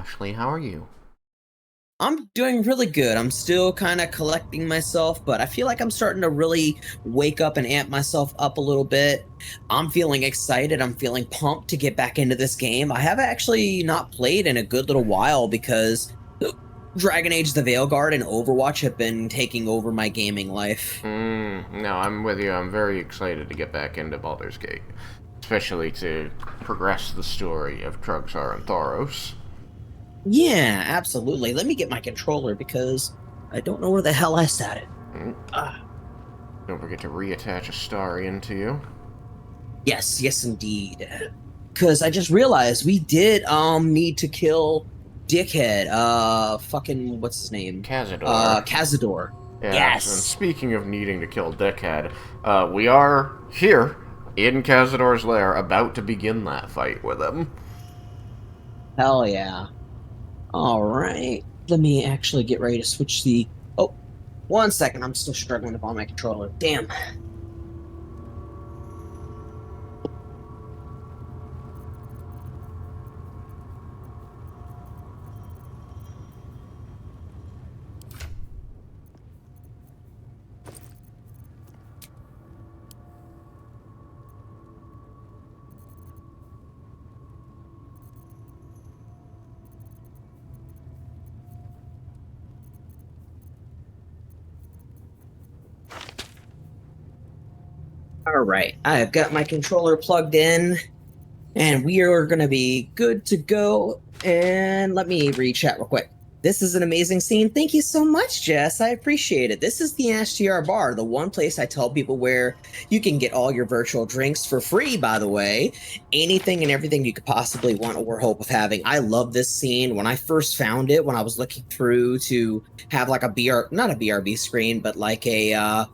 Ashley. How are you? I'm doing really good. I'm still kind of collecting myself, but I feel like I'm starting to really wake up and amp myself up a little bit. I'm feeling excited. I'm feeling pumped to get back into this game. I have actually not played in a good little while because Dragon Age the Veilguard and Overwatch have been taking over my gaming life. No, I'm with you. I'm very excited to get back into Baldur's Gate, especially to progress the story of Trugzar and Thoros. Yeah, absolutely. Let me get my controller because I don't know where the hell I sat it. Mm, Ah, Don't forget to reattach a star into you. yes, yes, indeed. Because I just realized we did need to kill Dickhead. Fucking what's his name? Cazador. Cazador. Yes, and Yes. speaking of needing to kill Dickhead, we are here in Cazador's lair, about to begin that fight with him. Hell yeah. All right. Let me actually get ready to switch the. Oh, 1 second. I'm still struggling to find my controller. Damn. All right. I have got my controller plugged in, and we are going to be good to go. And let me read chat real quick. This is an amazing scene. Thank you so much, Jess. I appreciate it. This is the SGR Bar, the one place I tell people where you can get all your virtual drinks for free, by the way. Anything and everything you could possibly want or hope of having. I love this scene. When I first found it, when I was looking through to have like a not a BRB screen, but like a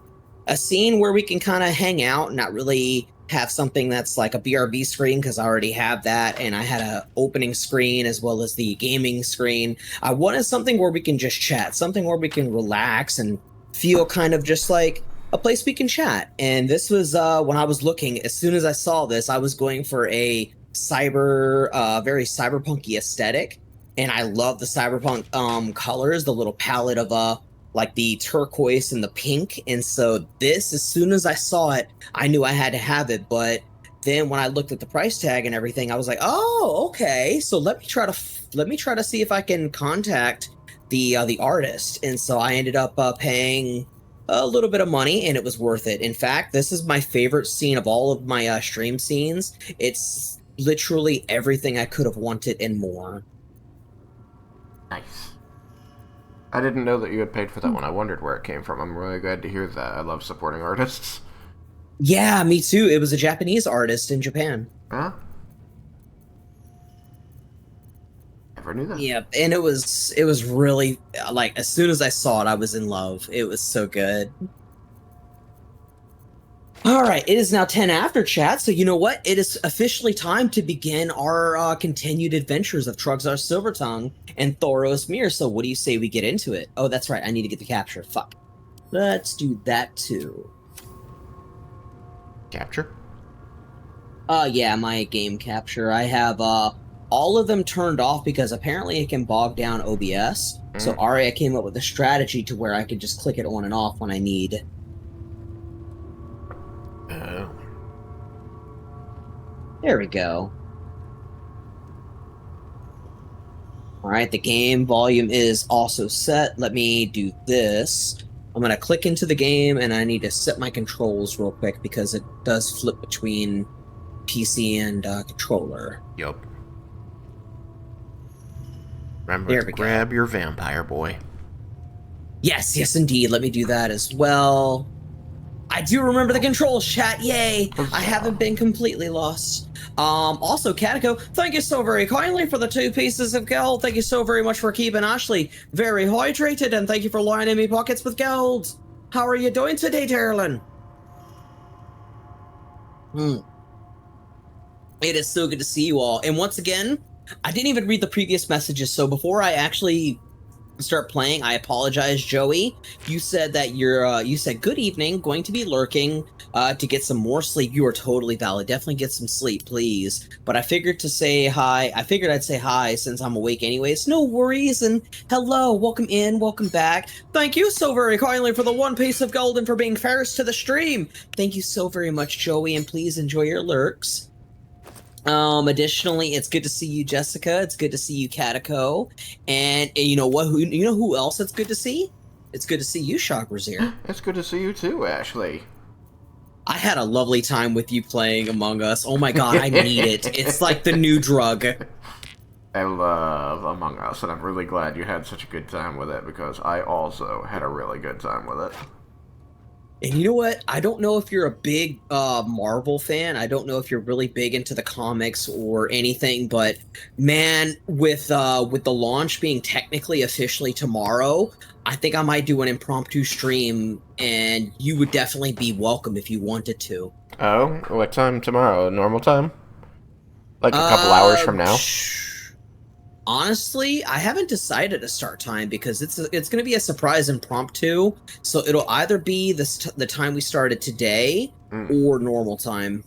scene where we can kind of hang out and not really have something that's like a BRB screen because I already have that, and I had a opening screen as well as the gaming screen. I wanted something where we can just chat, something where we can relax and feel kind of just like a place we can chat. And this was when I was looking, as soon as I saw this, I was going for a very cyberpunky aesthetic. And I love the cyberpunk colors, the little palette of like the turquoise and the pink. And so this, as soon as I saw it, I knew I had to have it. But then when I looked at the price tag and everything, I was like, oh, okay. So let me try to see if I can contact the artist. And so I ended up paying a little bit of money, and it was worth it. In fact, this is my favorite scene of all of my stream scenes. It's literally everything I could have wanted and more. Nice. I didn't know that you had paid for that one. I wondered where it came from. I'm really glad to hear that. I love supporting artists. Yeah, me too. It was a Japanese artist in Japan. Huh? Never knew that. Yeah, and it was really like as soon as I saw it, I was in love. It was so good. All right, it is now 10 after chat, so you know what? It is officially time to begin our continued adventures of Trugzar Silvertongue and Thoros Mir. So what do you say we get into it? Oh, that's right. I need to get the capture. Fuck. Let's do that too. Capture? Yeah, my game capture. I have all of them turned off because apparently it can bog down OBS. So Mm. Aria came up with a strategy to where I could just click it on and off when I need. Oh. There we go. All right, the game volume is also set. Let me do this. I'm going to click into the game, and I need to set my controls real quick because it does flip between PC and controller. Yup. Remember There to we grab go. your vampire boy. Yes, yes, indeed. Let me do that as well. I do remember the controls, chat. Yay! I haven't been completely lost. Also, Catiko, thank you so very kindly for the 2 pieces of gold. Thank you so very much for keeping Ashley very hydrated, and thank you for lining me pockets with gold. How are you doing today, darling? It is so good to see you all. And once again, I didn't even read the previous messages, so before I actually start playing. I apologize, Joey. You said that you said good evening, going to be lurking to get some more sleep. You are totally valid. Definitely get some sleep, please. But I figured to say hi. I figured I'd say hi since I'm awake anyways. No worries. And hello, welcome in, welcome back. Thank you so very kindly for the one piece of gold and for being first to the stream. Thank you so very much, Joey, and please enjoy your lurks. Additionally, it's good to see you, Jessica. It's good to see you, Catico. And you know what? You know who else it's good to see? It's good to see you, Shagrazir. It's good to see you too, Ashley. I had a lovely time with you playing Among Us. Oh my god, I need it. It's like the new drug. I love Among Us, and I'm really glad you had such a good time with it, because I also had a really good time with it. And you know what? I don't know if you're a big Marvel fan. I don't know if you're really big into the comics or anything, but man, with the launch being technically officially tomorrow, I think I might do an impromptu stream, and you would definitely be welcome if you wanted to. Oh, what time tomorrow? Normal time? Like a couple hours from now? Honestly, I haven't decided a start time because it's going to be a surprise impromptu. So it'll either be the time we started today or normal time.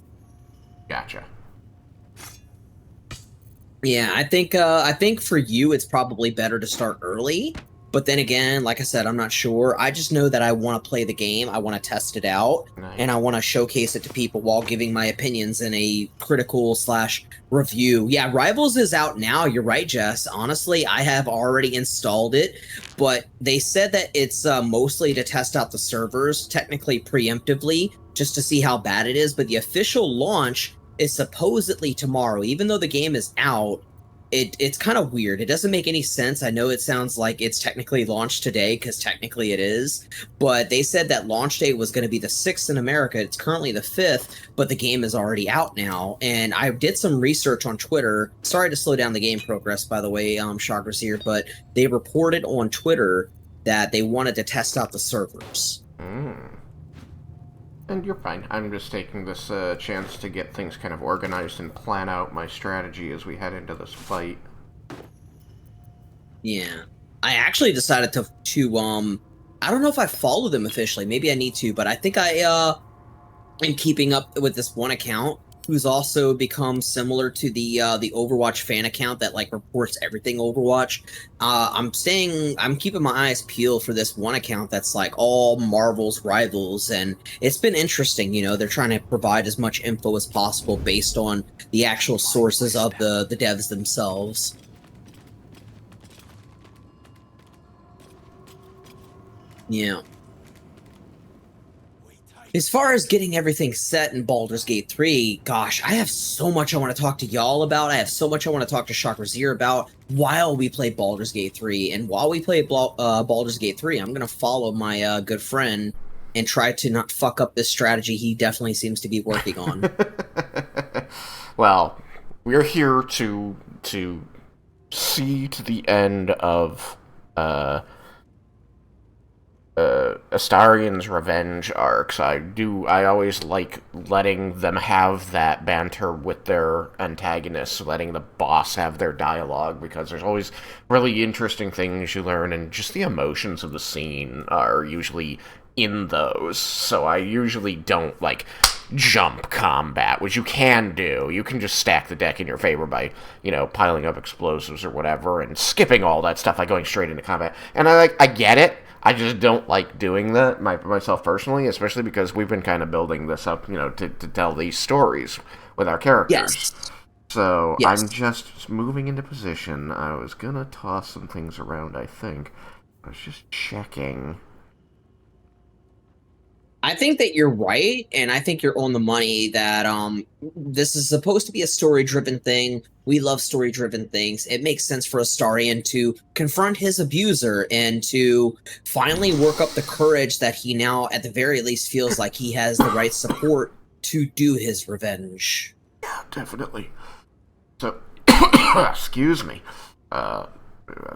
Gotcha. Yeah, I think for you it's probably better to start early. But then again, like I said, I'm not sure. I just know that I want to play the game. I want to test it out. Nice. And I want to showcase it to people while giving my opinions in a critical / review. Yeah, Rivals is out now. You're right, Jess. Honestly, I have already installed it. But they said that it's mostly to test out the servers, technically preemptively, just to see how bad it is. But the official launch is supposedly tomorrow. Even though the game is out, it's kind of weird. It doesn't make any sense. I know it sounds like it's technically launched today, because technically it is, but they said that launch date was going to be the 6th in America. It's currently the 5th, but the game is already out now. And I did some research on Twitter. Sorry to slow down the game progress, by the way, Chakras here, but they reported on Twitter that they wanted to test out the servers. And you're fine. I'm just taking this chance to get things kind of organized and plan out my strategy as we head into this fight. Yeah. I actually decided to I don't know if I follow them officially. Maybe I need to, but I think I am keeping up with this one account who's also become similar to the Overwatch fan account that like reports everything Overwatch. I'm keeping my eyes peeled for this one account that's like all Marvel's Rivals, and it's been interesting. You know, they're trying to provide as much info as possible based on the actual sources of the devs themselves. Yeah. As far as getting everything set in Baldur's Gate 3, gosh, I have so much I want to talk to y'all about. I have so much I want to talk to Shakrazir about while we play Baldur's Gate 3. And while we play Baldur's Gate 3, I'm going to follow my good friend and try to not fuck up this strategy he definitely seems to be working on. Well, we're here to see to the end of Astarion's revenge arcs. I always like letting them have that banter with their antagonists, letting the boss have their dialogue, because there's always really interesting things you learn, and just the emotions of the scene are usually in those. So I usually don't like jump combat, which you can do. You can just stack the deck in your favor by, you know, piling up explosives or whatever and skipping all that stuff, like going straight into combat. And I get it. I just don't like doing that myself personally, especially because we've been kind of building this up, you know, to tell these stories with our characters. Yes. So Yes. I'm just moving into position. I was gonna toss some things around, I think. I was just checking. I think that you're right, and I think you're on the money that this is supposed to be a story-driven thing. We love story-driven things. It makes sense for Astarion to confront his abuser and to finally work up the courage that he now, at the very least, feels like he has the right support to do his revenge. Yeah, definitely. So, excuse me.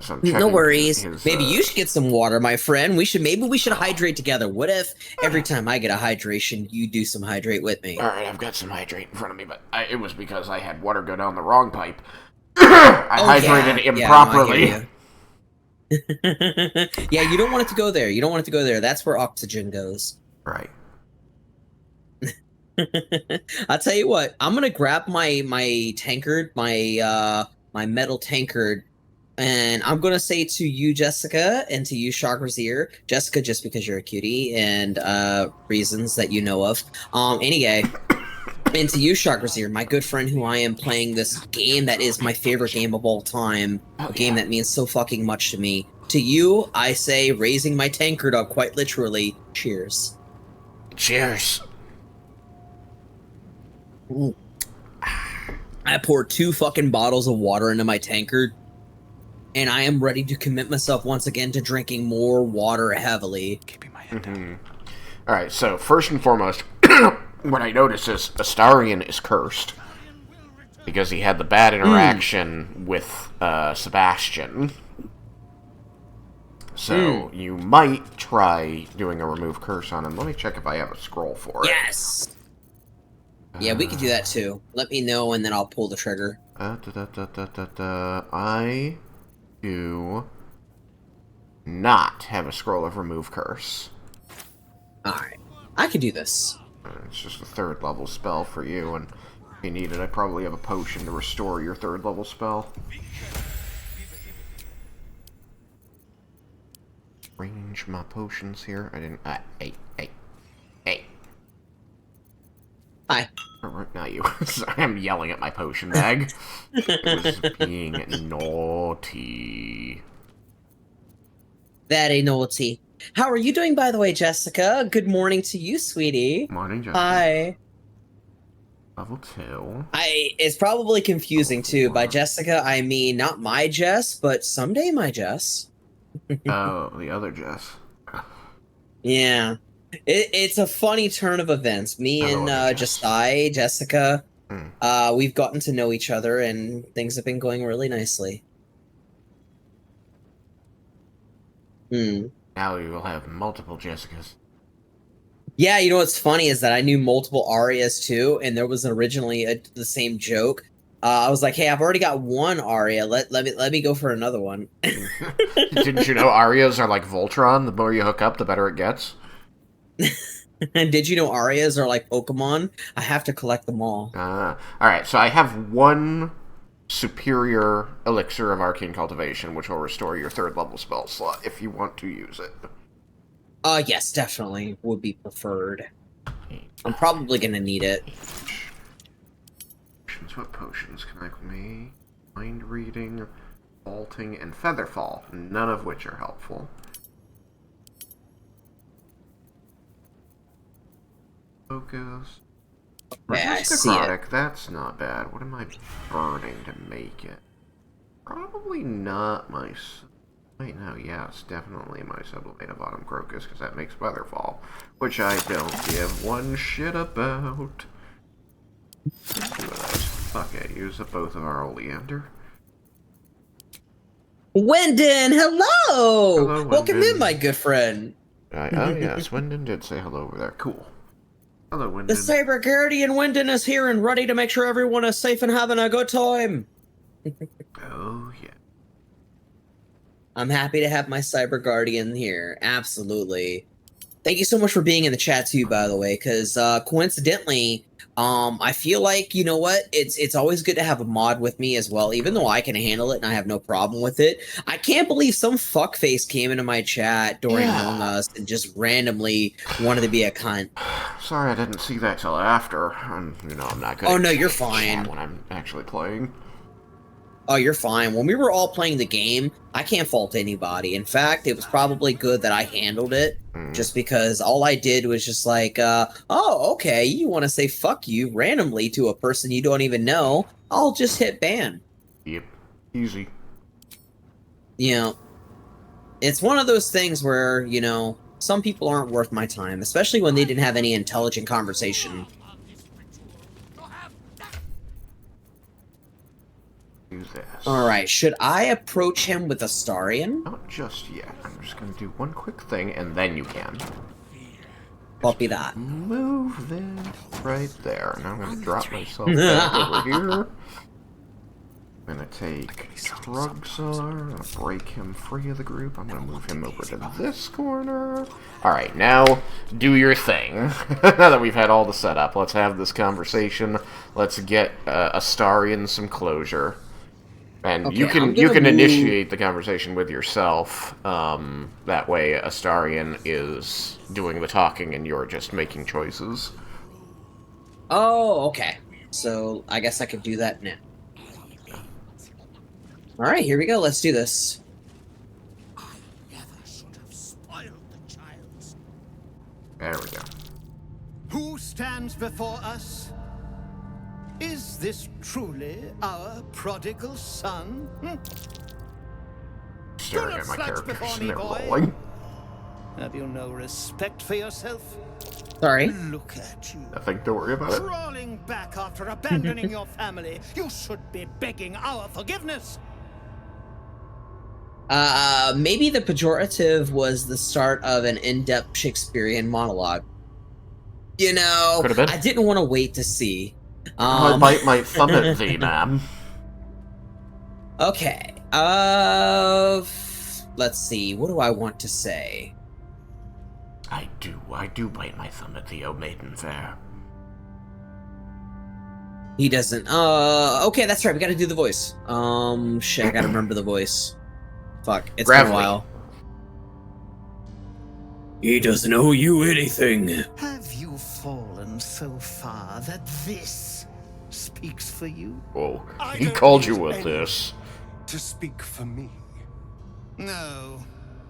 So no worries. Maybe you should get some water, my friend. Maybe we should hydrate together. What if every time I get a hydration, you do some hydrate with me? All right, I've got some hydrate in front of me, but it was because I had water go down the wrong pipe. I hydrated improperly. Yeah, no, Yeah, you don't want it to go there. You don't want it to go there. That's where oxygen goes. Right. I'll tell you what, I'm gonna grab my tankard, my metal tankard, and I'm gonna say to you, Jessica, and to you, Shagrazir, Jessica, just because you're a cutie and reasons that you know of. Anyway, and to you, Shagrazir, my good friend, who I am playing this game that is my favorite game of all time, a game that means so fucking much to me. To you, I say, raising my tankard up, quite literally, cheers. Cheers. Ooh. I poured 2 fucking bottles of water into my tankard, and I am ready to commit myself once again to drinking more water heavily. Keeping my head down. Alright, so first and foremost, what I notice is Astarion is cursed. Because he had the bad interaction with Sebastian. So you might try doing a remove curse on him. Let me check if I have a scroll for it. Yes! Yeah, we could do that too. Let me know and then I'll pull the trigger. I do not have a scroll of remove curse. Alright. I could do this. It's just a 3rd level spell for you, and if you need it, I probably have a potion to restore your 3rd level spell. Arrange my potions here. I didn't. Hey. Hi. Not you. Sorry, I'm yelling at my potion bag. It was being naughty. Very naughty. How are you doing, by the way, Jessica? Good morning to you, sweetie. Morning, Jessica. Hi. Level 2. It's probably confusing, too. By Jessica, I mean not my Jess, but someday my Jess. Oh, the other Jess. Yeah. It's a funny turn of events. Me and Jessica, we've gotten to know each other, and things have been going really nicely. Now we will have multiple Jessicas. Yeah, you know what's funny is that I knew multiple Arias too, and there was originally the same joke. I was like, "Hey, I've already got one Aria. Let me go for another one." Didn't you know Arias are like Voltron? The more you hook up, the better it gets. And did you know Arias are like Pokemon? I have to collect them all. Alright, so I have one superior elixir of arcane cultivation, which will restore your 3rd level spell slot if you want to use it. Yes, definitely would be preferred. I'm probably gonna need it. What potions can I make? Mind reading, vaulting, and featherfall, none of which are helpful. Focus. Yeah, I see it. That's not bad. What am I burning to make it? Probably not my... Wait, no, yes, definitely my Sublimated Autumn Crocus, because that makes Weatherfall, which I don't give one shit about. Fuck it, use up both of our Oleander. Wyndon, hello! Hello, Welcome Wyndon. in, my good friend. Oh yes, Wyndon did say hello over there. Cool. Hello, Wyndon. The Cyber Guardian Wyndon is here and ready to make sure everyone is safe and having a good time. Oh, yeah. I'm happy to have my Cyber Guardian here. Absolutely. Thank you so much for being in the chat too, by the way, because coincidentally, I feel like, you know what, it's always good to have a mod with me as well, even though I can handle it and I have no problem with it. I can't believe some fuckface came into my chat during Among Us and just randomly wanted to be a cunt. Sorry I didn't see that till after. I'm not good. Oh, no, you're fine. When I'm actually playing. Oh, you're fine. When we were all playing the game, I can't fault anybody. In fact, it was probably good that I handled it, just because all I did was just like, oh, okay, you want to say fuck you randomly to a person you don't even know, I'll just hit ban. Yep. Easy. You know, it's one of those things where, you know, some people aren't worth my time, especially when they didn't have any intelligent conversation. Do this. Alright, should I approach him with Astarion? Not just yet. I'm just going to do one quick thing, and then you can. Copy that. Move this right there. Now I'm going to drop myself back over here. I'm gonna take Trugzar, I'm gonna break him free of the group, I'm gonna move him over to this corner. Alright, now, do your thing. Now that we've had all the setup, let's have this conversation, let's get Astarion some closure. And Okay, you can move... initiate the conversation with yourself, that way Astarion is doing the talking and you're just making choices. Oh, okay. So, I guess I could do that now. Alright, here we go. Let's do this. I never should have spoiled the child. There we go. Who stands before us? Is this truly our prodigal son? Staring at my slouch characters before and me, they're boy. rolling. Have you no respect for yourself? Sorry. Look at you. Nothing to worry about it. Crawling back after abandoning your family. You should be begging our forgiveness. Maybe the pejorative was the start of an in-depth Shakespearean monologue. You know, Could have been. I didn't want to wait to see. I bite my thumb at thee, ma'am. Okay. Let's see. What do I want to say? I do bite my thumb at thee, O maiden fair. He doesn't. Okay, that's right. We gotta do the voice. Shit, I gotta remember the voice. Fuck, it's been a while. He doesn't owe you anything. Have you fallen so far that this speaks for you? Whoa, I he don't called need you with any- this. To speak for me. No,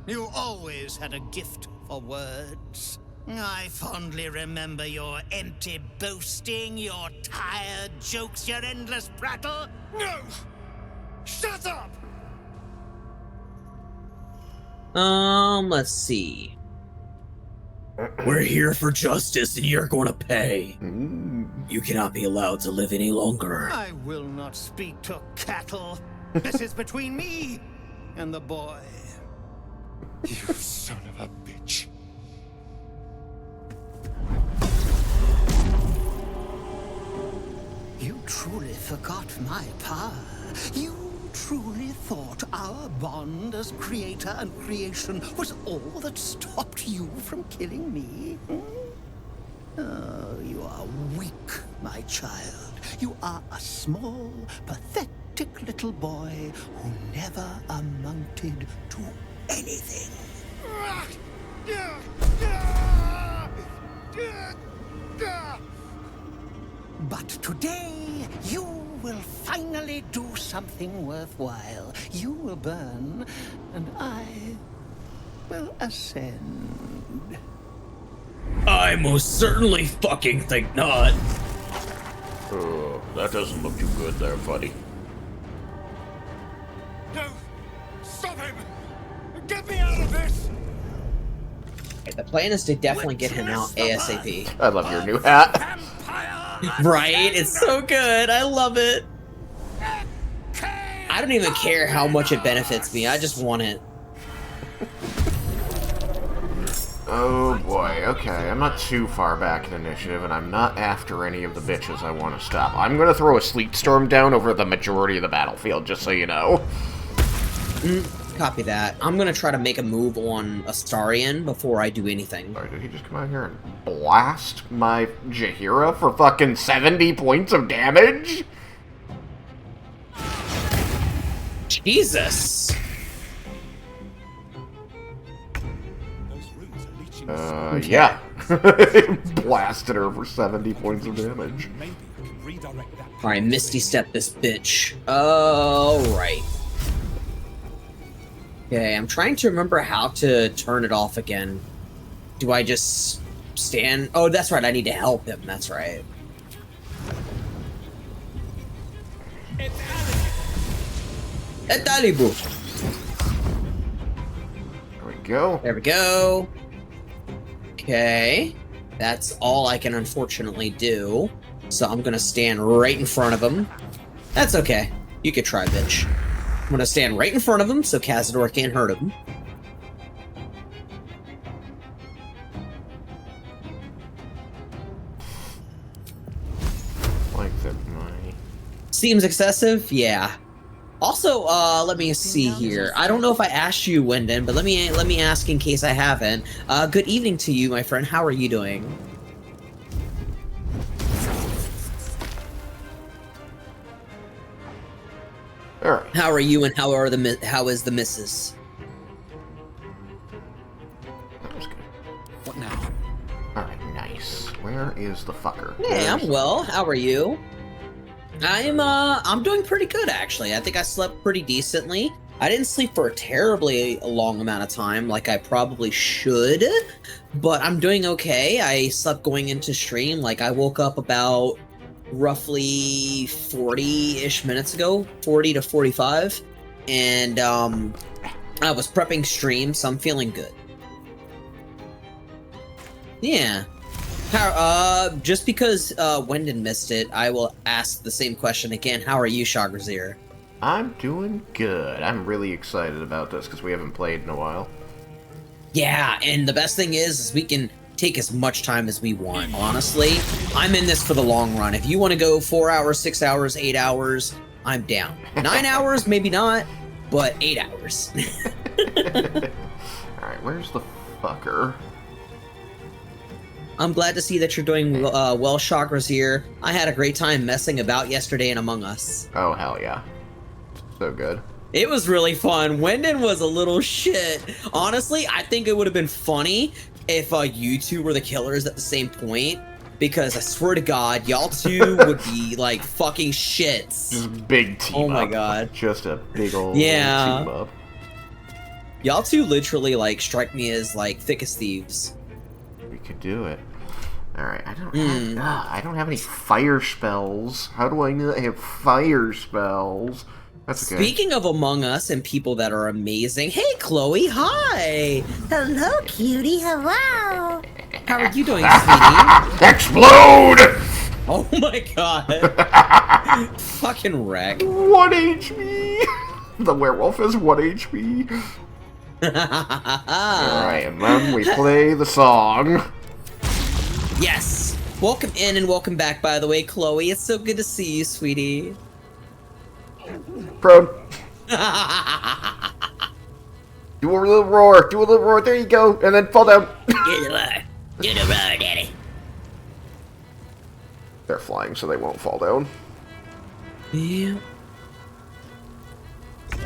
you always had a gift for words. I fondly remember your empty boasting, your tired jokes, your endless prattle. No! Shut up! Let's see. We're here for justice and you're gonna pay. You cannot be allowed to live any longer. I will not speak to cattle. This is between me and the boy. You son of a bitch. You truly forgot my power. You truly thought our bond as creator and creation was all that stopped you from killing me? Oh, you are weak, my child. You are a small, pathetic little boy who never amounted to anything. But today, you will finally do something worthwhile. You will burn, and I will ascend. I most certainly fucking think not. Oh, that doesn't look too good there, buddy. No! Stop him! Get me out of this! The plan is to definitely get him out ASAP. I love your new hat. Vampire! Right? It's so good. I love it. I don't even care how much it benefits me. I just want it. Oh boy, okay, I'm not too far back in initiative, and I'm not after any of the bitches I want to stop. I'm gonna throw a sleep storm down over the majority of the battlefield, just so you know. Copy that. I'm gonna try to make a move on Astarion before I do anything. Sorry, did he just come out here and blast my Jaheira for fucking 70 points of damage? Jesus! Yeah. Blasted her for 70 points of damage. Alright, Misty Step this bitch. Alright. Okay, I'm trying to remember how to turn it off again. Do I just stand? Oh, that's right, I need to help him, that's right. Etalibu! There we go. There we go. Okay. That's all I can unfortunately do. So I'm gonna stand right in front of him. That's okay. You could try, bitch. I'm gonna stand right in front of him so Cazador can't hurt him. Like that, my... Seems excessive? Yeah. Also, let me see here. I don't know if I asked you, Wyndon, but let me ask in case I haven't. Good evening to you, my friend. How are you doing? All right. How are you, and how is the missus? That was good. What now? All right, nice. Where is the fucker? Hey, I'm well. How are you? I'm doing pretty good, actually. I think I slept pretty decently. I didn't sleep for a terribly long amount of time, like I probably should, but I'm doing okay. I slept going into stream, like I woke up about roughly 40-ish minutes ago, 40 to 45, and I was prepping stream, so I'm feeling good. Yeah. Just because Wyndon missed it, I will ask the same question again. How are you, Trugzar? I'm doing good. I'm really excited about this because we haven't played in a while. Yeah, and the best thing is we can take as much time as we want. Honestly, I'm in this for the long run. If you want to go 4 hours, 6 hours, 8 hours, I'm down. 9 hours, maybe not, but 8 hours. Alright, where's the fucker? I'm glad to see that you're doing well, Trugzar. I had a great time messing about yesterday in Among Us. Oh, hell yeah. So good. It was really fun. Wyndon was a little shit. Honestly, I think it would have been funny if you two were the killers at the same point. Because I swear to God, y'all two would be like fucking shits. Just big team up. Oh my God. Just a big old Yeah. team up. Y'all two literally like strike me as like thick as thieves. We could do it. Alright, I don't have any fire spells. How do I not have fire spells? That's okay. Speaking of Among Us and people that are amazing, hey Chloe, hi! Hello, cutie. Hello. How are you doing, sweetie? Explode! Oh my God. Fucking wreck. 1 HP! The werewolf is 1 HP. Alright, and then we play the song. Yes! Welcome in and welcome back, by the way, Chloe. It's so good to see you, sweetie. Prone. Do a little roar. Do a little roar. There you go. And then fall down. Do the roar. Do the roar, daddy. They're flying, so they won't fall down. Yeah.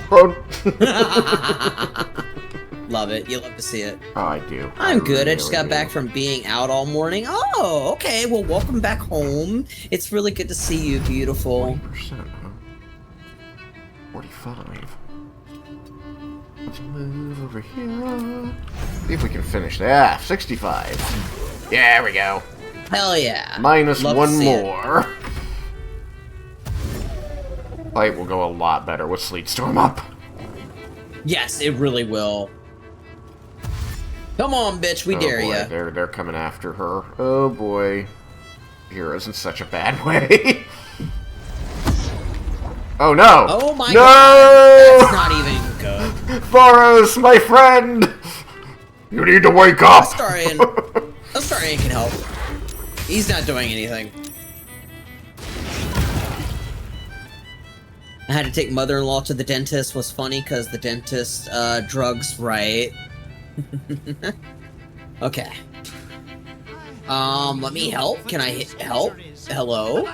Prone. Love it. You love to see it. Oh, I do. I'm good. I just really got back from being out all morning. Oh, okay. Well, welcome back home. It's really good to see you, beautiful. 40%, huh? 45. Let's move over here. See if we can finish that. 65. Yeah, there we go. Hell yeah. Minus Love to one see it. more. Fight will go a lot better with Sleet Storm up. Yes, it really will. Come on, bitch. We dare boy, ya. They're coming after her. Oh boy. Hero's in such a bad way. Oh no! Oh my no! God. That's not even good. Thoros, my friend! You need to wake up! Astarion can help. He's not doing anything. I had to take mother-in-law to the dentist. Was funny because the dentist drugs right. Okay. Let me help. Can I help? Hello?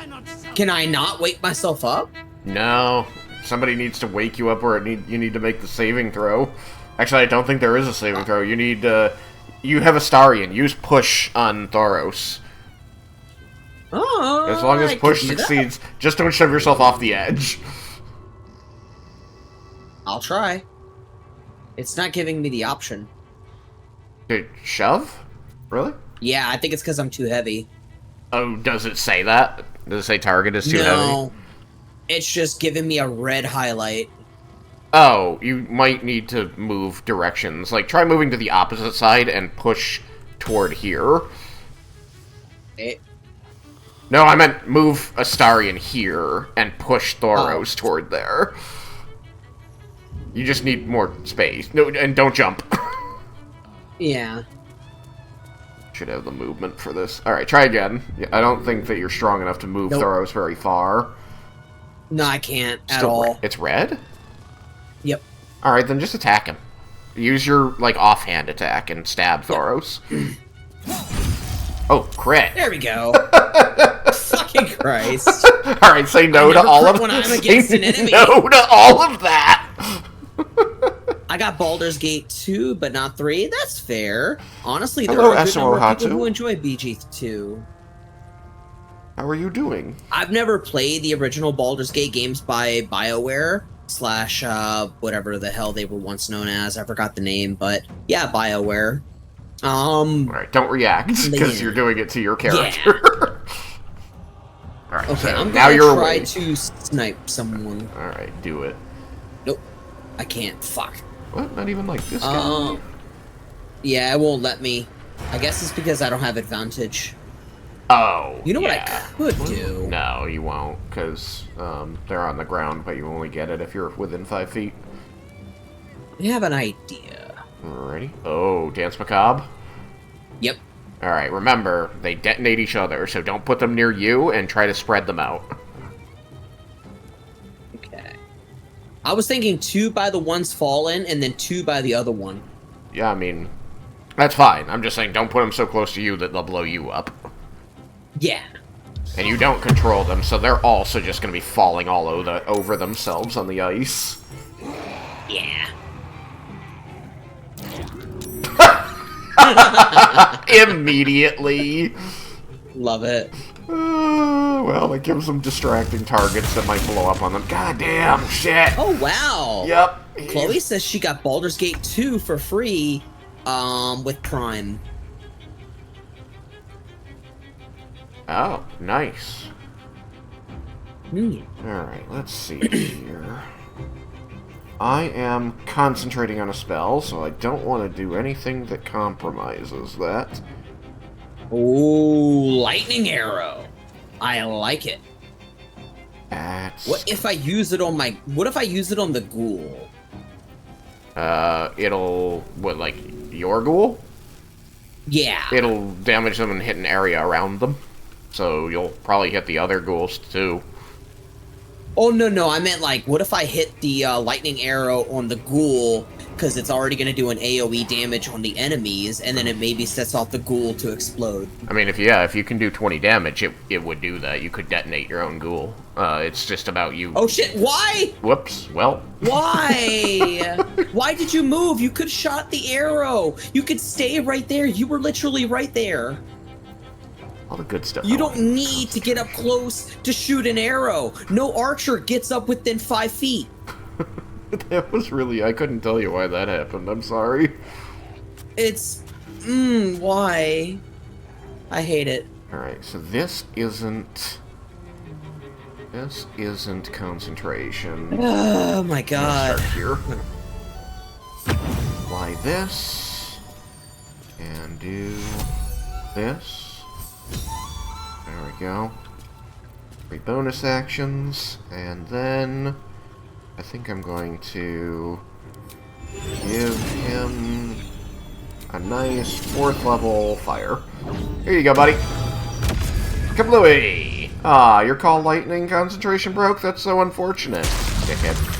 Can I not wake myself up? No. Somebody needs to wake you up, or you need to make the saving throw. Actually, I don't think there is a saving throw. You need you have Astarion. Use push on Thoros. Oh, As long as push succeeds, just don't shove yourself off the edge. I'll try. It's not giving me the option. Dude, shove? Really? Yeah, I think it's because I'm too heavy. Oh, does it say that? Does it say target is too heavy? No. It's just giving me a red highlight. Oh, you might need to move directions. Like, try moving to the opposite side and push toward here. No, I meant move Astarion here and push Thoros toward there. You just need more space. No, and don't jump. Yeah. Should have the movement for this. Alright, try again. I don't think that you're strong enough to move Nope. Thoros very far. No, I can't at Still all. It's red? Yep. Alright, then just attack him. Use your, like, offhand attack and stab Thoros. Oh, crit. There we go. Fucking Christ. Alright, say no to all of when I'm against an enemy. No to all of that! I got Baldur's Gate 2, but not 3. That's fair. Honestly, there Hello, are a good number of SMO people Hatsu. who enjoy BG2. How are you doing? I've never played the original Baldur's Gate games by BioWare / whatever the hell they were once known as. I forgot the name, but yeah, BioWare. Alright, don't react, because Yeah. you're doing it to your character. Alright, Okay, so I'm now gonna you're try awake. to snipe someone. Alright, do it. Nope, I can't. Fuck. What? Not even like this guy? Yeah, it won't let me. I guess it's because I don't have advantage. Oh, You know yeah. what I could do? No, you won't, because they're on the ground, but you only get it if you're within 5 feet. I have an idea. Alrighty. Oh, Dance Macabre? Yep. Alright, remember, they detonate each other, so don't put them near you and try to spread them out. Okay. I was thinking 2 by the ones fallen, and then 2 by the other one. Yeah, I mean, that's fine. I'm just saying don't put them so close to you that they'll blow you up. Yeah. And you don't control them, so they're also just going to be falling all over themselves on the ice. Yeah. Immediately. Love it. Well, it gives them distracting targets that might blow up on them. God damn, shit. Oh, wow. Yep. Chloe says she got Baldur's Gate 2 for free, with Prime. Oh, nice. Hmm. Alright, let's see here. I am concentrating on a spell, so I don't want to do anything that compromises that. Oh, lightning arrow. I like it. That's... What if I use it on what if I use it on the ghoul? It'll... What, like, your ghoul? Yeah. It'll damage them and hit an area around them. So you'll probably hit the other ghouls, too. Oh, no, I meant, like, what if I hit the lightning arrow on the ghoul, because it's already going to do an AoE damage on the enemies, and then it maybe sets off the ghoul to explode. I mean, if you can do 20 damage, it would do that. You could detonate your own ghoul. It's just about you... Oh, shit, why? Whoops, well... Why? Why did you move? You could shot the arrow. You could stay right there. You were literally right there. All the good stuff. You don't need to get up close to shoot an arrow. No archer gets up within 5 feet. That was really... I couldn't tell you why that happened. I'm sorry. It's... why? I hate it. Alright, so this isn't... This isn't concentration. Oh my god. Start here. Apply this. And do this. There we go. 3 bonus actions. And then... I think I'm going to... give him... a nice 4th level fire. Here you go, buddy. Kablooey! Ah, your call lightning concentration broke? That's so unfortunate. Dickhead.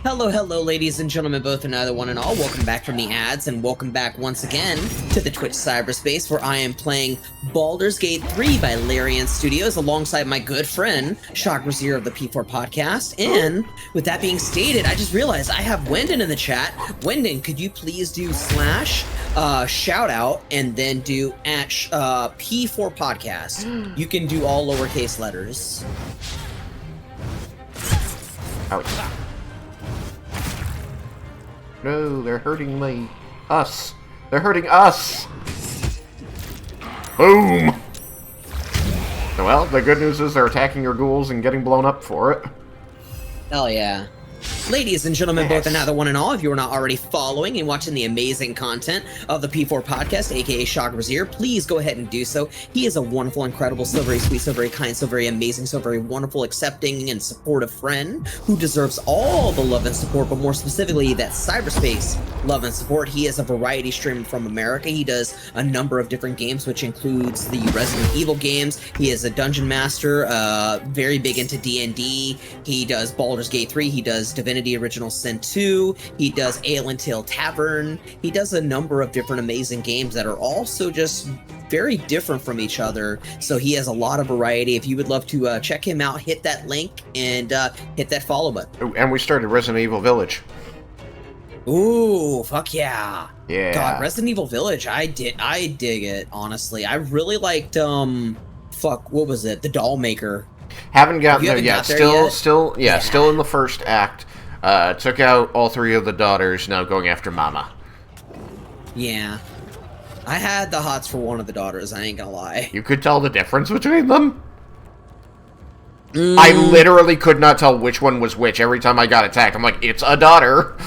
Hello, ladies and gentlemen, both and either one and all. Welcome back from the ads, and welcome back once again to the Twitch cyberspace, where I am playing Baldur's Gate 3 by Larian Studios, alongside my good friend, Shock Brazier of the P4 Podcast. And with that being stated, I just realized I have Wendon in the chat. Wendon, could you please do / shout out, and then do at P4 Podcast? You can do all lowercase letters. Ouch. No, they're hurting me. Us. They're hurting us! Boom! Well, the good news is they're attacking your ghouls and getting blown up for it. Hell yeah. Ladies and gentlemen, both Yes. another one and all, if you are not already following and watching the amazing content of the P4 podcast, aka Shock Brazier, please go ahead and do so. He is a wonderful, incredible, so very sweet, so very kind, so very amazing, so very wonderful, accepting, and supportive friend who deserves all the love and support, but more specifically, that cyberspace love and support. He is a variety streamer from America. He does a number of different games, which includes the Resident Evil games. He is a dungeon master, very big into D&D. He does Baldur's Gate 3. He does Divinity Original Sin 2. He does Ale and Tail Tavern. He does a number of different amazing games that are also just very different from each other. So he has a lot of variety. If you would love to check him out, hit that link and hit that follow button. Ooh, and we started Resident Evil Village. Ooh, fuck yeah. Yeah. God, Resident Evil Village, I dig it, honestly. I really liked, fuck, what was it? The Doll Maker. Haven't gotten You there haven't yet. got there Still yet? still in the first act. Took out all 3 of the daughters, now going after Mama. Yeah. I had the hots for one of the daughters, I ain't gonna lie. You could tell the difference between them? I literally could not tell which one was which. Every time I got attacked, I'm like, it's a daughter.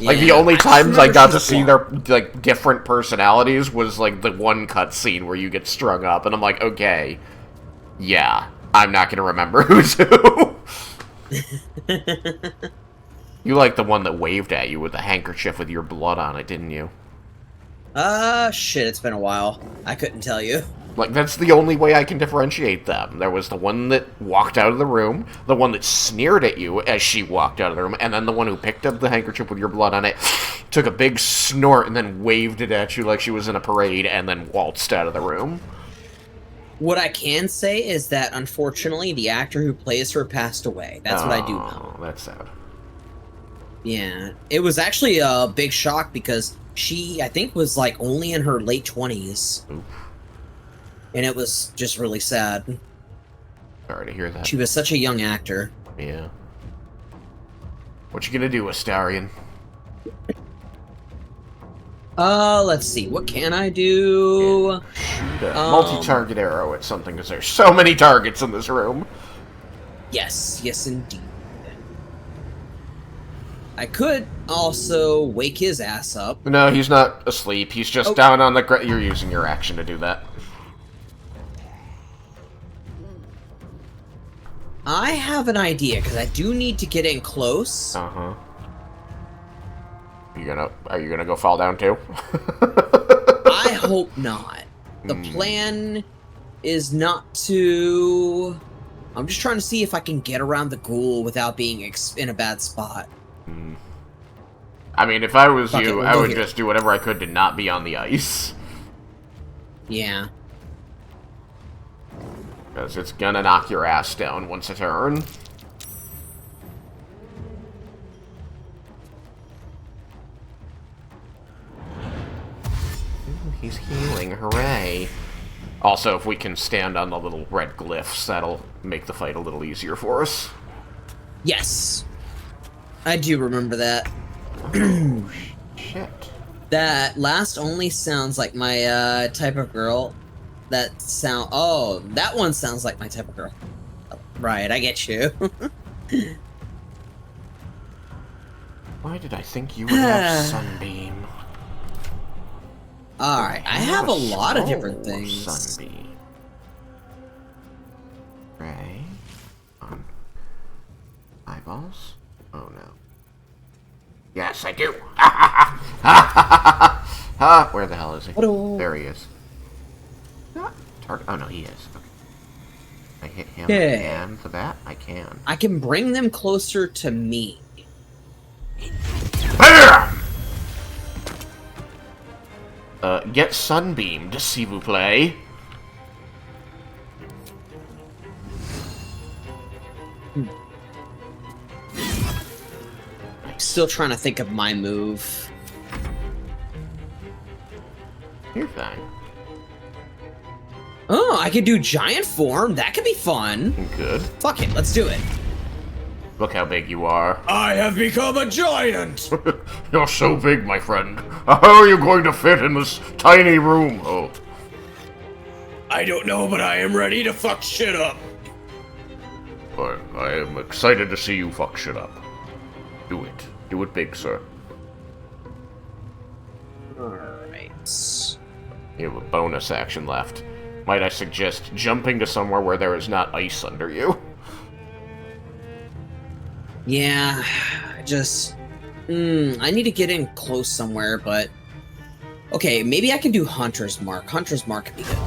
Like, the Yeah, only I just times I remember got to she's see blonde. their, like, different personalities was, like, the one cutscene where you get strung up, and I'm like, okay, yeah, I'm not gonna remember who's who. You like the one that waved at you with the handkerchief with your blood on it, didn't you? Shit, it's been a while. I couldn't tell you. Like, that's the only way I can differentiate them. There was the one that walked out of the room, the one that sneered at you as she walked out of the room, and then the one who picked up the handkerchief with your blood on it, took a big snort, and then waved it at you like she was in a parade, and then waltzed out of the room. What I can say is that, unfortunately, the actor who plays her passed away. That's what I do know. Oh, that's sad. Yeah. It was actually a big shock because she, I think, was, like, only in her late 20s. Oof. And it was just really sad. Sorry to hear that. She was such a young actor. Yeah. What you gonna do, Astarion? Let's see. What can I do? Shoot a multi-target arrow at something, because there's so many targets in this room. Yes. Yes, indeed. I could also wake his ass up. No, he's not asleep. He's just down on the ground. You're using your action to do that. I have an idea, because I do need to get in close. Uh-huh. Are you gonna go fall down too? I hope not. The plan is not to... I'm just trying to see if I can get around the ghoul without being in a bad spot. I mean, if I was Fuck it, you, we'll I go would here. just do whatever I could to not be on the ice. Yeah. Because it's gonna knock your ass down once a turn. Ooh, he's healing, hooray. Also, if we can stand on the little red glyphs, that'll make the fight a little easier for us. Yes. I do remember that. Shit. That last only sounds like my type of girl. Oh, that one sounds like my type of girl. Right, I get you. Why did I think you would have Sunbeam? Alright, I have a lot of different things. Sunbeam. Ray. Eyeballs? Oh no. Yes, I do! Where the hell is he? Hello. There he is. Target. Oh no, he is. Okay. I hit him Okay. and for that, I can. I can bring them closer to me. BAM! Get sunbeamed, s'il vous plaît. Still trying to think of my move. You're fine. Oh, I could do giant form. That could be fun. Good. Fuck it, let's do it. Look how big you are. I have become a giant! You're so big, my friend. How are you going to fit in this tiny room? Oh. I don't know, but I am ready to fuck shit up. I am excited to see you fuck shit up. Do it. Do it big, sir. Alright. You have a bonus action left. Might I suggest jumping to somewhere where there is not ice under you? Yeah, just... I need to get in close somewhere, but... Okay, maybe I can do Hunter's Mark. Hunter's Mark could be good.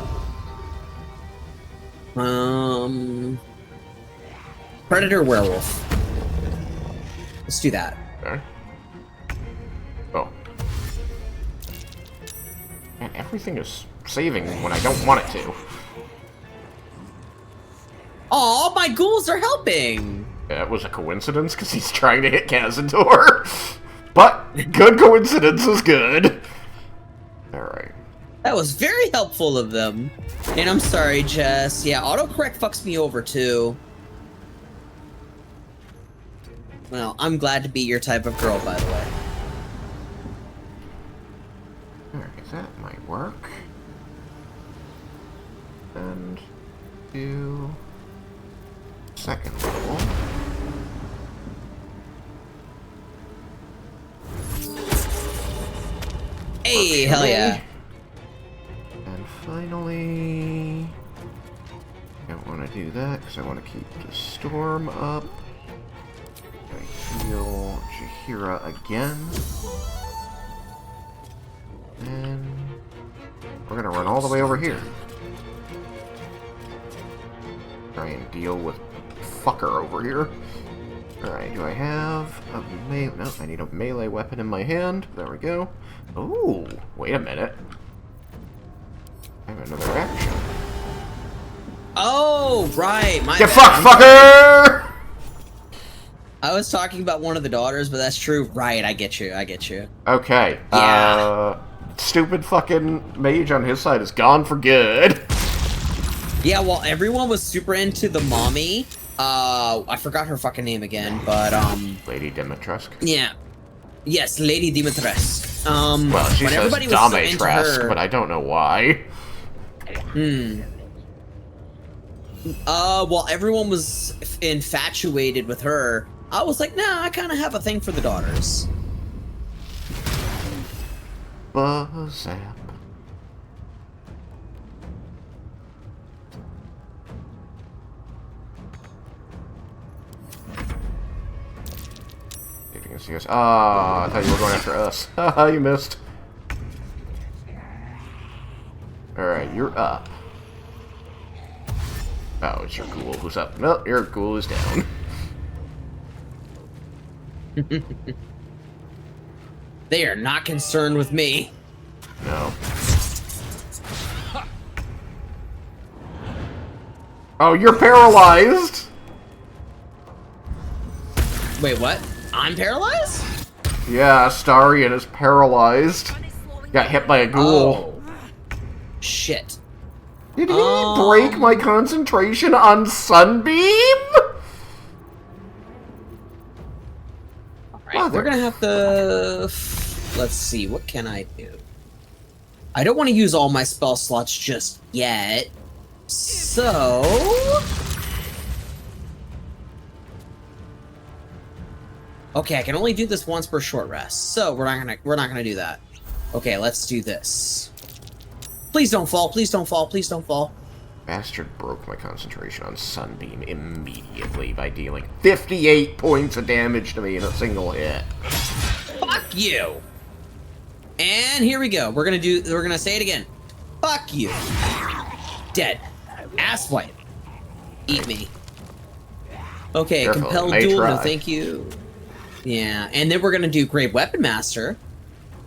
Predator Werewolf. Let's do that. Okay. Oh. Man, everything is saving when I don't want it to. Oh, my ghouls are helping! That was a coincidence, because he's trying to hit Kazador. But, good coincidence is good. Alright. That was very helpful of them. And I'm sorry, Jess. Yeah, autocorrect fucks me over, too. Well, I'm glad to be your type of girl, by the way. Alright, that might work. And... do... second level. Hey, hell yeah. And finally... I don't want to do that, because I want to keep the storm up. I heal Jahira again. And... we're going to run all the way over here. Try and deal with fucker over here. Alright, do I have a melee? No, I need a melee weapon in my hand. There we go. Ooh, wait a minute. I have another action. Oh, right. My Get bad. fucked, fucker! I was talking about one of the daughters, but that's true. Right, I get you. I get you. Okay. Yeah. Stupid fucking mage on his side is gone for good. Yeah, while everyone was super into the mommy, I forgot her fucking name again, but, Lady Dimitrescu. yeah. Yes, Lady Dimitrescu. Well, she when says everybody was so into Damitrescu, her, but I don't know why. while everyone was infatuated with her, I was like, nah, I kind of have a thing for the daughters. Buzzap. If you can see us. Ah, I thought you were going after us. Haha, you missed. Alright, you're up. Oh, it's your ghoul who's up. No, your ghoul is down. They are not concerned with me. No. Oh, you're paralyzed? Wait, what? I'm paralyzed? Yeah, Starion is paralyzed. Got hit by a ghoul. Oh. Shit. Did he break my concentration on Sunbeam? Alright, we're gonna have to... Let's see, what can I do? I don't want to use all my spell slots just yet. So... Okay, I can only do this once per short rest, so we're not gonna do that. Okay, let's do this. Please don't fall, please don't fall, please don't fall. Bastard broke my concentration on Sunbeam immediately by dealing 58 points of damage to me in a single hit. Fuck you! And here we go. We're gonna say it again. Fuck you. Dead. Asswipe. Eat me. Okay, Careful, compel may duel, no try. thank you. Yeah, and then we're gonna do Great Weapon Master.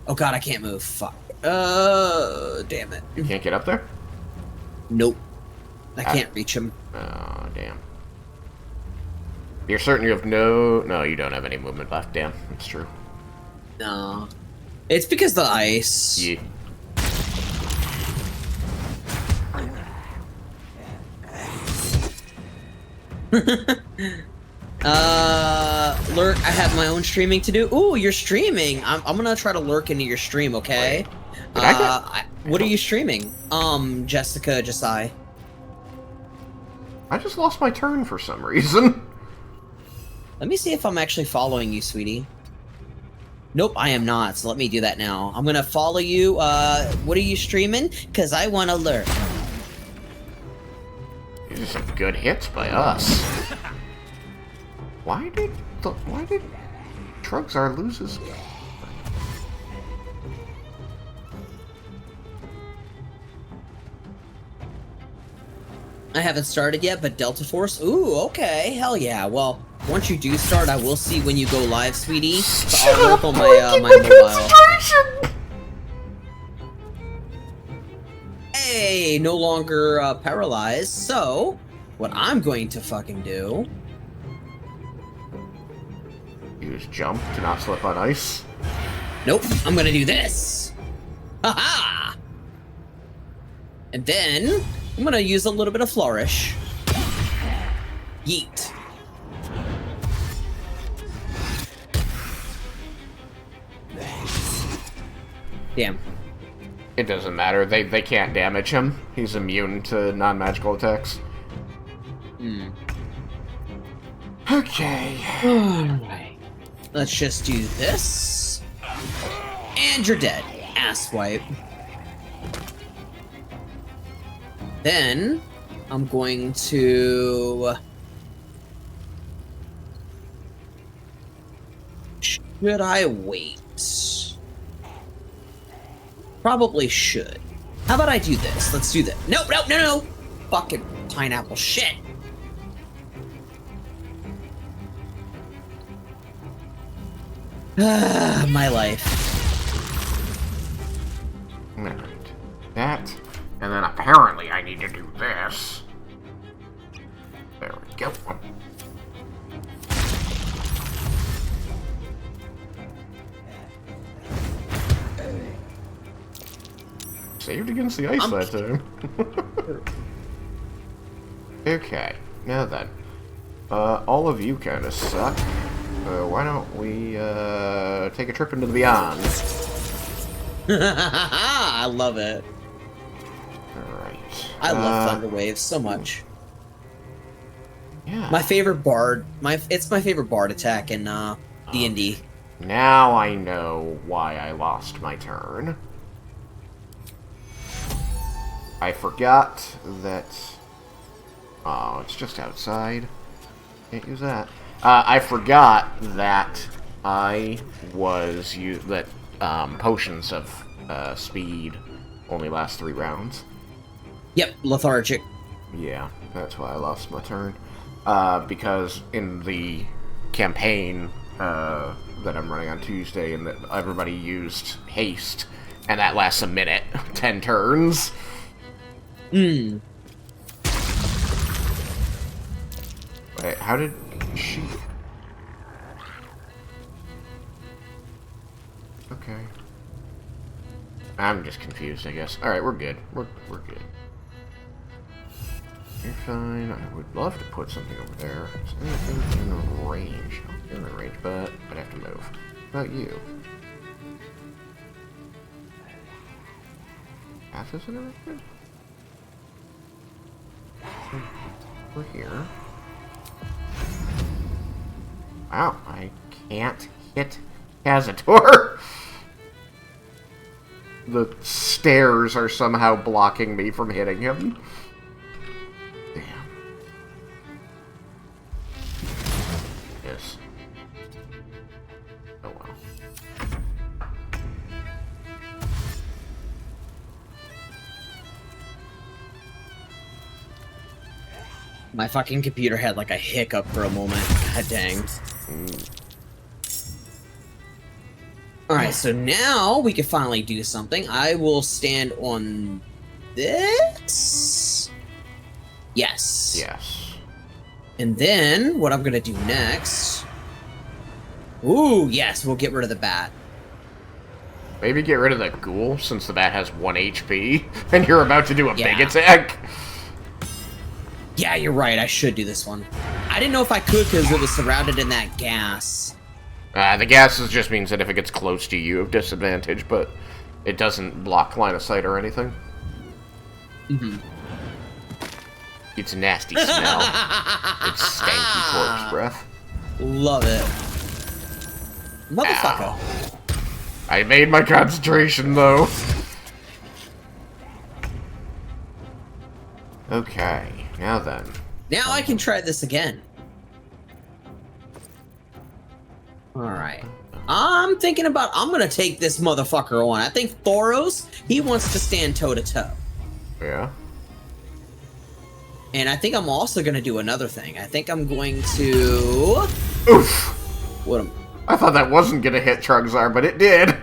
Oh god, I can't move. Fuck. Damn it. You can't get up there? Nope. I can't reach him. Oh, damn. You're certain you have no... No, you don't have any movement left. Damn, that's true. No. It's because the ice. Yeah. Lurk, I have my own streaming to do. Ooh, you're streaming. I'm gonna try to lurk into your stream, okay? Did I get... What are you streaming? Jessica, Josiah. I just lost my turn for some reason. Let me see if I'm actually following you, sweetie. Nope, I am not, so let me do that now. I'm gonna follow you. What are you streaming? Because I want to learn. These are some good hits by us. Why did Trugzar lose his... I haven't started yet, but Delta Force? Ooh, okay, hell yeah. Well, once you do start, I will see when you go live, sweetie. So I'll work on my, my mobile. Hey, no longer paralyzed, so what I'm going to fucking do... Use jump to not slip on ice. Nope, I'm gonna do this. Haha! And then I'm gonna use a little bit of flourish. Yeet. Damn. It doesn't matter. They can't damage him. He's immune to non-magical attacks. Hmm. Okay. Alright. Let's just do this. And you're dead. Asswipe. Then I'm going to... Should I wait? Probably should. How about I do this? Let's do this. Nope, nope, no, no! Fucking pineapple shit! Ah, my life. Alright. That. And then apparently I need to do this. There we go. Saved against the ice that time. Okay, now then. All of you kind of suck. Why don't we take a trip into the beyond? I love it. Alright. I love Thunder Waves so much. Yeah. My favorite bard. It's my favorite bard attack in D&D. Now I know why I lost my turn. I forgot that... Oh, it's just outside. Can't use that. I forgot that I was that potions of speed only last 3 rounds. Yep, lethargic. Yeah, that's why I lost my turn. Because in the campaign that I'm running on Tuesday, and that everybody used haste, and that lasts a minute, 10 turns. Hmm. Wait, how did she... Okay. I'm just confused, I guess. Alright, we're good. We're good. You're fine. I would love to put something over there. Is anything in range? Oh, you're in range, but I'd have to move. How about you? Path isn't everything? We're here. Wow, I can't hit Kazator. The stairs are somehow blocking me from hitting him. Damn. Yes. Oh well. My fucking computer had like a hiccup for a moment. God dang. Alright, so now we can finally do something. I will stand on this? Yes. Yes. And then, what I'm gonna do next... Ooh, yes, we'll get rid of the bat. Maybe get rid of the ghoul, since the bat has 1 HP, and you're about to do a big Yeah. attack. Yeah, you're right, I should do this one. I didn't know if I could because it was surrounded in that gas. The gases just means that if it gets close to you, you have disadvantage, but it doesn't block line of sight or anything. Mm-hmm. It's a nasty smell. It's stanky corpse breath. Love it. Motherfucker. Ow. I made my concentration, though. Okay, now then. Now I can try this again. Alright. I'm thinking about, I'm gonna take this motherfucker on. I think Thoros, he wants to stand toe-to-toe. Yeah. And I think I'm also gonna do another thing. I think I'm going to... Oof! What am... I thought that wasn't gonna hit Trugzar, but it did!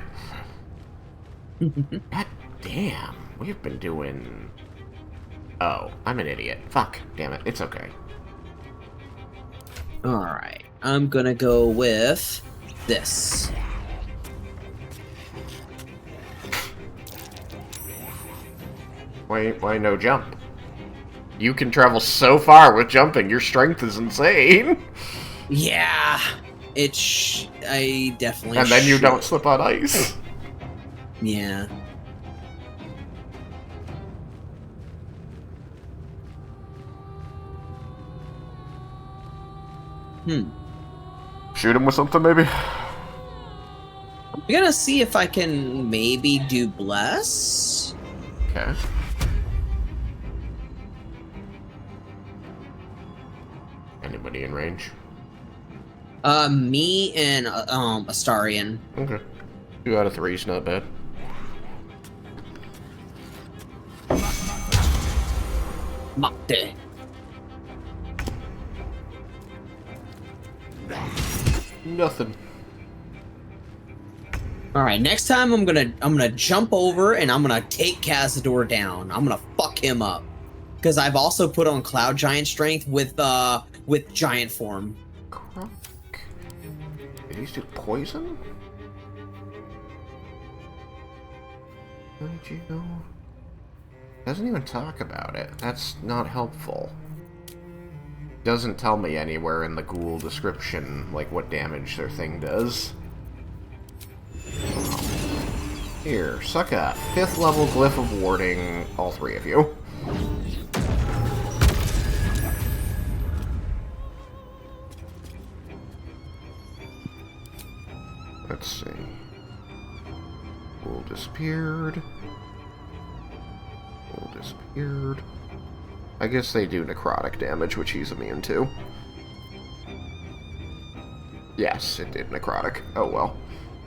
God damn, we've been doing... Oh, I'm an idiot. Fuck, damn it, it's okay. Alright, I'm gonna go with this. Why no jump? You can travel so far with jumping, your strength is insane! Yeah, I definitely And then you should. don't slip on ice. Yeah. Shoot him with something, maybe? I'm gonna see if I can maybe do Bless. Okay. Anybody in range? Me and Astarion. Okay. 2 out of 3 is not bad. Mate. Nothing. All right, next time I'm gonna jump over and I'm gonna take Cazador down. I'm gonna fuck him up because I've also put on Cloud Giant Strength with Giant Form. Croc. Did these do poison? How did you know? Doesn't even talk about it. That's not helpful. Doesn't tell me anywhere in the ghoul description, like, what damage their thing does. Here, suck up. 5th level Glyph of Warding, all 3 of you. Let's see. Ghoul disappeared. Ghoul disappeared. I guess they do necrotic damage, which he's immune to. Yes, it did necrotic. Oh well.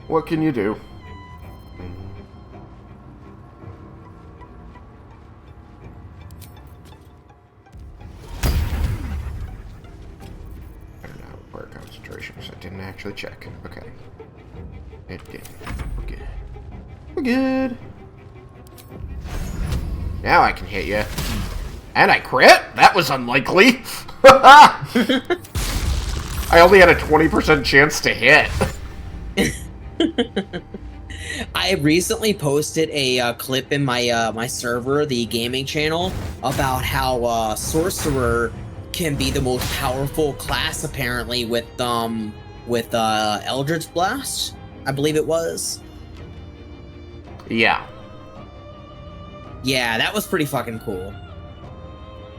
What can you do? I don't know how to require concentration, so I didn't actually check. Okay. It did. We're good. We're good. Now I can hit you. And I crit? That was unlikely. I only had a 20% chance to hit. I recently posted a clip in my my server, the gaming channel, about how Sorcerer can be the most powerful class apparently with Eldritch Blast, I believe it was. Yeah. Yeah, that was pretty fucking cool.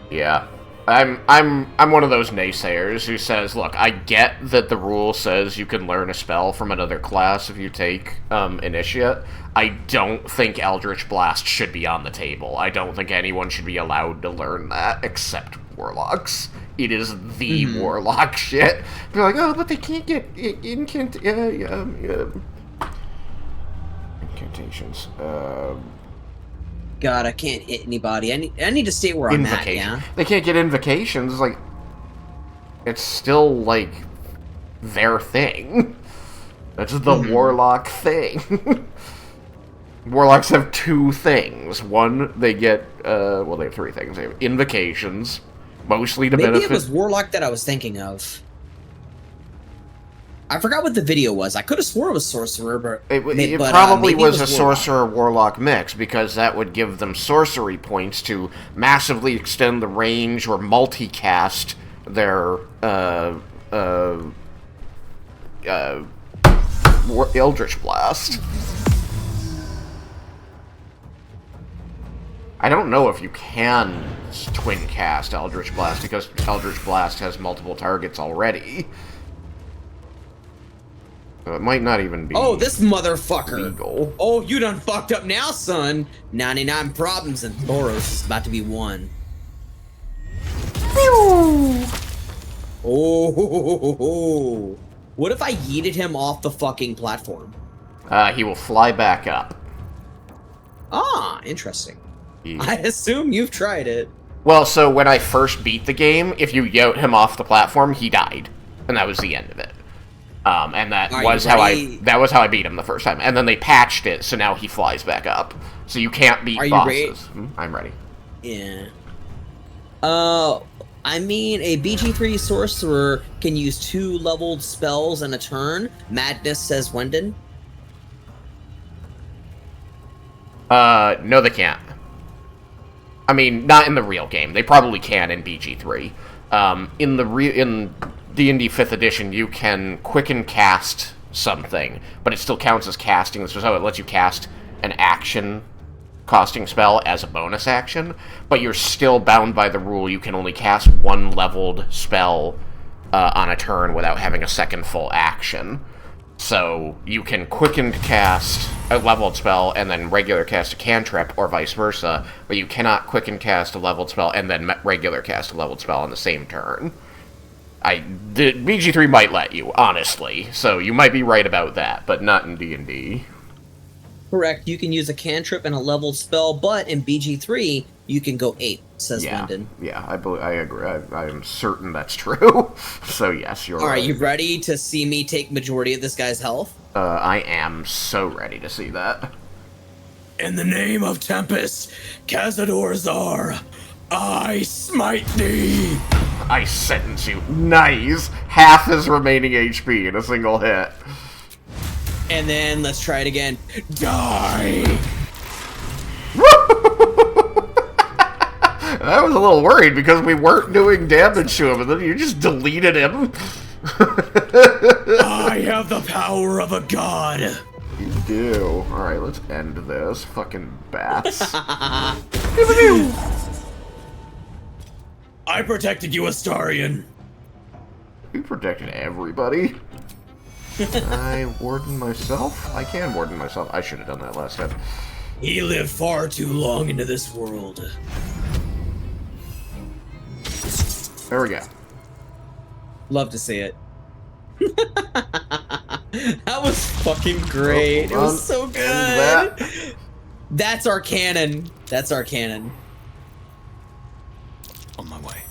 Yeah. I'm one of those naysayers who says, look, I get that the rule says you can learn a spell from another class if you take Initiate. I don't think Eldritch Blast should be on the table. I don't think anyone should be allowed to learn that except Warlocks. It is the Warlock shit. They're like, oh, but they can't get incantations. God, I can't hit anybody. I need to stay where I'm at, yeah? They can't get invocations, like... It's still, like, their thing. That's the Warlock thing. Warlocks have 2 things. One, they get, well, they have 3 things. They have invocations, mostly to benefit... Maybe it was Warlock that I was thinking of. I forgot what the video was. I could have swore it was Sorcerer, but... It probably was a Sorcerer-Warlock mix, because that would give them sorcery points to massively extend the range or multicast their, Eldritch Blast. I don't know if you can twin cast Eldritch Blast, because Eldritch Blast has multiple targets already. So it might not even be Oh, this motherfucker. legal. Oh, you done fucked up now, son. 99 problems and Thoros is about to be one. Oh, what if I yeeted him off the fucking platform? He will fly back up. Ah, interesting. He- I assume you've tried it. Well, so when I first beat the game, if you yote him off the platform, he died, and that was the end of it. And that Are was you how ready? that was how I beat him the first time. And then they patched it, so now he flies back up. So you can't beat Are you bosses. I'm ready. Yeah. I mean, a BG3 sorcerer can use 2 leveled spells in a turn. Madness, says Wendon. No, they can't. I mean, not in the real game. They probably can in BG3. In D&D 5th edition, you can quicken cast something, but it still counts as casting. This is how it lets you cast an action costing spell as a bonus action, but you're still bound by the rule you can only cast 1 leveled spell on a turn without having a second full action. So you can quicken cast a leveled spell and then regular cast a cantrip, or vice versa, but you cannot quicken cast a leveled spell and then regular cast a leveled spell on the same turn. The BG3 might let you, honestly, so you might be right about that, but not in D&D. Correct, you can use a cantrip and a leveled spell, but in BG3, you can go 8, says Wendon. Yeah, I agree. I am certain that's true. So yes, you're right. Alright, you ready to see me take majority of this guy's health? I am so ready to see that. In the name of Tempest, Cazador, I smite thee! I sentence you. Nice! Half his remaining HP in a single hit. And then, let's try it again. Die! I was a little worried because we weren't doing damage to him, and then you just deleted him. I have the power of a god! You do. Alright, let's end this. Fucking bats. I protected you, Astarion. You protected everybody. I warden myself? I can warden myself. I should have done that last time. He lived far too long into this world. There we go. Love to see it. That was fucking great. It was so good. That's our cannon. That's our cannon. On my way.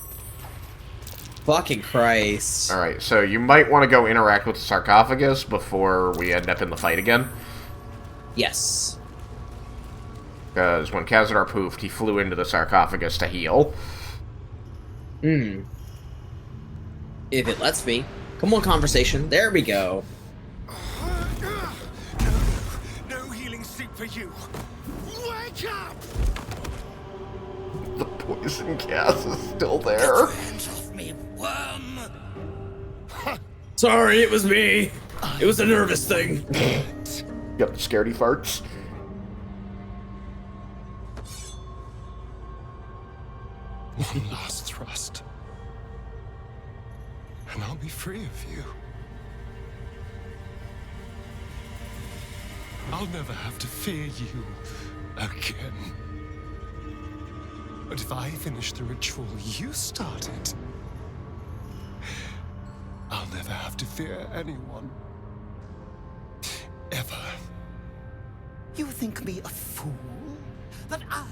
Fucking Christ. Alright, so you might want to go interact with the sarcophagus before we end up in the fight again. Yes. Because when Khazadar poofed, he flew into the sarcophagus to heal. Hmm. If it lets me. Come on, conversation. There we go. No healing soup for you. Wake up! The poison gas is still there. Hands off me, worm! Sorry, it was me. It was a nervous thing. Yep, scaredy farts. One last thrust. And I'll be free of you. I'll never have to fear you again. But if I finish the ritual you started, I'll never have to fear anyone. Ever. You think me a fool? That I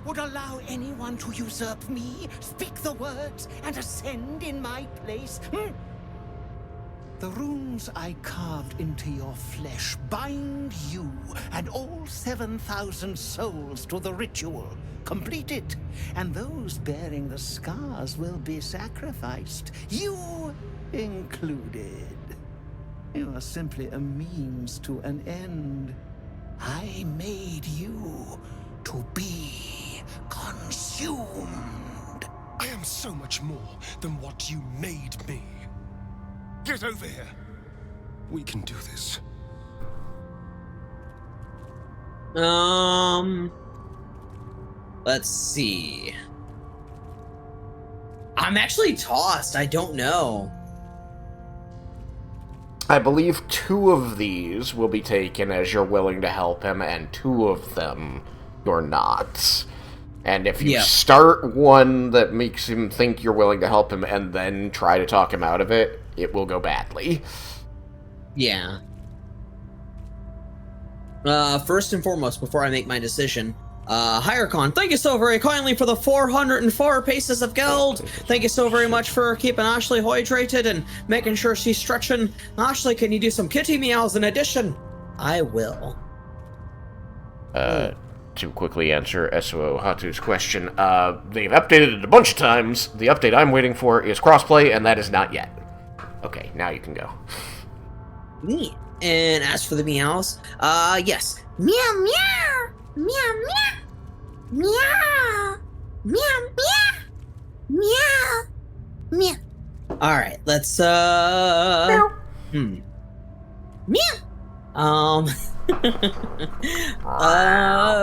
would allow anyone to usurp me, speak the words, and ascend in my place? The runes I carved into your flesh bind you and all 7,000 souls to the ritual. Complete it, and those bearing the scars will be sacrificed, you included. You are simply a means to an end. I made you to be consumed. I am so much more than what you made me. Get over here. We can do this. Let's see. I'm actually tossed. I don't know. I believe 2 of these will be taken as you're willing to help him, and 2 of them you're not. And if you start one that makes him think you're willing to help him and then try to talk him out of it, it will go badly. Yeah. First and foremost, before I make my decision, Hierarchon, thank you so very kindly for the 404 pieces of gold. Thank you so very much for keeping Ashley hydrated and making sure she's stretching. Ashley, can you do some kitty meows in addition? I will. To quickly answer SO Hatu's question, they've updated it a bunch of times. The update I'm waiting for is crossplay, and that is not yet. Okay, now you can go. Neat. And as for the meows, yes. Meow meow. Meow meow. Meow. Meow meow. Meow. Meow. Alright, let's, Meow.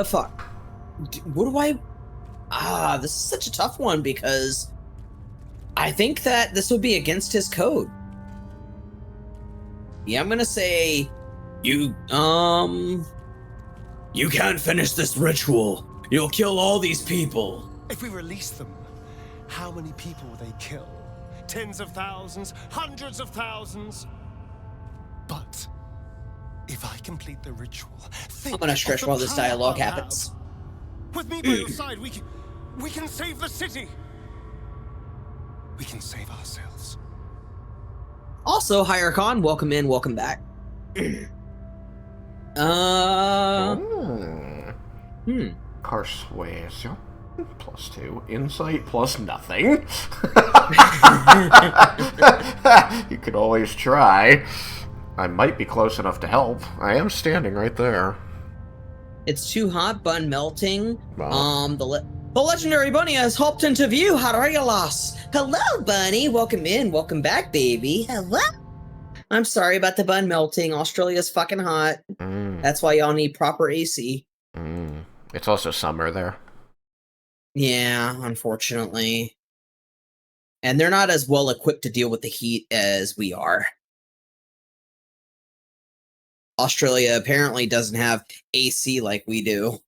Fuck. What do I... this is such a tough one because I think that this would be against his code. Yeah, I'm gonna say, you can't finish this ritual. You'll kill all these people. If we release them, how many people will they kill? Tens of thousands, hundreds of thousands? But if I complete the ritual, I'm gonna stretch while this dialogue happens. With me by your side, we can save the city. We can save ourselves. Also, Hierarchon, welcome in, welcome back. Persuasion +2, insight plus nothing. You could always try. I might be close enough to help. I am standing right there. It's too hot, bun melting. Wow. The legendary bunny has hopped into view. Harayalas. Hello, bunny. Welcome in. Welcome back, baby. Hello? I'm sorry about the bun melting. Australia's fucking hot. That's why y'all need proper AC. It's also summer there. Yeah, unfortunately. And they're not as well equipped to deal with the heat as we are. Australia apparently doesn't have AC like we do.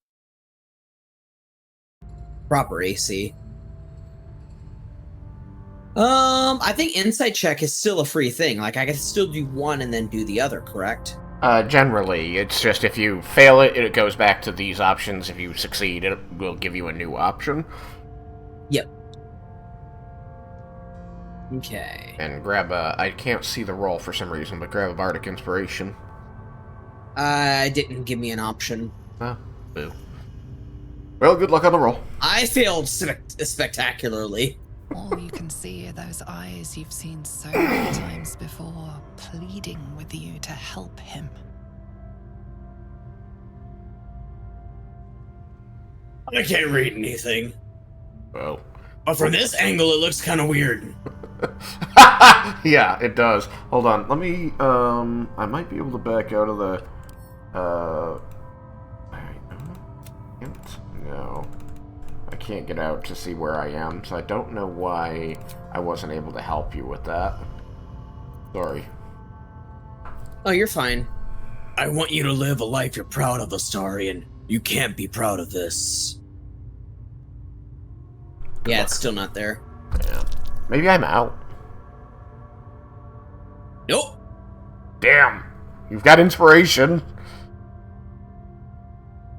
Proper AC. I think insight check is still a free thing. Like, I can still do one and then do the other, correct? Generally, it's just if you fail it, it goes back to these options. If you succeed, it will give you a new option. Yep. Okay. And grab I can't see the roll for some reason, but grab a Bardic Inspiration. Didn't give me an option. Oh, boo. Well, good luck on the roll. I failed spectacularly. All you can see are those eyes you've seen so many times before, pleading with you to help him. I can't read anything. Oh. But from this angle, it looks kind of weird. Yeah, it does. Hold on, let me, I might be able to back out of the, no. I can't get out to see where I am, so I don't know why I wasn't able to help you with that. Sorry. Oh, you're fine. I want you to live a life you're proud of, Astarian. You can't be proud of this. Yeah, it's still not there. Yeah. Maybe I'm out. Nope. Damn. You've got inspiration.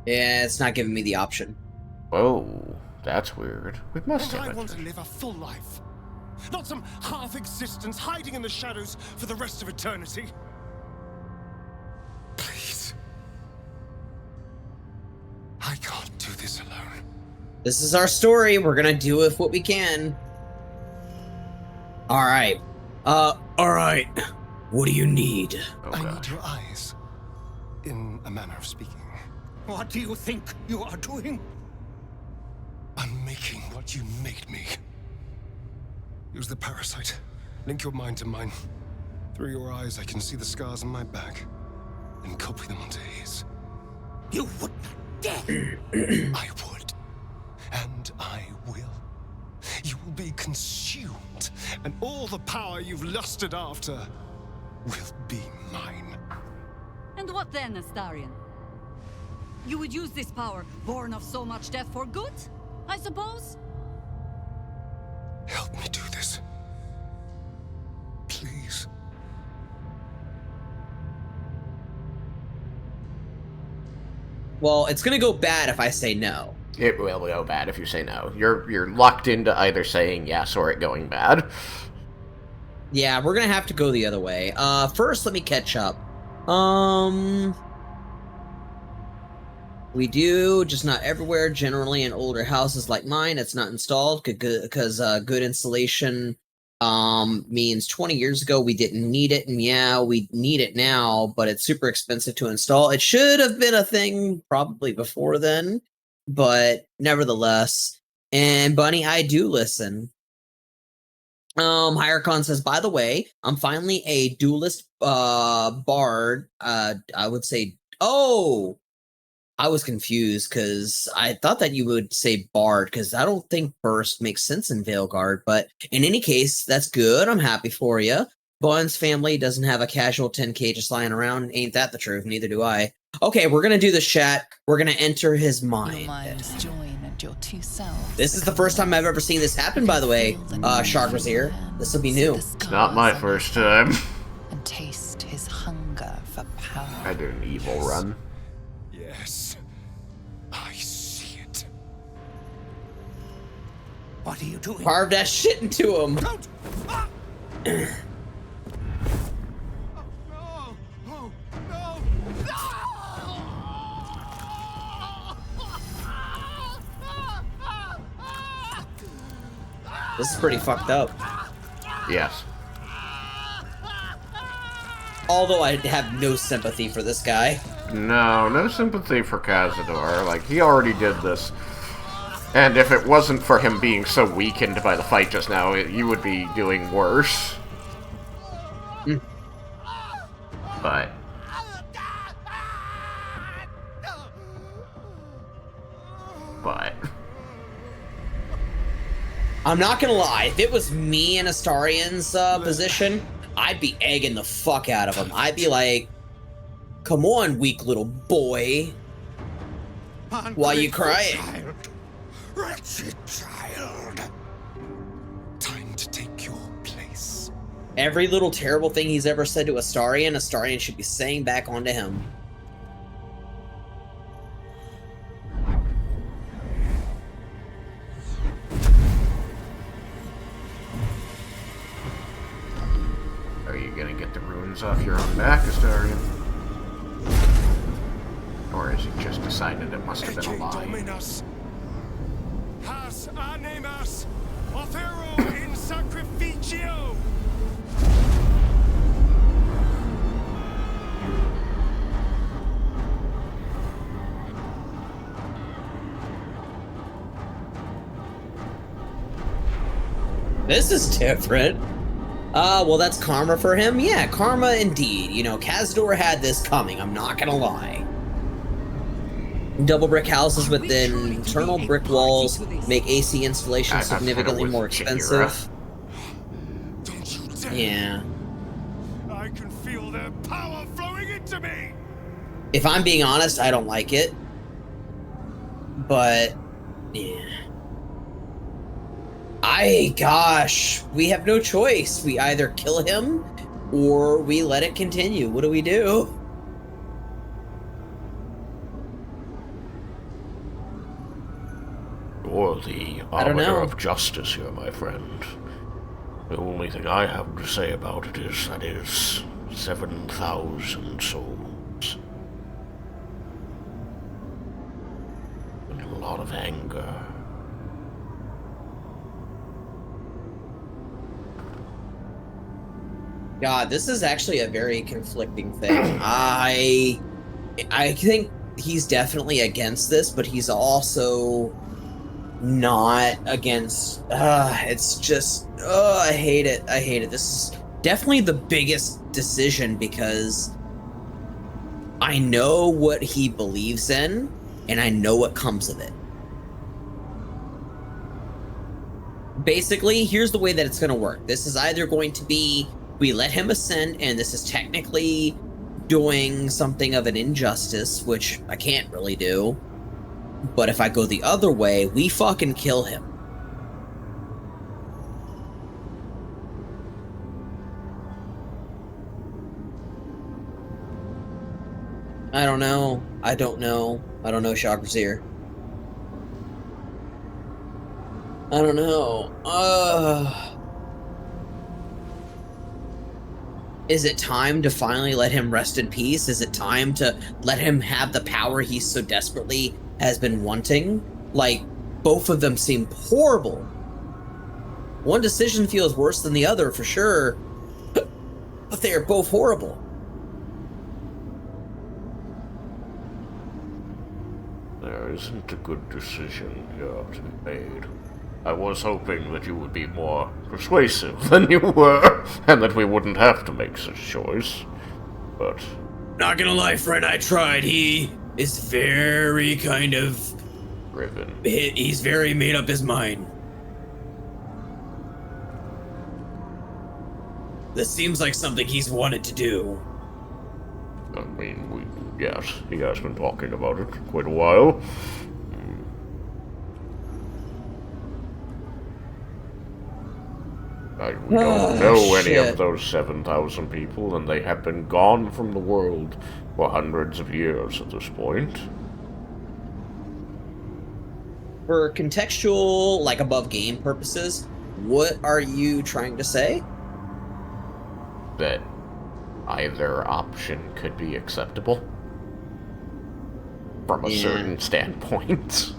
Yeah, it's not giving me the option. Whoa. That's weird. We must And have I it. want to live a full life. Not some half existence hiding in the shadows for the rest of eternity. Please. I can't do this alone. This is our story. We're gonna do with what we can. Alright. Alright. What do you need? Oh, I gosh. need your eyes. In a manner of speaking. What do you think you are doing? I'm making what you made me. Use the parasite. Link your mind to mine. Through your eyes, I can see the scars on my back. And copy them onto his. You would not dare! I would. And I will. You will be consumed. And all the power you've lusted after will be mine. And what then, Astarion? You would use this power, born of so much death, for good, I suppose? Help me do this. Please. Well, it's gonna go bad if I say no. It will go bad if you say no. You're locked into either saying yes or it going bad. Yeah, we're gonna have to go the other way. First, let me catch up. We do, just not everywhere. Generally, in older houses like mine, it's not installed because good insulation means 20 years ago we didn't need it, and yeah, we need it now, but it's super expensive to install. It should have been a thing probably before then, but nevertheless. And Bunny, I do listen. Hierarchon says, by the way, I'm finally a duelist bard. I would say, oh, I was confused because I thought that you would say bard because I don't think burst makes sense in Veilguard. But in any case, that's good. I'm happy for you. Bun's family doesn't have a casual 10k just lying around. Ain't that the truth? Neither do I. Okay, we're gonna do this, chat. We're gonna enter his mind. Your minds join and your two selves. This is the first time I've ever seen this happen, by the way, Sharkrazir. This will be new. It's not my first time. And taste his hunger for power. I did an evil run. Yes. I see it. What are you doing? Carve that shit into him. Don't! Ah! Oh, no! Oh, no! This is pretty fucked up. Yes. Although I have no sympathy for this guy. No sympathy for Cazador. Like, he already did this. And if it wasn't for him being so weakened by the fight just now, you would be doing worse. But... I'm not gonna lie, if it was me in Astarion's position, I'd be egging the fuck out of him. I'd be like, come on, weak little boy. Why you crying? Child. Wretched child. Time to take your place. Every little terrible thing he's ever said to Astarion, Astarion should be saying back onto him. Are you gonna get the runes off your own back, Astarion? Or has he just decided it must have been a lie? Dominus. Has animas. Ofero in sacrificio. This is different. Well, that's karma for him? Yeah, karma indeed. You know, Cazador had this coming, I'm not gonna lie. Double brick houses with internal brick walls make AC installation significantly more expensive. Don't you dare. Yeah. I can feel their power flowing into me. If I'm being honest, I don't like it. But, yeah. Gosh, we have no choice. We either kill him or we let it continue. What do we do? You're the I don't arbiter know. of justice here, my friend. The only thing I have to say about it is that is 7,000 souls. And a lot of anger. God, this is actually a very conflicting thing. I think he's definitely against this, but he's also not against. It's just. I hate it. I hate it. This is definitely the biggest decision because I know what he believes in, and I know what comes of it. Basically, here's the way that it's going to work. This is either going to be we let him ascend, and this is technically doing something of an injustice, which I can't really do. But if I go the other way, we fucking kill him. I don't know. I don't know, Trugzar. I don't know. Is it time to finally let him rest in peace? Is it time to let him have the power he so desperately has been wanting? Like, both of them seem horrible. One decision feels worse than the other, for sure. But they are both horrible. There isn't a good decision here to be made. I was hoping that you would be more persuasive than you were, and that we wouldn't have to make such a choice. But... Not gonna lie, friend, I tried. He is very kind of... driven. He's very made up his mind. This seems like something he's wanted to do. I mean, yes, he has been talking about it quite a while. We don't know any of those 7,000 people, and they have been gone from the world for hundreds of years at this point. For contextual, like above game purposes, what are you trying to say? That either option could be acceptable from a certain standpoint.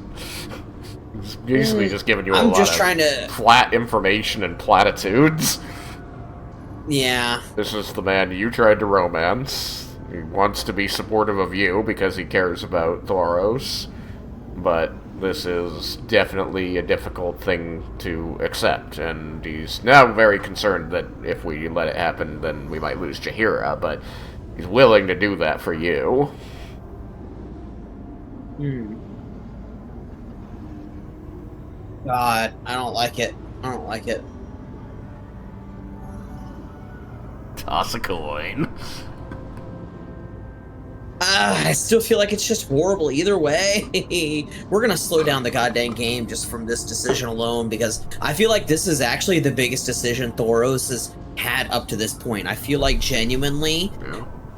It's usually just giving you a lot of flat information and platitudes. Yeah. This is the man you tried to romance. He wants to be supportive of you because he cares about Thoros, but this is definitely a difficult thing to accept, and he's now very concerned that if we let it happen, then we might lose Jaheira, but he's willing to do that for you. God, I don't like it. I don't like it. Toss a coin. I still feel like it's just horrible either way. We're gonna slow down the goddamn game just from this decision alone, because I feel like this is actually the biggest decision Thoros has had up to this point. I feel like genuinely,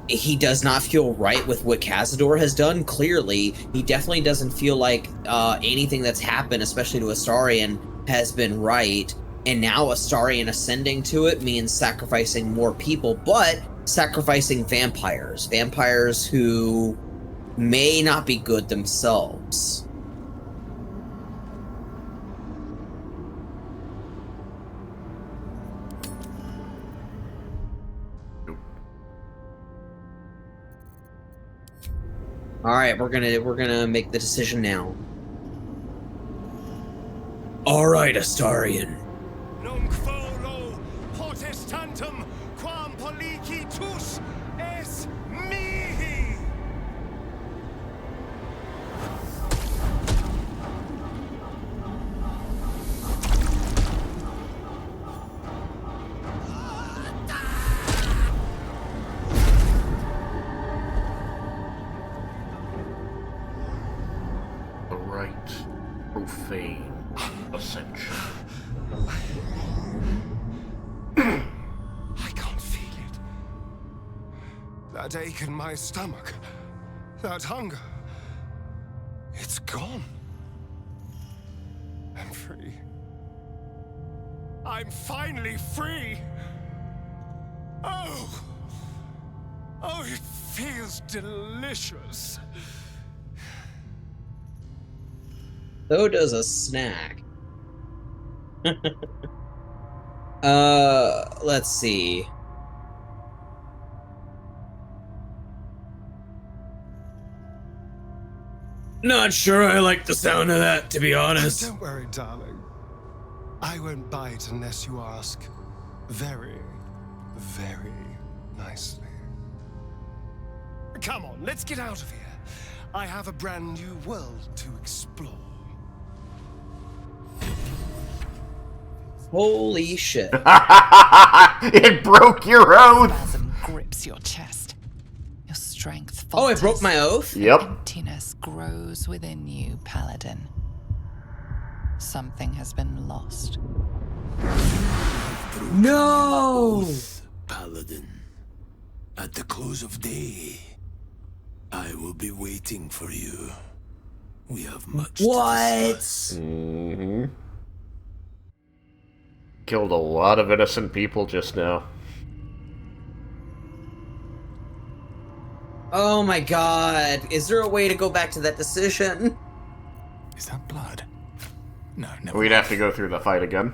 he does not feel right with what Cazador has done. Clearly, he definitely doesn't feel like anything that's happened, especially to Astarion, has been right. And now Astarion ascending to it means sacrificing more people, but sacrificing vampires. Vampires who may not be good themselves. All right, we're gonna make the decision now. All right, Astarion. Nunc volo potestantem quam policitus es mihi. The right profane ascension. I can't feel it. That ache in my stomach, that hunger, it's gone. I'm free. I'm finally free. Oh, it feels delicious. So does a snack. Let's see. Not sure I like the sound of that, to be honest. Don't worry, darling. I won't bite unless you ask very, very nicely. Come on, let's get out of here. I have a brand new world to explore. Holy shit. It broke your oath! Spasm grips your chest. Your strength Oh, it broke falters. my oath? Yep. Emptiness grows within you, Paladin. Something has been lost. No! Paladin. At the close of day, I will be waiting for you. We have much to What? discuss. Mm-hmm. Killed a lot of innocent people just now. Oh my god. Is there a way to go back to that decision? Is that blood? No, never. We'd have to go through the fight again.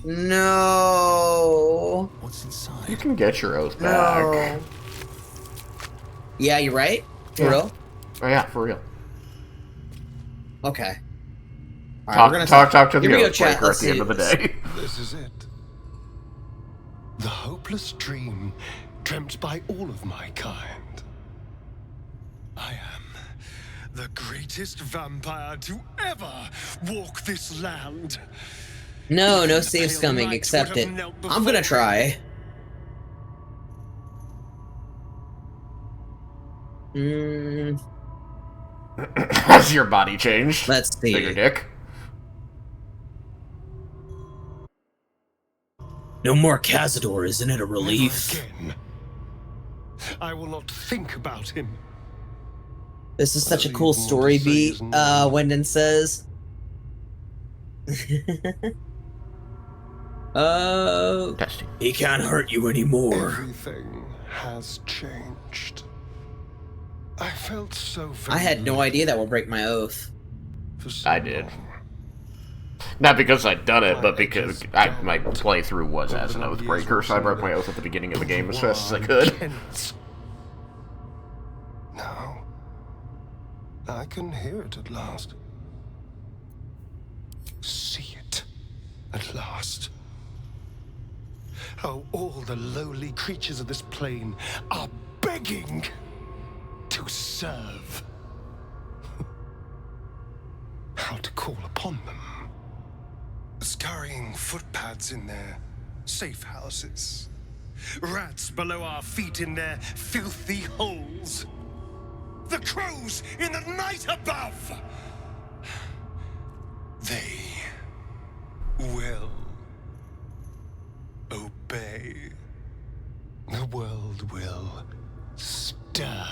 No. What's inside? You can get your oath back. No. Yeah, you're right? For Yeah. real? Oh yeah, for real. Okay. Alright, we're gonna Talk to the Here we go, oath chat. breaker at Let's the end see of the this. day. This is it. The hopeless dream dreamt by all of my kind. I am the greatest vampire to ever walk this land. No, no Even the saves pale coming. knight Accept would it. have knelt I'm gonna before try. Has your body changed? Let's see. Bigger dick? No more Cazador, isn't it a Never relief? again. I will not think about him. This is such a All cool you want story to say beat, is no. Wendon says. Testing. He can't hurt you anymore. Everything has changed. I felt so very I had no idea that would break my oath. for so I did. long. Not because I'd done it, but because my playthrough was as an oath breaker, so I broke my oath at the beginning of the game as fast as I could. Now, I can hear it at last. See it at last. How all the lowly creatures of this plane are begging to serve. How to call upon them. Scurrying footpads in their safe houses. Rats below our feet in their filthy holes. The crows in the night above. They will obey. The world will stir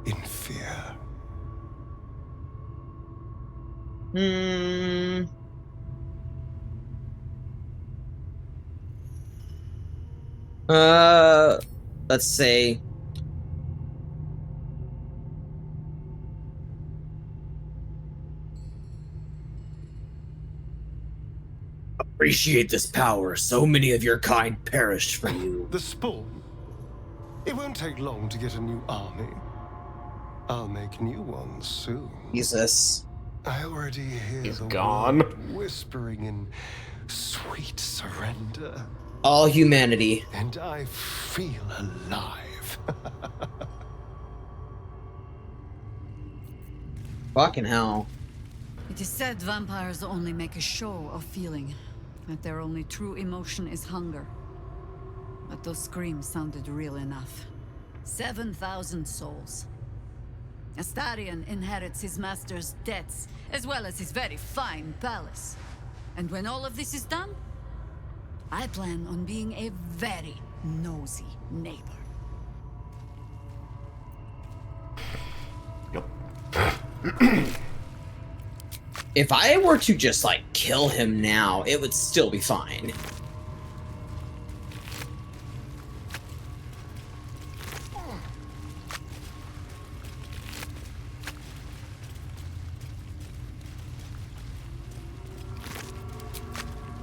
in fear. Let's say. Appreciate this power. So many of your kind perished for you. The spawn. It won't take long to get a new army. I'll make new ones soon. Jesus. I already hear He's the gone. world whispering in sweet surrender. All humanity. And I feel alive. Fucking hell. It is said vampires only make a show of feeling, that their only true emotion is hunger. But those screams sounded real enough. 7,000 souls. Astarion inherits his master's debts, as well as his very fine palace. And when all of this is done, I plan on being a very nosy neighbor. If I were to just, like, kill him now, it would still be fine.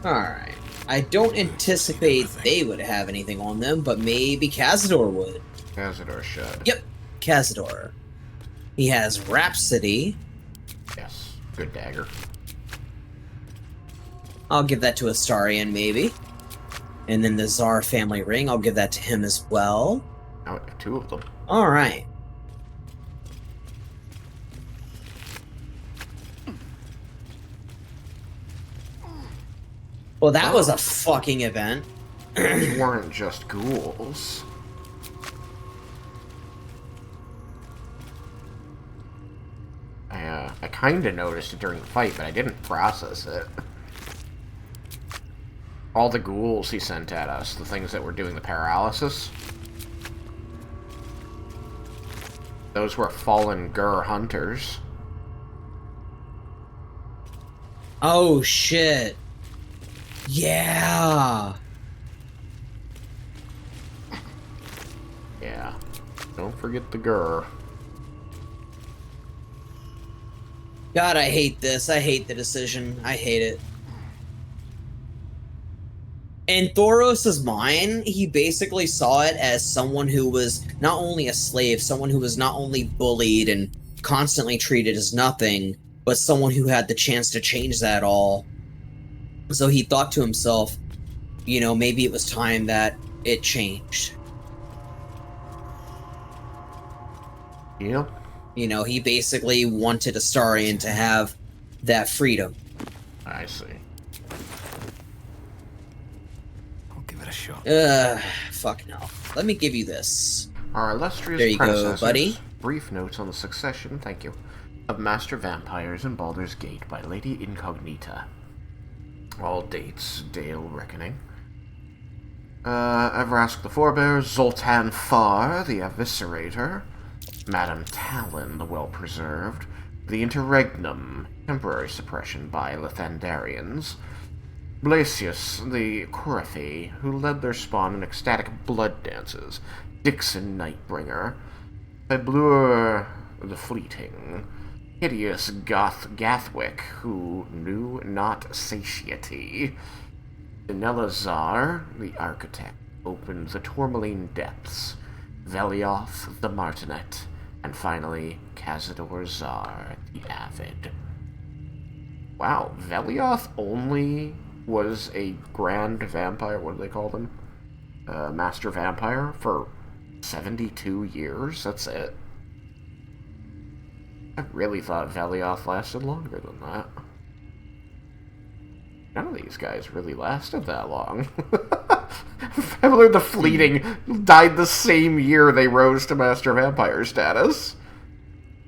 Alright. I don't anticipate they would have anything on them, but maybe Cazador would. Cazador should. Yep, Cazador. He has Rhapsody. Yes. Good dagger. I'll give that to Astarion, maybe. And then the Tsar family ring, I'll give that to him as well. Oh, two of them. Alright. Well, that was a fucking event. Those weren't just ghouls. I kind of noticed it during the fight, but I didn't process it. All the ghouls he sent at us, the things that were doing the paralysis, those were fallen Gur hunters. Oh, shit. Yeah. Yeah. Don't forget the Gur. God, I hate this. I hate the decision. I hate it. In Thoros' mind, he basically saw it as someone who was not only a slave, someone who was not only bullied and constantly treated as nothing, but someone who had the chance to change that all. So he thought to himself, you know, maybe it was time that it changed. Yep. You know, he basically wanted Astarion to have that freedom. I see. I'll give it a shot. Fuck no. Let me give you this. Our illustrious There you go, predecessors. buddy. Brief notes on the succession, thank you, of Master Vampires in Baldur's Gate by Lady Incognita. All dates, Dale Reckoning. Evrask the Forebear, Zoltan Far, the Eviscerator, Madame Talon, the Well-Preserved, the Interregnum, temporary suppression by Lethandarians, Blasius, the Coryphae, who led their spawn in ecstatic blood dances, Dixon Nightbringer, Fablure the Fleeting, hideous Gathwick, who knew not satiety, Denelazar, the Architect, opened the Tourmaline Depths, Velioth the Martinet, and finally, Cazador Zar, the Avid. Wow, Velioth only was a Grand Vampire, what do they call them? Master Vampire for 72 years? That's it. I really thought Velioth lasted longer than that. None of these guys really lasted that long. Fabler the Fleeting died the same year they rose to Master Vampire status.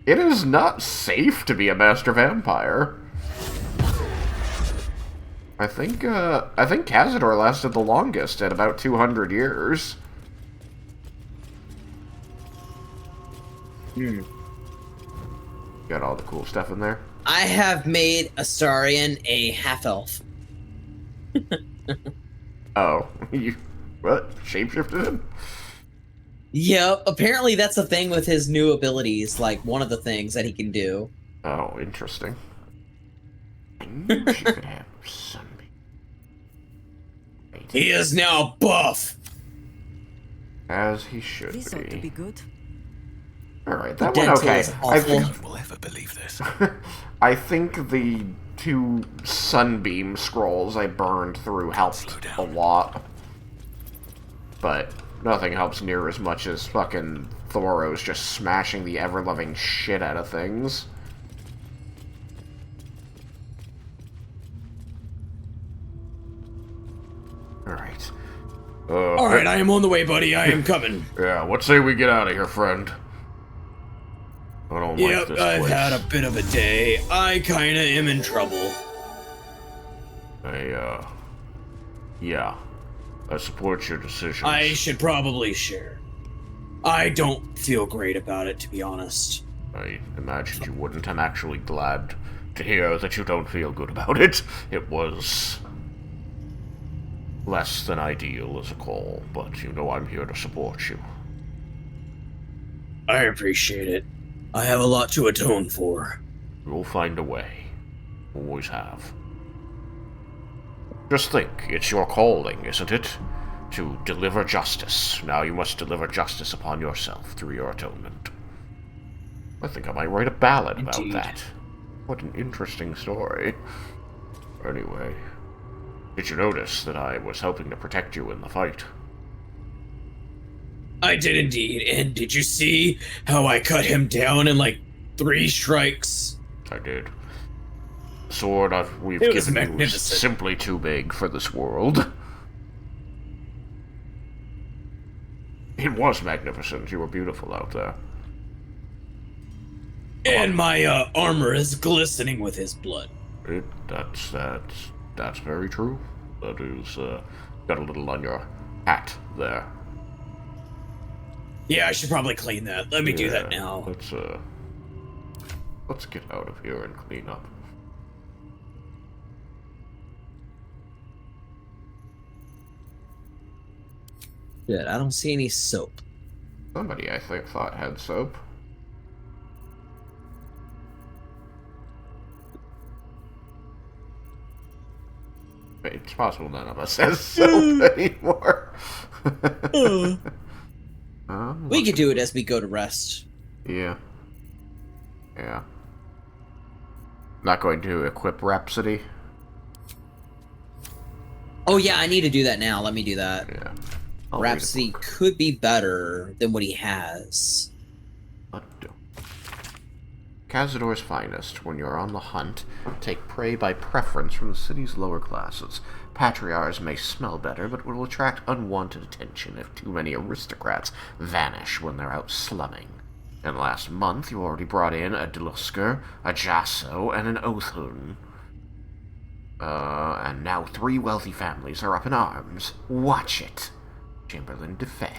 It is not safe to be a Master Vampire. I think Cazador lasted the longest at about 200 years. Got all the cool stuff in there. I have made Astarion a half-elf. Oh, you what? Shapeshifted him? Yep, apparently that's a thing with his new abilities, like one of the things that he can do. Oh, interesting. I knew she could have sunbeam. He is now buff! As he should This ought to be good. Alright, that The went dental okay. is I awful. think, Will ever believe this? I think the 2 sunbeam scrolls I burned through helped a lot. But nothing helps near as much as fucking Thoros just smashing the ever-loving shit out of things. Alright. Alright, I am on the way, buddy. I am coming. Yeah, what say we get out of here, friend? I don't like Yep, this I've place. had a bit of a day. I kinda am in trouble. Yeah. I support your decisions. I should probably share. I don't feel great about it, to be honest. I imagined you wouldn't. I'm actually glad to hear that you don't feel good about it. It was less than ideal as a call, but you know I'm here to support you. I appreciate it. I have a lot to atone for. You'll find a way. Always have. Just think, it's your calling, isn't it? To deliver justice. Now you must deliver justice upon yourself through your atonement. I think I might write a ballad about Indeed. that. What an interesting story. Anyway, did you notice that I was helping to protect you in the fight? I did indeed, and did you see how I cut him down in like 3 strikes? I did. sword we've It was given you is magnificent. simply too big for this world. It was magnificent. You were beautiful out there. And my armor is glistening with his blood. That's very true. That is, got a little on your hat there. Yeah, I should probably clean that. Let me do that now. Let's get out of here and clean up. Good. I don't see any soap. Somebody, I thought had soap. It's possible none of us has soap anymore. We could do it as we go to rest. Yeah. Yeah. Not going to equip Rhapsody. Oh yeah, I need to do that now. Let me do that. Yeah. I'll read a Rhapsody book. could be better than what he has. Cazador's finest. When you're on the hunt, take prey by preference from the city's lower classes. Patriarchs may smell better, but will attract unwanted attention if too many aristocrats vanish when they're out slumming. And last month, you already brought in a Dlusker, a Jasso, and an Othun. And now 3 wealthy families are up in arms. Watch it. Chamberlain DeFay.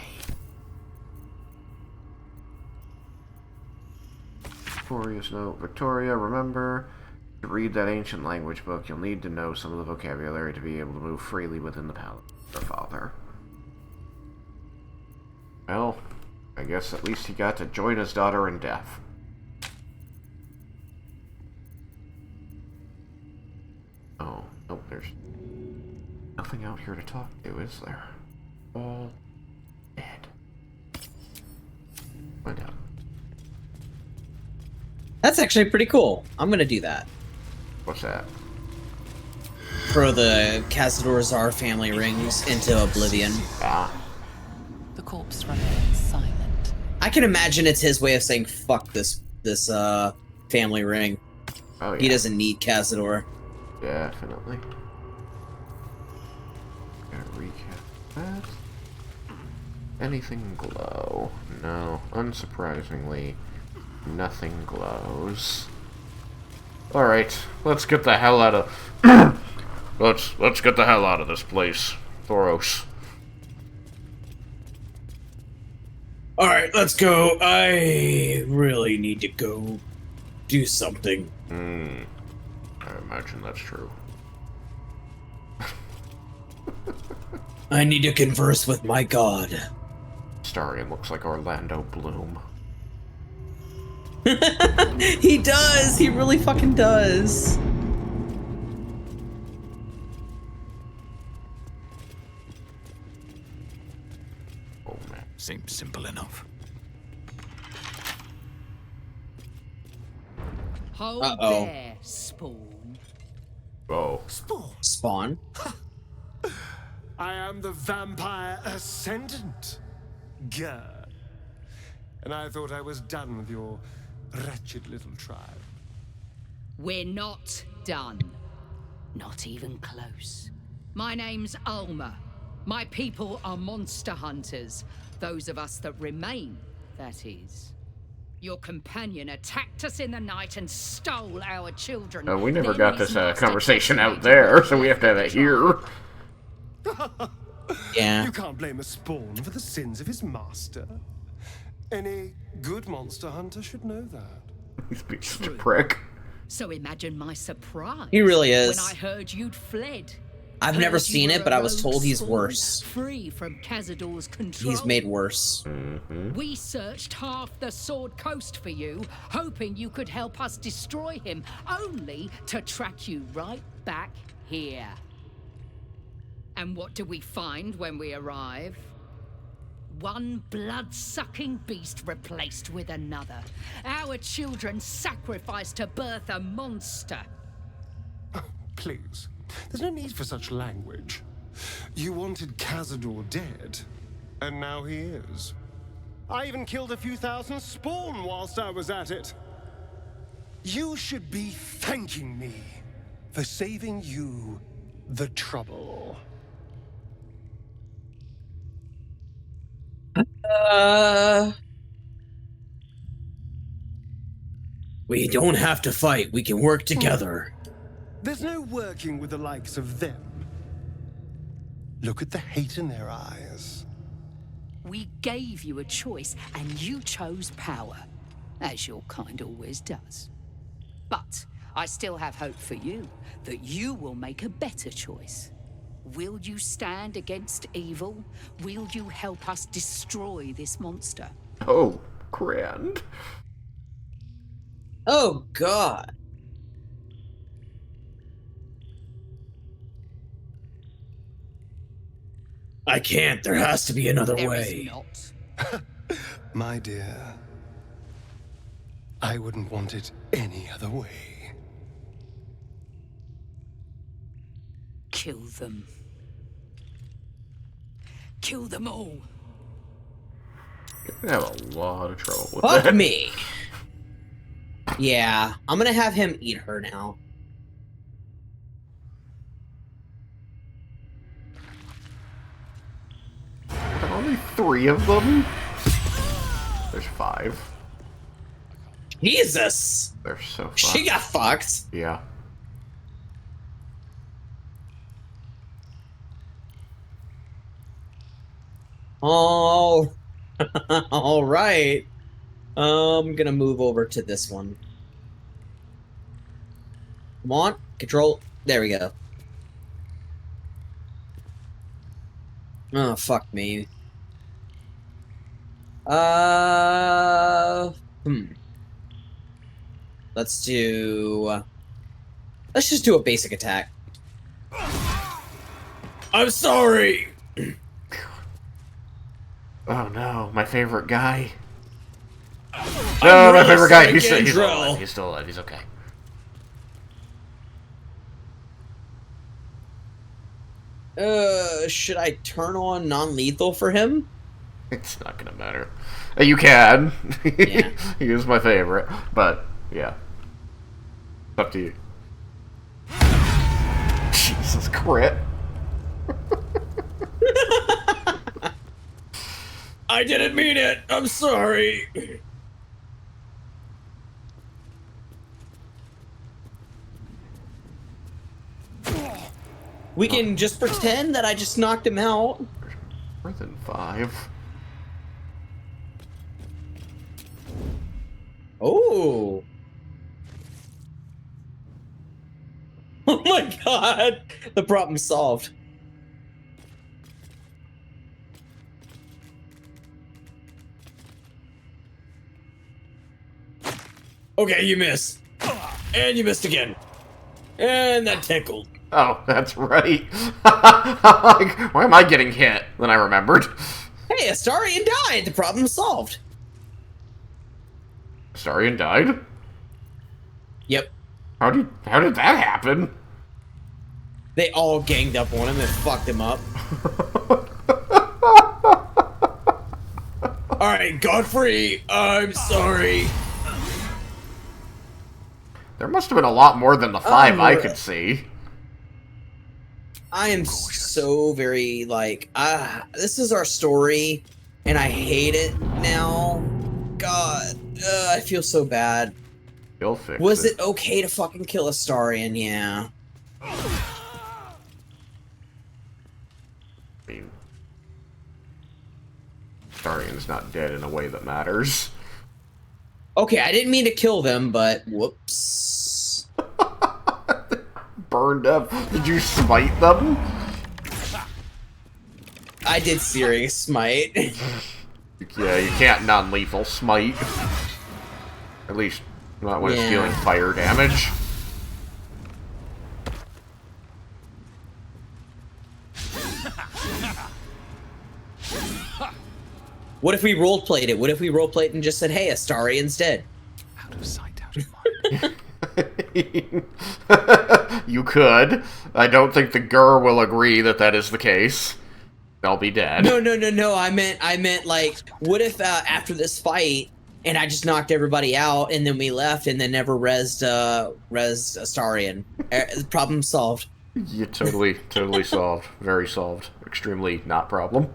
Victoria's note. Victoria, remember, to read that ancient language book, you'll need to know some of the vocabulary to be able to move freely within the palace of your father. Well, I guess at least he got to join his daughter in death. Oh, no, there's nothing out here to talk to, is there? All dead. Find out. That's actually pretty cool. I'm gonna do that. What's that? Throw the Cazador family rings into oblivion. Ah. The corpse remains silent. I can imagine it's his way of saying fuck this family ring. Oh yeah. He doesn't need Cazador. Definitely. Gotta recap that. Anything glow? No. Unsurprisingly, nothing glows. Alright, let's get the hell out of let's get the hell out of this place. Thoros. Alright, let's go. I really need to go do something. I imagine that's true. I need to converse with my god. Starion looks like Orlando Bloom. He does! He really fucking does! Oh man. Seems simple enough. Hold Uh-oh. there, Spawn. Oh. Spawn? I am the vampire ascendant. Gah. And I thought I was done with your wretched little tribe. We're not done. Not even close. My name's Alma. My people are monster hunters. Those of us that remain, that is. Your companion attacked us in the night and stole our children. We never Then got his this master conversation out captivated there, the so we have to have it here. Yeah. You can't blame a spawn for the sins of his master. Any good monster hunter should know that. He's being such a prick. So imagine my surprise. He really is. When I heard you'd fled. I've never Heard seen you it, were but a I was rogue told he's spawn, worse. Free from Cazador's control. He's made worse. We searched half the Sword Coast for you, hoping you could help us destroy him, only to track you right back here. And what do we find when we arrive? One blood-sucking beast replaced with another. Our children sacrificed to birth a monster. Please, there's no need for such language. You wanted Cazador dead, and now he is. I even killed a few thousand spawn whilst I was at it. You should be thanking me. for saving you the trouble. We don't have to fight. We can work together. There's no working with the likes of them. Look at the hate in their eyes. We gave you a choice, and you chose power, as your kind always does. But I still have hope for you, that you will make a better choice. Will you stand against evil? Will you help us destroy this monster? Oh, grand. Oh, God. I can't. There has to be another There way. is not. My dear, I wouldn't want it any other way. Kill them. Kill them all. I have a lot of trouble with Fuck that. me. Yeah, I'm gonna have him eat her now. Are there only 3 of them? There's 5. Jesus! They're so fucked. She got fucked. Yeah. Oh, all right. I'm gonna move over to this one. Come on, control. There we go. Oh, fuck me. Let's do. Let's just do a basic attack. I'm sorry. Oh no, my favorite guy. I'm No, my really favorite guy. sorry, He's still Gandrel. alive. He's still alive. He's okay. Should I turn on non-lethal for him? It's not gonna matter. You can. Yeah. He is my favorite, but yeah. Up to you. Jesus, crit. I didn't mean it. I'm sorry. We can just pretend that I just knocked him out. More than 5. Oh. Oh my god. The problem's solved. Okay, you missed. And you missed again. And that tickled. Oh, that's right. Like, why am I getting hit? Then I remembered. Hey, Astarion died. The problem's solved. Astarion died? Yep. How did that happen? They all ganged up on him and fucked him up. Alright, Godfrey, I'm sorry. There must have been a lot more than the 5 I could see. I am so very, like, this is our story, and I hate it now. God, I feel so bad. You'll fix Was it okay to fucking kill Astarion? Yeah. I mean, Astarion's not dead in a way that matters. Okay, I didn't mean to kill them, but whoops. Burned up. Did you smite them? I did serious smite. Yeah, you can't non-lethal smite. At least not when it's Yeah. dealing fire damage. What if we roleplayed it? What if we roleplayed and just said, hey, Astarion's dead? Out of sight, out of mind. You could. I don't think the Gur will agree that that is the case. They'll be dead. No. I meant like, what if after this fight, and I just knocked everybody out, and then we left, and then never resed Astarion. Problem solved. You totally solved. Very solved. Extremely not problem.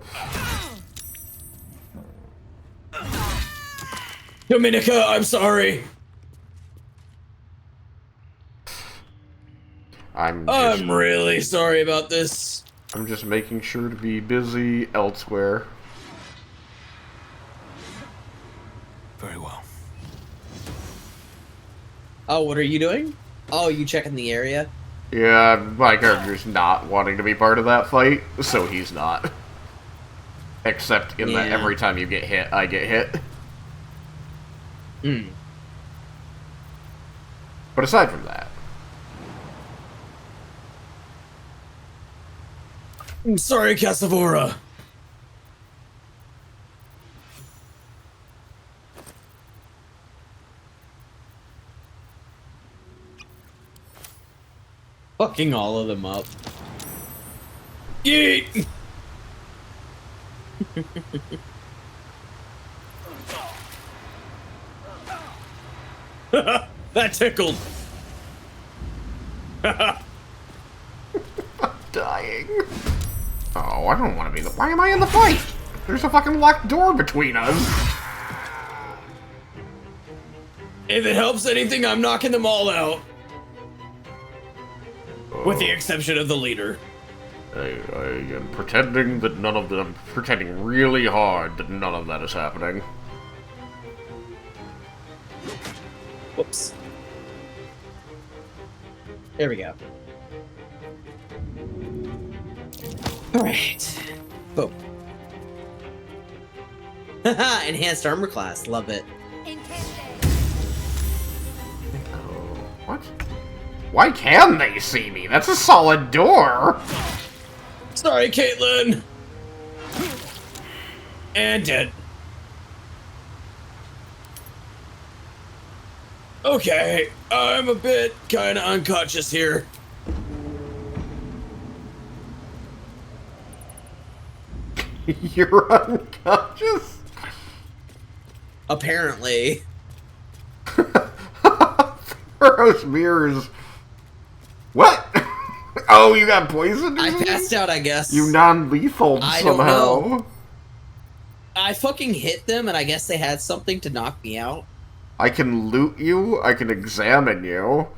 Dominica, I'm sorry. I'm really sorry about this. I'm just making sure to be busy elsewhere. Very well. Oh, what are you doing? Oh, you checking the area? Yeah, my character's not wanting to be part of that fight, so he's not. Except in that every time you get hit, I get hit. Hmm. But aside from that... I'm sorry, Casavora. Fucking all of them up. Yeet! That tickled. I'm dying. Oh, I don't want to be the... Why am I in the fight? There's a fucking locked door between us. If it helps anything, I'm knocking them all out. With the exception of the leader. I am pretending that none of them... pretending really hard that none of that is happening. Whoops. There we go. Alright. Boom. Haha, enhanced armor class. Love it. What? Why can they see me? That's a solid door! Sorry, Caitlin! And dead. Okay, I'm a bit kinda unconscious here. You're unconscious? Apparently. Thoros mirrors. What? Oh, you got poisoned? I passed out, I guess. You non-lethal somehow. I don't know. I fucking hit them, and I guess they had something to knock me out. I can loot you. I can examine you.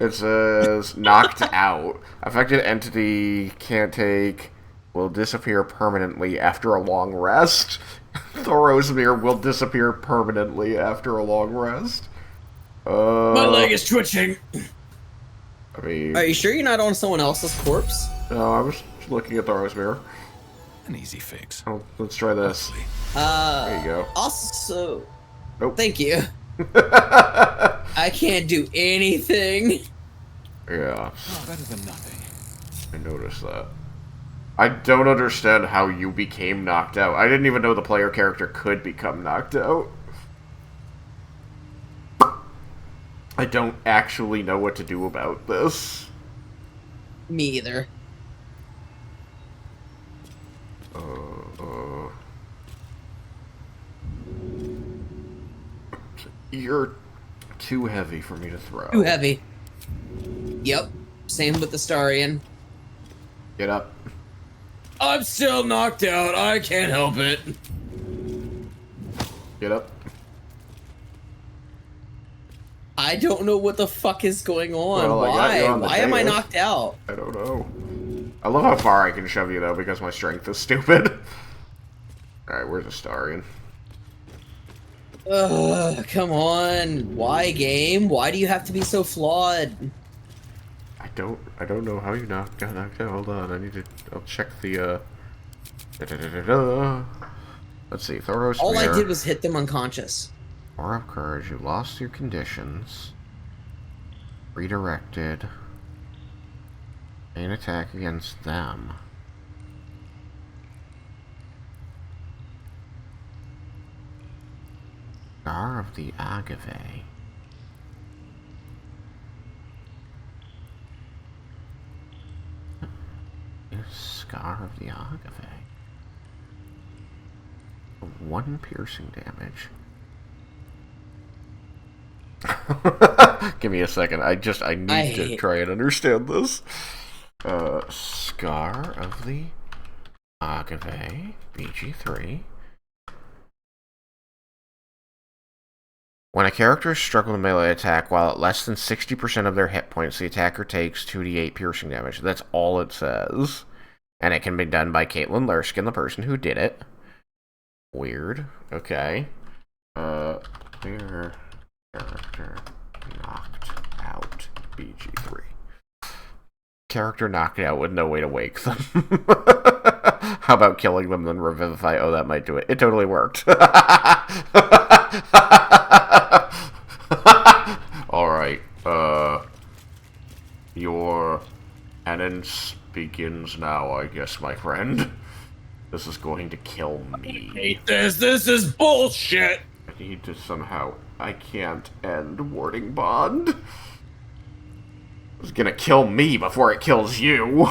It says knocked out. Affected entity can't take. Will disappear permanently after a long rest. Thoros mirror will disappear permanently after a long rest. My leg is twitching. I mean, Are you sure you're not on someone else's corpse? no, I was looking at Thoros mirror. An easy fix. Oh, let's try this. There you go. Also... Nope. Thank you. I can't do anything. Yeah. Oh, better than nothing. I noticed that. I don't understand how you became knocked out. I didn't even know the player character could become knocked out. I don't actually know what to do about this. Me either. You're too heavy for me to throw. Too heavy. Yep. Same with the Starion. Get up. I'm still knocked out. I can't help it. Get up. I don't know what the fuck is going on. Well, I got you on the Why am I dais. knocked out? I don't know. I love how far I can shove you, though, because my strength is stupid. Alright, where's the Starion? Ugh, come on. Why, game? Why do you have to be so flawed? I don't know how you got knocked out. Hold on, I'll check the, Let's see, Thoros All mirror. I did was hit them unconscious. Aura of Courage, you lost your conditions. Redirected. Main attack against them. Scar of the Agave. Scar of the Agave. 1 piercing damage. Give me a second. I need to try and understand this. Scar of the Agave, BG3. When a character is struck with a melee attack, while at less than 60% of their hit points, the attacker takes 2d8 piercing damage. That's all it says. And it can be done by Caitlin Lurskin, the person who did it. Weird. Okay. Their character knocked out BG3. Character knocked out with no way to wake them. How about killing them then revivify? Oh, that might do it. It totally worked. Alright, your penance begins now, I guess, my friend. This is going to kill me. I hate this. This is bullshit. I need to somehow... I can't end warding bond. It's gonna kill me before it kills you.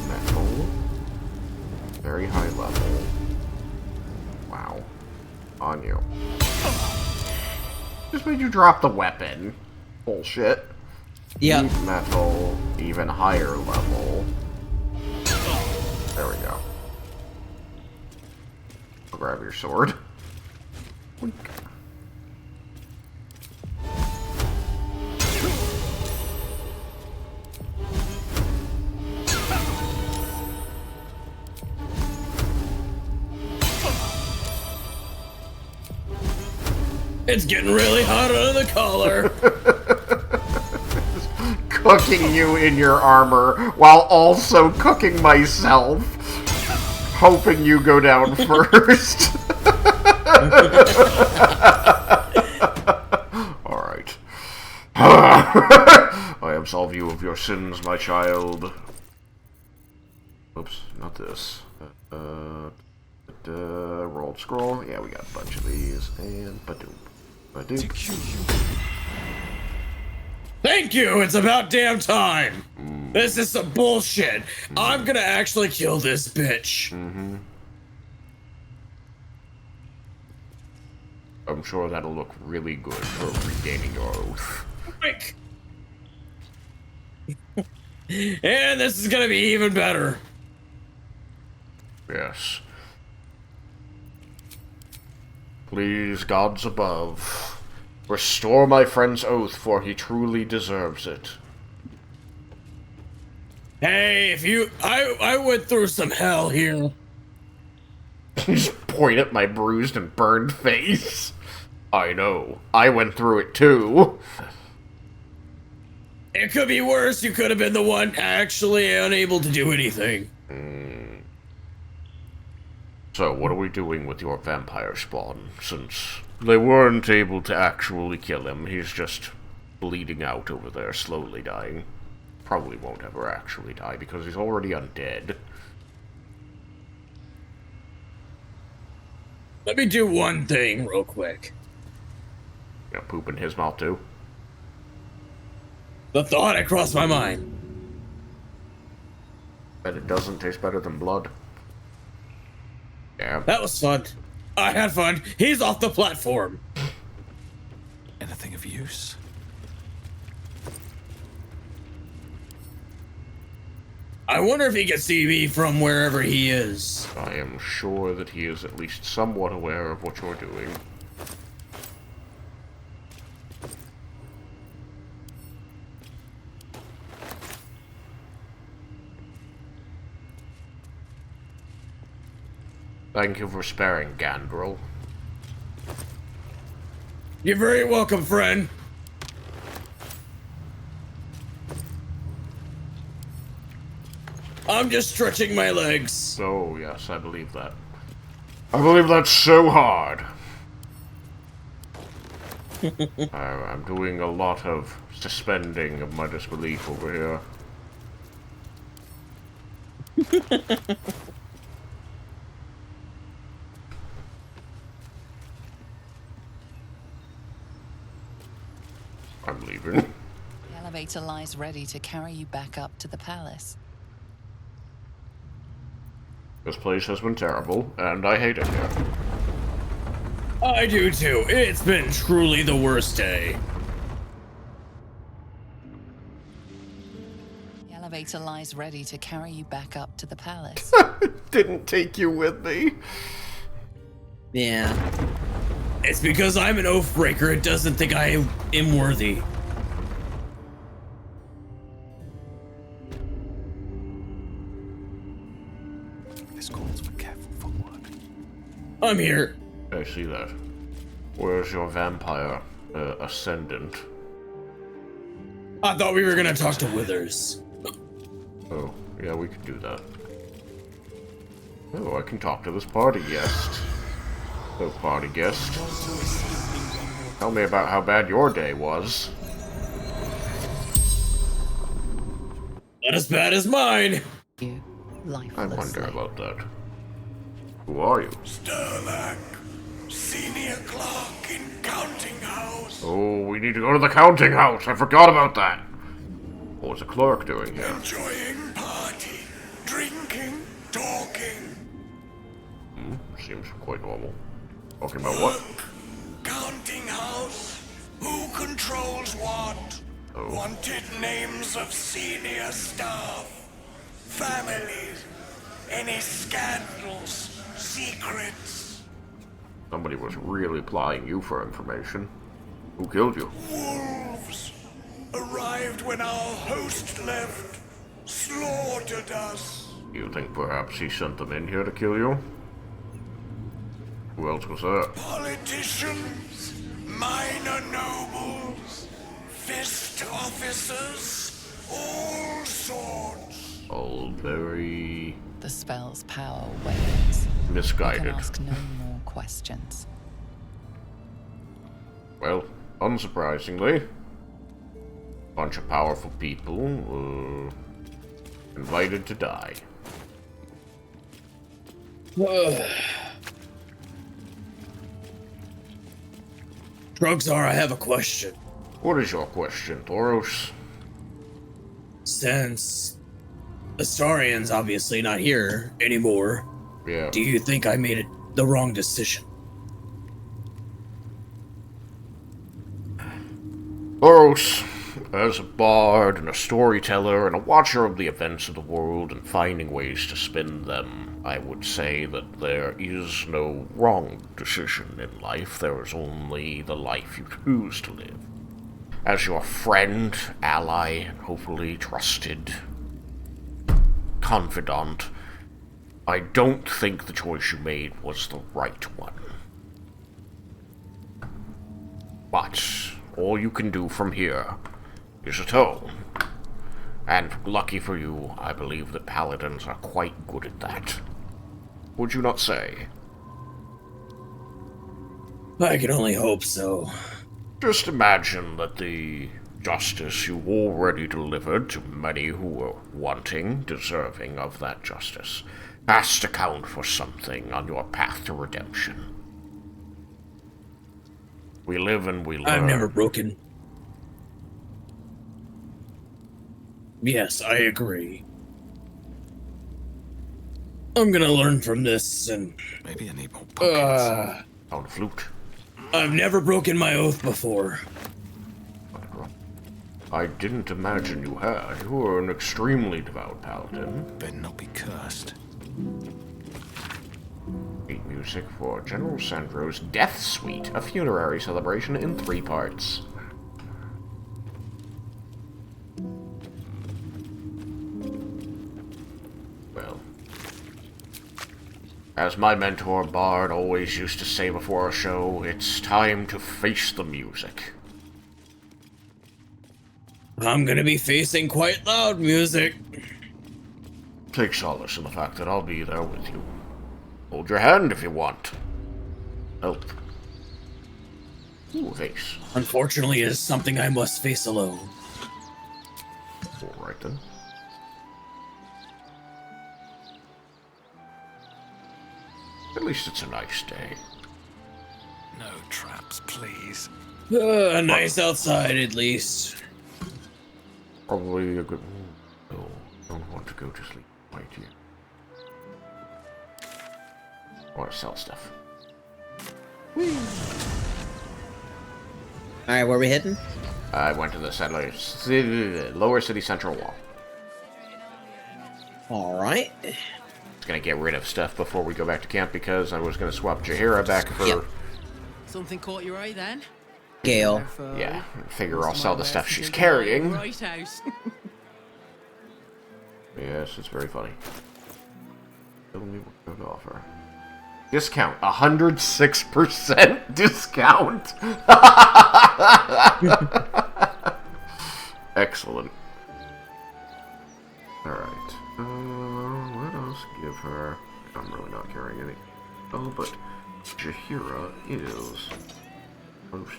Metal. Very high level. Wow. On you. Just made you drop the weapon. Bullshit. Yeah. Metal. Even higher level. There we go. I'll grab your sword. It's getting really hot under the collar. Cooking you in your armor while also cooking myself. Hoping you go down first. Alright. I absolve you of your sins, my child. Oops, not this. Rolled scroll. Yeah, we got a bunch of these. And badoom. Badoom. Thank you! It's about damn time! This is some bullshit! I'm gonna actually kill this bitch! I'm sure that'll look really good for regaining your oath. Quick! And this is gonna be even better! Yes. Please, gods above, restore my friend's oath, for he truly deserves it. Hey, if you... I went through some hell here. Just point at my bruised and burned face. I know. I went through it too. It could be worse. You could have been the one actually unable to do anything. So, what are we doing with your vampire spawn, since they weren't able to actually kill him? He's just bleeding out over there, slowly dying. Probably won't ever actually die, because he's already undead. Let me do one thing real quick. You know, poop in his mouth too? The thought had crossed my mind. Bet it doesn't taste better than blood. Yeah. That was fun. I had fun. He's off the platform. Anything of use? I wonder if he can see me from wherever he is. I am sure that he is at least somewhat aware of what you're doing. Thank you for sparing Gandrel. You're very welcome, friend. I'm just stretching my legs. Oh, yes, I believe that. I believe that's so hard. I'm doing a lot of suspending of my disbelief over here. I'm leaving. The elevator lies ready to carry you back up to the palace. This place has been terrible, and I hate it here. I do too. It's been truly the worst day. The elevator lies ready to carry you back up to the palace. Didn't take you with me. Yeah. It's because I'm an oath breaker. It doesn't think I am worthy. This calls for careful footwork. I'm here. I see that. Where's your vampire ascendant? I thought we were gonna talk to Withers. Oh, yeah, we could do that. Oh, I can talk to this party guest. Oh, party guest. Tell me about how bad your day was. Not as bad as mine. You, I lifelessly. wonder about that. Who are you? Sterlak, senior clerk in counting house. Oh, we need to go to the counting house. I forgot about that. What was the clerk doing here? Enjoying party, drinking, talking. Seems quite normal. Talking about what? Counting house. Who controls what? Oh. Wanted names of senior staff. Families. Any scandals. Secrets. Somebody was really plying you for information. Who killed you? Wolves. Arrived when our host left. Slaughtered us. You think perhaps he sent them in here to kill you? Who else was there? Politicians. Minor nobles. Fist officers. All sorts. All very The spell's power wanes. You misguided. can ask no more questions. Well, unsurprisingly, bunch of powerful people invited to die. Trugzar, I have a question. What is your question, Thoros? Since Astarian's obviously not here anymore, Yeah. do you think I made the wrong decision? Thoros, as a bard and a storyteller and a watcher of the events of the world and finding ways to spin them, I would say that there is no wrong decision in life. There is only the life you choose to live. As your friend, ally, and hopefully trusted confidant, I don't think the choice you made was the right one. But all you can do from here is atone. And lucky for you, I believe that paladins are quite good at that. Would you not say? I can only hope so. Just imagine that the justice you already delivered to many who were wanting, deserving of that justice, has to count for something on your path to redemption. We live and we learn. I've never broken. Yes, I agree. I'm gonna learn from this and... Maybe I need more pockets. On flute. I've never broken my oath before. I didn't imagine you had. You were an extremely devout paladin. Better not be cursed. Beat music for General Sandro's Death Suite, a funerary celebration in 3 parts. Well, as my mentor Bard always used to say before a show, it's time to face the music. I'm gonna be facing quite loud music. Take solace in the fact that I'll be there with you. Hold your hand if you want. Help. Ooh, face. Unfortunately, it is something I must face alone. Alright then. At least it's a nice day. No traps, please. Nice outside, at least. Probably a good... No, don't want to go to sleep right here. I want to sell stuff. Alright, where are we heading? I went to the lower city central wall. Alright. Just gonna get rid of stuff before we go back to camp because I was gonna swap Jaheira back for... Yep. Something caught your eye then? Gale. Yeah, figure I'll sell the stuff she's carrying. Right out. Yes, it's very funny. Tell me what to offer. Discount. 106% discount! Excellent. Alright. What else give her? I'm really not carrying any. Oh, but Jaheira is... Post.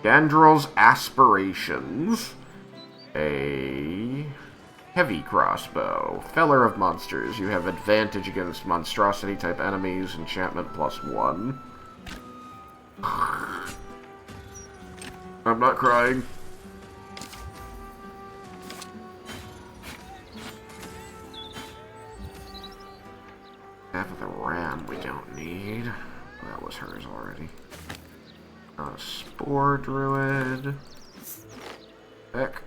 Gandrel's Aspirations. A... Heavy crossbow. Feller of monsters. You have advantage against monstrosity type enemies. Enchantment +1. I'm not crying. Half of the ram we don't need. That was hers already. Spore Druid. Heck.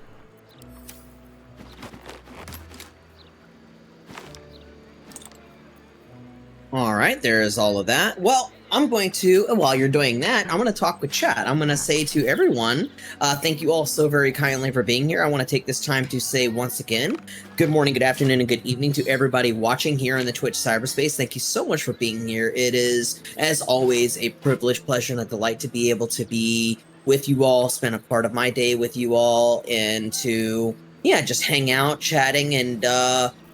Alright, there is all of that. Well, I'm going to, while you're doing that, I'm going to talk with chat. I'm going to say to everyone, thank you all so very kindly for being here. I want to take this time to say once again, good morning, good afternoon, and good evening to everybody watching here in the Twitch cyberspace. Thank you so much for being here. It is, as always, a privilege, pleasure, and a delight to be able to be with you all, spend a part of my day with you all, and to, yeah, just hang out, chatting, and,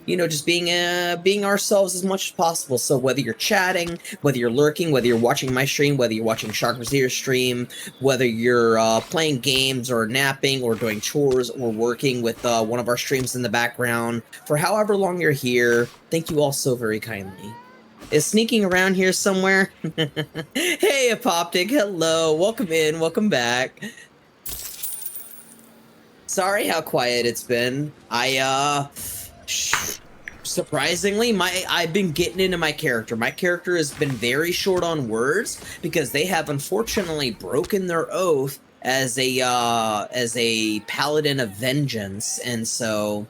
you know, just being ourselves as much as possible. So whether you're chatting, whether you're lurking, whether you're watching my stream, whether you're watching Shark Vazir's stream, whether you're playing games or napping or doing chores or working with one of our streams in the background, for however long you're here, thank you all so very kindly. Is sneaking around here somewhere? Hey, Apoptic, hello, welcome in, welcome back. Sorry how quiet it's been. Surprisingly, I've been getting into my character. My character has been very short on words because they have unfortunately broken their oath as a paladin of vengeance, and so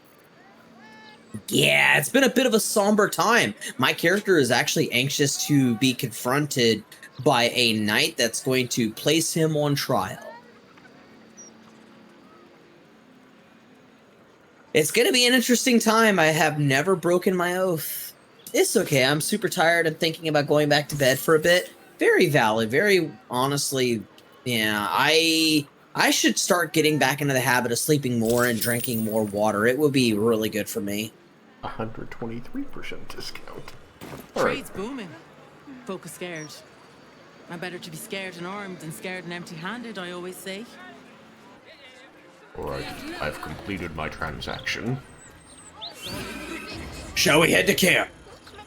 yeah, it's been a bit of a somber time. My character is actually anxious to be confronted by a knight that's going to place him on trial. It's going to be an interesting time. I have never broken my oath. It's okay. I'm super tired and thinking about going back to bed for a bit. Very valid. Very honestly, yeah, I should start getting back into the habit of sleeping more and drinking more water. It would be really good for me. 123% discount. Trade's booming. Folk are scared. I'm better to be scared and armed than scared and empty-handed, I always say. Alright, I've completed my transaction. Shall we head to camp?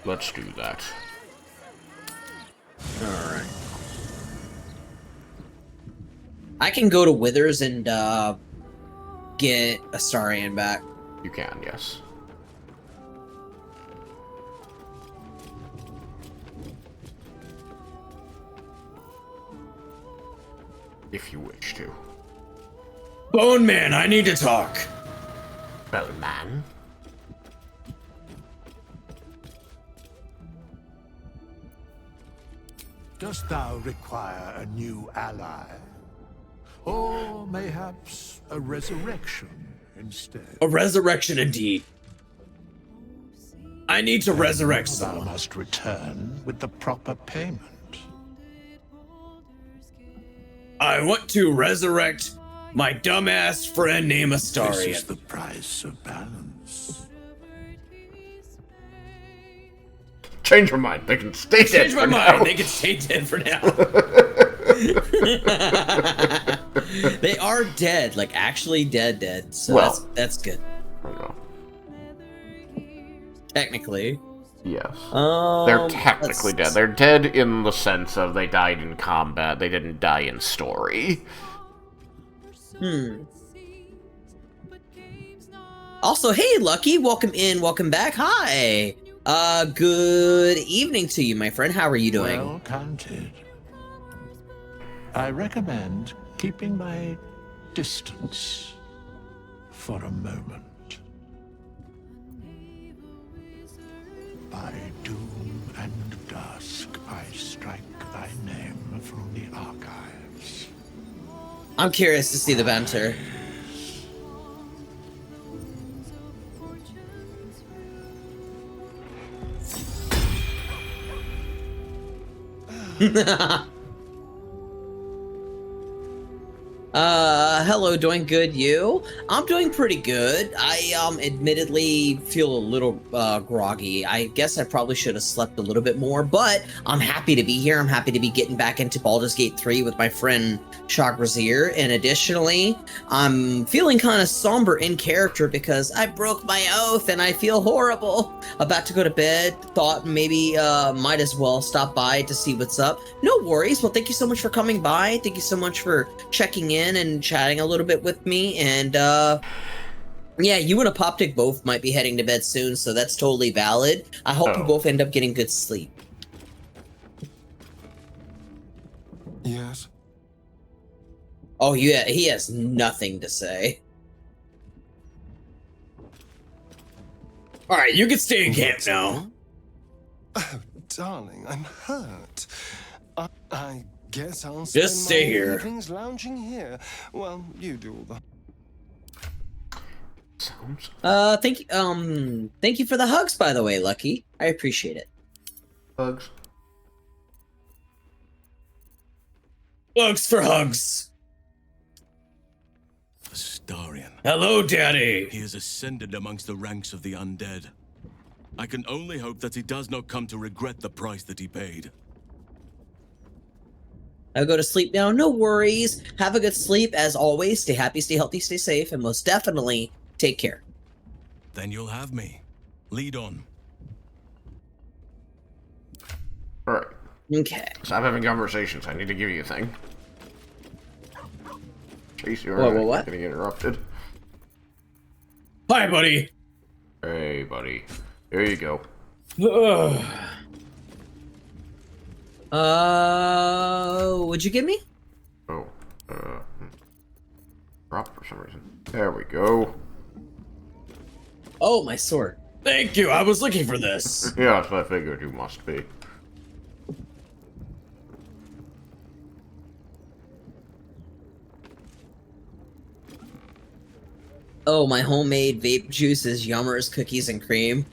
Let's do that. Alright. I can go to Withers and, get Astarion back. You can, yes. If you wish to. Bone Man, I need to talk. Bone Man? Dost thou require a new ally? Or mayhaps a resurrection instead? A resurrection indeed. I need to resurrect Thou someone. must return with the proper payment. I want to resurrect my dumbass friend named Astarion. This is the price of balance. Change your mind. They can stay dead Change my for mind. now. They can stay dead for now. They are dead, like actually dead. So Well. that's good. I know. Technically. Yes. They're technically dead. let's- They're dead in the sense of they died in combat. They didn't die in story. Also, hey, Lucky, welcome in, welcome back. Hi. Good evening to you, my friend. How are you doing? Well counted. I recommend keeping my distance for a moment. By doom and dusk, I strike thy name from the archives. I'm curious to see the banter. Hello, doing good, you? I'm doing pretty good. I, admittedly feel a little, groggy. I guess I probably should have slept a little bit more, but I'm happy to be here. I'm happy to be getting back into Baldur's Gate 3 with my friend Trugzar, and additionally, I'm feeling kind of somber in character because I broke my oath and I feel horrible. About to go to bed, thought maybe, might as well stop by to see what's up. No worries. Well, thank you so much for coming by. Thank you so much for checking in and chatting a little bit with me, and yeah, you and Apoptic both might be heading to bed soon, so that's totally valid. I hope you both end up getting good sleep. Yes? Oh yeah, he has nothing to say. Alright, you can stay in camp now. Oh, darling, I'm hurt. I guess I'll Just stay here. Evenings lounging here. Well, you do all the... Thank you for the hugs, by the way, Lucky. I appreciate it. Hugs. Hugs for hugs. Astarion. Hello, Daddy. He has ascended amongst the ranks of the undead. I can only hope that he does not come to regret the price that he paid. I'll go to sleep now. No worries. Have a good sleep. As always, stay happy, stay healthy, stay safe, and most definitely, take care. Then you'll have me. Lead on. Alright. Okay. Stop having conversations. I need to give you a thing. Chase, you're what? getting interrupted. Hi, buddy. Hey, buddy. Here you go. What'd you give me? Oh, dropped for some reason. There we go. Oh, my sword. Thank you. I was looking for this. Yeah, that's what I figured you must be. Oh, my homemade vape juice is yummers, cookies, and cream.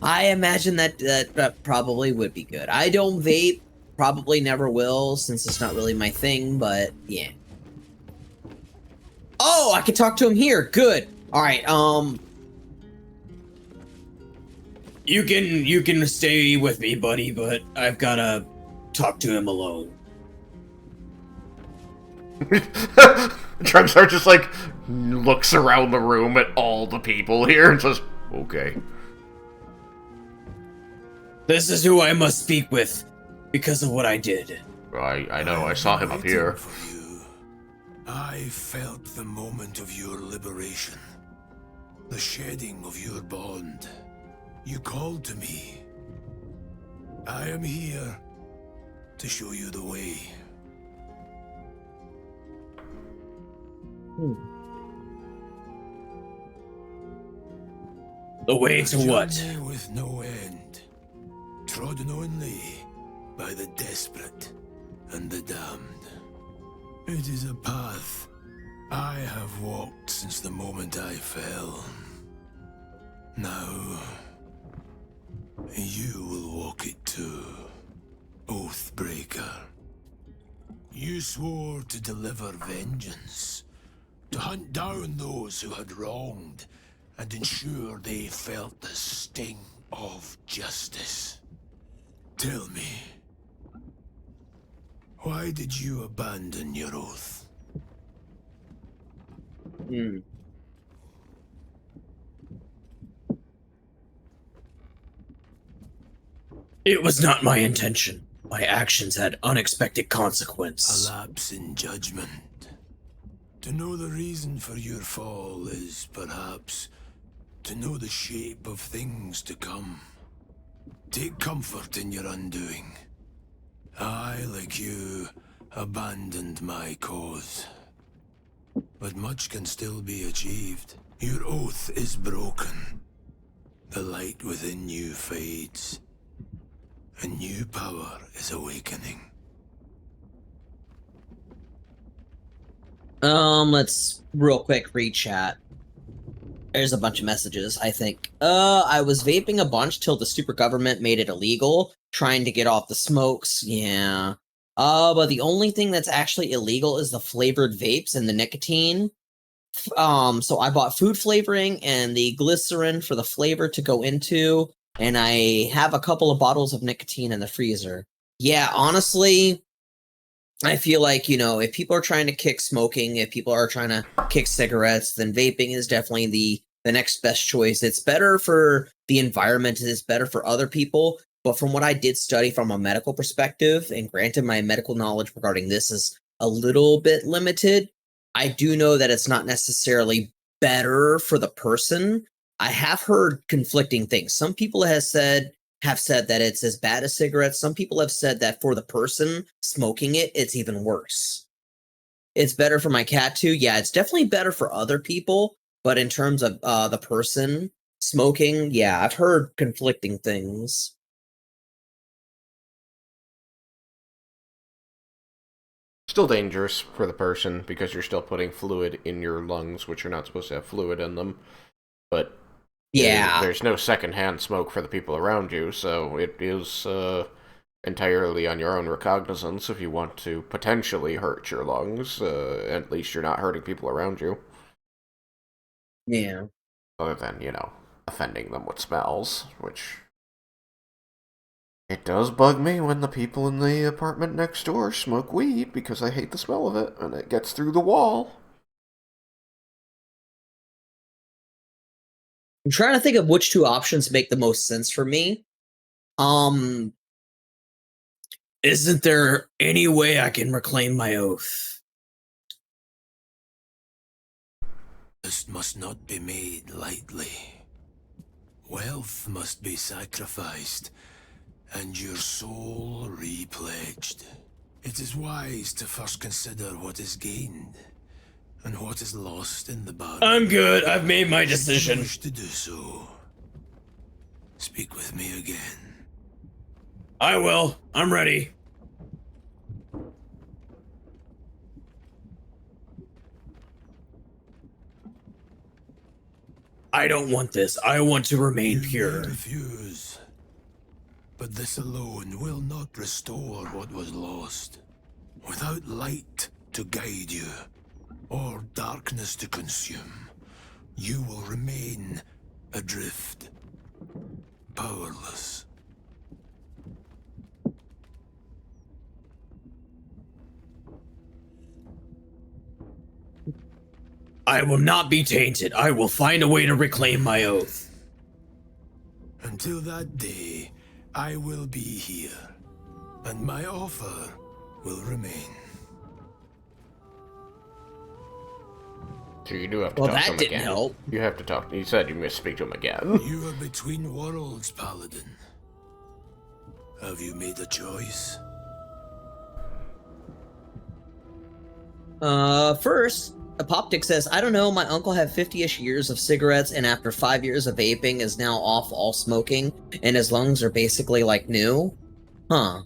I imagine that probably would be good. I don't vape, probably never will, since it's not really my thing, but yeah. Oh, I can talk to him here. Good. All right. You can stay with me, buddy, but I've gotta talk to him alone. Trugzar just like looks around the room at all the people here and says, "Okay." This is who I must speak with because of what I did. I know. I saw him up here. For you. I felt the moment of your liberation, the shedding of your bond. You called to me. I am here to show you the way. The way to what? Journey with no end, trodden only by the desperate and the damned. It is a path I have walked since the moment I fell. Now, you will walk it too, Oathbreaker. You swore to deliver vengeance, to hunt down those who had wronged, and ensure they felt the sting of justice. Tell me, why did you abandon your oath? It was not my intention. My actions had unexpected consequence. A lapse in judgment. To know the reason for your fall is, perhaps, to know the shape of things to come. Take comfort in your undoing. I, like you, abandoned my cause. But much can still be achieved. Your oath is broken. The light within you fades. A new power is awakening. Let's real quick read chat. There's a bunch of messages, I think. I was vaping a bunch till the stupid government made it illegal, trying to get off the smokes. Yeah. But the only thing that's actually illegal is the flavored vapes and the nicotine. So I bought food flavoring and the glycerin for the flavor to go into, and I have a couple of bottles of nicotine in the freezer. Yeah, honestly, I feel like, if people are trying to kick smoking, if people are trying to kick cigarettes, then vaping is definitely the next best choice. It's better for the environment, it's better for other people, but from what I did study from a medical perspective, and granted my medical knowledge regarding this is a little bit limited, I do know that it's not necessarily better for the person. I have heard conflicting things. Some people have said that it's as bad as cigarettes. Some people have said that for the person smoking it, it's even worse. It's better for my cat too. Yeah, it's definitely better for other people, but in terms of the person smoking, yeah, I've heard conflicting things. Still dangerous for the person because you're still putting fluid in your lungs, which you're not supposed to have fluid in them. But yeah, there's no secondhand smoke for the people around you, so it is entirely on your own recognizance. If you want to potentially hurt your lungs, at least you're not hurting people around you. Yeah. Other than, offending them with smells, which... It does bug me when the people in the apartment next door smoke weed because I hate the smell of it, and it gets through the wall. I'm trying to think of which two options make the most sense for me. Isn't there any way I can reclaim my oath? This must not be made lightly. Wealth must be sacrificed, and your soul repledged. It is wise to first consider what is gained, and what is lost in the bargain. I'm good, I've made my decision. If you wish to do so, speak with me again. I will, I'm ready. I don't want this, I want to remain pure. You may refuse. But this alone will not restore what was lost. Without light to guide you, or darkness to consume, you will remain adrift, powerless. I will not be tainted. I will find a way to reclaim my oath. Until that day, I will be here, and my offer will remain. So you do have to talk to him again. Well, that didn't help. You have to talk. You said you must speak to him again. You are between worlds, Paladin. Have you made a choice? First, Apoptic says, I don't know, my uncle had 50-ish years of cigarettes, and after 5 years of vaping is now off all smoking, and his lungs are basically like new? Huh.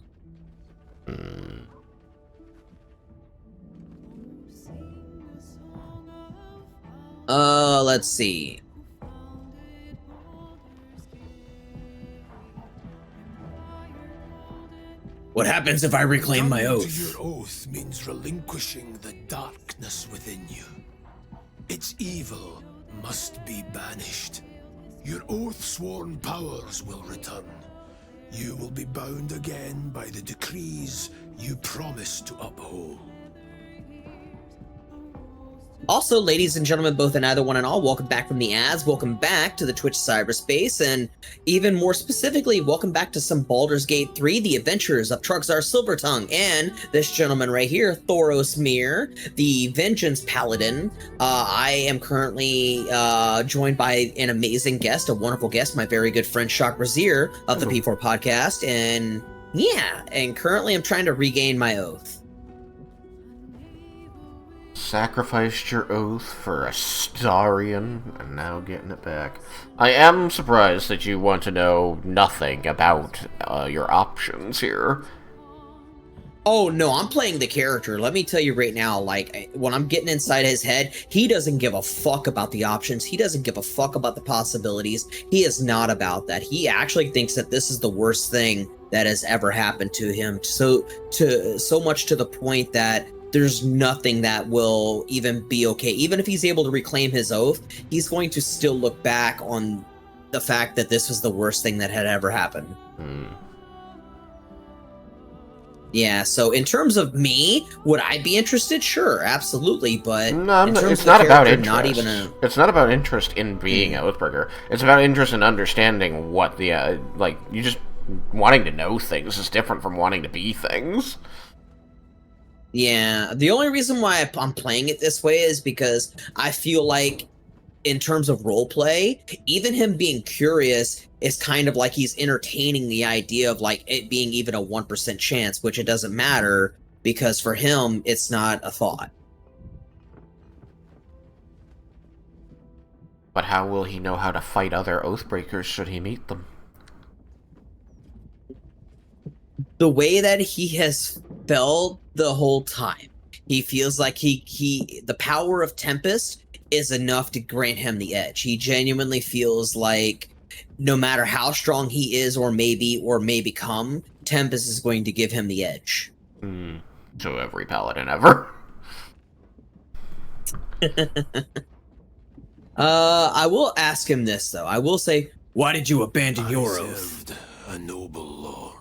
Let's see. What happens if I reclaim my Coming oath? to your oath means relinquishing the darkness within you. Its evil must be banished. Your oath-sworn powers will return. You will be bound again by the decrees you promised to uphold. Also, ladies and gentlemen, both and either one and all, welcome back from the ads, welcome back to the Twitch cyberspace, and even more specifically, welcome back to some Baldur's Gate 3, The Adventures of Trugzar Silvertongue, and this gentleman right here, Thoros Mir, the Vengeance Paladin. I am currently joined by an amazing guest, a wonderful guest, my very good friend Shock Brazier of the P4 podcast, and yeah, and currently I'm trying to regain my oath. Sacrificed your oath for Astarion, and now getting it back. I am surprised that you want to know nothing about your options here. Oh no, I'm playing the character. Let me tell you right now, like, when I'm getting inside his head, he doesn't give a fuck about the options. He doesn't give a fuck about the possibilities. He is not about that. He actually thinks that this is the worst thing that has ever happened to him. So much to the point that there's nothing that will even be okay. Even if he's able to reclaim his oath, he's going to still look back on the fact that this was the worst thing that had ever happened. Yeah, so in terms of me, would I be interested? Sure, absolutely, but no, it's not about interest. It's not about interest in being Oathbreaker. It's about interest in understanding what the, like, you just wanting to know things is different from wanting to be things. Yeah, the only reason why I'm playing it this way is because I feel like, in terms of roleplay, even him being curious is kind of like he's entertaining the idea of, like, it being even a 1% chance, which it doesn't matter, because for him, it's not a thought. But how will he know how to fight other Oathbreakers should he meet them? The way that he has felt the whole time. He feels like the power of Tempest is enough to grant him the edge. He genuinely feels like no matter how strong he is or may become, Tempest is going to give him the edge. To every paladin ever. I will ask him this, though. I will say, why did you abandon your oath? I served a noble lord.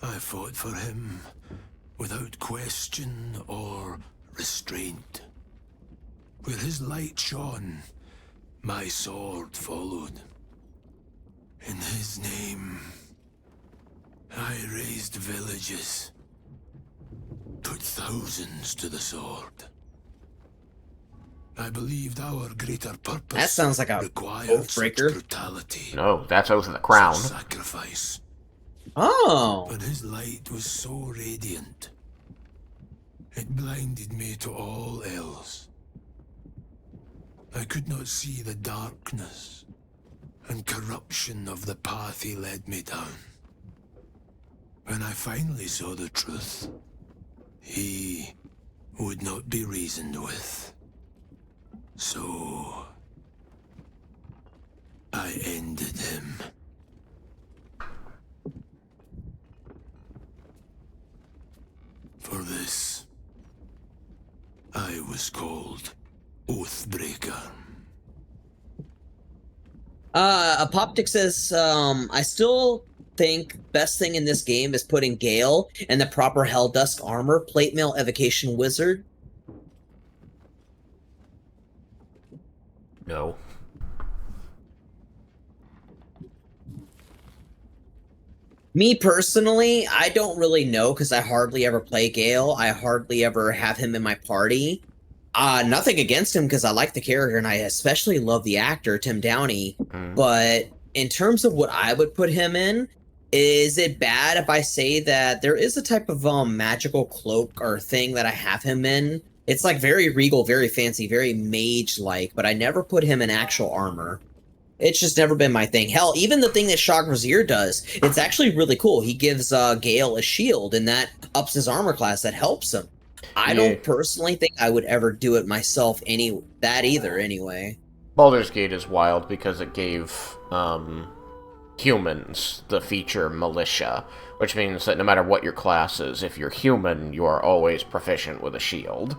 I fought for him without question or restraint. Where his light shone, my sword followed. In his name, I raised villages, put thousands to the sword. I believed our greater purpose that sounds like a Oathbreaker. Brutality. No, that's Oath of the Crown. Sacrifice. Oh. But his light was so radiant, it blinded me to all else. I could not see the darkness and corruption of the path he led me down. When I finally saw the truth, he would not be reasoned with. So I ended him. For this, I was called Oathbreaker. Apoptic says, I still think best thing in this game is putting Gale in the proper Helldusk armor, plate mail evocation wizard. No. Me personally, I don't really know because I hardly ever play Gale. I hardly ever have him in my party. Nothing against him because I like the character and I especially love the actor, Tim Downey. But in terms of what I would put him in, is it bad if I say that there is a type of magical cloak or thing that I have him in? It's like very regal, very fancy, very mage-like, but I never put him in actual armor. It's just never been my thing. Hell, even the thing that Shock Brazier does, it's actually really cool. He gives Gale a shield, and that ups his armor class. That helps him. I don't personally think I would ever do it myself either, anyway. Baldur's Gate is wild because it gave humans the feature Militia, which means that no matter what your class is, if you're human, you are always proficient with a shield.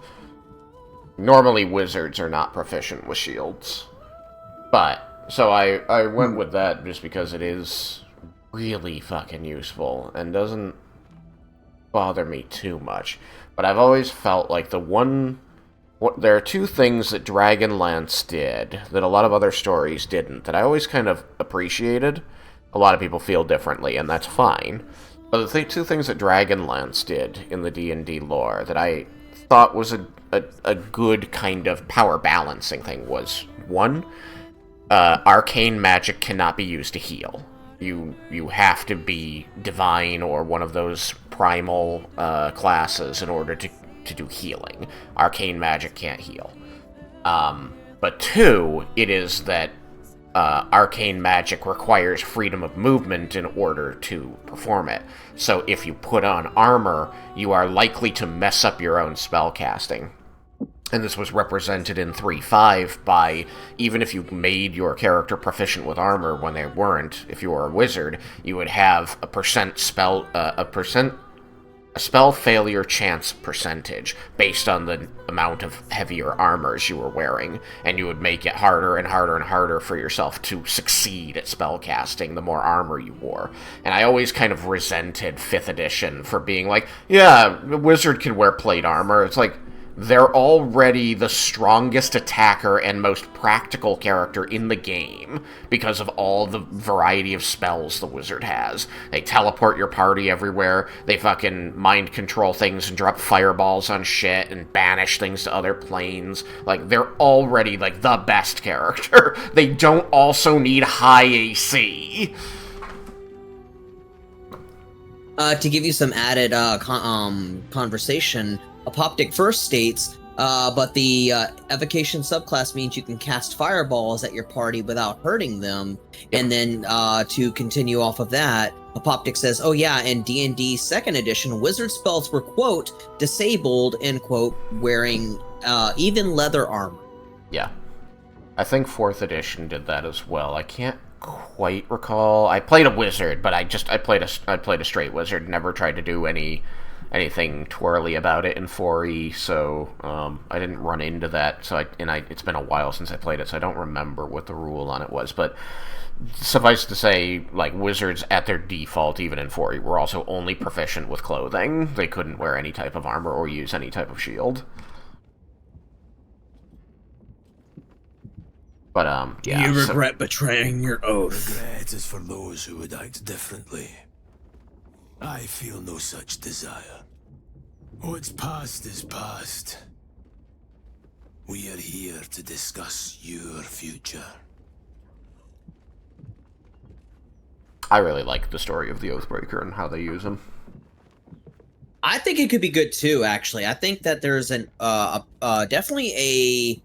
Normally, wizards are not proficient with shields. But so I went with that just because it is really fucking useful and doesn't bother me too much. But I've always felt like there are two things that Dragonlance did that a lot of other stories didn't, that I always kind of appreciated. A lot of people feel differently, and that's fine. But the two things that Dragonlance did in the D&D lore that I thought was a good kind of power balancing thing was, one, arcane magic cannot be used to heal. You have to be divine or one of those primal classes in order to to do healing. Arcane magic can't heal. But 2, it is that arcane magic requires freedom of movement in order to perform it. So if you put on armor, you are likely to mess up your own spellcasting. And this was represented in 3.5 by, even if you made your character proficient with armor when they weren't, if you were a wizard, you would have a spell failure chance percentage based on the amount of heavier armors you were wearing, and you would make it harder and harder and harder for yourself to succeed at spellcasting the more armor you wore. And I always kind of resented 5th edition for being like, yeah, a wizard can wear plate armor. It's like, they're already the strongest attacker and most practical character in the game because of all the variety of spells the wizard has. They teleport your party everywhere, they fucking mind control things and drop fireballs on shit and banish things to other planes. Like, they're already, like, the best character. They don't also need high AC. To give you some added conversation, Apoptic first states, but the evocation subclass means you can cast fireballs at your party without hurting them. And then to continue off of that, Apoptic says, oh yeah, in D&D 2nd edition, wizard spells were, quote, disabled, end quote, wearing even leather armor. Yeah. I think 4th edition did that as well. I can't quite recall. I played a wizard, but I played a straight wizard, never tried to do anything twirly about it in 4E, so I didn't run into that. So it's been a while since I played it, so I don't remember what the rule on it was. But suffice to say, like, wizards at their default, even in 4E, were also only proficient with clothing. They couldn't wear any type of armor or use any type of shield. But yeah. You regret betraying your oath. Regret is for those who would act differently. I feel no such desire. What's past is past. We are here to discuss your future. I really like the story of the Oathbreaker and how they use him. I think it could be good too, actually. I think that there's definitely a...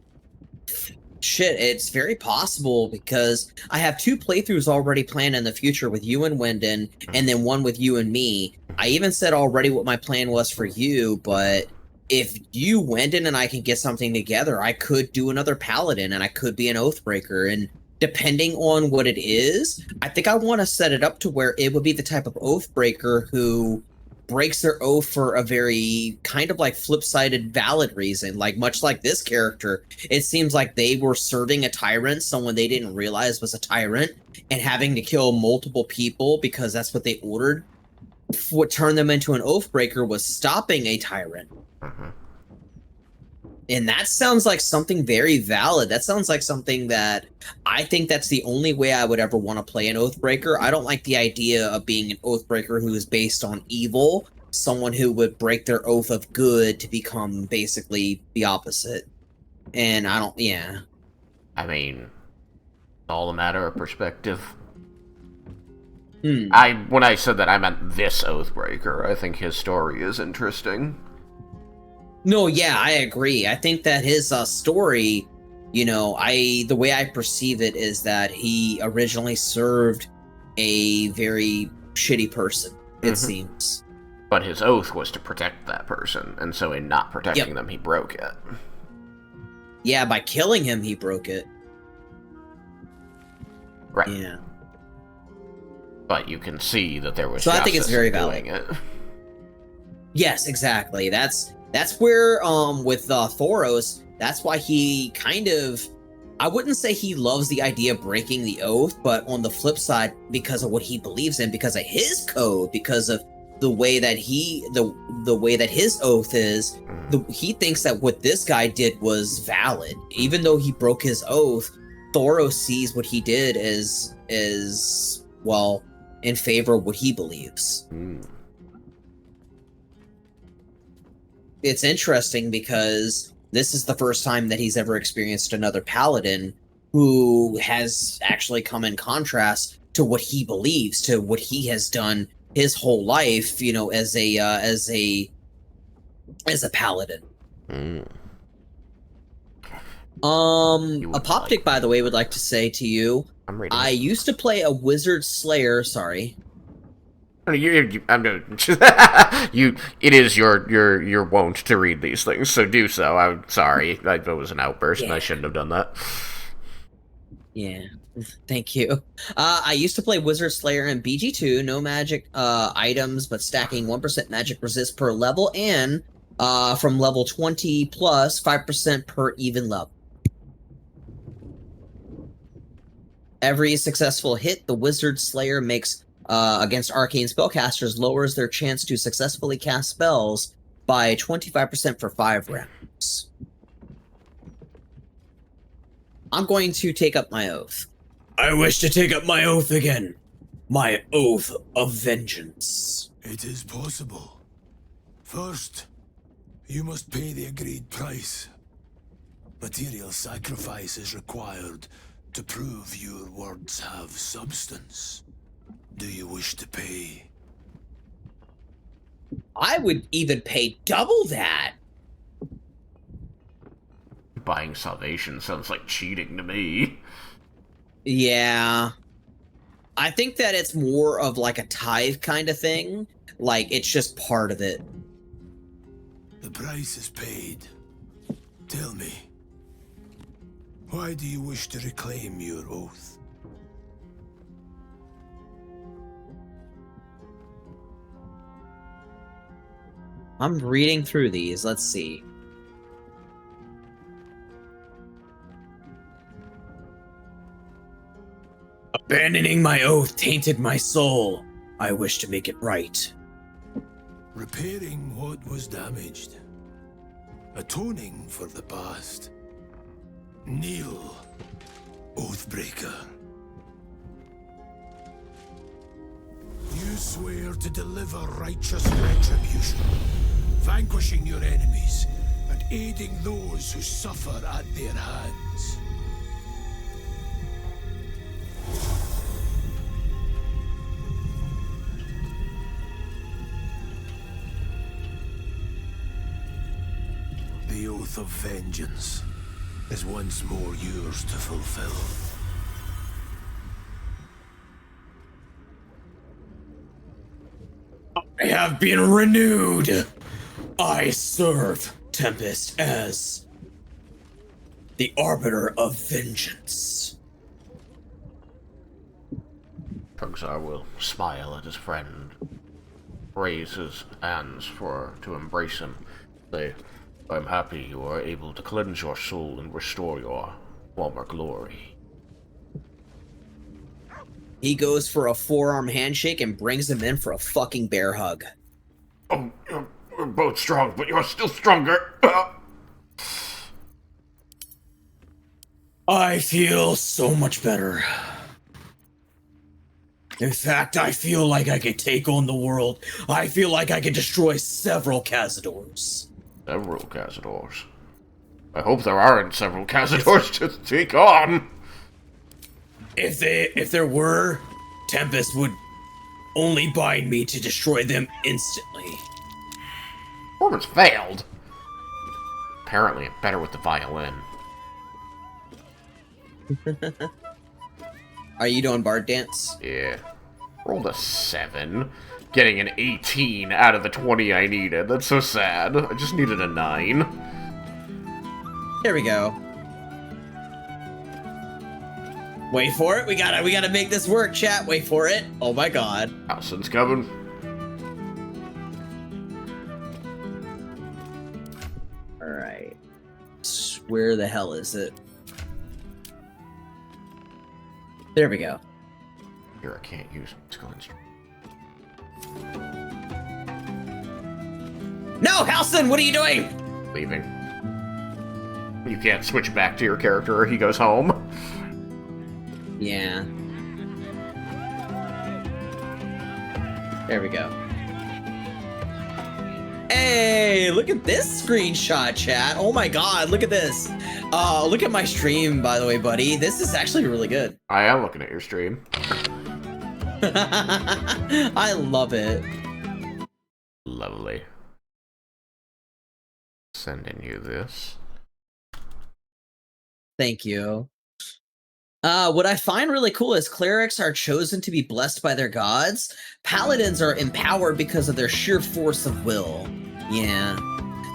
Shit, it's very possible because I have 2 playthroughs already planned in the future with you and Wyndon, and then one with you and me. I even said already what my plan was for you, but if you, Wyndon, and I can get something together, I could do another Paladin, and I could be an Oathbreaker, and depending on what it is, I think I want to set it up to where it would be the type of Oathbreaker who breaks their oath for a very kind of like flip-sided valid reason. Like, much like this character, it seems like they were serving a tyrant, someone they didn't realize was a tyrant, and having to kill multiple people because that's what they ordered. What turned them into an Oathbreaker was stopping a tyrant. And that sounds like something very valid. That sounds like something that I think that's the only way I would ever want to play an Oathbreaker. I don't like the idea of being an Oathbreaker who is based on evil, someone who would break their oath of good to become basically the opposite. And I don't, yeah. I mean, all a matter of perspective. Hmm. When I said that, I meant this Oathbreaker. I think his story is interesting. No, yeah, I agree. I think that his story, you know, the way I perceive it is that he originally served a very shitty person, it seems. But his oath was to protect that person, and so in not protecting them, he broke it. Yeah, by killing him, he broke it. Right. Yeah. But you can see that there was so I think it's very valid. It. Yes, exactly. That's where, with Thoros, that's why he kind of, I wouldn't say he loves the idea of breaking the oath, but on the flip side, because of what he believes in, because of his code, because of the way that the way that his oath is, he thinks that what this guy did was valid. Even though he broke his oath, Thoros sees what he did as well, in favor of what he believes. It's interesting because this is the first time that he's ever experienced another paladin who has actually come in contrast to what he believes, to what he has done his whole life, you know, as a as a paladin. Mm. Apoptic, by the way, would like to say to you, I'm reading. I used to play a wizard slayer. Sorry. I'm gonna. It is your wont to read these things, so do so. I'm sorry. That was an outburst, and I shouldn't have done that. Yeah, thank you. I used to play Wizard Slayer in BG2, no magic items, but stacking 1% magic resist per level, and from level 20 plus 5% per even level. Every successful hit the Wizard Slayer makes against arcane spellcasters lowers their chance to successfully cast spells by 25% for 5 rounds. I'm going to take up my oath. I wish to take up my oath again. My oath of vengeance. It is possible. First, you must pay the agreed price. Material sacrifice is required to prove your words have substance. Do you wish to pay? I would even pay double that. Buying salvation sounds like cheating to me. Yeah. I think that it's more of like a tithe kind of thing. Like, it's just part of it. The price is paid. Tell me, why do you wish to reclaim your oath? I'm reading through these. Let's see. Abandoning my oath tainted my soul. I wish to make it right. Repairing what was damaged. Atoning for the past. Kneel, Oathbreaker. You swear to deliver righteous retribution, vanquishing your enemies and aiding those who suffer at their hands. The oath of vengeance is once more yours to fulfill. I have been renewed. I serve Tempest as the arbiter of vengeance. Trugzar will smile at his friend, raise his hands to embrace him, say, I'm happy you are able to cleanse your soul and restore your former glory. He goes for a forearm handshake and brings him in for a fucking bear hug. Oh, you're both strong, but you're still stronger. I feel so much better. In fact, I feel like I could take on the world. I feel like I could destroy several Cazadors. Several Cazadors. I hope there aren't several Cazadors to take on. If there were, Tempest would only bind me to destroy them instantly. Performance failed. Apparently, I'm better with the violin. Are you doing bard dance? Yeah. Rolled a 7. Getting an 18 out of the 20 I needed. That's so sad. I just needed a 9. Here we go. Wait for it. We gotta make this work, chat. Wait for it. Oh my god. Allison's coming. Alright. Where the hell is it? There we go. Here, I can't use musical instrument. No, Halson, what are you doing? Leaving. You can't switch back to your character or he goes home. Yeah. There we go. Hey, look at this screenshot, chat. Oh my god, look at this. Look at my stream, by the way, buddy. This is actually really good. I am looking at your stream. I love it. Lovely. sending you this. Thank you. What I find really cool is clerics are chosen to be blessed by their gods. Paladins are empowered because of their sheer force of will. Yeah.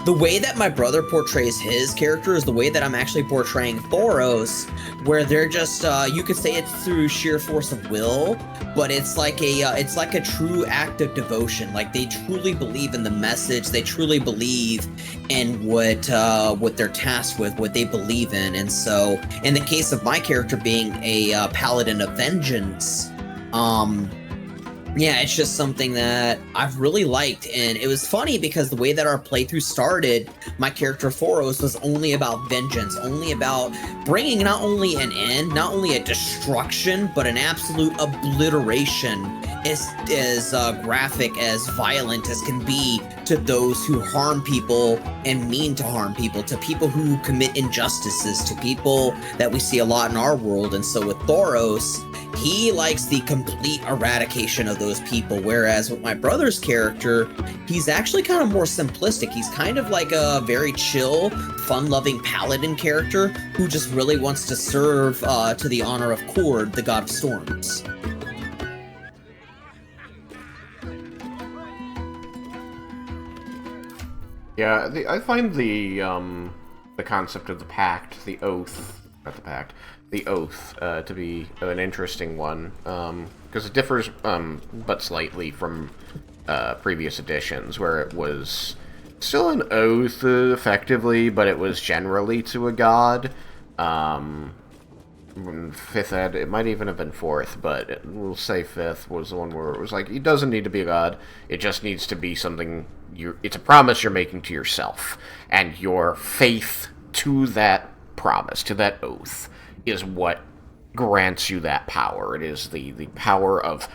The way that my brother portrays his character is the way that I'm actually portraying Thoros, where they're just, you could say it's through sheer force of will, but it's like a true act of devotion. Like, they truly believe in the message, they truly believe in what they're tasked with, what they believe in. And so, in the case of my character being a paladin of vengeance, yeah, it's just something that I've really liked, and it was funny because the way that our playthrough started, my character Thoros was only about vengeance, only about bringing not only an end, not only a destruction, but an absolute obliteration as graphic, as violent as can be to those who harm people and mean to harm people, to people who commit injustices, to people that we see a lot in our world. And so with Thoros, he likes the complete eradication of those people, whereas with my brother's character, he's actually kind of more simplistic. He's kind of like a very chill, fun-loving paladin character who just really wants to serve to the honor of Kord, the god of storms. Yeah, I find the concept of the pact, the oath, not the pact, the oath, to be an interesting one, because it differs but slightly from previous editions, where it was still an oath, effectively, but it was generally to a god. 5th ed, it might even have been 4th, but we'll say 5th was the one where it was like, it doesn't need to be a god, it just needs to be something, it's a promise you're making to yourself, and your faith to that promise, to that oath, is what grants you that power. It is the power of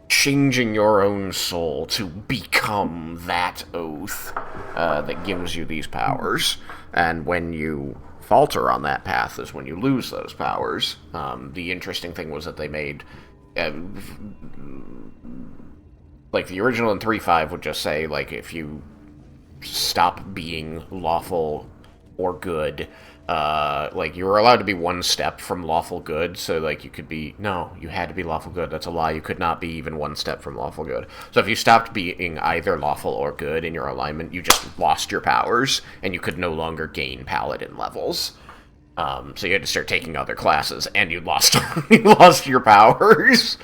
changing your own soul to become that oath that gives you these powers. And when you falter on that path is when you lose those powers. The interesting thing was that they made... like, the original in 3.5 would just say, like, if you stop being lawful or good... like, you were allowed to be one step from lawful good, so, like, you could be... No, you had to be lawful good. That's a lie. You could not be even one step from lawful good. So if you stopped being either lawful or good in your alignment, you just lost your powers, and you could no longer gain paladin levels. So you had to start taking other classes, and you lost you lost your powers.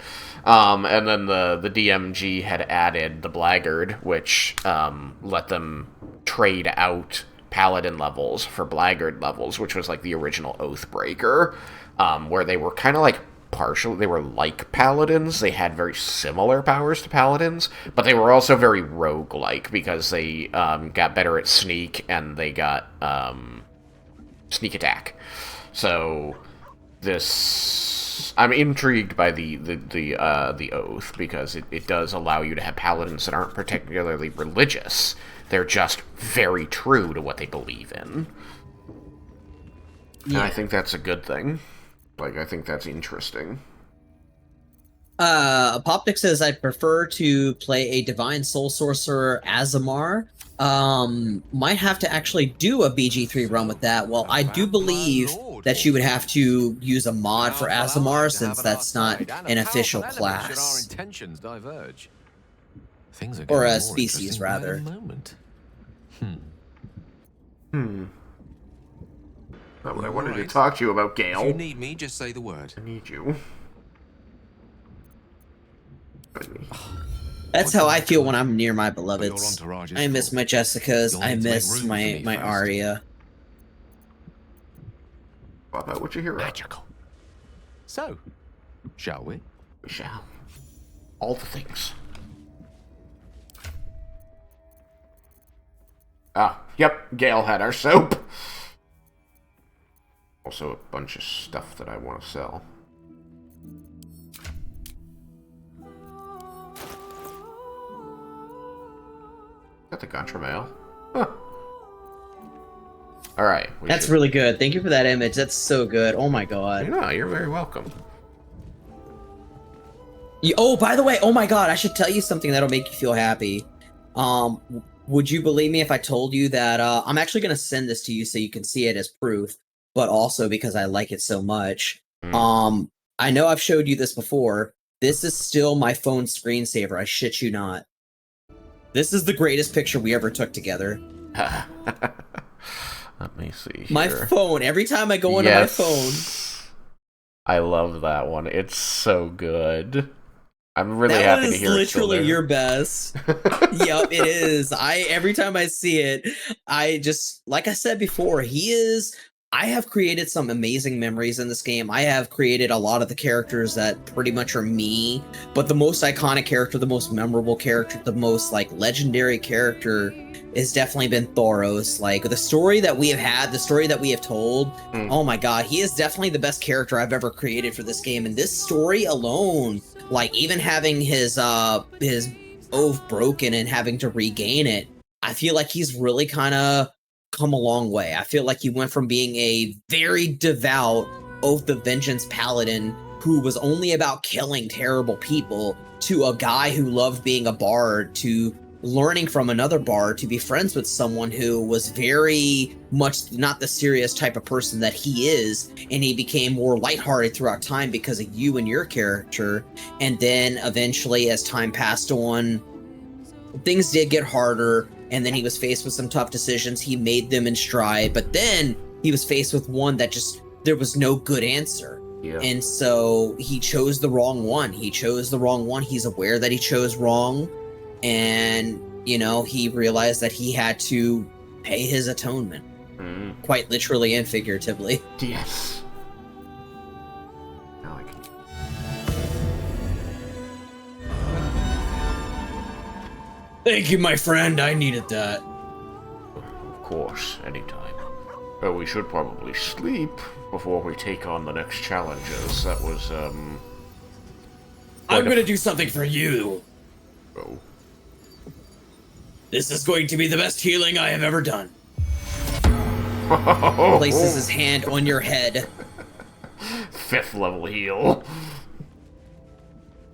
And then the DMG had added the Blackguard, which let them trade out paladin levels for Blackguard levels, which was like the original Oathbreaker, where they were kind of like they were like paladins. They had very similar powers to paladins, but they were also very roguelike because they got better at sneak, and they got sneak attack. So this, I'm intrigued by the oath, because it does allow you to have paladins that aren't particularly religious. They're just very true to what they believe in. Yeah. And I think that's a good thing. Like, I think that's interesting. Apoptic says, I'd prefer to play a Divine Soul Sorcerer Azamar. Might have to actually do a BG3 run with that. Well, I do believe that you would have to use a mod for Azamar, since that's not an official class. Our intentions diverge. Things are Or a more species, interesting by the rather. moment. Not what I wanted to talk to you about, Gale. If you need me, just say the word. I need you. That's how I feel when I'm near my beloveds. I miss my Jessicas, I miss my Arya. Pop out what you hear. Magical. So, shall we? We shall. All the things. Ah, yep, Gale had our soap. Also a bunch of stuff that I want to sell. Got the Contra mail. Huh. Alright. That's really good. Thank you for that image. That's so good. Oh my god. No, you're very welcome. Oh, by the way, oh my god, I should tell you something that'll make you feel happy. would you believe me if I told you that I'm actually going to send this to you so you can see it as proof, but also because I like it so much. I know I've showed you this before. This is still my phone screensaver. I shit you not. This is the greatest picture we ever took together. Let me see here. My phone. Every time I go into my phone. I love that one. It's so good. I'm really happy to hear That it. is literally your best. Yep, it is. Every time I see it, I just, like I said before, I have created some amazing memories in this game. I have created a lot of the characters that pretty much are me, but the most iconic character, the most memorable character, the most like legendary character has definitely been Thoros. Like the story that we have had, the story that we have told, oh my god, he is definitely the best character I've ever created for this game. And this story alone, like even having his oath broken and having to regain it, I feel like he's really kind of come a long way. I feel like he went from being a very devout Oath of Vengeance paladin who was only about killing terrible people to a guy who loved being a bard, to learning from another bard, to be friends with someone who was very much not the serious type of person that he is, and he became more lighthearted throughout time because of you and your character. And then eventually, as time passed on, things did get harder, and then he was faced with some tough decisions. He made them in stride, but then he was faced with one that just, there was no good answer. Yeah. And so he chose the wrong one. He's aware that he chose wrong. And, you know, he realized that he had to pay his atonement. Quite literally and figuratively. Yes. Thank you, my friend. I needed that. Of course, anytime. We should probably sleep before we take on the next challenges. That was, I'm gonna do something for you. Oh. This is going to be the best healing I have ever done. Places his hand on your head. 5th level heal.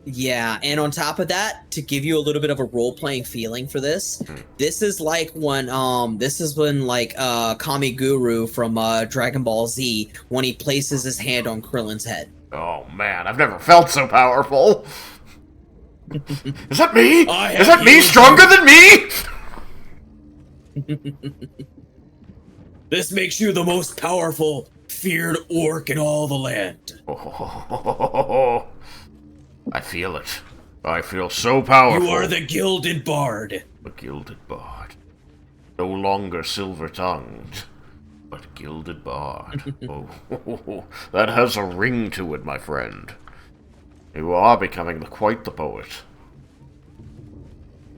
Yeah, and on top of that, to give you a little bit of a role-playing feeling for this, this is like when Kamiguru from Dragon Ball Z, when he places his hand on Krillin's head. Oh man, I've never felt so powerful. Is that me? Is that me stronger than me? This makes you the most powerful, feared orc in all the land. Oh, I feel it. I feel so powerful. You are the Gilded Bard. The Gilded Bard. No longer silver-tongued, but Gilded Bard. Oh, that has a ring to it, my friend. You are becoming quite the poet.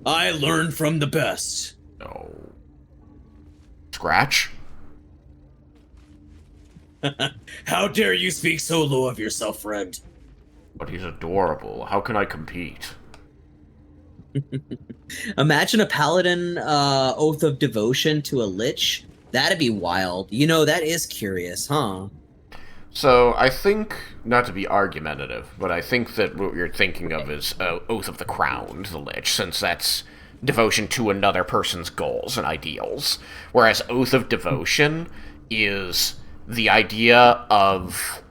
I learned from the best. No. Scratch? How dare you speak so low of yourself, friend? But he's adorable. How can I compete? Imagine a paladin oath of devotion to a lich. That'd be wild. You know, that is curious, huh? So, I think, not to be argumentative, but I think that what you're thinking of is Oath of the Crowned, the Lich, since that's devotion to another person's goals and ideals. Whereas Oath of Devotion is the idea of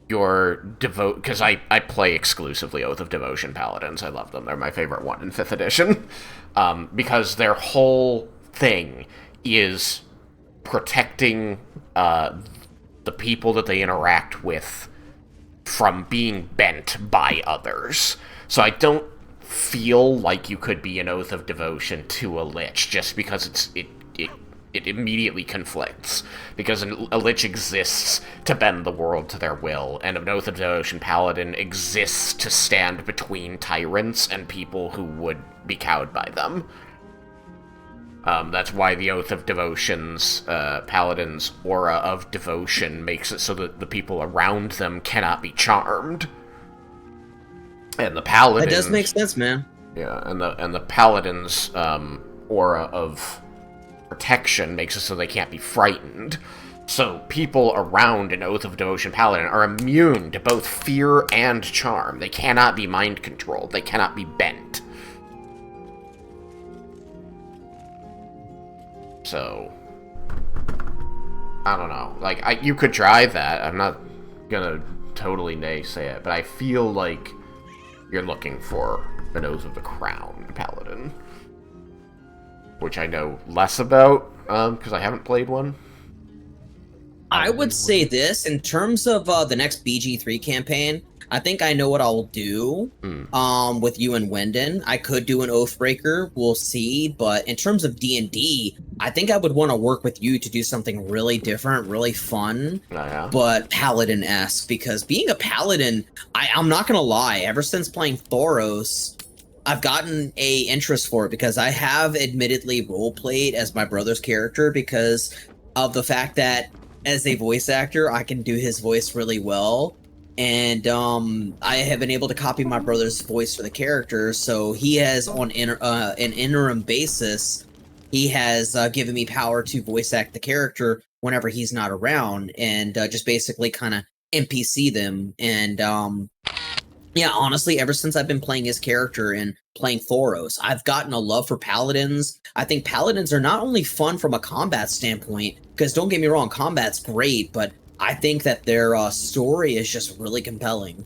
your because I play exclusively Oath of Devotion Paladins. I love them. They're my favorite one in 5th edition. Because their whole thing is protecting the people that they interact with from being bent by others. So I don't feel like you could be an Oath of Devotion to a Lich just because it immediately conflicts, because a Lich exists to bend the world to their will, and an Oath of Devotion Paladin exists to stand between tyrants and people who would be cowed by them. That's why the Oath of Devotion's Paladin's aura of devotion makes it so that the people around them cannot be charmed. And the Paladin... That does make sense, man. Yeah, and the Paladin's aura of protection makes it so they can't be frightened. So people around an Oath of Devotion Paladin are immune to both fear and charm. They cannot be mind-controlled. They cannot be bent. So, I don't know. Like, you could try that. I'm not gonna totally naysay it, but I feel like you're looking for an Oath of the Crown paladin, which I know less about, because I haven't played one. I would say this, in terms of the next BG3 campaign, I think I know what I'll do with you and Wyndon. I could do an Oathbreaker, we'll see, but in terms of D&D, I think I would want to work with you to do something really different, really fun, but Paladin-esque, because being a Paladin, I'm not gonna lie, ever since playing Thoros, I've gotten a interest for it, because I have admittedly roleplayed as my brother's character because of the fact that as a voice actor, I can do his voice really well. And I have been able to copy my brother's voice for the character, so he has, on an interim basis, he has given me power to voice act the character whenever he's not around, and just basically kind of NPC them. And yeah, honestly, ever since I've been playing his character and playing Thoros, I've gotten a love for Paladins. I think Paladins are not only fun from a combat standpoint, because don't get me wrong, combat's great, but I think that their story is just really compelling.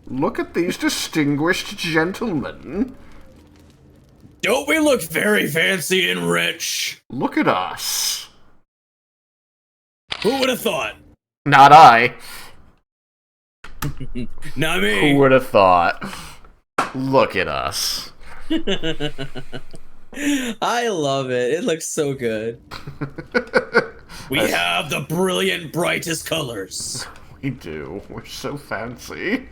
Look at these distinguished gentlemen. Don't we look very fancy and rich? Look at us. Who would have thought? Not I. Not me. Who would have thought? Look at us. I love it. It looks so good. We have the brilliant, brightest colors. We do. We're so fancy.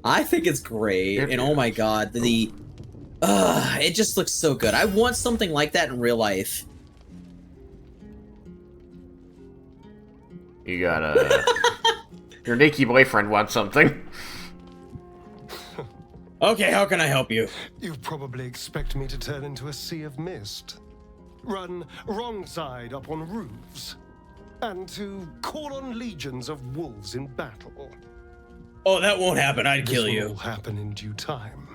I think it's great. And oh my god, it just looks so good. I want something like that in real life. You gotta... Your Nikki boyfriend wants something. Okay, how can I help you? You probably expect me to turn into a sea of mist, run wrong side up on roofs, and to call on legions of wolves in battle. Oh, that won't happen. I'd kill you. This will happen in due time.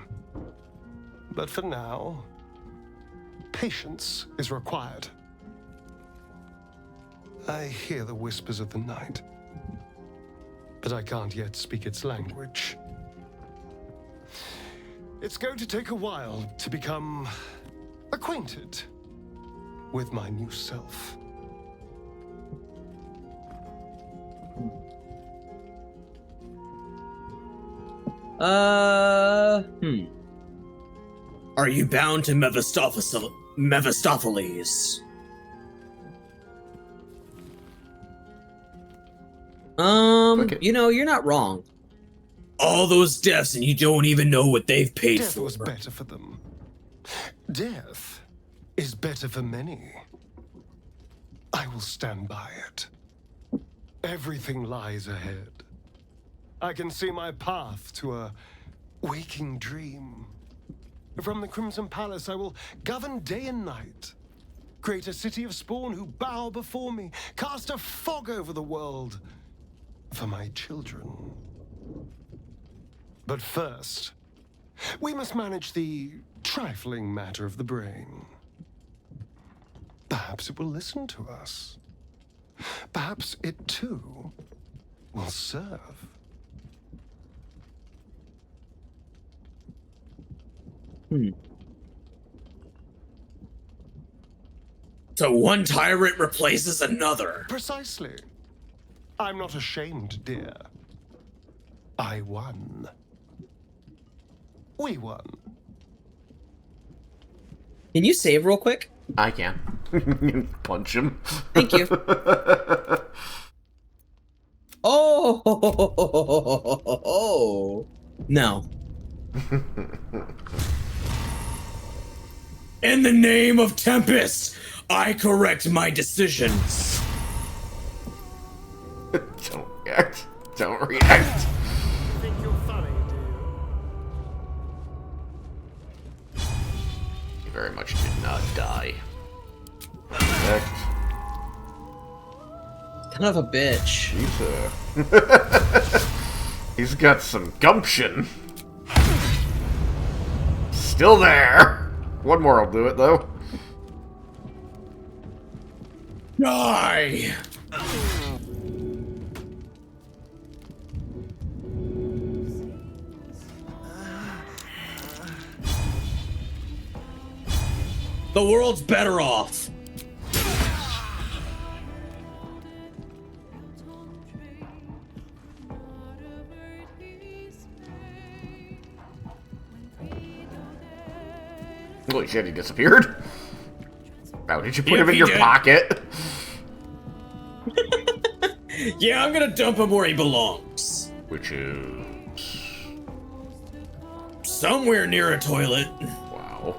But for now, patience is required. I hear the whispers of the night, but I can't yet speak its language. It's going to take a while to become acquainted with my new self. Are you bound to Mephistopheles? You know, you're not wrong. All those deaths and you don't even know what they've paid Death for. was better for them. Death is better for many. I will stand by it. Everything lies ahead. I can see my path to a waking dream. From the Crimson Palace, I will govern day and night. Create a city of spawn who bow before me. Cast a fog over the world for my children. But first, we must manage the trifling matter of the brain. Perhaps it will listen to us. Perhaps it, too, will serve. So one tyrant replaces another. Precisely. I'm not ashamed, dear. I won. We won. Can you save real quick? I can. Punch him. Thank you. Oh, no. In the name of Tempest, I correct my decisions. Don't react. Don't react. Think you're funny, do you? He very much did not die. Perfect. Kind of a bitch. He's got some gumption. Still there. One more will do it, though. Die! The world's better off. Holy shit, he disappeared. How did you put him in he your did. pocket? Yeah, I'm gonna dump him where he belongs. Which is... Somewhere near a toilet. Wow.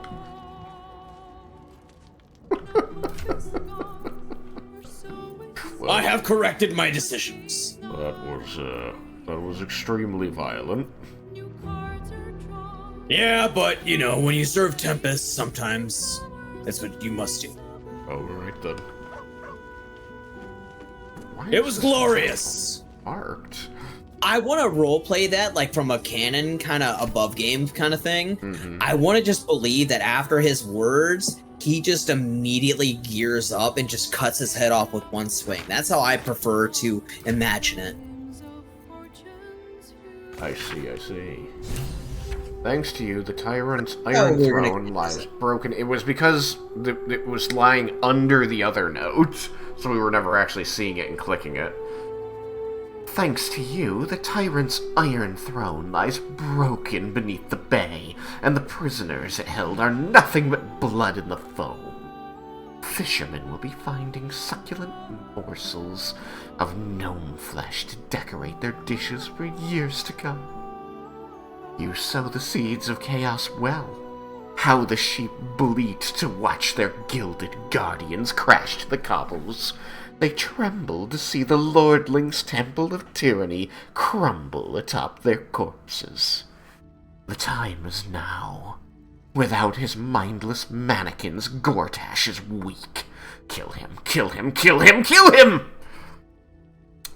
Well, I have corrected my decisions. that was extremely violent. Yeah, but, you know, when you serve Tempest, sometimes that's what you must do. Alright then. Why It is was this glorious. marked? I want to roleplay that like from a canon kind of above game kind of thing. Mm-hmm. I want to just believe that after his words, he just immediately gears up and just cuts his head off with one swing. That's how I prefer to imagine it. I see. Thanks to you, the tyrant's iron throne lies broken. It was because it was lying under the other note, so we were never actually seeing it and clicking it. Thanks to you, the tyrant's iron throne lies broken beneath the bay, and the prisoners it held are nothing but blood in the foam. Fishermen will be finding succulent morsels of gnome flesh to decorate their dishes for years to come. You sow the seeds of chaos well. How the sheep bleat to watch their gilded guardians crash to the cobbles. They tremble to see the lordling's temple of tyranny crumble atop their corpses. The time is now. Without his mindless mannequins, Gortash is weak. Kill him, kill him, kill him, kill him!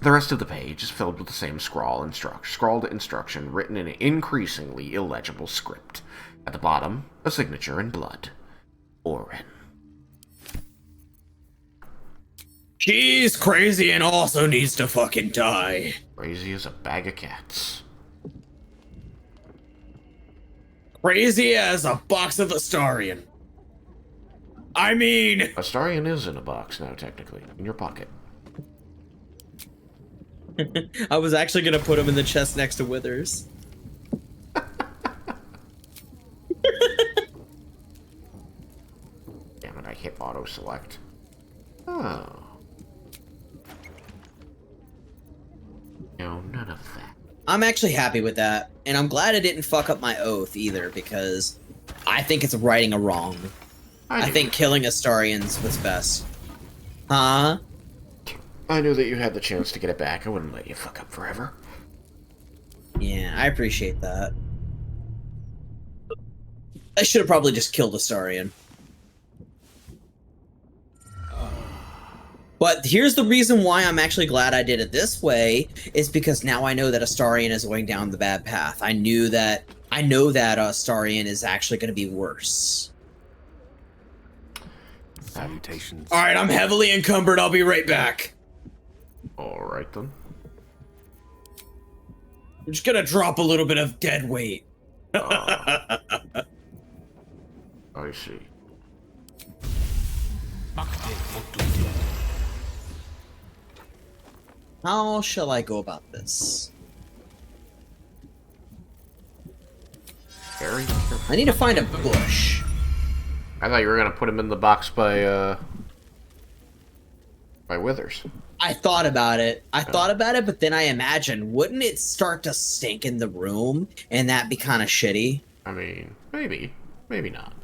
The rest of the page is filled with the same scrawled instruction written in an increasingly illegible script. At the bottom, a signature in blood. Orin. She's crazy and also needs to fucking die. Crazy as a bag of cats. Crazy as a box of Astarion. I mean... Astarion is in a box now, technically. In your pocket. I was actually gonna put him in the chest next to Withers. Damn it, I hit auto-select. Oh. No, none of that. I'm actually happy with that, and I'm glad I didn't fuck up my oath either, because I think it's righting a wrong. I think killing Astarians was best. Huh? I knew that you had the chance to get it back. I wouldn't let you fuck up forever. Yeah, I appreciate that. I should have probably just killed Astarion. But here's the reason why I'm actually glad I did it this way, is because now I know that Astarion is going down the bad path. I know that Astarion is actually going to be worse. Salutations. Alright, I'm heavily encumbered. I'll be right back. Alright then. I'm just gonna drop a little bit of dead weight. I see. How shall I go about this? Very careful. I need to find a bush. I thought you were gonna put him in the box by Withers. I thought about it. But then I imagined, wouldn't it start to stink in the room, and that be kind of shitty? I mean, maybe. Maybe not.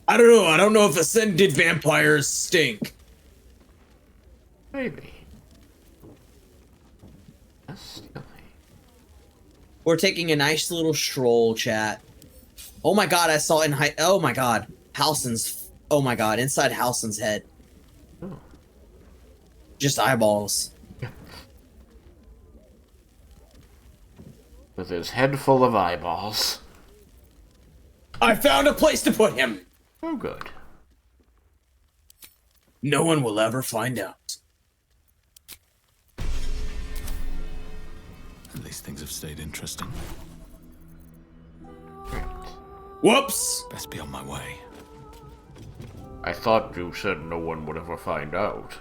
I don't know. I don't know if ascended vampires stink. Maybe. That's silly. We're taking a nice little stroll, chat. Oh my god, I saw in high. Oh my god, Halsin's. Oh my god, inside Halsin's head. Oh. Just eyeballs. With his head full of eyeballs. I found a place to put him. Oh, good. No one will ever find out. At least things have stayed interesting. Whoops! Best be on my way. I thought you said no one would ever find out.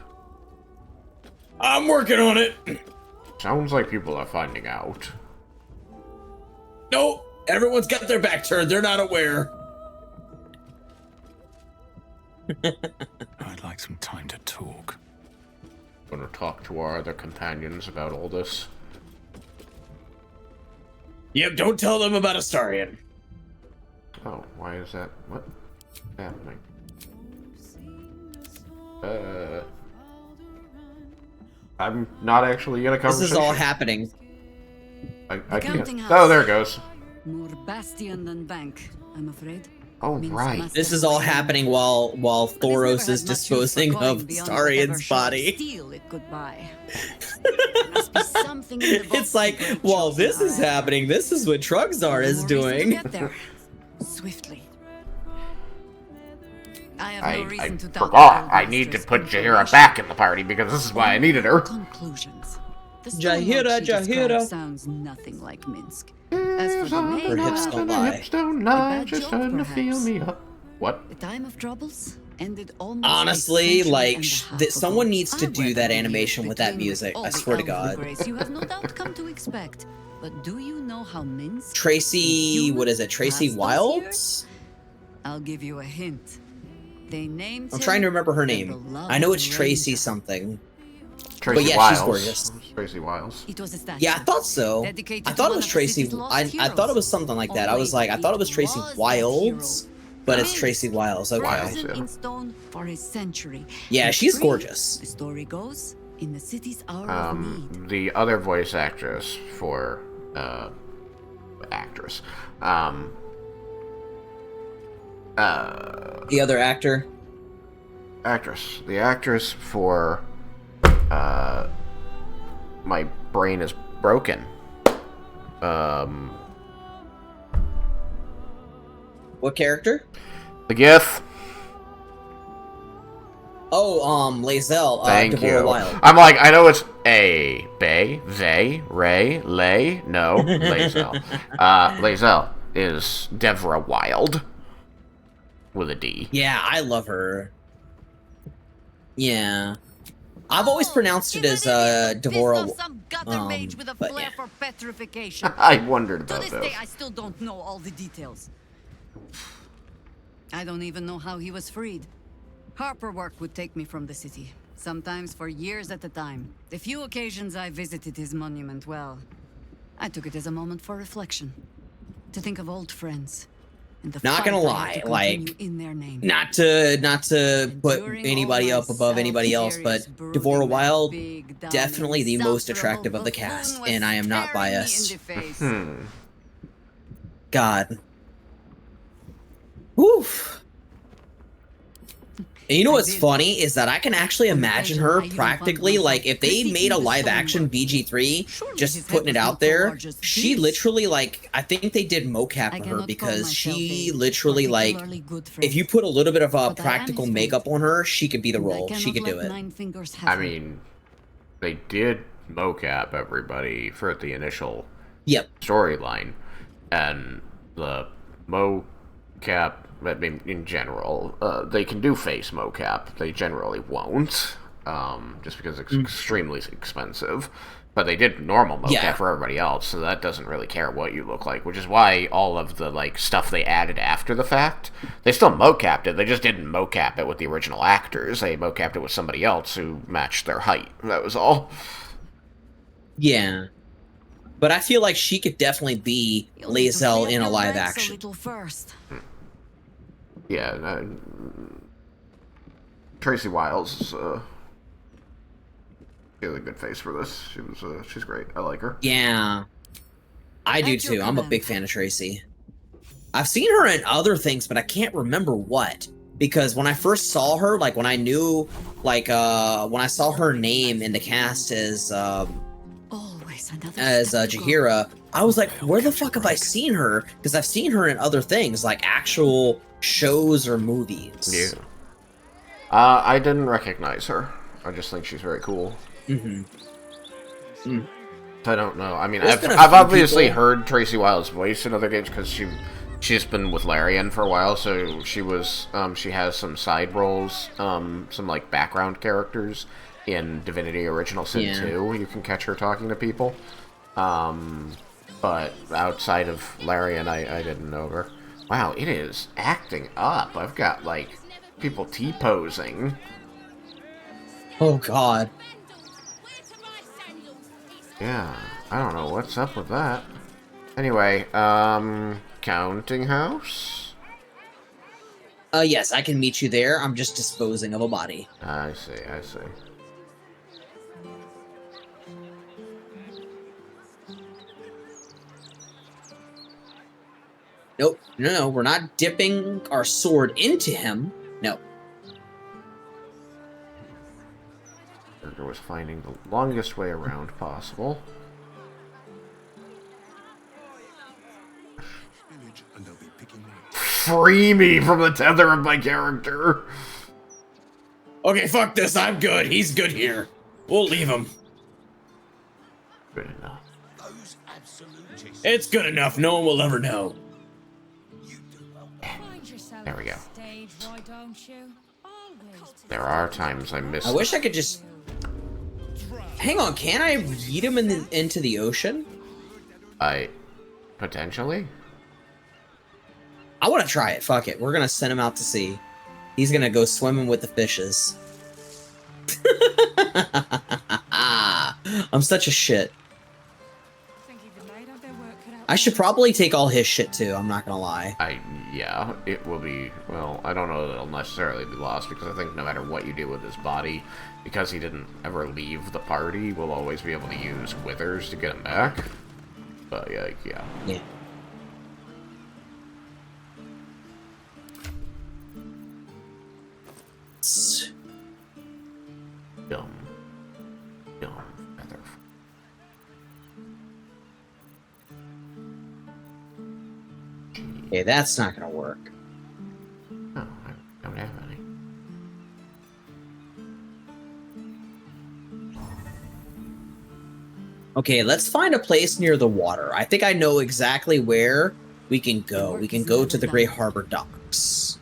I'm working on it. Sounds like people are finding out. Nope. Everyone's got their back turned. They're not aware. I'd like some time to talk. Want to talk to our other companions about all this? Yep, don't tell them about Astarion. Oh, why is that? What's happening? I'm not actually in a conversation. This is all happening. I can't. Oh, there it goes. More bastion than bank, I'm afraid. Oh, right. This is all happening while Thoros is disposing of Astarion's body. Steal it goodbye. It's like, while this is happening, this is what Trugzar is doing. Swiftly. I forgot. I need to put Jaheira back in the party because this is why I needed her. Conclusions. Jaheira. Sounds nothing like Minsk. As for the main, Her hips don't lie. Hips don't lie, just starting to feel me up. What? The time of troubles ended almost. Honestly, like, someone needs to do that animation with that music. I swear to God. You have no doubt come to expect. But do you know how Minsk? Tracy, what is it? Tracy Wilds? I'll give you a hint. They named. I'm trying to remember her name. I know it's Tracy something. Tracy but yeah, Wiles. she's gorgeous. Tracy Wiles. It was a statue. Yeah, I thought so. I thought it was Tracy. I thought it was something like that. I was like, I thought it was Tracy Wilds, but it's Tracy Wiles. Okay. Frozen in stone for a century. Yeah, she's gorgeous. The story goes, in the city's hour of need. The other voice actress for actress. The other actor. Actress. The actress for my brain is broken. What character? The GIF. Oh, Lae'zel. Thank Deborah you. Wild. I'm like, I know it's A, Bay, They, Ray, Lay. No, Lae'zel. Lae'zel is Deborah Wild with a D. Yeah, I love her. Yeah. I've always pronounced it as Deborah. But yeah. For petrification. I wondered To about this this. day, I still don't know all the details. I don't even know how he was freed. Harper work would take me from the city, sometimes for years at a time. The few occasions I visited his monument, well, I took it as a moment for reflection. To think of old friends. And the Not gonna fight I lie, had to like, continue in their name. not to put anybody up above anybody else, but Deborah Wild, definitely the most attractive of the cast, and I am not biased. God. Oof. And you know what's funny is that I can actually imagine her practically, like, if they made a live-action BG3, just putting it out there, she literally, like, I think they did mocap for her because she literally, like, if you put a little bit of practical makeup on her, she could be the role. She could do it. I mean, they did mocap everybody for the initial storyline, and the mocap, I mean, in general, they can do face mocap. They generally won't, just because it's extremely expensive. But they did normal mocap for everybody else, so that doesn't really care what you look like, which is why all of the, like, stuff they added after the fact, they still mocapped it, they just didn't mocap it with the original actors, they mocapped it with somebody else who matched their height, that was all. Yeah. But I feel like she could definitely be Lae'zel in a live action. Yeah, Tracy Wiles is, she has a good face for this. She's great. I like her. Yeah. I do too. I'm a big fan of Tracy. I've seen her in other things, but I can't remember what. Because when I first saw her, like, when I knew, like, when I saw her name in the cast as Jaheira, I was like, where the fuck have I seen her? Because I've seen her in other things, like actual shows or movies. Yeah. I didn't recognize her. I just think she's very cool. Mm-hmm. Mm. I don't know. I mean, There's I've obviously people... heard Tracy Wilde's voice in other games because she's been with Larian for a while, so she has some side roles, some like background characters in Divinity Original Sin 2. You can catch her talking to people. But outside of Larian, I didn't know her. Wow, it is acting up. I've got like people T-posing. Oh god. Yeah, I don't know what's up with that. Anyway, counting house? Yes, I can meet you there. I'm just disposing of a body. I see, I see. Nope. No, we're not dipping our sword into him. No. Burger was finding the longest way around possible. Free me from the tether of my character! Okay, fuck this. I'm good. He's good here. We'll leave him. Good enough. It's good enough. No one will ever know. There we go. There are times I miss. I wish I could just... Hang on, can I yeet him into the ocean? Potentially? I want to try it. Fuck it. We're going to send him out to sea. He's going to go swimming with the fishes. I'm such a shit. I should probably take all his shit too, I'm not gonna lie. Yeah, it will be, well, I don't know that it'll necessarily be lost, because I think no matter what you do with his body, because he didn't ever leave the party, we'll always be able to use withers to get him back. But yeah. Yeah. Dumb feather. Okay, that's not gonna work. No, I don't have any. Okay, let's find a place near the water. I think I know exactly where we can go. We can go to the Great Harbor Docks.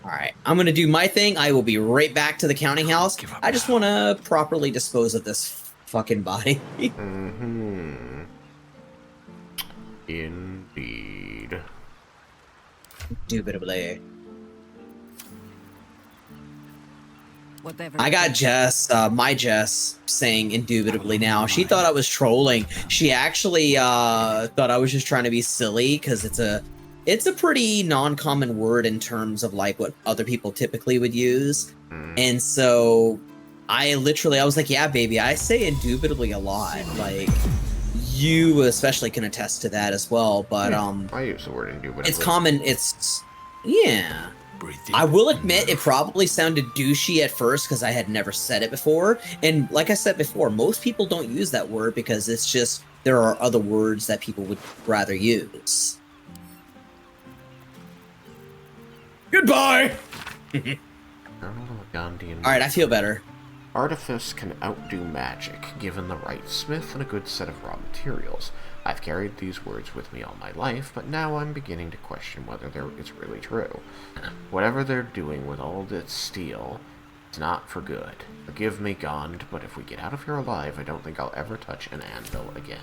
Alright, I'm gonna do my thing. I will be right back to the counting house. I just want to properly dispose of this fucking body. Mm-hmm. Indeed. Indubitably. Whatever. I got Jess, my Jess, saying indubitably now. She thought I was trolling. She actually thought I was just trying to be silly, because it's a pretty non-common word in terms of like what other people typically would use. And so I was like, yeah, baby, I say indubitably a lot. Like, you especially can attest to that as well. But I use the word indubitably. it's common. Yeah. I will admit it probably sounded douchey at first because I had never said it before. And like I said before, most people don't use that word because it's just, there are other words that people would rather use. Goodbye! Alright, I feel better. Artifice can outdo magic, given the right smith and a good set of raw materials. I've carried these words with me all my life, but now I'm beginning to question whether it's really true. Whatever they're doing with all this steel, it's not for good. Forgive me, Gond, but if we get out of here alive, I don't think I'll ever touch an anvil again.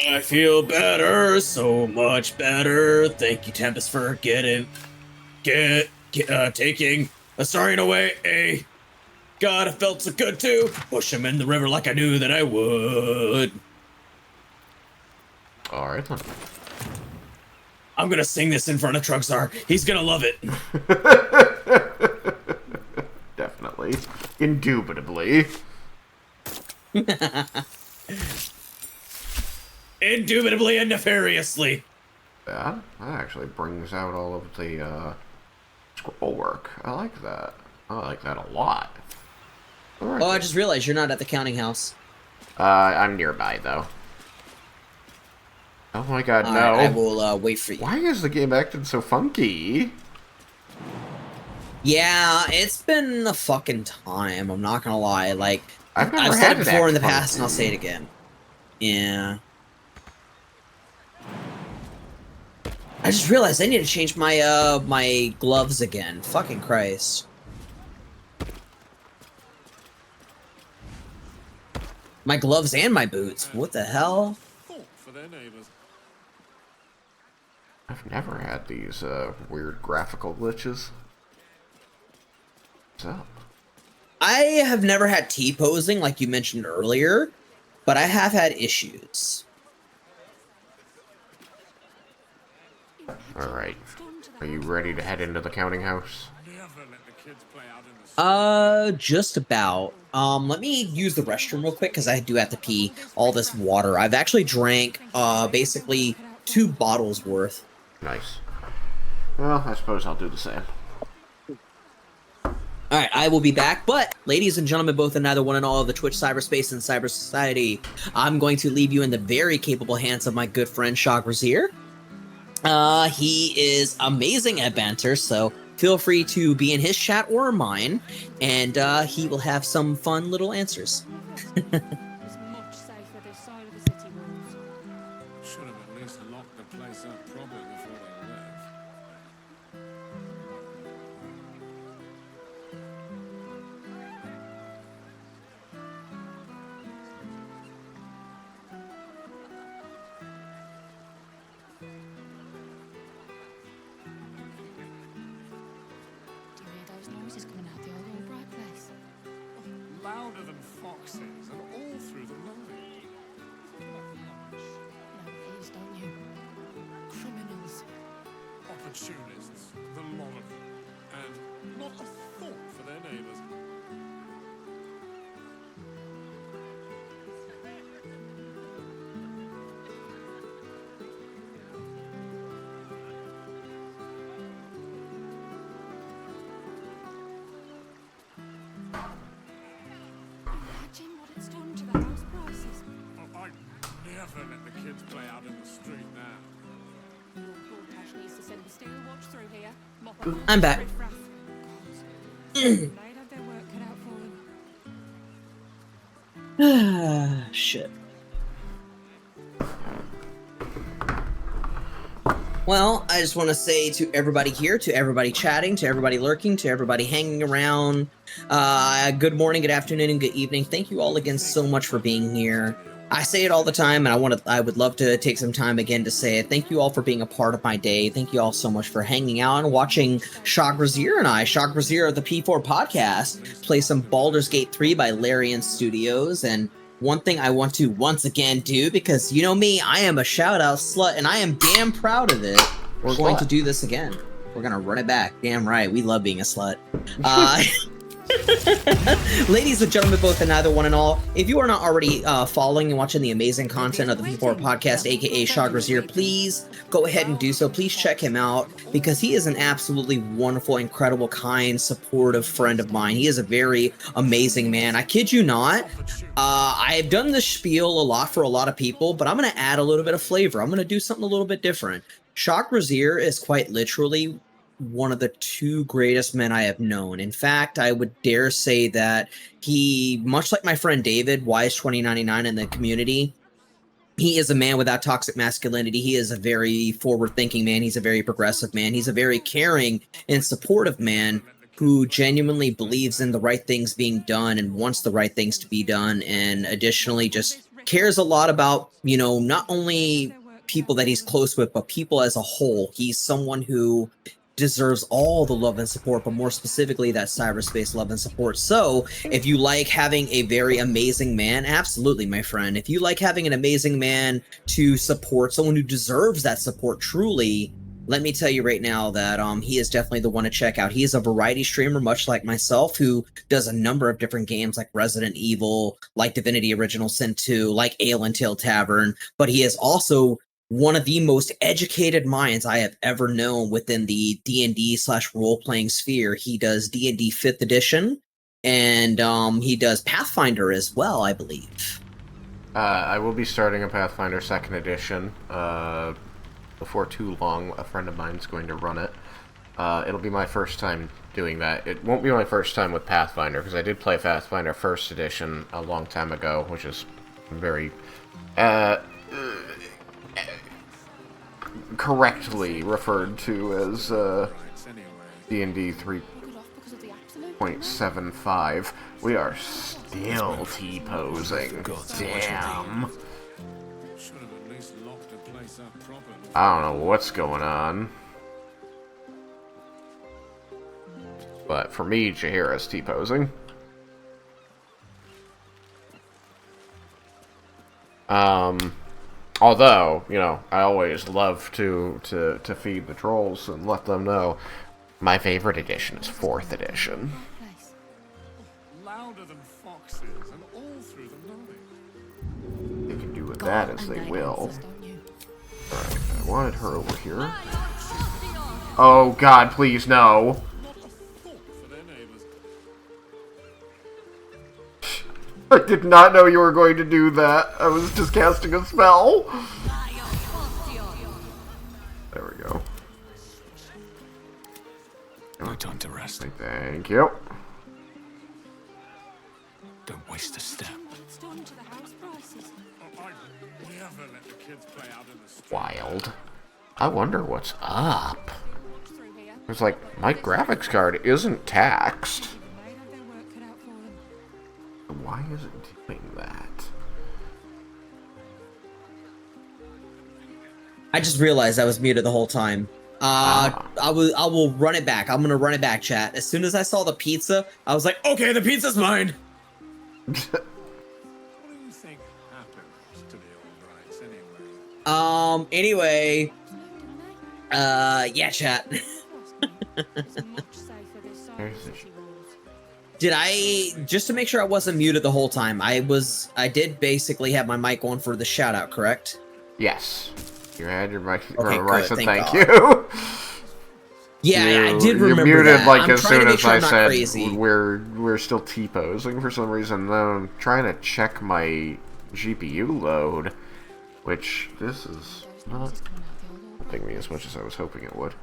I feel better, so much better. Thank you, Tempest, for taking Astarion away. God, it felt so good to push him in the river like I knew that I would. Alright then. I'm gonna sing this in front of Trugzar. He's gonna love it. Definitely. Indubitably. Indubitably and nefariously. Yeah, that actually brings out all of the scroll work. I like that. I like that a lot. Right. Oh, I just realized you're not at the counting house. I'm nearby, though. Oh my god, no. I will wait for you. Why is the game acting so funky? Yeah, it's been a fucking time. I'm not gonna lie. Like, I've never I've said had it an before in the axe past, mount. and I'll say it again. Yeah. I just realized I need to change my my gloves again. Fucking Christ. My gloves and my boots. What the hell? I've never had these weird graphical glitches. What's up? I have never had T-posing like you mentioned earlier, but I have had issues. Alright. Are you ready to head into the counting house? Just about. Let me use the restroom real quick because I do have to pee all this water. I've actually drank, basically 2 bottles worth. Nice. Well, I suppose I'll do the same. Alright, I will be back, but ladies and gentlemen, both and neither one and all of the Twitch cyberspace and cyber society, I'm going to leave you in the very capable hands of my good friend Shock Brazier. He is amazing at banter, so feel free to be in his chat or mine, and he will have some fun little answers. It's much safer this side of the city walls. Should have at least locked the place up properly before they left. Do you hear those noises coming out the old bright place? Louder than foxes and all through the night. No, please, don't you? Criminals. Opportunists, the lot of them, and not a thought for their neighbours. Imagine what it's done to the house prices. Oh, I'd never let the kids play out in the street now. Your broadcast needs to send the steel watch through here. Mop up I'm back. riffraff. They'd have their work cut out for them. Shit. Well, I just want to say to everybody here, to everybody chatting, to everybody lurking, to everybody hanging around, good morning, good afternoon, and good evening. Thank you all again so much for being here. I say it all the time, and I would love to take some time again to say it. Thank you all for being a part of my day. Thank you all so much for hanging out and watching Shock Brazier and I, Shock Brazier of the P4 podcast, play some Baldur's Gate 3 by Larian Studios. And one thing I want to once again do, because you know me, I am a shout-out slut, and I am damn proud of it. We're going to do this again. We're going to run it back. Damn right, we love being a slut. Ladies and gentlemen, both and neither one and all, if you are not already following and watching the amazing content of the P4 podcast, aka Shock Brazier, please go ahead and do so. Please check him out, because he is an absolutely wonderful, incredible, kind, supportive friend of mine. He is a very amazing man. I kid you not. I've done this spiel a lot for a lot of people, but I'm going to add a little bit of flavor. I'm going to do something a little bit different. Shock Brazier is quite literally one of the 2 greatest men I have known. In fact, I would dare say that he, much like my friend David, Wise2099 in the community, he is a man without toxic masculinity. He is a very forward-thinking man. He's a very progressive man. He's a very caring and supportive man who genuinely believes in the right things being done and wants the right things to be done, and additionally just cares a lot about, you know, not only people that he's close with, but people as a whole. He's someone who deserves all the love and support, but more specifically that cyberspace love and support. So if you like having a very amazing man, absolutely, my friend, if you like having an amazing man to support someone who deserves that support truly, let me tell you right now that he is definitely the one to check out. He is a variety streamer, much like myself, who does a number of different games like Resident Evil, like Divinity Original Sin 2, like Ale and Tail Tavern, but he is also one of the most educated minds I have ever known within the D&D/role-playing sphere. He does D&D 5th edition, and he does Pathfinder as well, I believe. I will be starting a Pathfinder 2nd edition. Before too long, a friend of mine's going to run it. It'll be my first time doing that. It won't be my first time with Pathfinder, because I did play Pathfinder First Edition a long time ago, which is very, correctly referred to as, D&D 3.75. We are still T-posing. Damn. I don't know what's going on. But for me, Jaheira's T-posing. Although, you know, I always love to feed the trolls and let them know my favorite edition is 4th edition. Louder than foxes and all through the night. They can do with that as they will. Alright, I wanted her over here. Oh god, please, no. I did not know you were going to do that. I was just casting a spell. There we go. No time to rest. Thank you. Don't waste a step. Wild. I wonder what's up. It's like, my graphics card isn't taxed. Why is it doing that? I just realized I was muted the whole time. I will run it back. I'm gonna run it back, chat. As soon as I saw the pizza, I was like, okay, the pizza's mine. What do you think happens to the old brides anyway? Anyway. Yeah, chat. Did I, just to make sure I wasn't muted the whole time, I did basically have my mic on for the shout out, correct? Yes. You had your mic, okay, right, so thank you. Yeah, I did remember you muted that. like I'm as soon as sure I I'm not said crazy. we're still T-posing for some reason. Then I'm trying to check my GPU load, which this is not helping me as much as I was hoping it would.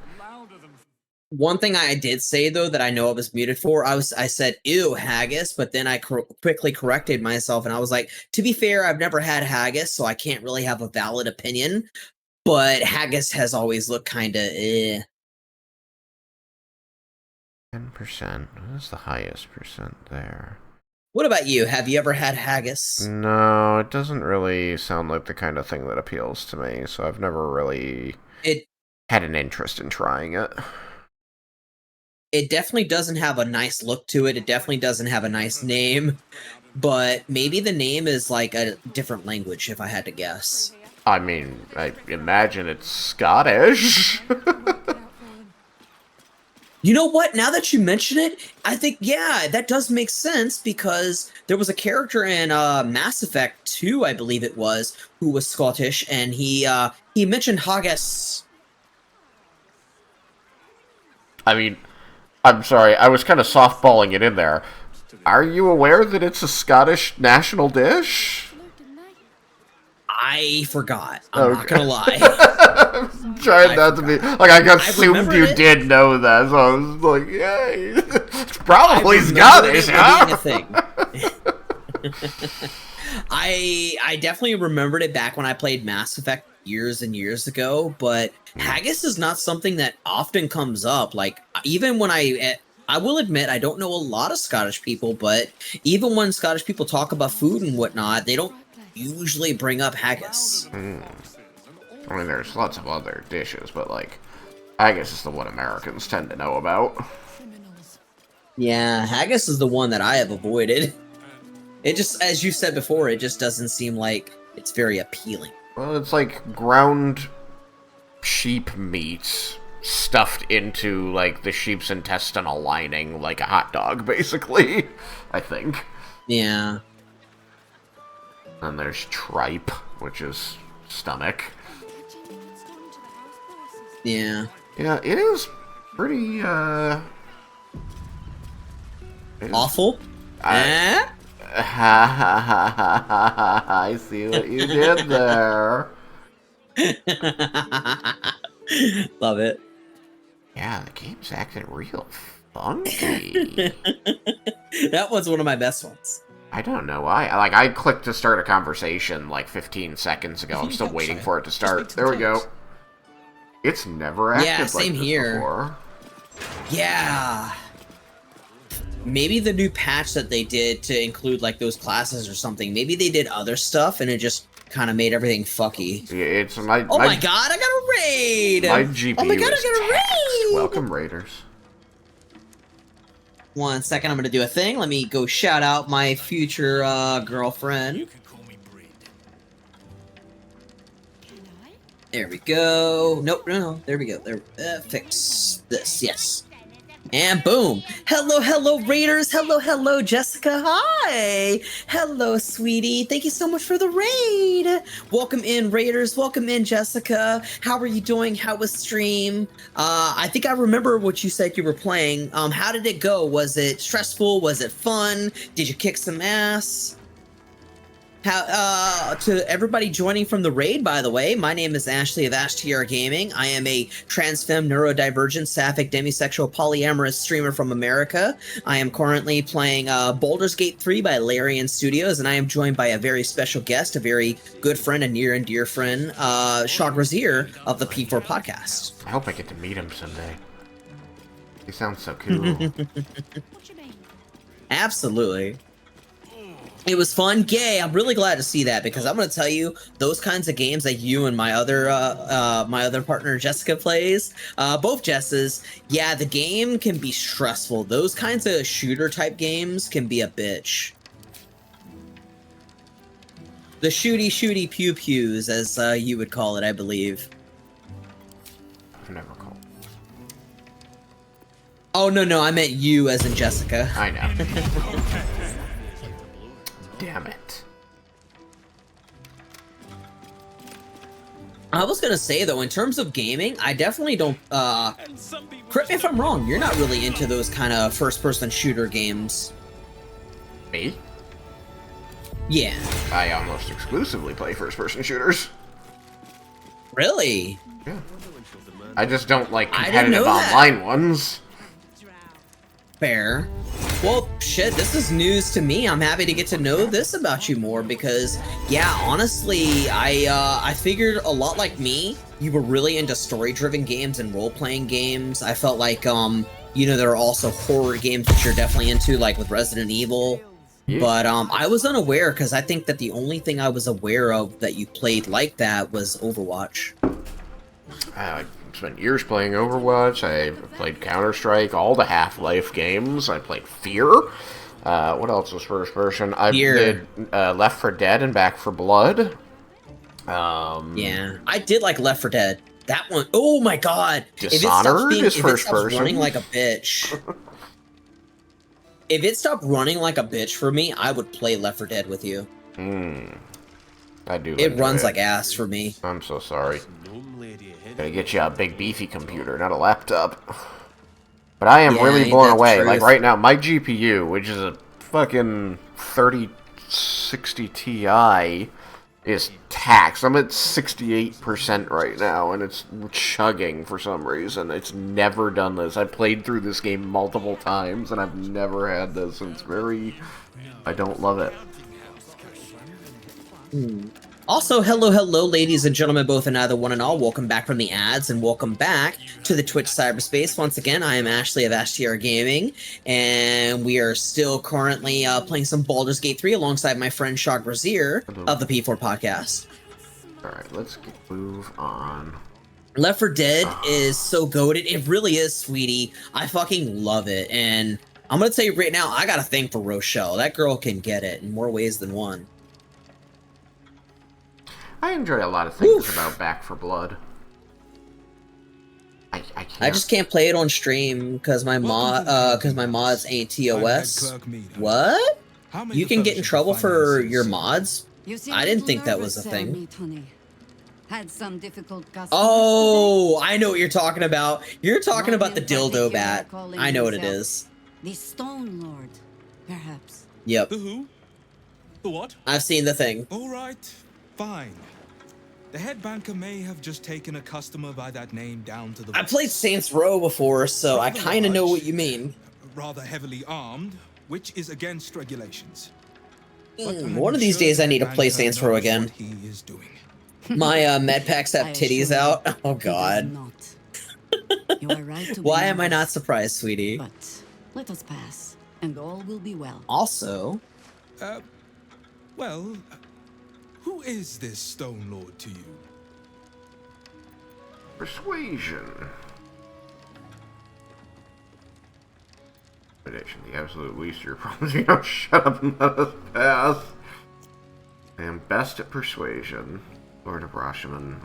One thing I did say though that I know I was muted for, I said ew haggis, but then I quickly corrected myself and I was like, to be fair, I've never had haggis, so I can't really have a valid opinion. But haggis has always looked kind of 10%. What is the highest percent there? What about you? Have you ever had haggis? No, it doesn't really sound like the kind of thing that appeals to me, so I've never really had an interest in trying it. It definitely doesn't have a nice look to it. It definitely doesn't have a nice name. But maybe the name is like a different language, if I had to guess. I mean, I imagine it's Scottish. You know what? Now that you mention it, I think, yeah, that does make sense because there was a character in Mass Effect 2, I believe it was, who was Scottish, and he mentioned haggis. I mean, I'm sorry, I was kind of softballing it in there. Are you aware that it's a Scottish national dish? I forgot. I'm not gonna lie. I'm trying not to be like I assumed you did know that, so I was like, yay. It's probably Scottish, huh? I definitely remembered it back when I played Mass Effect years and years ago, but haggis is not something that often comes up. Like, even when I will admit, I don't know a lot of Scottish people, but even when Scottish people talk about food and whatnot, they don't usually bring up haggis. I mean, there's lots of other dishes, but, like, haggis is the one Americans tend to know about. Yeah, haggis is the one that I have avoided. It just, as you said before, it just doesn't seem like it's very appealing. Well, it's like ground sheep meat stuffed into, like, the sheep's intestinal lining, like a hot dog, basically, I think. Yeah. And there's tripe, which is stomach. Yeah. Yeah, it is pretty, awful? Ha ha ha ha ha, I see what you did there. Love it. Yeah, the game's acting real funky. That was one of my best ones. I don't know why. Like, I clicked to start a conversation like 15 seconds ago. I'm still waiting for it to start. There we go. It's never acted like this before. Yeah. Maybe the new patch that they did to include like those classes or something. Maybe they did other stuff and it just kind of made everything fucky. Yeah, it's my. Oh my god! I got a raid. My GPU oh my god! is I got a raid. Welcome, raiders. 1 second, I'm gonna do a thing. Let me go shout out my future girlfriend. There we go. Nope, no. There we go. There. Fix this. Yes. And boom. Hello, hello, Raiders. Hello, hello, Jessica. Hi. Hello, sweetie. Thank you so much for the raid. Welcome in, Raiders. Welcome in, Jessica. How are you doing? How was stream? I think I remember what you said you were playing. How did it go? Was it stressful? Was it fun? Did you kick some ass? To everybody joining from the raid, by the way, my name is Ashley of AshTR Gaming. I am a trans femme, neurodivergent, sapphic, demisexual, polyamorous streamer from America. I am currently playing Baldur's Gate 3 by Larian Studios, and I am joined by a very special guest, a very good friend, a near and dear friend, Trugzar of the P4 podcast. I hope I get to meet him someday. He sounds so cool. Absolutely. It was fun. Yay, I'm really glad to see that because I'm going to tell you, those kinds of games that you and my other partner Jessica plays, both Jesses, yeah, the game can be stressful. Those kinds of shooter type games can be a bitch. The shooty pew pews, as you would call it, I believe. I've never called. Oh, no, I meant you as in Jessica. I know. Damn it. I was gonna say, though, in terms of gaming, I definitely don't, correct me if I'm wrong, you're not really into those kind of first-person shooter games. Me? Yeah. I almost exclusively play first-person shooters. Really? Yeah. I just don't like competitive online ones. Fair. Well, shit, this is news to me. I'm happy to get to know this about you more because, yeah, honestly, I figured a lot like me, you were really into story-driven games and role-playing games. I felt like, you know, there are also horror games that you're definitely into, like with Resident Evil. Yeah. But, I was unaware because I think that the only thing I was aware of that you played like that was Overwatch. I spent years playing Overwatch. I played Counter-Strike, all the Half-Life games. I played Fear. What else was first person? I did Left 4 Dead and Back 4 Blood. Yeah, I did like Left 4 Dead. That one, oh my god! Dishonored is first person. Running like a bitch. If it stopped running like a bitch for me, I would play Left 4 Dead with you. I do. It runs like ass for me. I'm so sorry. Gotta get you a big beefy computer, not a laptop. But I am really blown away. Like right now, my GPU, which is a fucking 3060 Ti, is taxed. I'm at 68% right now, and it's chugging for some reason. It's never done this. I played through this game multiple times, and I've never had this. And it's very... I don't love it. Also, hello, ladies and gentlemen, both and either one and all. Welcome back from the ads, and welcome back to the Twitch cyberspace. Once again, I am Ashley of AshTR Gaming, and we are still currently playing some Baldur's Gate 3 alongside my friend Trugzar of the P4 podcast. Alright, let's move on. Left 4 Dead is so goated. It really is, sweetie. I fucking love it, and I'm gonna tell you right now, I got a thing for Rochelle. That girl can get it in more ways than one. I enjoy a lot of things about Back 4 Blood. I can't. I just can't play it on stream because my mods ain't TOS. What? You can get in trouble for your mods? I didn't think that was a thing. Had some difficult oh, I know what you're talking about. You're talking about the dildo bat. I know what it is. The Stone Lord, perhaps. Yep. The who? The what? I've seen the thing. All right, fine. The head banker may have just taken a customer by that name down to the... I played Saints Row before, so I Rather kind of know what large, you mean. rather heavily armed, which is against regulations. But I'm One of these sure days the I need to head play banker Saints Row knows again. what he is doing. My med packs have I titties assure you, out. Oh he does god. not. You are right to be Why am I not nervous, surprised, sweetie? But let us pass, and all will be well. Also, Well, who is this Stone Lord to you? Persuasion. Intimidation, the absolute least of your problems. You know, shut up and let us pass. I am best at persuasion. Lord of Rashomon,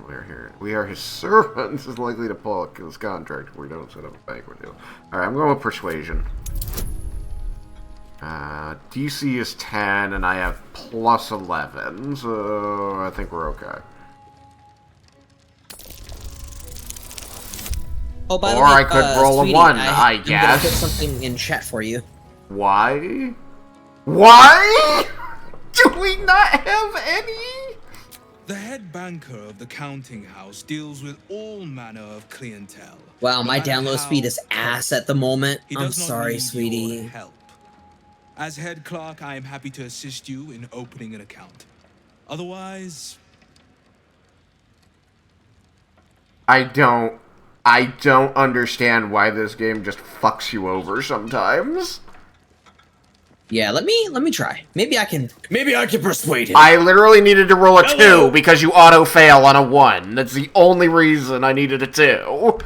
we are his servants, is likely to pull his contract if we don't set up a banquet deal. Alright, I'm going with persuasion. DC is 10, and I have plus 11, so I think we're okay. oh, by the Or way, I could roll sweetie, a 1, I I'm guess. gonna put something in chat for you. Why? Why? Do we not have any? The head banker of the counting house deals with all manner of clientele. Wow, no my matter download how speed is ass tough. at the moment. He I'm does not sorry, need sweetie. your help. As head clerk, I am happy to assist you in opening an account. Otherwise... I don't understand why this game just fucks you over sometimes. Yeah, let me try. Maybe I can persuade him. I literally needed to roll a Hello? 2 because you auto-fail on a 1. That's the only reason I needed a 2.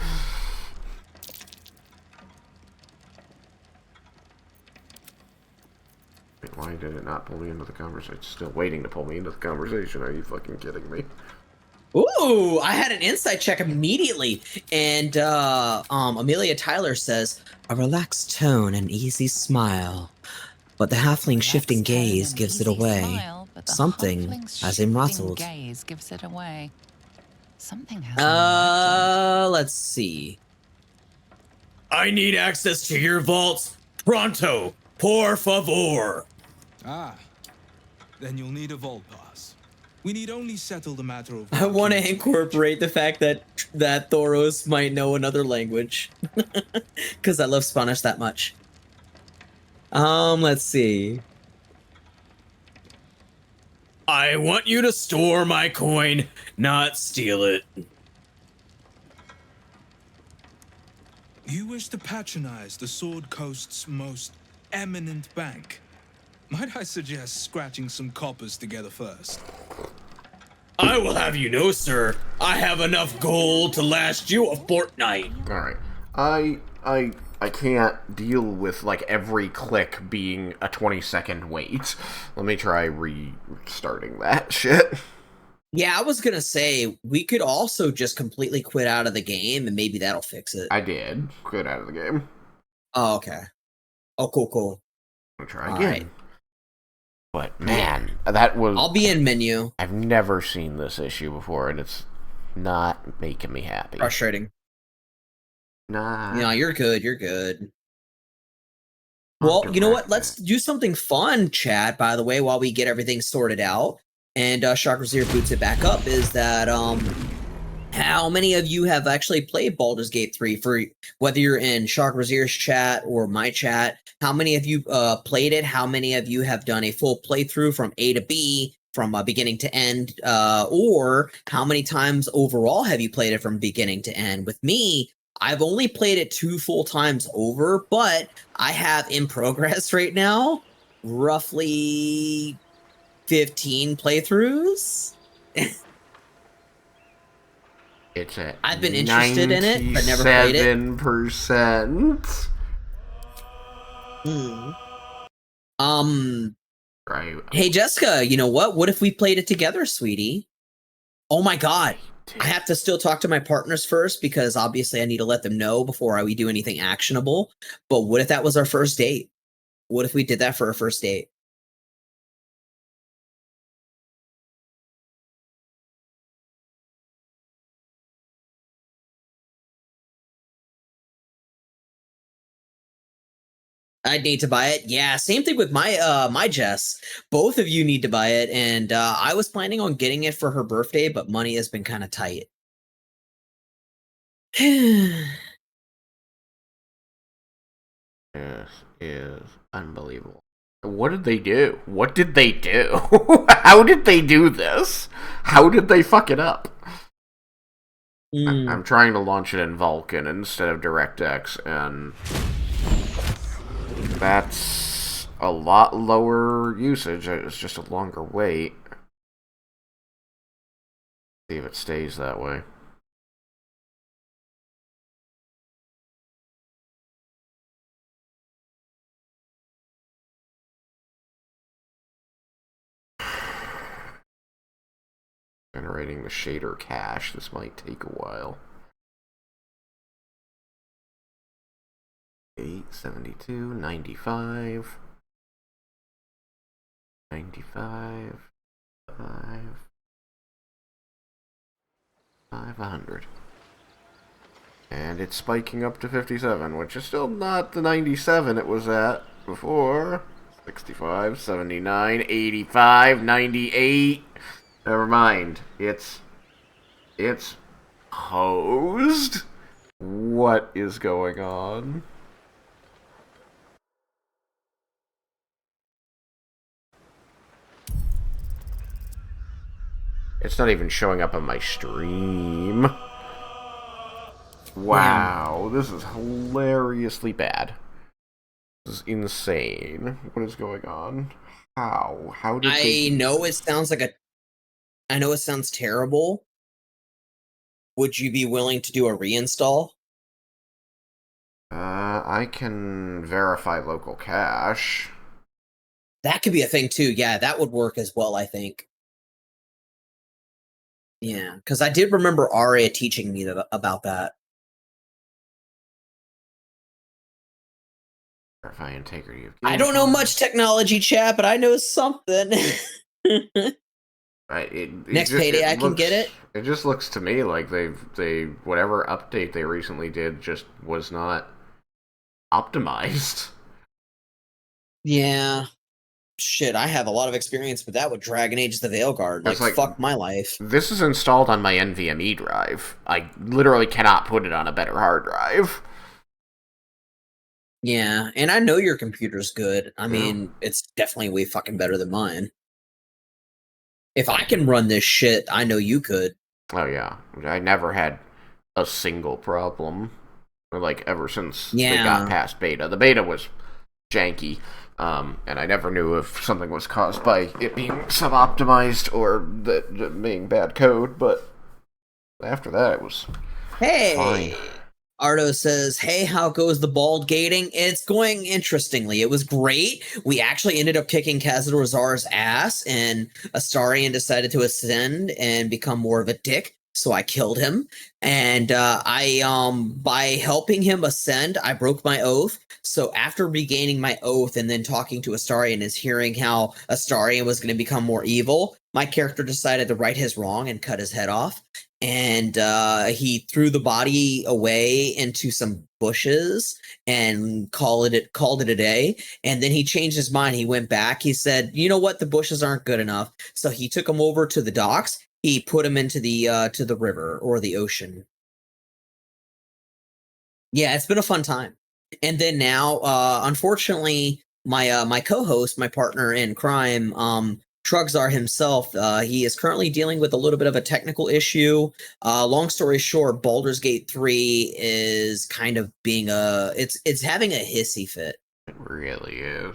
Wait, why did it not pull me into the conversation? It's still waiting to pull me into the conversation. Are you fucking kidding me? Ooh, I had an insight check immediately. And Amelia Tyler says, a relaxed tone and easy smile. But the halfling's shifting gaze gives it away. Something has him rattled. Gaze gives it away. Something has him rattled. Let's see. I need access to your vaults. Pronto, por favor. Ah, then you'll need a vault pass. We need only settle the matter of... I want to incorporate the fact that Thoros might know another language. Because I love Spanish that much. Let's see. I want you to store my coin, not steal it. You wish to patronize the Sword Coast's most eminent bank. Might I suggest scratching some coppers together first? I will have you know, sir, I have enough gold to last you a fortnight. Alright. I can't deal with, like, every click being a 20-second wait. Let me try restarting that shit. Yeah, I was gonna say, we could also just completely quit out of the game, and maybe that'll fix it. I did quit out of the game. Oh, okay. Oh, cool. I'll try again. Right. But, man, that was... I'll be in menu. I've never seen this issue before, and it's not making me happy. Frustrating. Nah. No, you're good. Well, you know what? Let's do something fun, chat, by the way, while we get everything sorted out. And Chakrazier boots it back up, is that, how many of you have actually played Baldur's Gate 3? For whether you're in Chakrazier's chat or my chat, how many of you played it? How many of you have done a full playthrough from A to B, from beginning to end? Or how many times overall have you played it from beginning to end? With me, I've only played it 2 full times over, but I have in progress right now roughly 15 playthroughs. It's at I've been interested in it, but never played it. 97%. Right. Hey, Jessica, you know what? What if we played it together, sweetie? Oh my god. I have to still talk to my partners first, because obviously I need to let them know before we do anything actionable. But what if that was our first date? What if we did that for our first date? I'd need to buy it. Yeah, same thing with my Jess. Both of you need to buy it, and I was planning on getting it for her birthday, but money has been kind of tight. This is unbelievable. What did they do? What did they do? How did they do this? How did they fuck it up? I'm trying to launch it in Vulkan instead of DirectX, and that's a lot lower usage. It's just a longer wait. See if it stays that way. Generating the shader cache. This might take a while. 872, 95, 95, 500. And it's spiking up to 57, which is still not the 97 it was at before. 65, 79, 85, 98. Never mind. It's hosed. What is going on? It's not even showing up on my stream. Wow, this is hilariously bad. This is insane. What is going on? How? How did they... I know it sounds like I know it sounds terrible. Would you be willing to do a reinstall? I can verify local cache. That could be a thing too. Yeah, that would work as well, I think. Yeah, because I did remember Aria teaching me about that. Verify integrity of I don't know much technology, chat, but I know something. Next payday, I can get it. It just looks to me like they whatever update they recently did just was not optimized. Yeah. Shit, I have a lot of experience with that with Dragon Age the Veilguard. Like, fuck my life. This is installed on my NVMe drive. I literally cannot put it on a better hard drive. Yeah, and I know your computer's good. I mean, it's definitely way fucking better than mine. If I can run this shit, I know you could. Oh yeah, I never had a single problem. Like, ever since they got past beta. The beta was janky. And I never knew if something was caused by it being sub-optimized or being bad code, but after that it was fine. Ardo says, hey, how goes the bald gating? It's going interestingly. It was great. We actually ended up kicking Khazad-Razar's ass, and Astarion decided to ascend and become more of a dick. So I killed him, and by helping him ascend, I broke my oath. So after regaining my oath and then talking to Astarion and hearing how Astarion was going to become more evil, my character decided to right his wrong and cut his head off. And he threw the body away into some bushes and called it a day. And then he changed his mind. He went back. He said, you know what? The bushes aren't good enough. So he took him over to the docks. He put him into the to the river or the ocean. Yeah, it's been a fun time. And then now, unfortunately, my co-host, my partner in crime, Trugzar himself, he is currently dealing with a little bit of a technical issue. Long story short, Baldur's Gate 3 is kind of being it's having a hissy fit. It really is.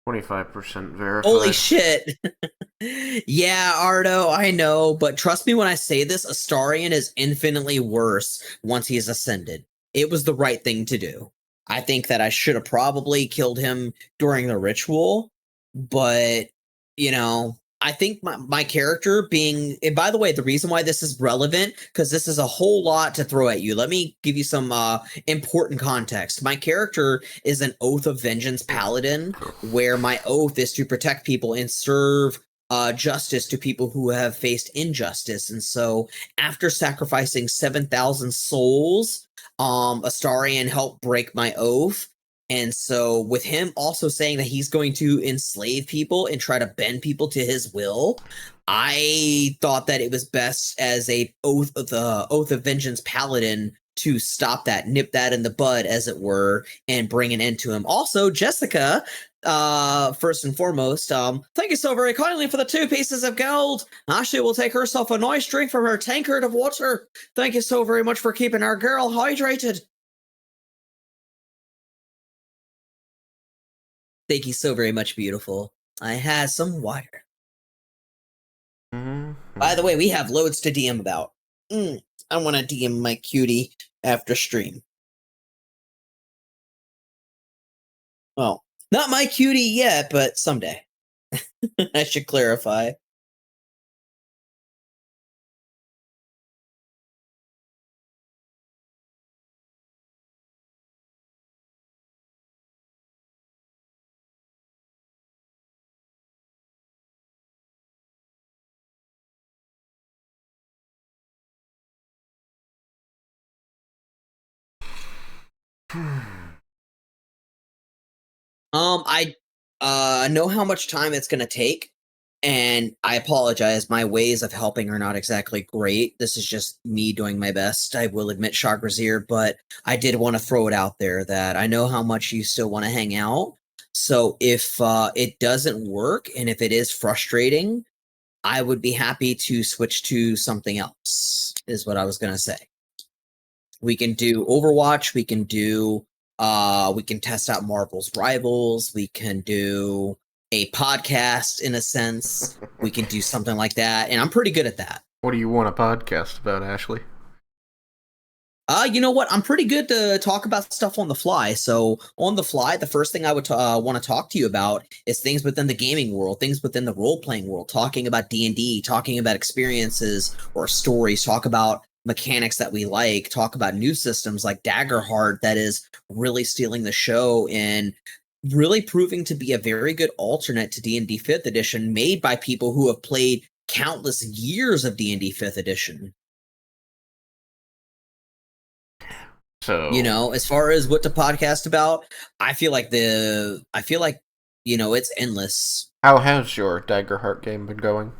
25% verified. Holy shit. Yeah, Ardo, I know, but trust me when I say this, Astarion is infinitely worse once he is ascended. It was the right thing to do. I think that I should have probably killed him during the ritual, but, you know, I think my character being... And by the way, the reason why this is relevant, because this is a whole lot to throw at you. Let me give you some important context. My character is an Oath of Vengeance paladin, where my oath is to protect people and serve justice to people who have faced injustice. And so, after sacrificing 7,000 souls, Astarion helped break my oath. And so with him also saying that he's going to enslave people and try to bend people to his will, I thought that it was best as a oath of vengeance paladin to stop that, nip that in the bud, as it were, and bring an end to him. Also, Jessica, first and foremost, thank you so very kindly for the 2 pieces of gold. Ashley will take herself a nice drink from her tankard of water. Thank you so very much for keeping our girl hydrated. Thank you so very much, beautiful. I had some water. By the way, we have loads to DM about. I want to DM my cutie after stream. Well, not my cutie yet, but someday. I should clarify. I know how much time it's gonna take, and I apologize. My ways of helping are not exactly great. This is just me doing my best. I will admit, Shagrazir, but I did want to throw it out there that I know how much you still want to hang out. So if it doesn't work, and if it is frustrating, I would be happy to switch to something else, is what I was gonna say. We can do Overwatch, we can test out Marvel's Rivals, we can do a podcast in a sense. We can do something like that, and I'm pretty good at that. What do you want a podcast about, Ashley? You know what? I'm pretty good to talk about stuff on the fly. So on the fly, the first thing I would want to talk to you about is things within the gaming world, things within the role-playing world, talking about D&D, talking about experiences or stories, talk about mechanics that we like, talk about new systems like Daggerheart that is really stealing the show and really proving to be a very good alternate to D&D 5th edition, made by people who have played countless years of D&D 5th edition. So, you know, as far as what to podcast about, I feel like it's endless. How has your Daggerheart game been going?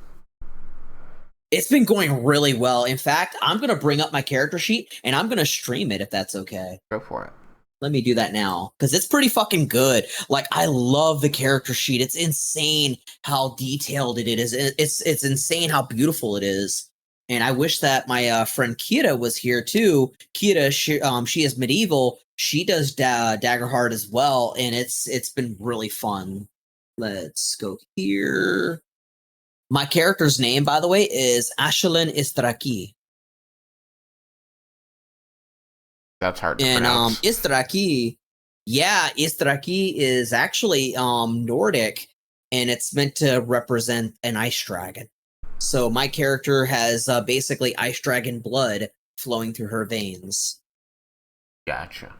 It's been going really well. In fact, I'm going to bring up my character sheet and I'm going to stream it if that's okay. Go for it. Let me do that now, because it's pretty fucking good. Like, I love the character sheet. It's insane how detailed it is. It's insane how beautiful it is. And I wish that my friend Kira was here too. Kira, she is medieval. She does Daggerheart as well, and it's been really fun. Let's go here. My character's name, by the way, is Ashelin Istraki. That's hard to pronounce. Istraki, Istraki is actually Nordic, and it's meant to represent an ice dragon. So my character has basically ice dragon blood flowing through her veins. Gotcha.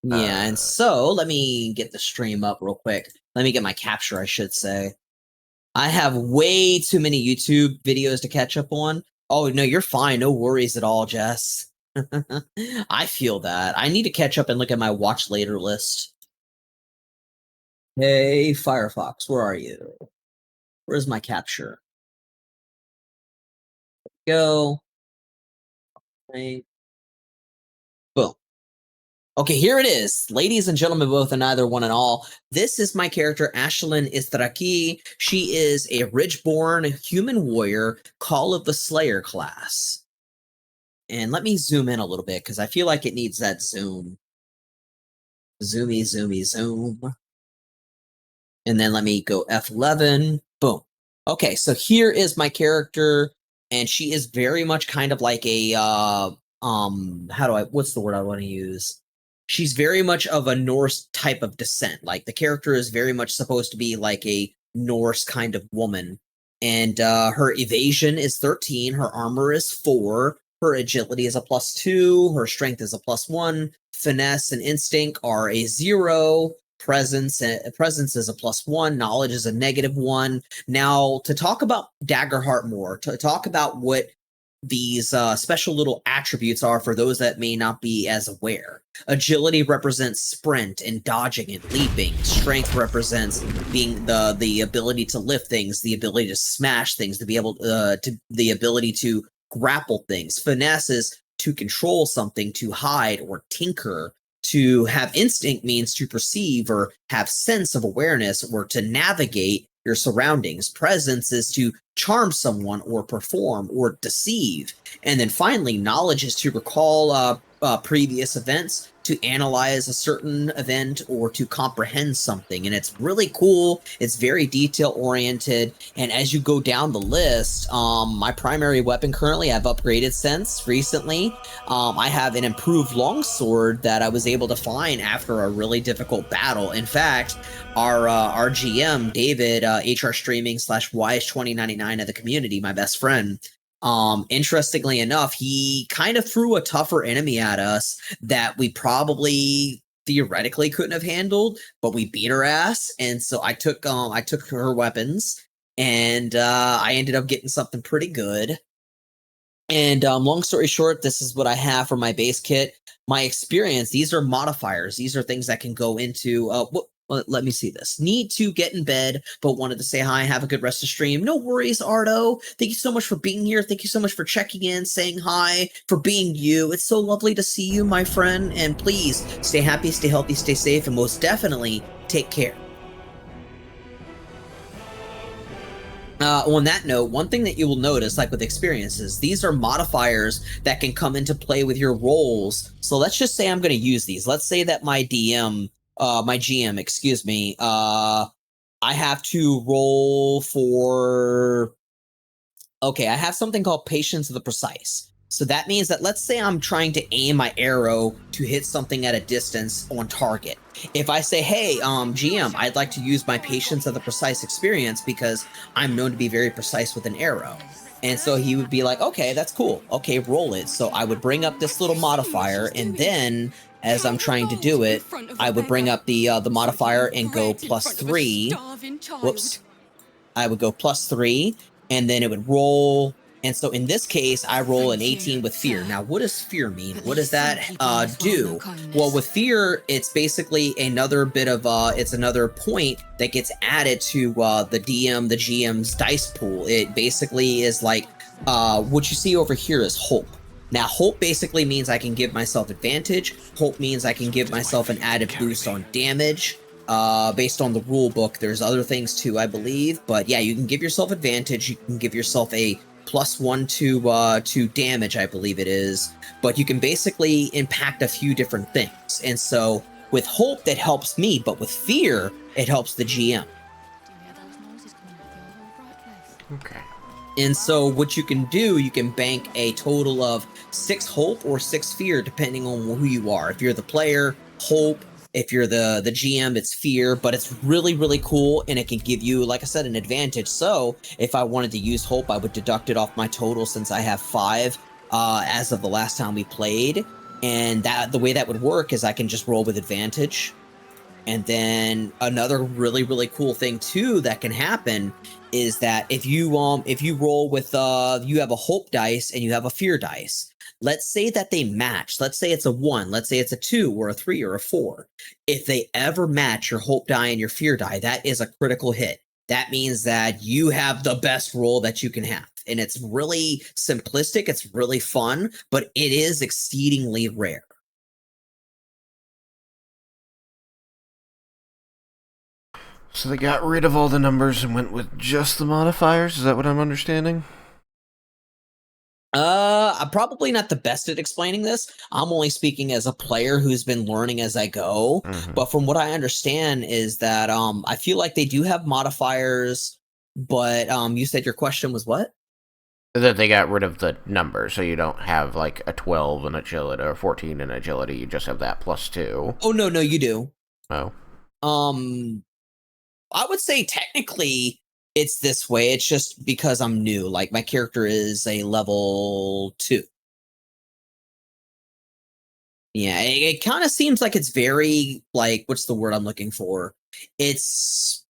Yeah, and so let me get the stream up real quick. Let me get my capture, I should say. I have way too many YouTube videos to catch up on. Oh, no, you're fine. No worries at all, Jess. I feel that. I need to catch up and look at my watch later list. Hey, Firefox, where are you? Where's my capture? Go. Okay. Boom. Okay, here it is. Ladies and gentlemen, both and neither, one and all. This is my character, Ashelin Istraki. She is a Ridgeborn human warrior, Call of the Slayer class. And let me zoom in a little bit, because I feel like it needs that zoom. Zoomy, zoomy, zoom. And then let me go F11. Boom. Okay, so here is my character, and she is very much kind of like a, what's the word I want to use? She's very much of a Norse type of descent. Like, the character is very much supposed to be like a Norse kind of woman. And her evasion is 13, her armor is 4, her agility is a +2, her strength is a +1, finesse and instinct are a 0, presence is a +1, knowledge is a -1. Now, to talk about Daggerheart more, to talk about what these special little attributes are for those that may not be as aware. Agility represents sprint and dodging and leaping. Strength represents being the ability to lift things, the ability to smash things, to be able to the ability to grapple things. Finesse is to control something, to hide or tinker. To have instinct means to perceive or have sense of awareness or to navigate your surroundings. Presence is to charm someone or perform or deceive. And then finally, knowledge is to recall previous events, to analyze a certain event, or to comprehend something. And it's really cool. It's very detail oriented. And as you go down the list, my primary weapon currently I've upgraded since recently. I have an improved longsword that I was able to find after a really difficult battle. In fact, our GM, David, HR Streaming / Wise2099 of the community, my best friend, interestingly enough, he kind of threw a tougher enemy at us that we probably theoretically couldn't have handled, but we beat her ass. And so I took her weapons, and I ended up getting something pretty good. And long story short, this is what I have for my base kit. My experience, these are modifiers. These are things that can go into let me see this. Need to get in bed, but wanted to say hi, have a good rest of stream. No worries, Ardo. Thank you so much for being here. Thank you so much for checking in, saying hi, for being you. It's so lovely to see you, my friend. And please stay happy, stay healthy, stay safe, and most definitely take care. On that note, one thing that you will notice, like with experiences, these are modifiers that can come into play with your roles. So let's just say I'm going to use these. Let's say that my GM, excuse me, I have to roll for, okay, I have something called Patience of the Precise. So that means that let's say I'm trying to aim my arrow to hit something at a distance on target. If I say, hey, GM, I'd like to use my Patience of the Precise experience because I'm known to be very precise with an arrow. And so he would be like, okay, that's cool. Okay, roll it. So I would bring up this little modifier, and then as I'm trying to do it, I would bring up the modifier and go +3. Whoops. I would go +3, and then it would roll. And so in this case, I roll an 18 with fear. Now, what does fear mean? What does that do? Well, with fear, it's basically another bit of, it's another point that gets added to the GM's dice pool. It basically is like, what you see over here is hope. Now, hope basically means I can give myself advantage. Hope means I can give myself an added boost on damage. Based on the rule book, there's other things too, I believe. But yeah, you can give yourself advantage. You can give yourself a +1 to damage, I believe it is. But you can basically impact a few different things. And so with hope, that helps me. But with fear, it helps the GM. Okay. And so what you can do, you can bank a total of 6 hope or 6 fear, depending on who you are. If you're the player, hope. If you're the GM, it's fear, but it's really, really cool, and it can give you, like I said, an advantage. So if I wanted to use hope, I would deduct it off my total since I have 5 as of the last time we played. And that the way that would work is I can just roll with advantage. And then another really, really cool thing too that can happen is that if you roll with you have a hope dice and you have a fear dice. Let's say that they match. Let's say it's a 1. Let's say it's a 2 or a 3 or a 4. If they ever match your hope die and your fear die, that is a critical hit. That means that you have the best roll that you can have. And it's really simplistic. It's really fun, but it is exceedingly rare. So they got rid of all the numbers and went with just the modifiers? Is that what I'm understanding? I'm probably not the best at explaining this. I'm only speaking as a player who's been learning as I go. Mm-hmm. But from what I understand is that I feel like they do have modifiers, but you said your question was what? That they got rid of the numbers, so you don't have like a 12 in agility or 14 in agility. You just have that +2. Oh, no, you do. Oh. I would say technically it's this way. It's just because I'm new. Like, my character is a level 2. Yeah, it kind of seems like it's very, like, what's the word I'm looking for? It's,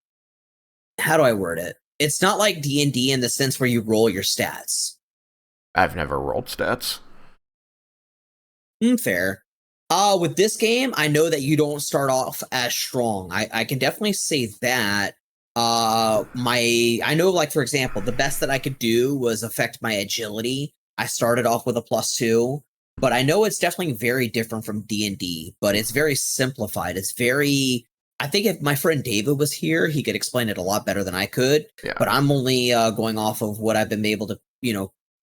how do I word it? It's not like D&D in the sense where you roll your stats. I've never rolled stats. Fair. With this game, I know that you don't start off as strong. I can definitely say that. I know, like, for example, the best that I could do was affect my agility. I started off with a +2, but I know it's definitely very different from D&D, but it's very simplified. It's very, I think if my friend David was here, he could explain it a lot better than I could, Yeah. but I'm only going off of what I've been able to,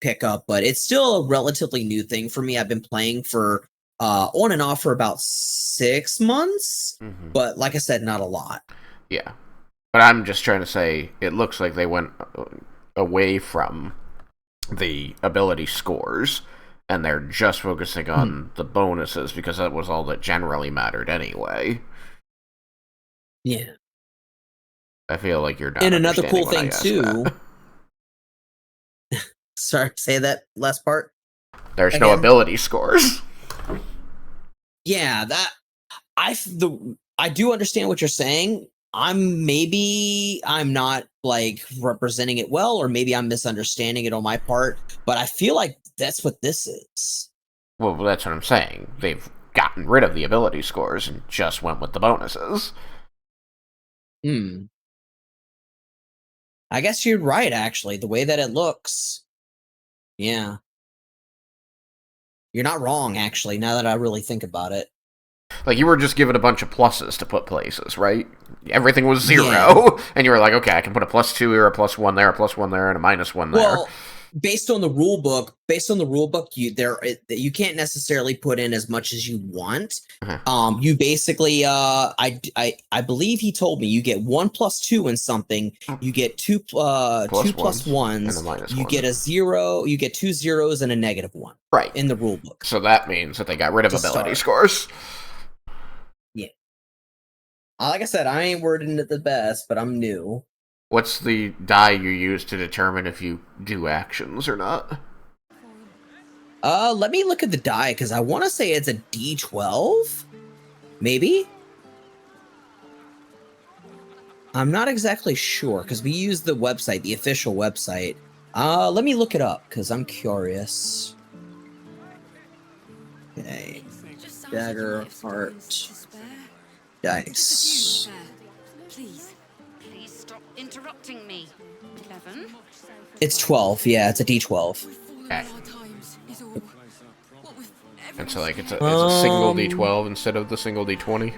pick up, but it's still a relatively new thing for me. I've been playing for on and off for about 6 months, but like I said, not a lot. Yeah. But I'm just trying to say, it looks like they went away from the ability scores, and they're just focusing on the bonuses, because that was all that generally mattered anyway. Yeah. I feel like you're not And another cool understanding thing, when I ask too. Sorry, say that last part. There's again? no ability scores. Yeah, that I do understand what you're saying. I'm not like representing it well, or maybe I'm misunderstanding it on my part, but I feel like that's what this is. Well, that's what I'm saying. They've gotten rid of the ability scores and just went with the bonuses. I guess you're right, actually, the way that it looks. Yeah. You're not wrong, actually, now that I really think about it. Like, you were just given a bunch of pluses to put places, right? Everything was 0, Yeah. and you were like, okay, I can put a +2 here, a +1 there, a +1 there, and a -1 there. Well, based on the rule book, you can't necessarily put in as much as you want. You basically, I believe he told me you get 1 +2 in something. You get two +1s, and a you -1. get a 0. You get 2 zeros and a -1. Right. In the rule book. So that means that they got rid of To ability start. scores. Yeah. Like I said, I ain't wording it the best, but I'm new. What's the die you use to determine if you do actions or not? Let me look at the die, because I want to say it's a D12? Maybe? I'm not exactly sure, because we use the website, the official website. Let me look it up, because I'm curious. Okay. Dagger, heart, dice. Please stop interrupting me. 11. It's 12, yeah, it's a D12. Okay. And so, like, it's a single D12 instead of the single D20?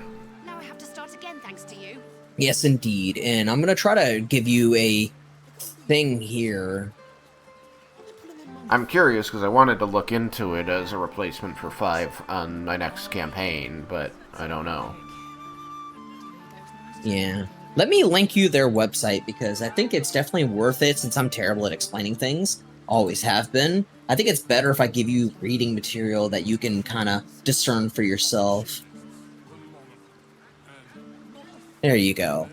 Now I have to start again thanks to you. Yes, indeed. And I'm going to try to give you a thing here. I'm curious, because I wanted to look into it as a replacement for 5 on my next campaign, but I don't know. Yeah. Let me link you their website, because I think it's definitely worth it, since I'm terrible at explaining things. Always have been. I think it's better if I give you reading material that you can kind of discern for yourself. There you go.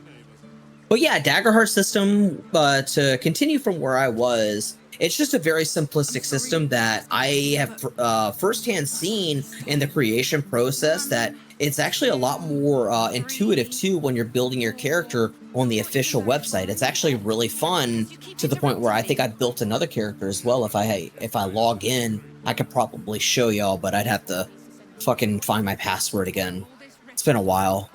But yeah, Daggerheart system, to continue from where I was, it's just a very simplistic system that I have firsthand seen in the creation process, that it's actually a lot more intuitive too when you're building your character on the official website. It's actually really fun, to the point where I think I built another character as well. If I log in, I could probably show y'all, but I'd have to fucking find my password again. It's been a while.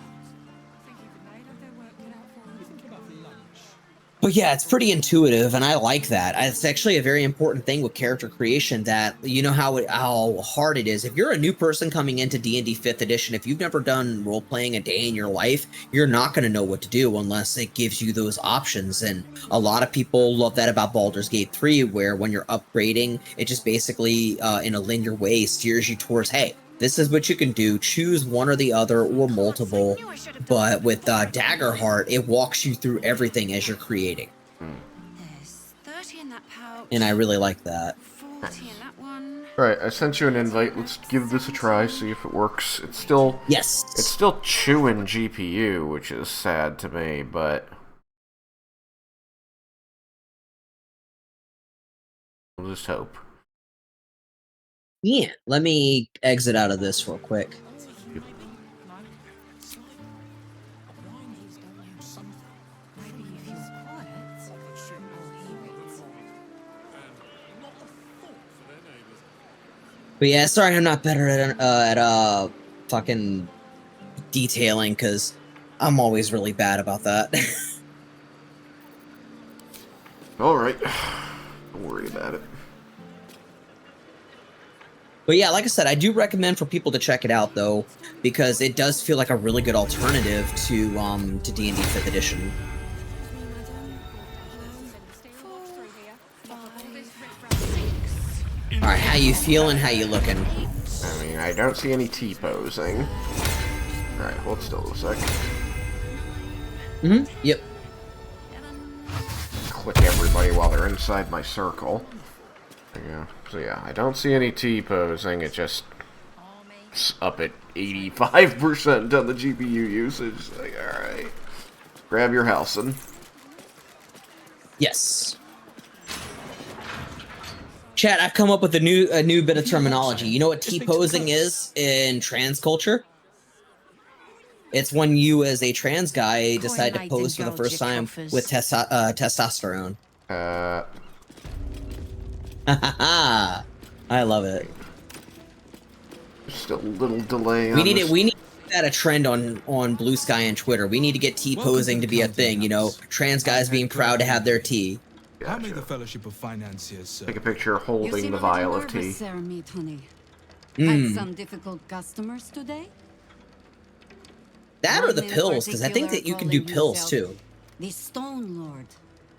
But yeah, it's pretty intuitive, and I like that. It's actually a very important thing with character creation, that you know how hard it is. If you're a new person coming into D&D 5th edition, if you've never done role-playing a day in your life, you're not going to know what to do unless it gives you those options. And a lot of people love that about Baldur's Gate 3, where when you're upgrading, it just basically, in a linear way, steers you towards, hey, this is what you can do. Choose one or the other, or multiple. But with Daggerheart, it walks you through everything as you're creating. There's 30 in that pouch. And I really like that. 40 in that one. Alright, I sent you an invite. Let's give this a try, see if it works. It's still... Yes! It's still chewing GPU, which is sad to me, but... we'll just hope. Yeah, let me exit out of this real quick. But yeah, sorry I'm not better at fucking detailing, because I'm always really bad about that. Alright. Don't worry about it. But yeah, like I said, I do recommend for people to check it out, though, because it does feel like a really good alternative to D&D 5th Edition. Alright, how you feeling? How you looking? I mean, I don't see any T-posing. Alright, hold still a sec. Yep. Click everybody while they're inside my circle. Yeah. So yeah, I don't see any T-posing, it just up at 85% on the GPU usage. Like, alright. Grab your Halcyon. Yes. Chat, I've come up with a new bit of terminology. You know what T-posing is in trans culture? It's when you, as a trans guy, decide to pose for the first time with testosterone. I love it. Just a little delay. We need that a trend on Blue Sky and Twitter. We need to get T-posing to be a thing. You know, trans guys being proud to have their T. Gotcha. How may the Fellowship of Financiers serve? Take a picture holding the vial of tea. Had some difficult customers today? That or the pills, because I think that you can do pills too. The Stone Lord,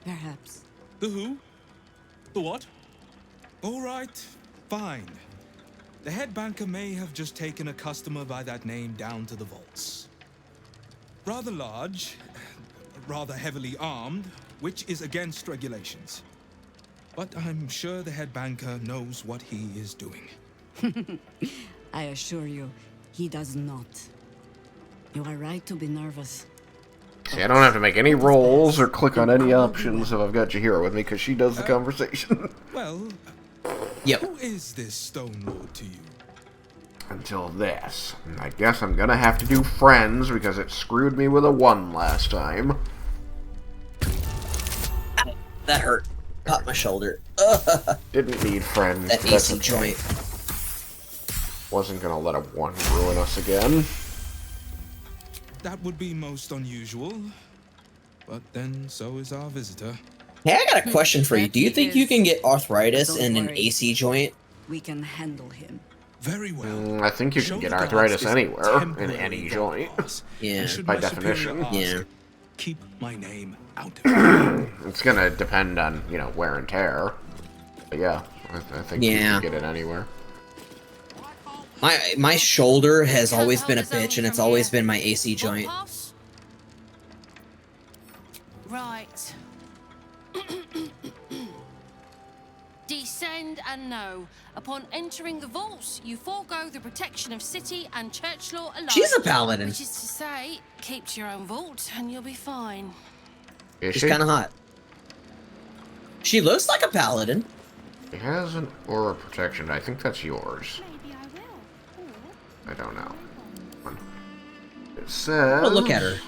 perhaps. The who? The what? All right, fine. The head banker may have just taken a customer by that name down to the vaults. Rather large, rather heavily armed, which is against regulations. But I'm sure the head banker knows what he is doing. I assure you, he does not. You are right to be nervous. See, I don't have to make any rolls or click on any options if I've got Jahira with me, because she does the conversation. Well, yep. Who is this Stone Lord to you? Until this. I guess I'm gonna have to do friends, because it screwed me with a 1 last time. That hurt. Caught my shoulder. Didn't need friends. That AC joint. Wasn't gonna let a 1 ruin us again. That would be most unusual. But then so is our visitor. Hey, I got a question for you. Do you think you can get arthritis in an AC joint? We can handle him. Very well. I think you can get arthritis anywhere, in any joint. Yeah, by definition. Yeah. Keep my name out of it. It's gonna depend on, you know, wear and tear. But yeah, I think you can get it anywhere. My shoulder has always been a bitch, and it's always been my AC joint. Right. Descend and know. Upon entering the vaults, you forego the protection of city and church law alike. She's a paladin. Which is to say, keep to your own vault and you'll be fine. She's kind of hot. She looks like a paladin. It has an aura protection. I think that's yours. I don't know. It says... Oh, look at her.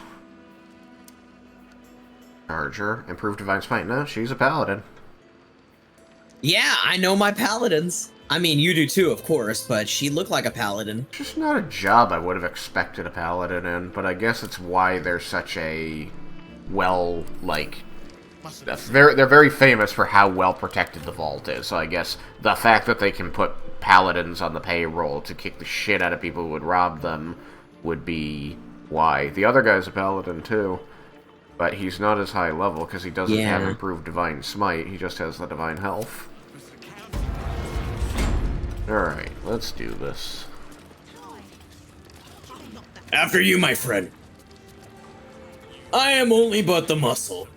Charger. Improved Divine Smite. No, she's a paladin. Yeah, I know my paladins. I mean, you do too, of course, but she looked like a paladin. Just not a job I would have expected a paladin in, but I guess it's why they're such a well, like... They're very famous for how well protected the vault is, so I guess the fact that they can put paladins on the payroll to kick the shit out of people who would rob them would be why. The other guy's a paladin too, but he's not as high level because he doesn't have improved Divine Smite, he just has the Divine Health. Alright, let's do this. After you, my friend. I am only but the muscle.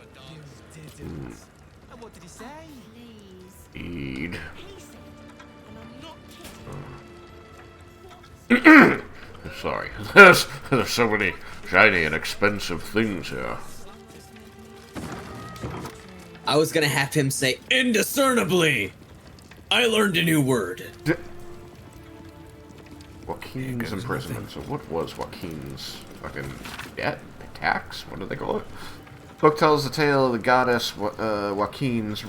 Indeed. Sorry, there's so many shiny and expensive things here. I was gonna have him say indiscernibly. I learned a new word. Joaquin's imprisonment. So what was Joaquin's fucking debt? Tax? What do they call it? Book tells the tale of the goddess Joaquin's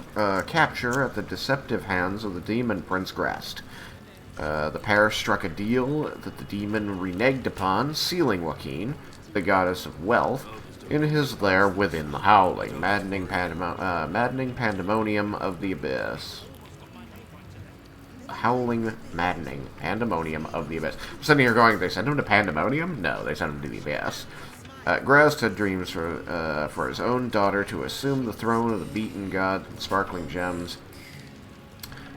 capture at the deceptive hands of the demon Prince Grast. The pair struck a deal that the demon reneged upon, sealing Joaquin, the goddess of wealth, in his lair within the howling, maddening pandemonium of the abyss. Howling, maddening pandemonium of the abyss. I'm sitting here going, they sent him to pandemonium? No, they sent him to the abyss. Graz had dreams for his own daughter to assume the throne of the beaten god and sparkling gems.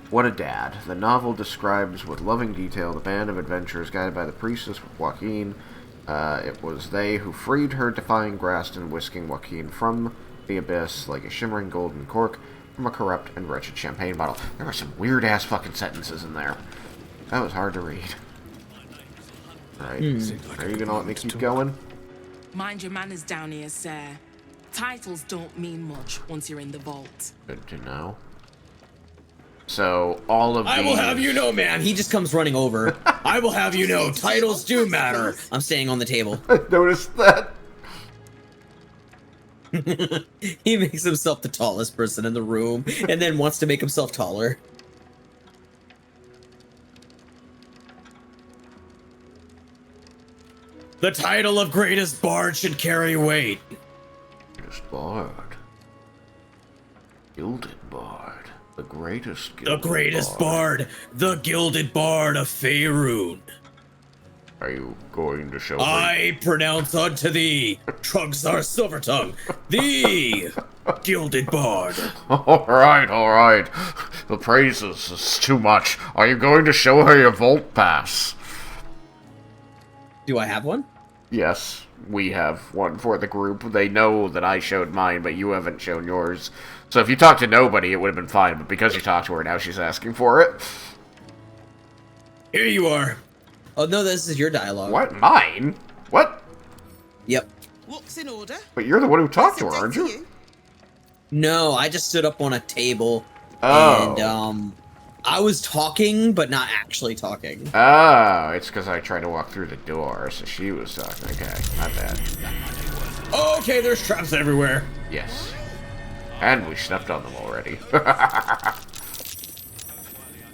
What a dad. The novel describes with loving detail the band of adventurers guided by the priestess Joaquin. It was they who freed her, defying Grast and whisking Joaquin from the abyss like a shimmering golden cork from a corrupt and wretched champagne bottle. There were some weird-ass fucking sentences in there. That was hard to read. Alright, are you gonna let me keep going? Mind your manners down here, sir. Titles don't mean much once you're in the vault. Good to know. So, all of these... I will have you know, man. He just comes running over. I will have you know, titles do matter. I'm staying on the table. I noticed that. He makes himself the tallest person in the room, and then wants to make himself taller. The title of greatest bard should carry weight. Greatest bard. Gilded bard. The greatest bard. The gilded bard of Faerun. Are you going to show I pronounce unto thee, Trugzar Silvertongue, the gilded bard. Alright. The praises is too much. Are you going to show her your vault pass? Do I have one? Yes, we have one for the group. They know that I showed mine, but you haven't shown yours. So if you talked to nobody, it would have been fine, but because you talked to her, now she's asking for it. Here you are. Oh, no, this is your dialogue. What? Mine? What? Yep. What's in order? But you're the one who talked to her, aren't you? No, I just stood up on a table. Oh. And, I was talking, but not actually talking. Oh, it's because I tried to walk through the door, so she was talking. Okay, not bad. Okay, there's traps everywhere. Yes. And we stepped on them already.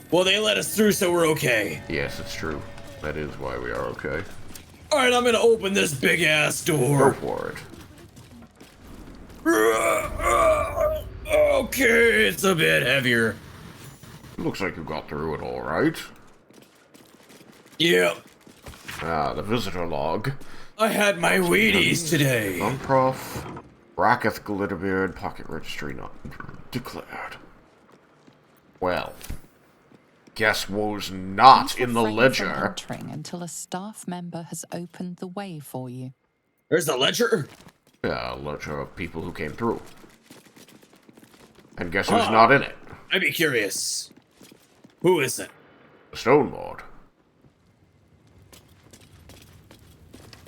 Well, they let us through, so we're okay. Yes, it's true. That is why we are okay. Alright, I'm gonna open this big-ass door. Go for it. Okay, it's a bit heavier. Looks like you got through it all right. Yep. Ah, the visitor log. I had my Wheaties today. Unprof. Racketh Glitterbeard, pocket registry not declared. Well, guess was not in the ledger. Entering until a staff member has opened the way for you. There's the ledger? Yeah, a ledger of people who came through. And guess who's not in it? I'd be curious. Who is it? The Stone Lord.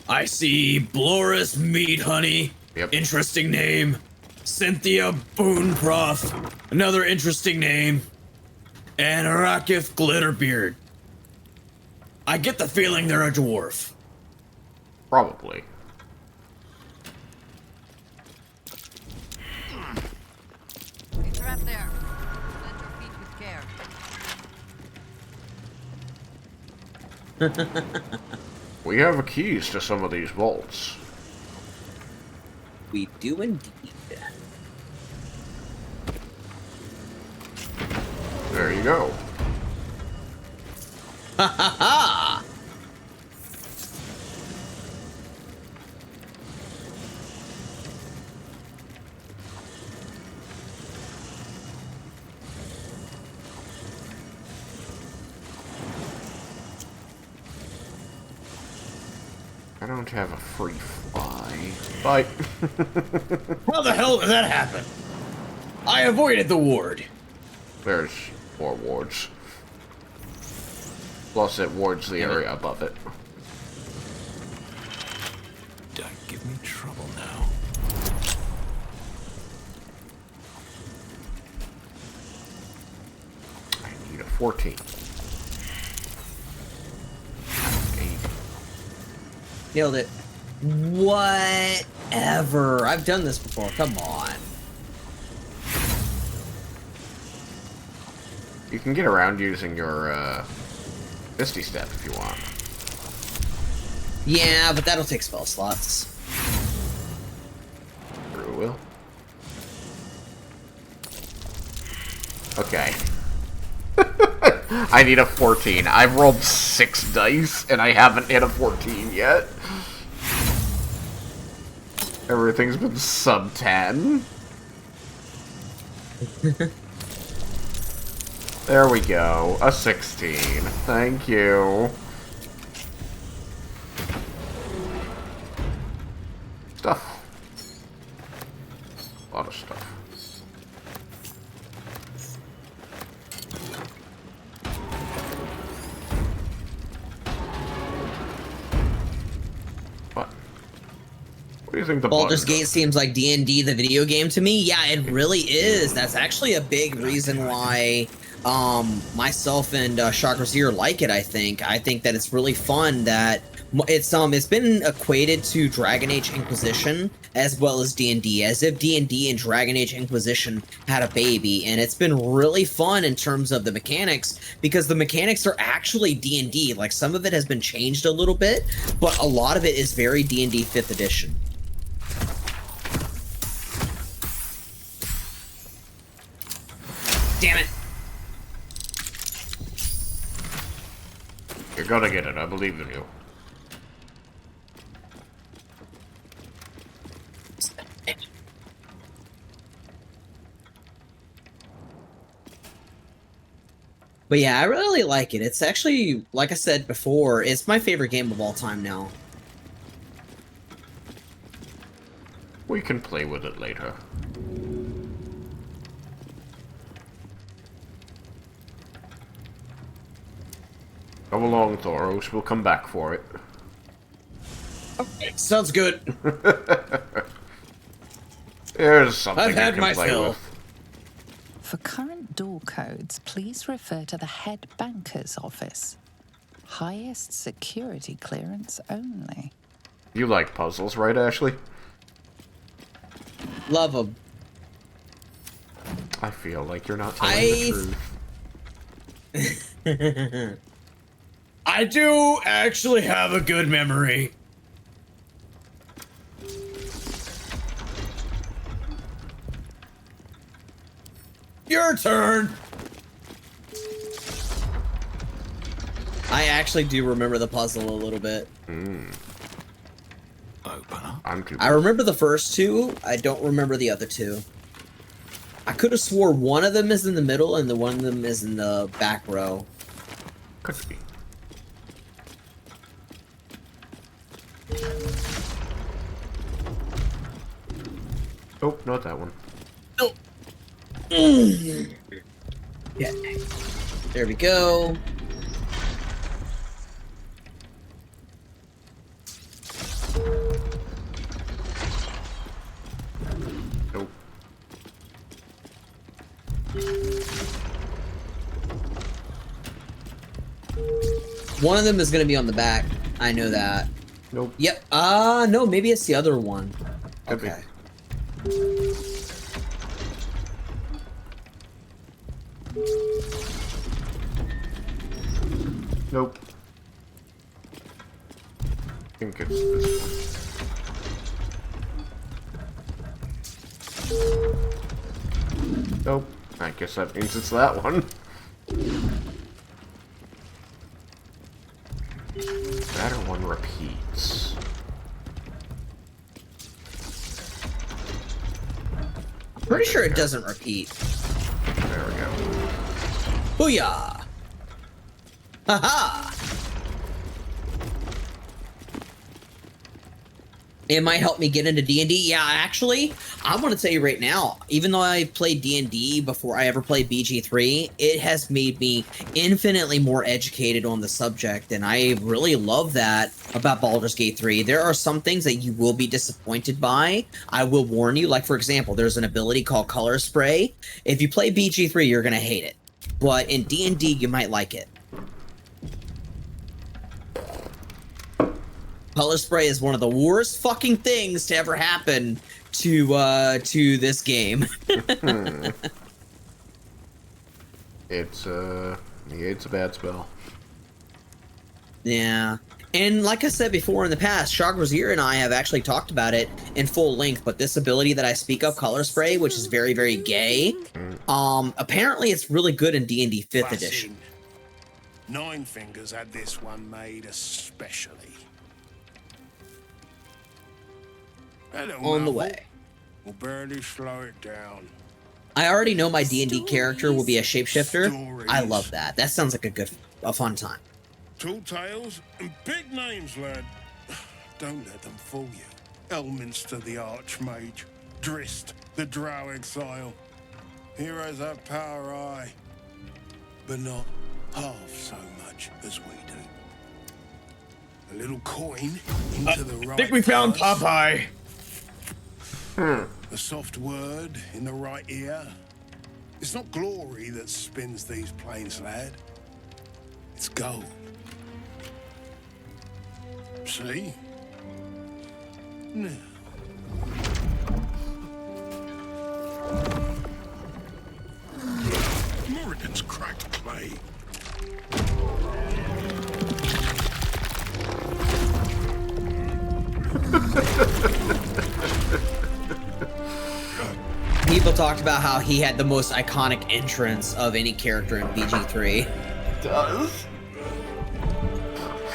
I see Bloris Meat Honey. Yep. Interesting name. Cynthia Boonprof. Another interesting name. And Rakith Glitterbeard. I get the feeling they're a dwarf. Probably. A trap there. Plant your feet with care. We have keys to some of these vaults. We do indeed. There you go. Ha ha ha! I don't have a free fly. Bye. How the hell did that happen? I avoided the ward. There's more wards. Plus it wards the area above it. Don't give me trouble now. I need a 14. Nailed it. Whatever. I've done this before. Come on. You can get around using your Misty Step if you want. Yeah, but that'll take spell slots. Sure will. Okay. I need a 14. I've rolled 6 dice, and I haven't hit a 14 yet. Everything's been sub 10. There we go. A 16. Thank you. Stuff. A lot of stuff. What do you think the Baldur's button Gate seems like D&D the video game to me. Yeah, it really is. That's actually a big reason why myself and Chakrazier like it, I think. I think that it's really fun that it's been equated to Dragon Age Inquisition as well as D&D, as if D&D and Dragon Age Inquisition had a baby, and it's been really fun in terms of the mechanics, because the mechanics are actually D&D. Like, some of it has been changed a little bit, but a lot of it is very D&D 5th edition. Damn it. You're gonna get it, I believe in you. But yeah, I really like it. It's actually, like I said before, it's my favorite game of all time now. We can play with it later. Come along, Thoros. We'll come back for it. Okay, sounds good. Here's something I've had you my can play fill. with. For current door codes, please refer to the head banker's office. Highest security clearance only. You like puzzles, right, Ashley? Love them. I feel like you're not telling the truth. I do actually have a good memory. Your turn. I actually do remember the puzzle a little bit. I remember the first two. I don't remember the other two. I could have swore one of them is in the middle and the one of them is in the back row. Could be. Oh, not that one. Oh. Yeah. There we go. Nope. One of them is going to be on the back. I know that. Nope. Yep. No, maybe it's the other one. Could be. Okay. Nope. I think it's this one. Nope. I guess that means it's that one. That or one repeats. Pretty sure it doesn't repeat. There we go. Booyah! Haha! It might help me get into D&D. Yeah, actually, I want to tell you right now, even though I played D&D before I ever played BG3, it has made me infinitely more educated on the subject, and I really love that about Baldur's Gate 3. There are some things that you will be disappointed by. I will warn you. Like, for example, there's an ability called Color Spray. If you play BG3, you're going to hate it. But in D&D, you might like it. Color spray is one of the worst fucking things to ever happen to this game. It's a bad spell. Yeah. And like I said before in the past, Shagrazir and I have actually talked about it in full length, but this ability that I speak of, Color Spray, which is very, very gay, apparently it's really good in D&D 5th edition. Nine Fingers had this one made especially. On the way. We'll barely slow it down. I already know my D&D character will be a shapeshifter. I love that. That sounds like a fun time. Tall tales and big names, lad. Don't let them fool you. Elminster the Archmage, Drist the Drow Exile. Heroes have power, aye, but not half so much as we do. A little coin into the right. I think we found Popeye. A soft word in the right ear. It's not glory that spins these plains, lad. It's gold. See? Now. Morrigan's cracked clay. People talked about how he had the most iconic entrance of any character in BG3. Does?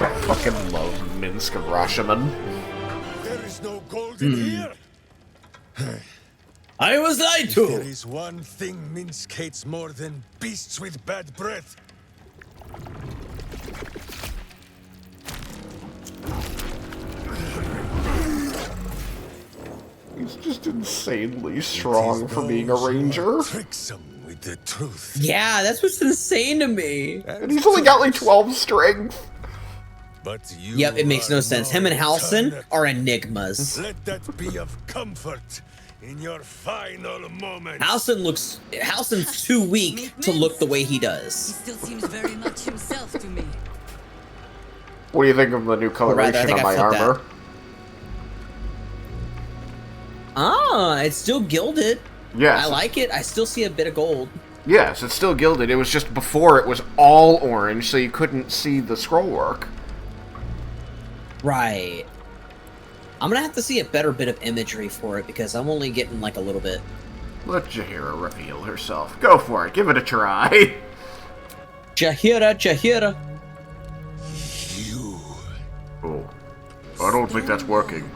I fucking love Minsk of Rashomon. There is no gold in here. I was lied to. There is one thing Minsk hates more than beasts with bad breath. He's just insanely strong for being a ranger. Tricks him with the truth. Yeah, that's what's insane to me. And he's only got like 12 strength. But you Yep, it makes no sense. Him and Halson Turner. are enigmas. Let that be of comfort in your final moment. Halson's too weak to look the way he He does. still seems very much himself to me. What do you think of the new coloration think of I my flipped that. armor? Ah, it's still gilded. Yes. I like it. I still see a bit of gold. Yes, it's still gilded. It was just before it was all orange, so you couldn't see the scrollwork. Right. I'm gonna have to see a better bit of imagery for it because I'm only getting like a little bit. Let Jaheira reveal herself. Go for it. Give it a try. Jaheira. You. Oh, I don't think that's working.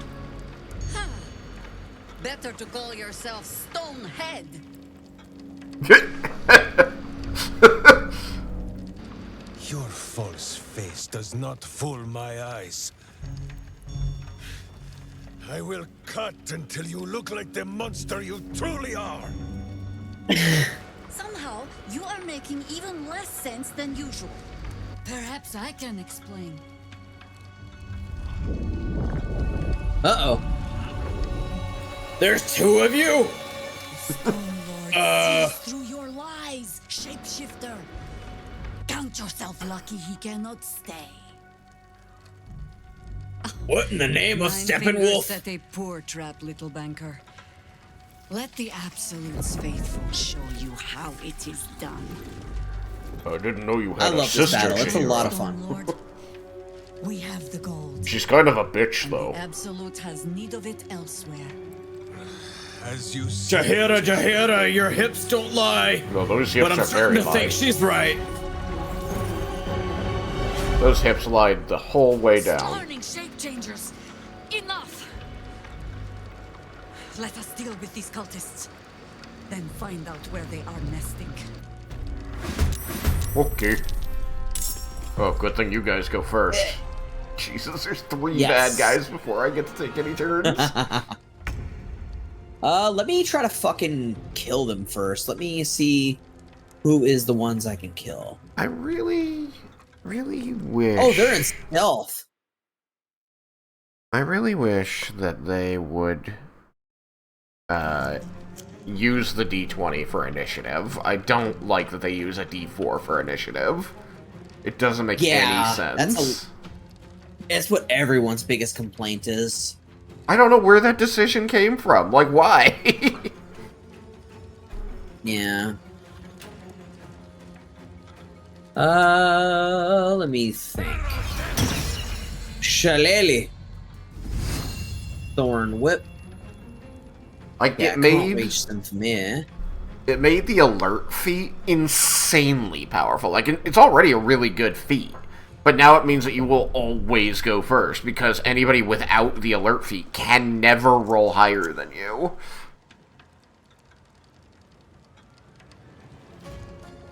Better to call yourself Stonehead. Your false face does not fool my eyes. I will cut until you look like the monster you truly are. Somehow, you are making even less sense than usual. Perhaps I can explain. Uh-oh. There's two of you. Lord sees through your lies, shapeshifter. Count yourself lucky he cannot stay. What in the name of Nine Fingers Steppenwolf? set a poor trap, little banker. Let the Absolute's faithful show you how it is done. I didn't know you I had a love this sister, battle. It's a Jaheira. lot of fun. Lord, we have the gold. She's kind of a bitch, And though. the Absolute has need of it elsewhere. As you Jaheira, your hips don't lie. No, those But hips I'm are starting very to think light. she's right. Those hips lied the whole way down. Starting shape changers. Enough. Let us deal with these cultists. Then find out where they are nesting. Okay. Oh, good thing you guys go first. Jesus, there's 3 Yes. bad guys before I get to take any turns. Let me try to fucking kill them first. Let me see who is the ones I can kill. I really wish... Oh, they're in stealth. I really wish that they would use the D20 for initiative. I don't like that they use a D4 for initiative. It doesn't make any sense. That's what everyone's biggest complaint is. I don't know where that decision came from. Like, why? Yeah. Let me think. Shillelagh. Thorn Whip. Like, Yeah, it can't reach them from here. It made the alert feat insanely powerful. Like, it's already a really good feat. But now it means that you will always go first, because anybody without the alert feat can never roll higher than you.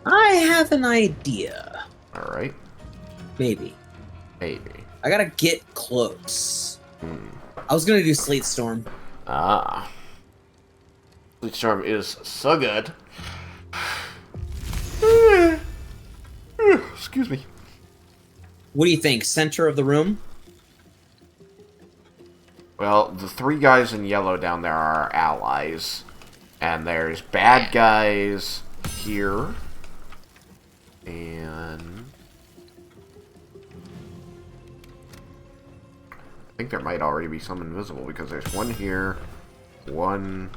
I have an idea. Alright. Maybe. Maybe. I gotta get close. I was gonna do Sleet Storm. Ah. Sleet Storm is so good. Excuse me. What do you think? Center of the room? Well, the three guys in yellow down there are our allies. And there's bad guys here. And I think there might already be some invisible, because there's one here, one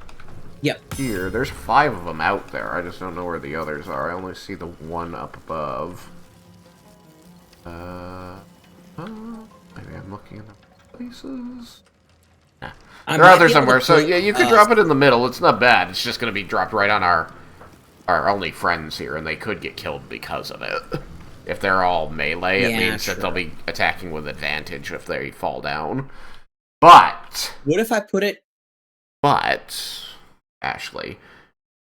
here. There's 5 of them out there. I just don't know where the others are. I only see the one up above. Maybe I'm looking in the places. Nah. They're out there somewhere, so yeah, you could drop it in the middle. It's not bad. It's just going to be dropped right on our only friends here, and they could get killed because of it. If they're all melee, it means that they'll be attacking with advantage if they fall down. But... what if I put it... But, Ashley,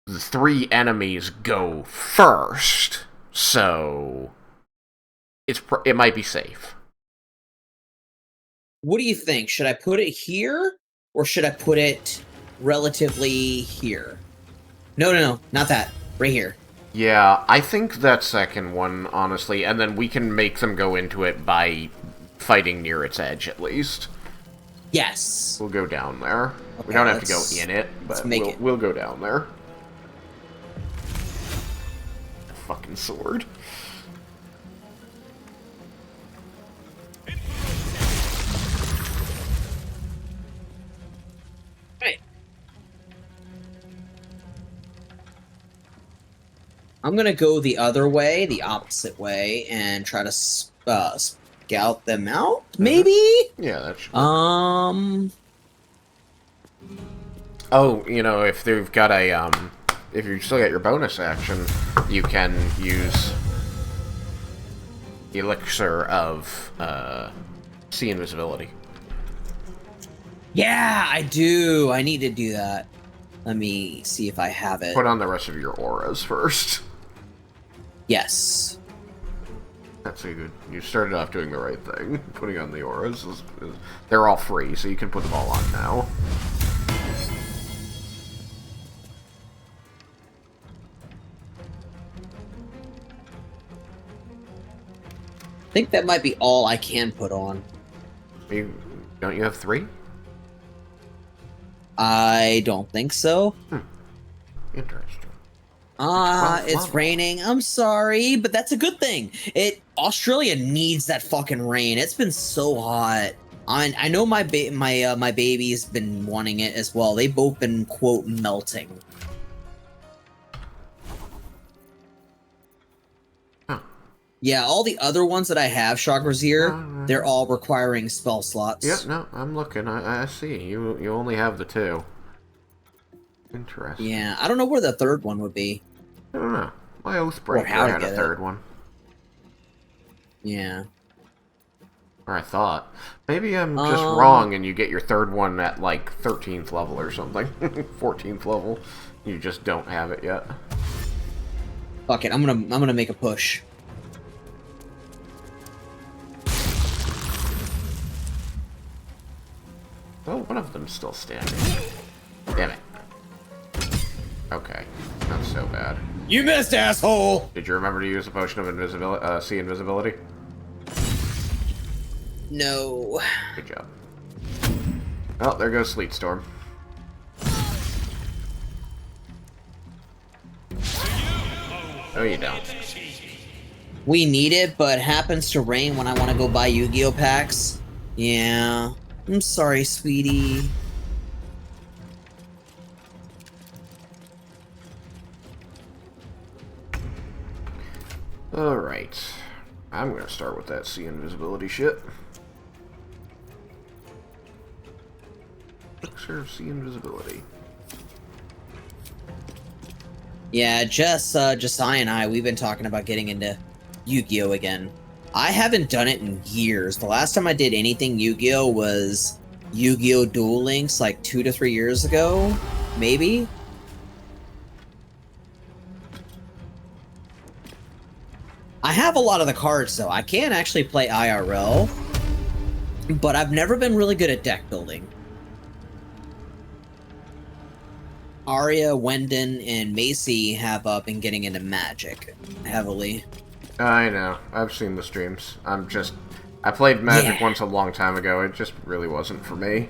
the 3 enemies go first, so it might be safe. What do you think? Should I put it here, or should I put it relatively here? No, not that. Right here. Yeah, I think that second one, honestly, and then we can make them go into it by fighting near its edge, at least. Yes. We'll go down there. Okay, we don't have to go in it, but we'll go down there. Fucking sword. Right. I'm gonna go the other way, the opposite way, and try to scout them out. Maybe. Yeah, that should. Oh, you know, if they've got a if you still got your bonus action, you can use Elixir of Sea Invisibility. Yeah, I do. I need to do that. Let me see if I have it. Put on the rest of your auras first. Yes. That's a good. You started off doing the right thing. Putting on the auras they're all free, so you can put them all on now. I think that might be all I can put on. Don't you have 3? I don't think so. Interesting. It's raining. I'm sorry, but that's a good thing. Australia needs that fucking rain. It's been so hot. I know my baby's been wanting it as well. They've both been, quote, melting. Yeah, all the other ones that I have, Shagrazir, they're all requiring spell slots. Yep, no, I'm looking. I see. You only have the 2. Interesting. Yeah, I don't know where the third one would be. I don't know. My Oathbreaker had a third one. Yeah. Or I thought. Maybe I'm just wrong and you get your third one at, like, 13th level or something. 14th level. You just don't have it yet. Fuck it, I'm gonna make a push. Oh, one of them's still standing. Damn it. Okay, not so bad. You missed, asshole! Did you remember to use a potion of invisibility, sea invisibility? No. Good job. Oh, there goes Sleet Storm. No, you don't. We need it, but it happens to rain when I want to go buy Yu-Gi-Oh packs. Yeah. I'm sorry, sweetie. Alright. I'm gonna start with that sea invisibility shit. Elixir of Sea Invisibility. Yeah, Josiah and I, we've been talking about getting into Yu-Gi-Oh! Again. I haven't done it in years. The last time I did anything Yu-Gi-Oh! Was Yu-Gi-Oh! Duel Links like 2 to 3 years ago, maybe? I have a lot of the cards, though. I can actually play IRL, but I've never been really good at deck building. Arya, Wendon, and Macy have been getting into Magic heavily. I know. I've seen the streams. I played Magic once a long time ago. It just really wasn't for me.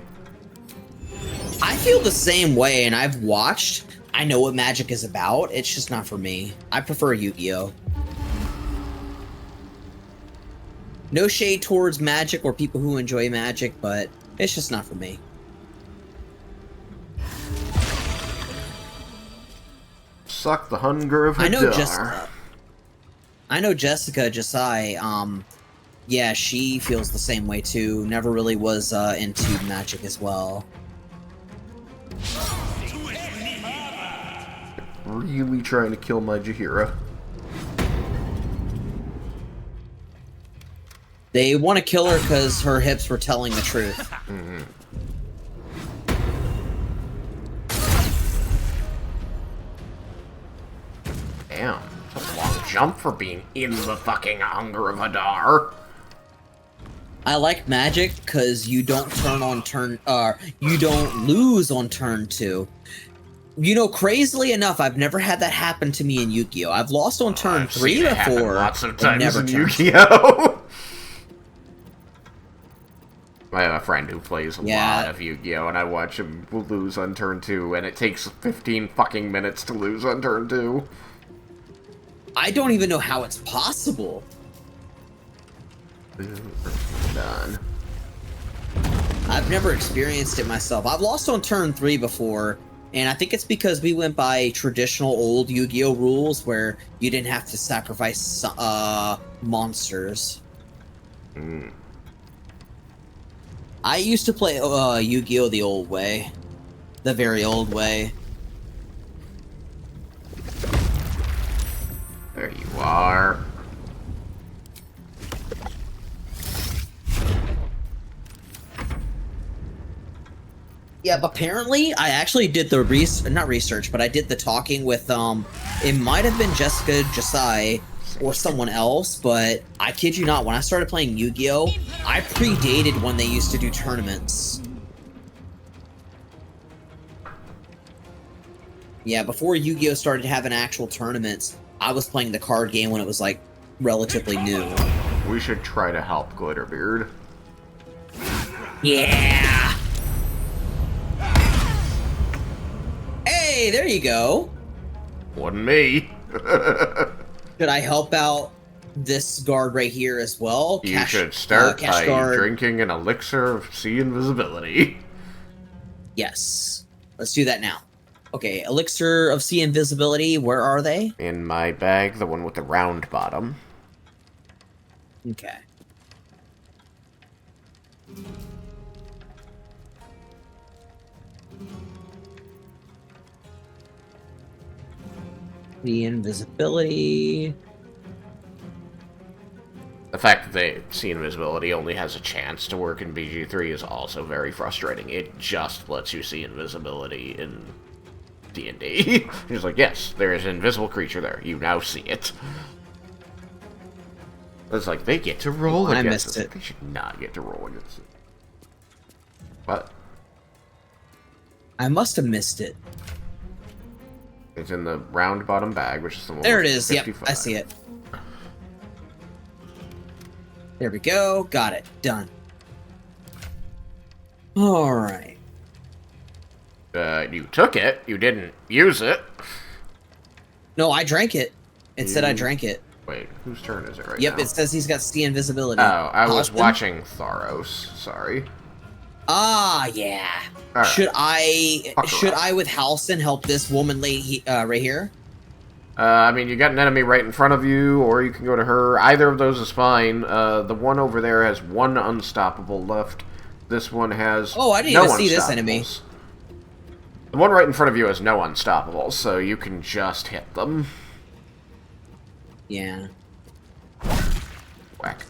I feel the same way, and I've watched. I know what Magic is about. It's just not for me. I prefer Yu-Gi-Oh! No shade towards Magic or people who enjoy Magic, but it's just not for me. Suck the hunger of I know Hadar. I know Jessica Josiah, yeah, she feels the same way too. Never really was into Magic as well. Really trying to kill my Jaheira. They want to kill her because her hips were telling the truth. Mm-hmm. Damn, that's a long jump for being in the fucking hunger of Hadar. I like Magic because you don't you don't lose on turn 2. You know, crazily enough, I've never had that happen to me in Yu-Gi-Oh! I've lost on turn 3 before. Lots of times never in turn Yu-Gi-Oh! I have a friend who plays a lot of Yu-Gi-Oh! And I watch him lose on turn 2, and it takes 15 fucking minutes to lose on turn 2. I don't even know how it's possible. Done. I've never experienced it myself. I've lost on turn 3 before, and I think it's because we went by traditional old Yu-Gi-Oh! Rules where you didn't have to sacrifice monsters. Mm. I used to play Yu-Gi-Oh! The old way. The very old way. There you are. Yeah, but apparently, I actually did the not research, but I did the talking with, it might have been Jessica Josiah or someone else, but I kid you not, when I started playing Yu-Gi-Oh!, I predated when they used to do tournaments. Yeah, before Yu-Gi-Oh! Started having actual tournaments, I was playing the card game when it was, like, relatively new. We should try to help Glitterbeard. Yeah! Hey, there you go! Wasn't me. Should I help out this guard right here as well? You should start by guard. drinking an elixir of sea invisibility. Yes. Let's do that now. Okay, elixir of sea invisibility, where are they? In my bag, the one with the round bottom. Okay. The invisibility. The fact that the sea invisibility only has a chance to work in BG3 is also very frustrating. It just lets you see invisibility in D&D. He's like, yes, there is an invisible creature there. You now see it. It's like, they get to roll against it. They should not get to roll against it. What? I must have missed it. It's in the round bottom bag, which is the one. There it is. 55. Yep, I see it. There we go. Got it. Done. Alright. You took it. You didn't use it. No, I drank it. It said I drank it. Wait, whose turn is it right now? Yep, it says he's got sea invisibility. Oh, I was Halston? watching Thoros. Sorry. Ah, yeah. Right. Should I with Halston help this woman lady right here? I mean, you got an enemy right in front of you, or you can go to her. Either of those is fine. The one over there has one unstoppable left. This one has Oh, I didn't no even see this enemy. The one right in front of you has no unstoppables, so you can just hit them. Yeah. Whack.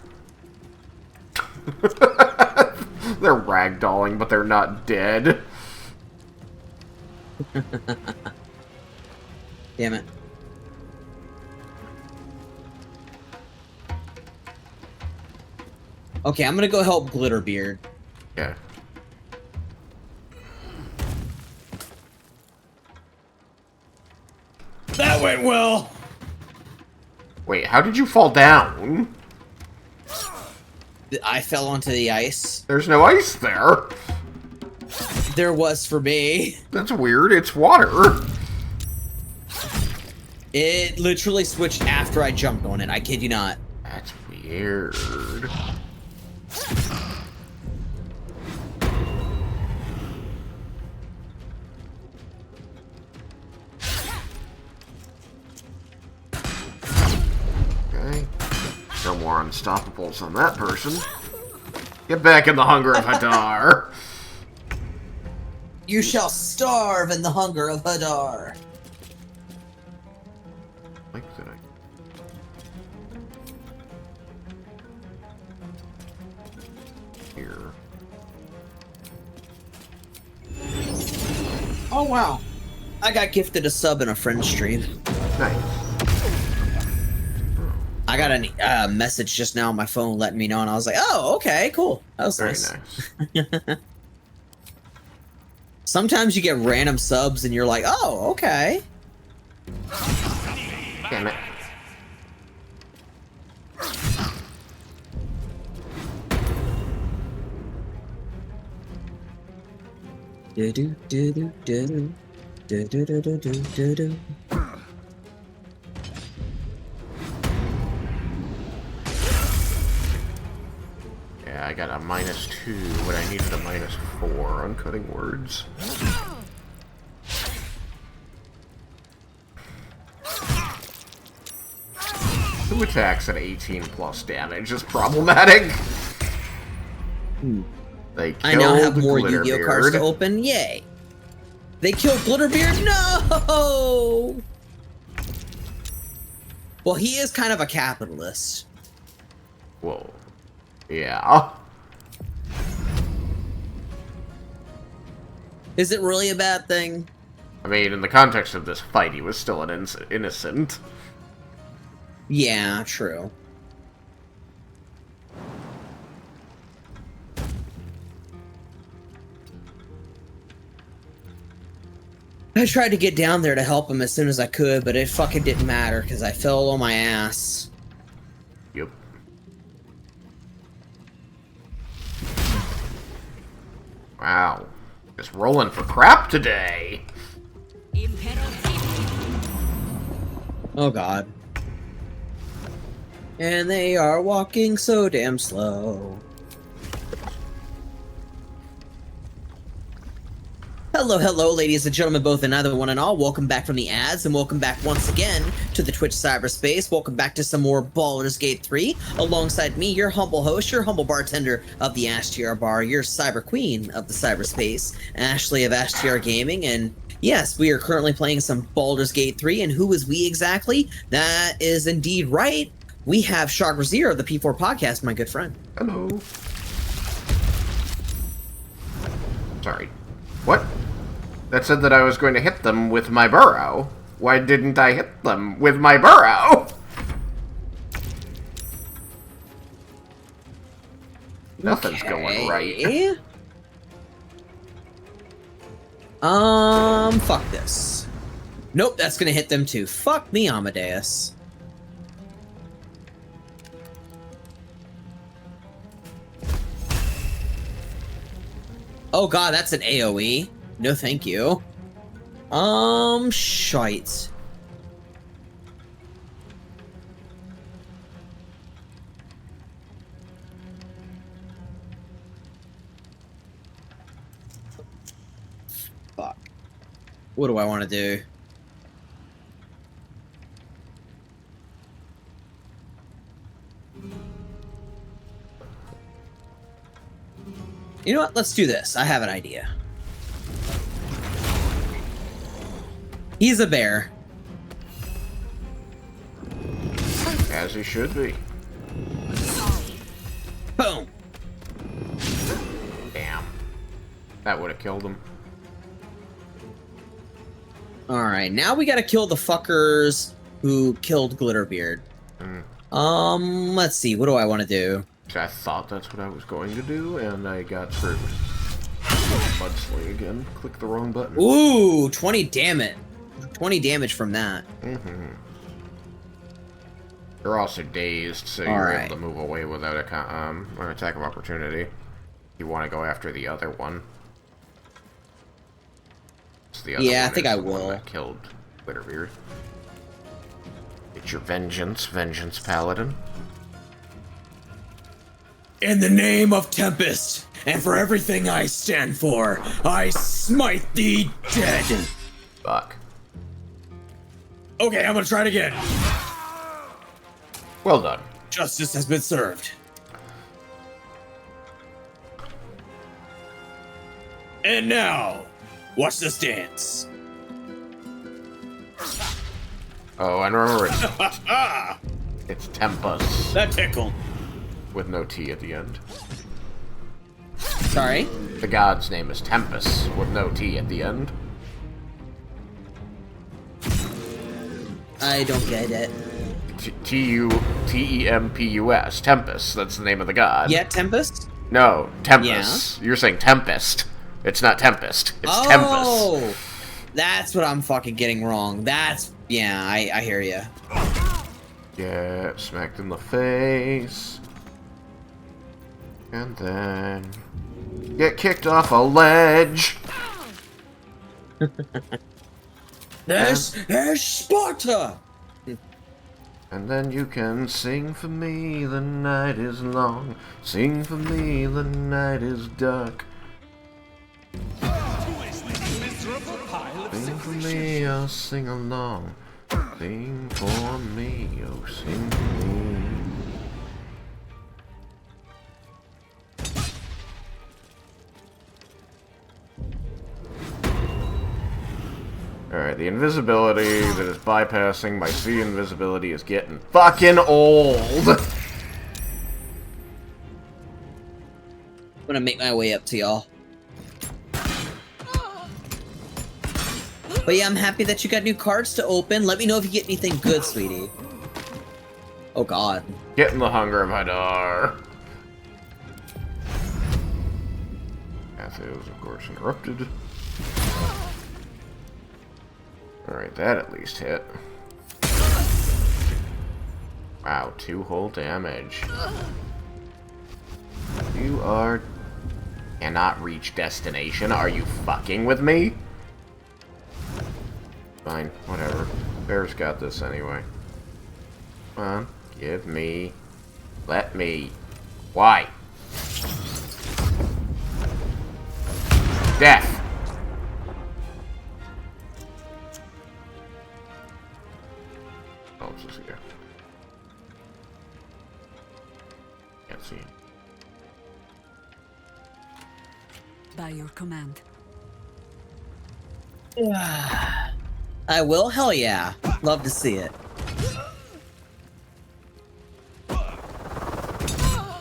They're ragdolling, but they're not dead. Damn it. Okay, I'm gonna go help Glitterbeard. Yeah. That went well! Wait, how did you fall down? I fell onto the ice. There's no ice there. There was for me. That's weird, it's water. It literally switched after I jumped on it, I kid you not. That's weird. Okay. No more unstoppables on that person. Get back in the hunger of Hadar. You shall starve in the hunger of Hadar. Like that. Here. Oh wow. I got gifted a sub in a friend stream. Nice. I got a message just now on my phone letting me know, and I was like, oh, okay, cool. That was Very nice. nice. Sometimes you get random subs and you're like, oh, okay. Damn it. Do do do do do do do do do do do do. Yeah, I got a -2, but I needed a -4 on cutting words. Who attacks at 18+ damage is problematic. They I now killed have more Yu-Gi-Oh Glitterbeard. cards to open. Yay! They killed Glitterbeard. No. Well, he is kind of a capitalist. Whoa. Yeah. Is it really a bad thing? I mean, in the context of this fight, he was still an innocent. Yeah, true. I tried to get down there to help him as soon as I could, but it fucking didn't matter because I fell on my ass. Yep. Wow. Just rolling for crap today. Oh god. And they are walking so damn slow. Hello, hello, ladies and gentlemen, both and either one and all. Welcome back from the ads, and welcome back once again to the Twitch cyberspace. Welcome back to some more Baldur's Gate 3, alongside me, your humble host, your humble bartender of the AshTR Bar, your cyber queen of the cyberspace, Ashley of AshTR Gaming, and yes, we are currently playing some Baldur's Gate 3, and who is we exactly? That is indeed right. We have Trugzar of the P4 Podcast, my good friend. Hello. Sorry. What? That said that I was going to hit them with my burrow. Why didn't I hit them with my burrow? Nothing's going right. Fuck this. Nope, that's gonna hit them too. Fuck me, Amadeus. Oh god, that's an AoE. No thank you. Shite. Fuck. What do I want to do? You know what? Let's do this. I have an idea. He's a bear. As he should be. Boom. Damn. That would have killed him. Alright, now we gotta kill the fuckers who killed Glitterbeard. Let's see, what do I want to do? I thought that's what I was going to do, and I got screwed. Mudsling again. Click the wrong button. Ooh, 20 damage. 20 damage from that. You're also dazed, so you're able to move away without an attack of opportunity. You want to go after the other one. The other yeah, one I think is I the one will. that killed Glitterbeard. It's your vengeance, Vengeance Paladin. In the name of Tempest, and for everything I stand for, I smite thee dead. Fuck. Okay, I'm gonna try it again. Well done. Justice has been served. And now, watch this dance. Oh, and remember it's Tempest. That tickled. With no T at the end. Sorry? The god's name is Tempest, with no T at the end. I don't get it. Tempus. Tempest, that's the name of the god. Yeah, Tempest? No, Tempest. Yeah. You're saying Tempest. It's not Tempest. It's Tempest. Oh! That's what I'm fucking getting wrong. That's... Yeah, I hear you. Get smacked in the face. And then... get kicked off a ledge. This is Sparta! And then you can sing for me, the night is long. Sing for me, the night is dark. Sing for me, I'll sing along. Sing for me, oh sing for me. Alright, the invisibility that is bypassing my sea invisibility is getting fucking old! I'm gonna make my way up to y'all. But yeah, I'm happy that you got new cards to open. Let me know if you get anything good, sweetie. Oh god. Getting the hunger of Hadar. Path is, of course, interrupted. Alright, that at least hit. Wow, 2 whole damage. You are... cannot reach destination. Are you fucking with me? Fine, whatever. Bear's got this anyway. Come on, give me... let me... Why? Death! Oh, it's just here. Can't see him. By your command. I will? Hell yeah. Love to see it.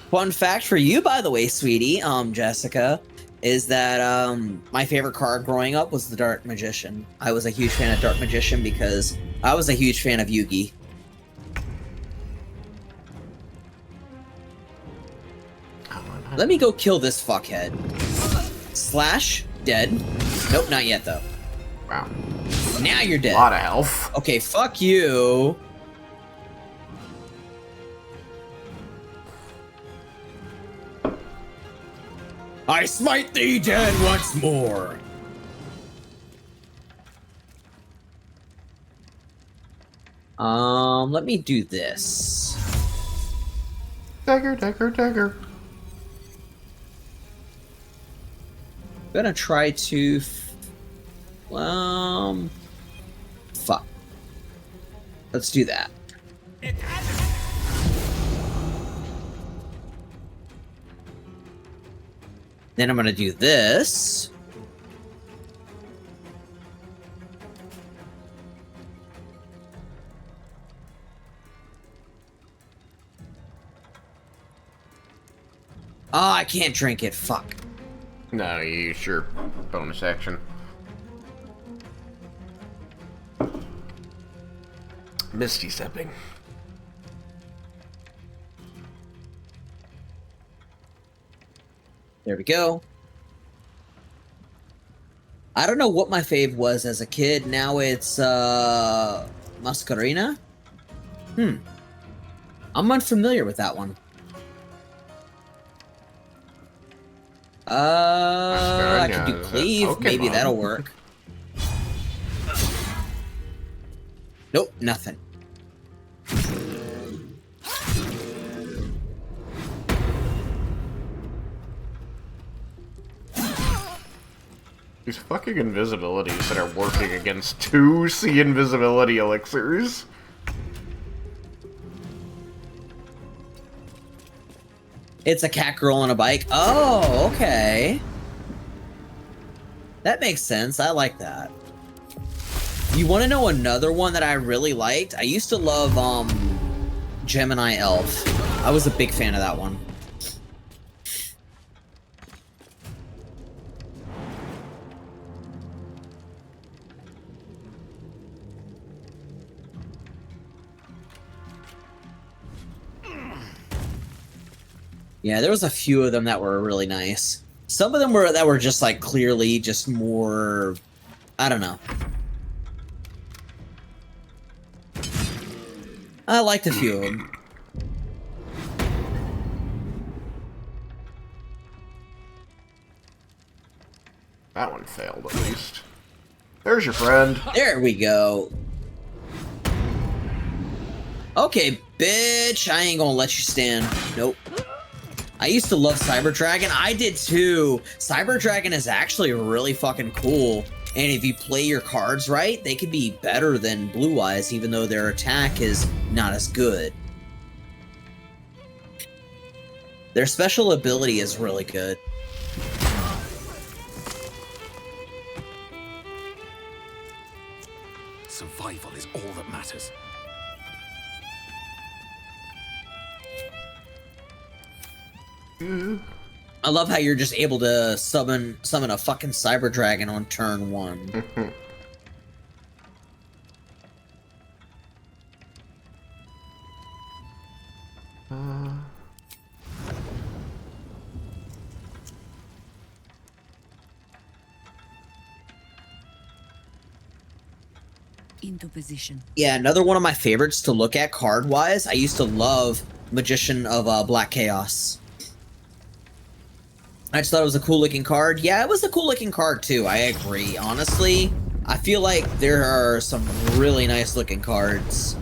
Fun fact for you, by the way, sweetie, Jessica, is that, my favorite card growing up was the Dark Magician. I was a huge fan of Dark Magician because I was a huge fan of Yugi. Let me go kill this fuckhead. Slash, dead. Nope, not yet, though. Wow. Now you're dead. A lot of health. Okay, fuck you. I smite thee dead once more. Let me do this. Dagger, dagger, dagger. I'm gonna try to... fuck. Let's do that. Then I'm gonna do this. Oh, I can't drink it. Fuck. No, you use your bonus action. Misty stepping. There we go. I don't know what my fave was as a kid. Now it's, Masquerina? I'm unfamiliar with that one. I could do cleave. Maybe that'll work. Nope, nothing. These fucking invisibilities that are working against 2 sea invisibility elixirs. It's a cat girl on a bike. Oh, okay. That makes sense. I like that. You want to know another one that I really liked? I used to love, Gemini Elf. I was a big fan of that one. Yeah, there was a few of them that were really nice. Some of them were just like clearly just more, I don't know. I liked a few of them. That one failed at least. There's your friend. There we go. Okay, bitch, I ain't gonna let you stand. Nope. I used to love Cyber Dragon. I did too. Cyber Dragon is actually really fucking cool. And if you play your cards right, they could be better than Blue Eyes, even though their attack is not as good. Their special ability is really good. Survival is all that matters. I love how you're just able to summon a fucking Cyber Dragon on turn 1. Into position. Yeah, another one of my favorites to look at card-wise, I used to love Magician of Black Chaos. I just thought it was a cool-looking card. Yeah, it was a cool-looking card, too. I agree. Honestly, I feel like there are some really nice-looking cards.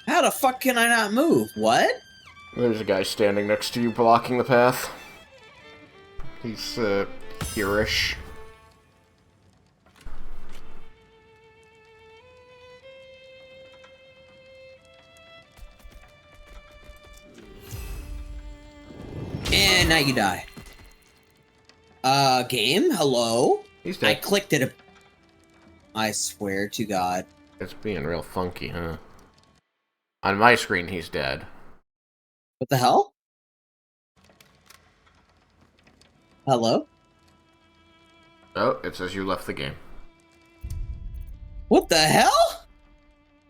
How the fuck can I not move? What? There's a guy standing next to you blocking the path. He's, here-ish. And now you die. Game? Hello? He's dead. I clicked it. I swear to God. It's being real funky, huh? On my screen, he's dead. What the hell? Hello? Oh, it says you left the game. What the hell?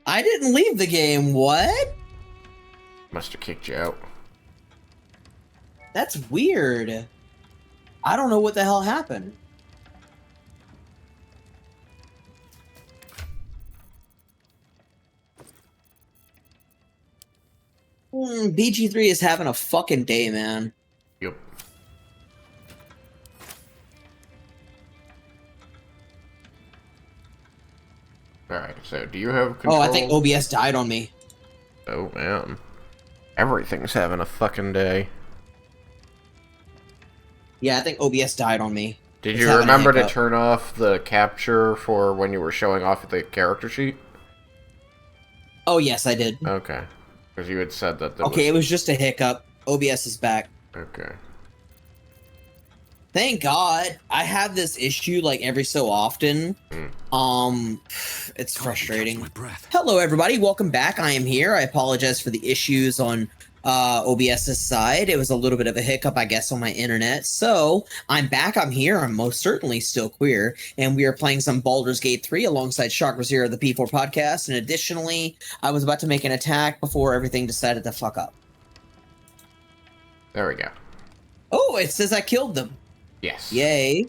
I didn't leave the game. What? Must have kicked you out. That's weird. I don't know what the hell happened. BG3 is having a fucking day, man. Yep. Alright, so do you have control? Oh, I think OBS died on me. Oh, man. Everything's having a fucking day. Yeah, I think OBS died on me. Did It's you having a remember to hiccup. turn off the capture for when you were showing off the character sheet? Oh, yes, I did. Okay. Because you had said that there Okay, it was just a hiccup. OBS is back. Okay. Thank God. I have this issue like every so often. It's frustrating. Hello, everybody. Welcome back. I am here. I apologize for the issues on OBS's side. It was a little bit of a hiccup, I guess, on my internet. So I'm back. I'm here. I'm most certainly still queer, and we are playing some Baldur's Gate 3 alongside Chakra Zero, the P4 podcast. And additionally, I was about to make an attack before everything decided to fuck up. There we go. Oh, it says I killed them. Yes. Yay.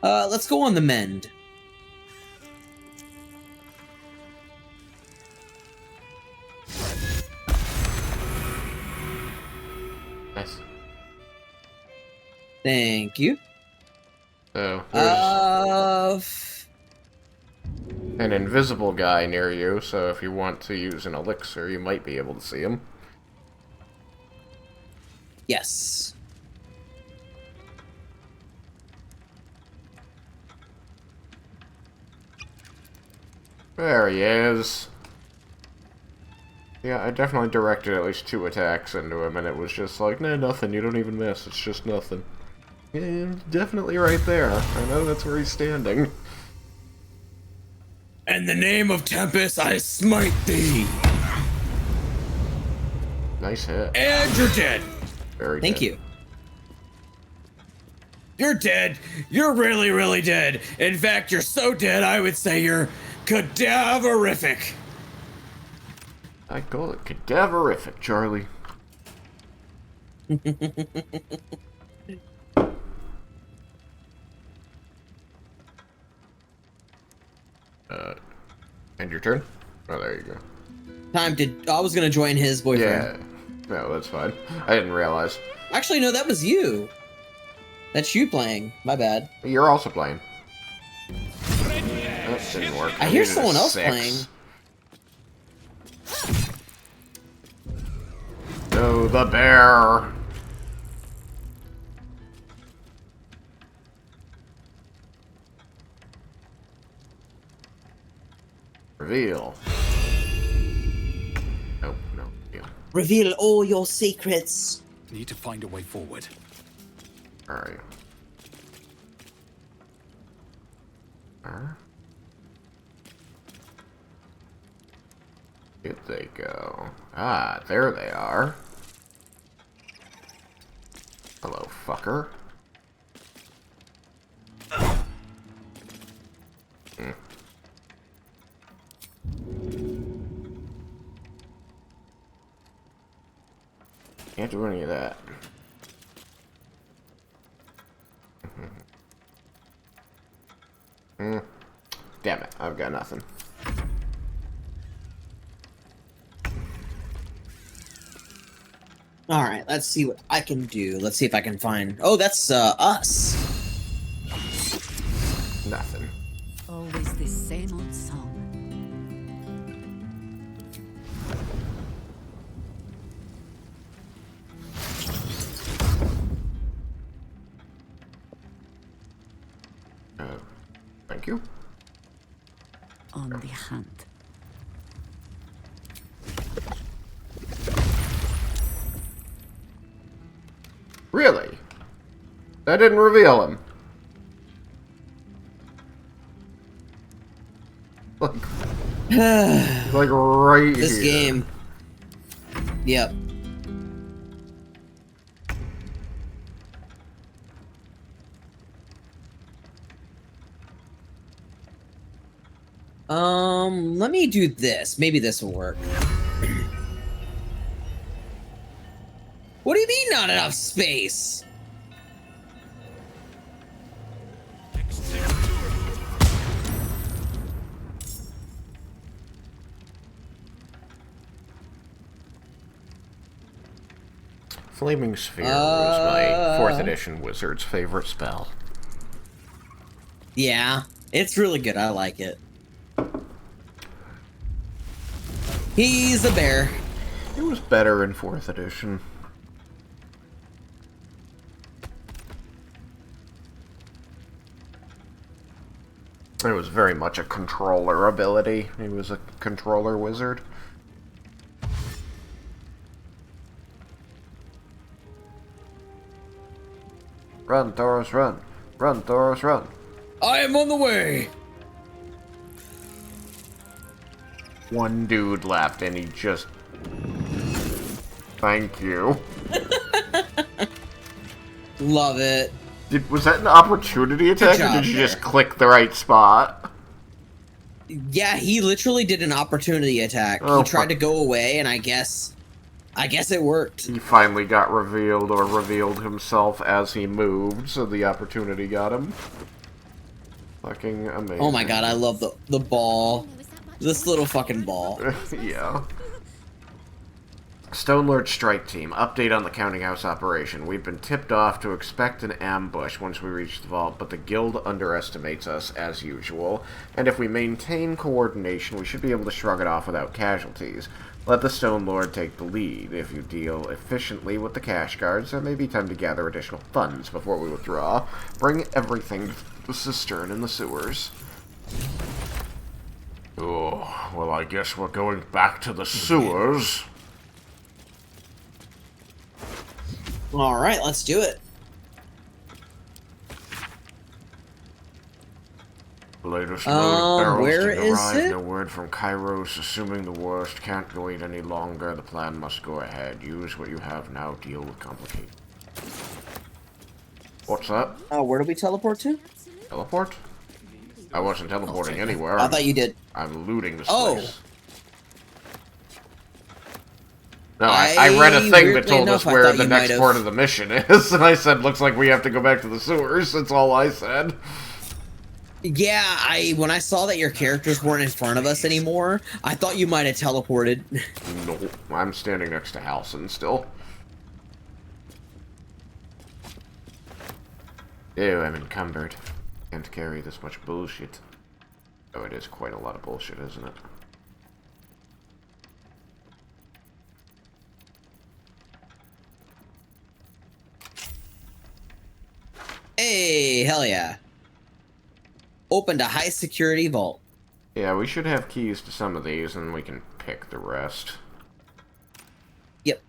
Let's go on the mend. Nice. Thank you. So, there's an invisible guy near you, so if you want to use an elixir, you might be able to see him. Yes. There he is. Yeah, I definitely directed at least 2 attacks into him, and it was just like, nah, nothing, you don't even miss, it's just nothing. Yeah, definitely right there. I know that's where he's standing. In the name of Tempest, I smite thee! Nice hit. And you're dead! Very Thank good. you. You're dead. You're really, really dead. In fact, you're so dead, I would say you're cadaverific. I call it cadaverific, Charlie. And your turn? Oh, there you go. I was gonna join his boyfriend. Yeah. No, that's fine. I didn't realize. Actually, no, that was you. That's you playing. My bad. You're also playing. That didn't work. I hear needed a someone else 6. playing. No, the bear. Reveal. Nope, no. Reveal. Reveal all your secrets. Need to find a way forward. Where are you? Where'd they go? Ah, there they are. Hello, fucker. Can't do any of that. Damn it, I've got nothing. Alright, let's see what I can do. Let's see if I can find... Oh, that's, us. Nothing. Always the same old song. Thank you. On the hunt. Really? That didn't reveal him. Like right This here. game. Yep. Let me do this. Maybe this will work. What do you mean not enough space? Flaming Sphere was my 4th edition wizard's favorite spell. Yeah, it's really good. I like it. He's a bear. It was better in 4th edition. It was very much a controller ability. He was a controller wizard. Run, Thoros, run. Run, Thoros, run. I am on the way! One dude left and he just... Thank you. Love it. Was that an opportunity attack, job or did you there. just click the right spot? Yeah, he literally did an opportunity attack. Oh, He tried to go away, and I guess it worked. He finally got revealed, or revealed himself as he moved, so the opportunity got him. Fucking amazing. Oh my god, I love the ball. This little fucking ball. Yeah. Stonelord Strike Team, update on the Counting House operation. We've been tipped off to expect an ambush once we reach the vault, but the guild underestimates us, as usual. And if we maintain coordination, we should be able to shrug it off without casualties. Let the Stonelord take the lead. If you deal efficiently with the cash guards, there may be time to gather additional funds before we withdraw. Bring everything to the cistern in the sewers. Oh, well, I guess we're going back to the sewers. Alright, let's do it. Latest load of barrels where to is arrive. it? No word from Kairos. Assuming the worst, can't wait any longer. The plan must go ahead. Use what you have now. Deal with complications. What's that? Where do we teleport to? Teleport? I wasn't teleporting anywhere. I thought you did. I'm looting this Oh. place. No, I read a thing that told us where the next part of the mission is, and I said, looks like we have to go back to the sewers. That's all I said. Yeah, when I saw that your characters weren't in front of us anymore, I thought you might have teleported. No, I'm standing next to Halson still. Ew, I'm encumbered. Can't carry this much bullshit. Oh, it is quite a lot of bullshit, isn't it? Hey, hell yeah. Opened a high security vault. Yeah, we should have keys to some of these, and we can pick the rest. Yep.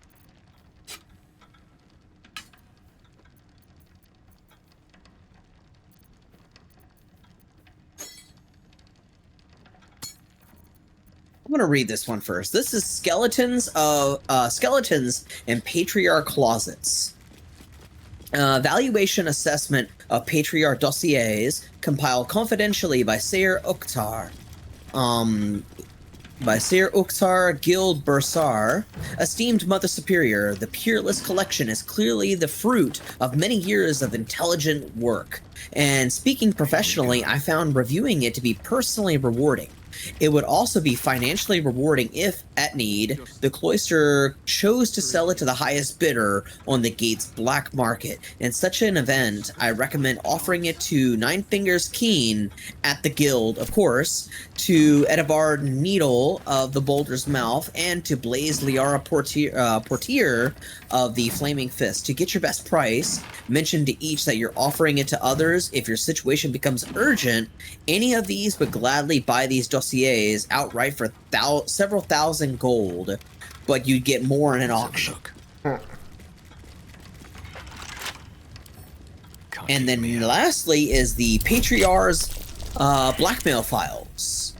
I'm gonna read this one first. This is skeletons in patriarch closets. Valuation assessment of patriarch dossiers compiled confidentially by Sayer Ukhtar. By Sayer Ukhtar Guild Bursar. Esteemed Mother Superior, the Peerless Collection is clearly the fruit of many years of intelligent work. And speaking professionally, I found reviewing it to be personally rewarding. It would also be financially rewarding if, at need, the cloister chose to sell it to the highest bidder on the gate's black market. In such an event, I recommend offering it to Nine Fingers Keen at the guild, of course, to Edivard Needle of the Boulder's Mouth, and to Blaze Liara Portier of the Flaming Fist. To get your best price, mention to each that you're offering it to others. If your situation becomes urgent, any of these would gladly buy these dossiers outright for several thousand gold, but you'd get more in an auction. And then lastly is the Patriarch's blackmail files.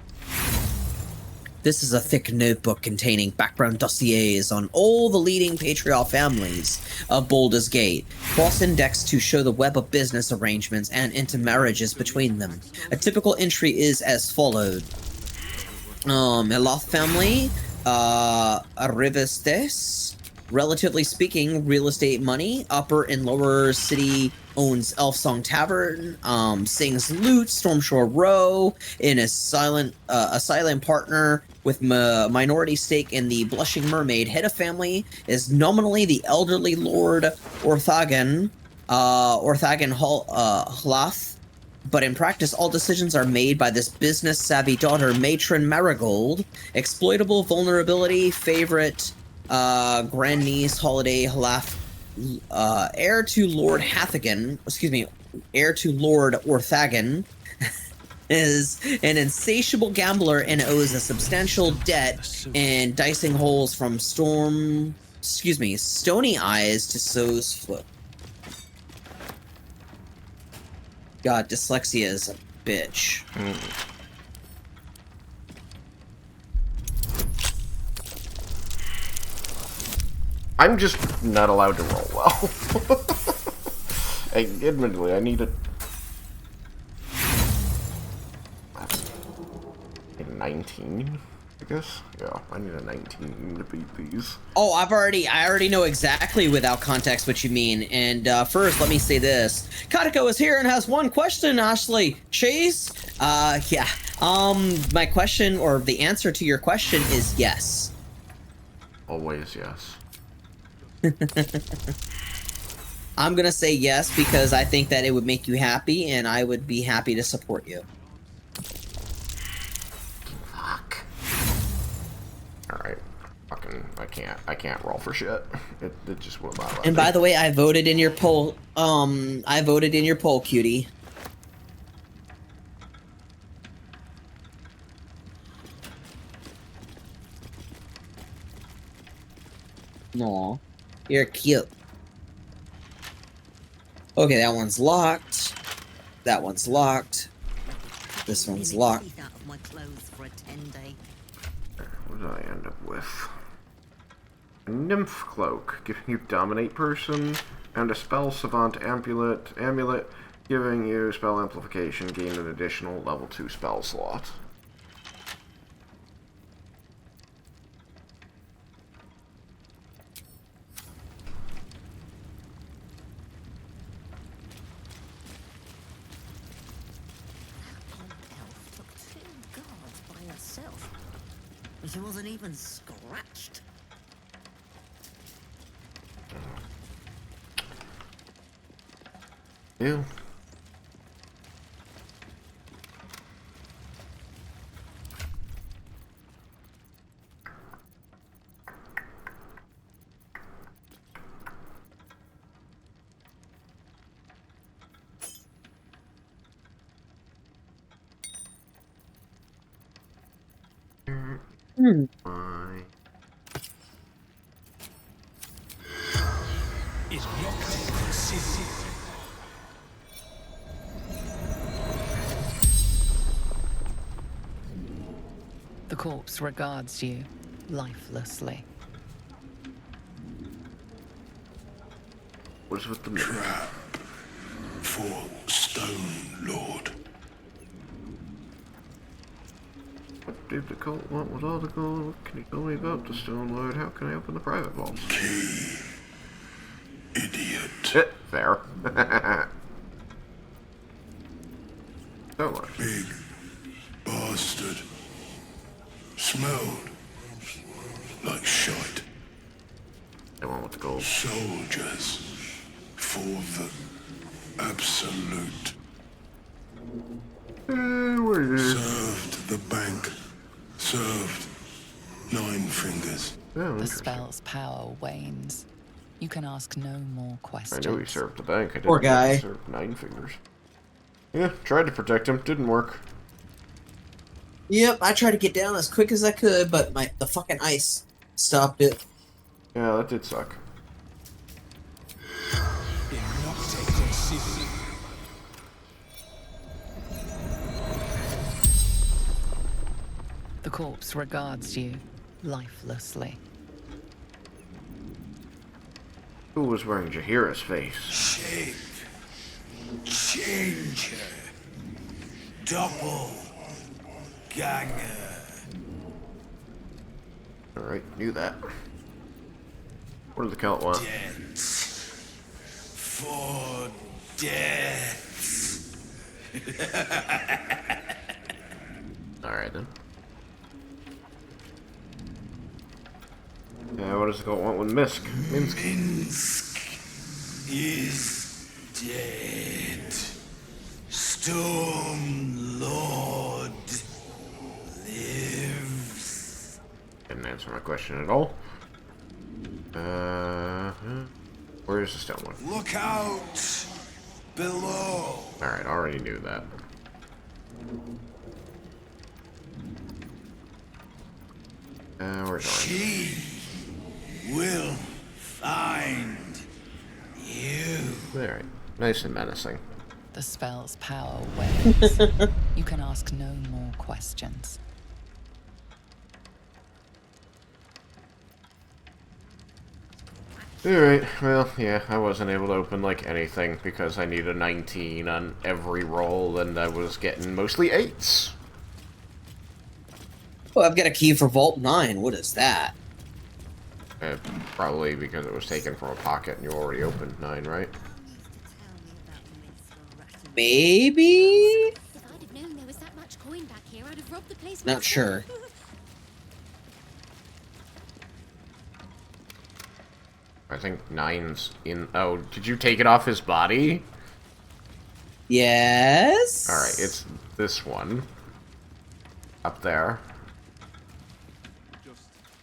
This is a thick notebook containing background dossiers on all the leading patriarch families of Baldur's Gate, cross-indexed to show the web of business arrangements and intermarriages between them. A typical entry is as followed. Eloth family, Arivistes, relatively speaking, real estate money, upper and lower city owns Elfsong Tavern, sings lute, Stormshore Row, in a silent partner with minority stake in the Blushing Mermaid. Head of family is nominally the elderly Lord Orthagan Hlath, but in practice, all decisions are made by this business-savvy daughter, Matron Marigold. Exploitable vulnerability, favorite, grandniece, holiday, heir to Lord Hathagan, heir to Lord Orthagan, is an insatiable gambler and owes a substantial debt in dicing holes from Stony Eyes to So's Foot. God, dyslexia is a bitch. I'm just not allowed to roll well. Admittedly, I need a 19, I guess. Yeah, I need a 19 to beat these. Oh, I already know exactly without context what you mean. And first, let me say this: Katako is here and has one question. Ashley, Chase. Yeah. My question, or the answer to your question, is yes. Always yes. I'm gonna say yes because I think that it would make you happy, and I would be happy to support you. Fuck. Alright. Fucking, I can't roll for shit. It just will not let And me. by the way, I voted in your poll. I voted in your poll, cutie. Aw, you're cute. Okay, that one's locked. That one's locked. This one's locked. What did I end up with? A nymph cloak, giving you dominate person, and a spell savant amulet, giving you spell amplification, gain an additional level 2 spell slot. She wasn't even scratched. Ew. Fine. The corpse regards you lifelessly. What's with the trap for Stone Lord? What did the cult want with all the gold? What can you tell me about the Stone Lord? How can I open the private vault? Key. Idiot. Fair. Stone Lord. Big bastard. Smelled like shite. The one with the gold. Soldiers for the absolute. Served the bank. Served Nine Fingers. Oh, The spell's power wanes. You can ask no more I questions. knew he served the bank. I didn't Poor know guy. he served Nine Fingers. Yeah, tried to protect him. Didn't work. Yep, I tried to get down as quick as I could, but the fucking ice stopped it. Yeah, that did suck. The corpse regards you lifelessly. Who was wearing Jahira's face? Shape. Changer. Double. Ganger. Alright, knew that. What did the cult want? Debts. For debts. Alright then. Yeah, what does the cult want with Minsk? Minsk is dead. Stone Lord lives. Didn't answer my question at all. Where's the stone one? Look out below. Alright, already knew that. We're going. She will find you. Alright, nice and menacing. The spell's power wanes. You can ask no more questions. Alright, well, yeah, I wasn't able to open, like, anything because I need a 19 on every roll, and I was getting mostly 8s. Oh, I've got a key for Vault 9. What is that? Probably because it was taken from a pocket and you already opened 9, right? Maybe? If I'd have known there was that much coin back here, I'd have robbed the place Not myself. sure. I think 9's in... Oh, did you take it off his body? Yes? Alright, it's this one. Up there.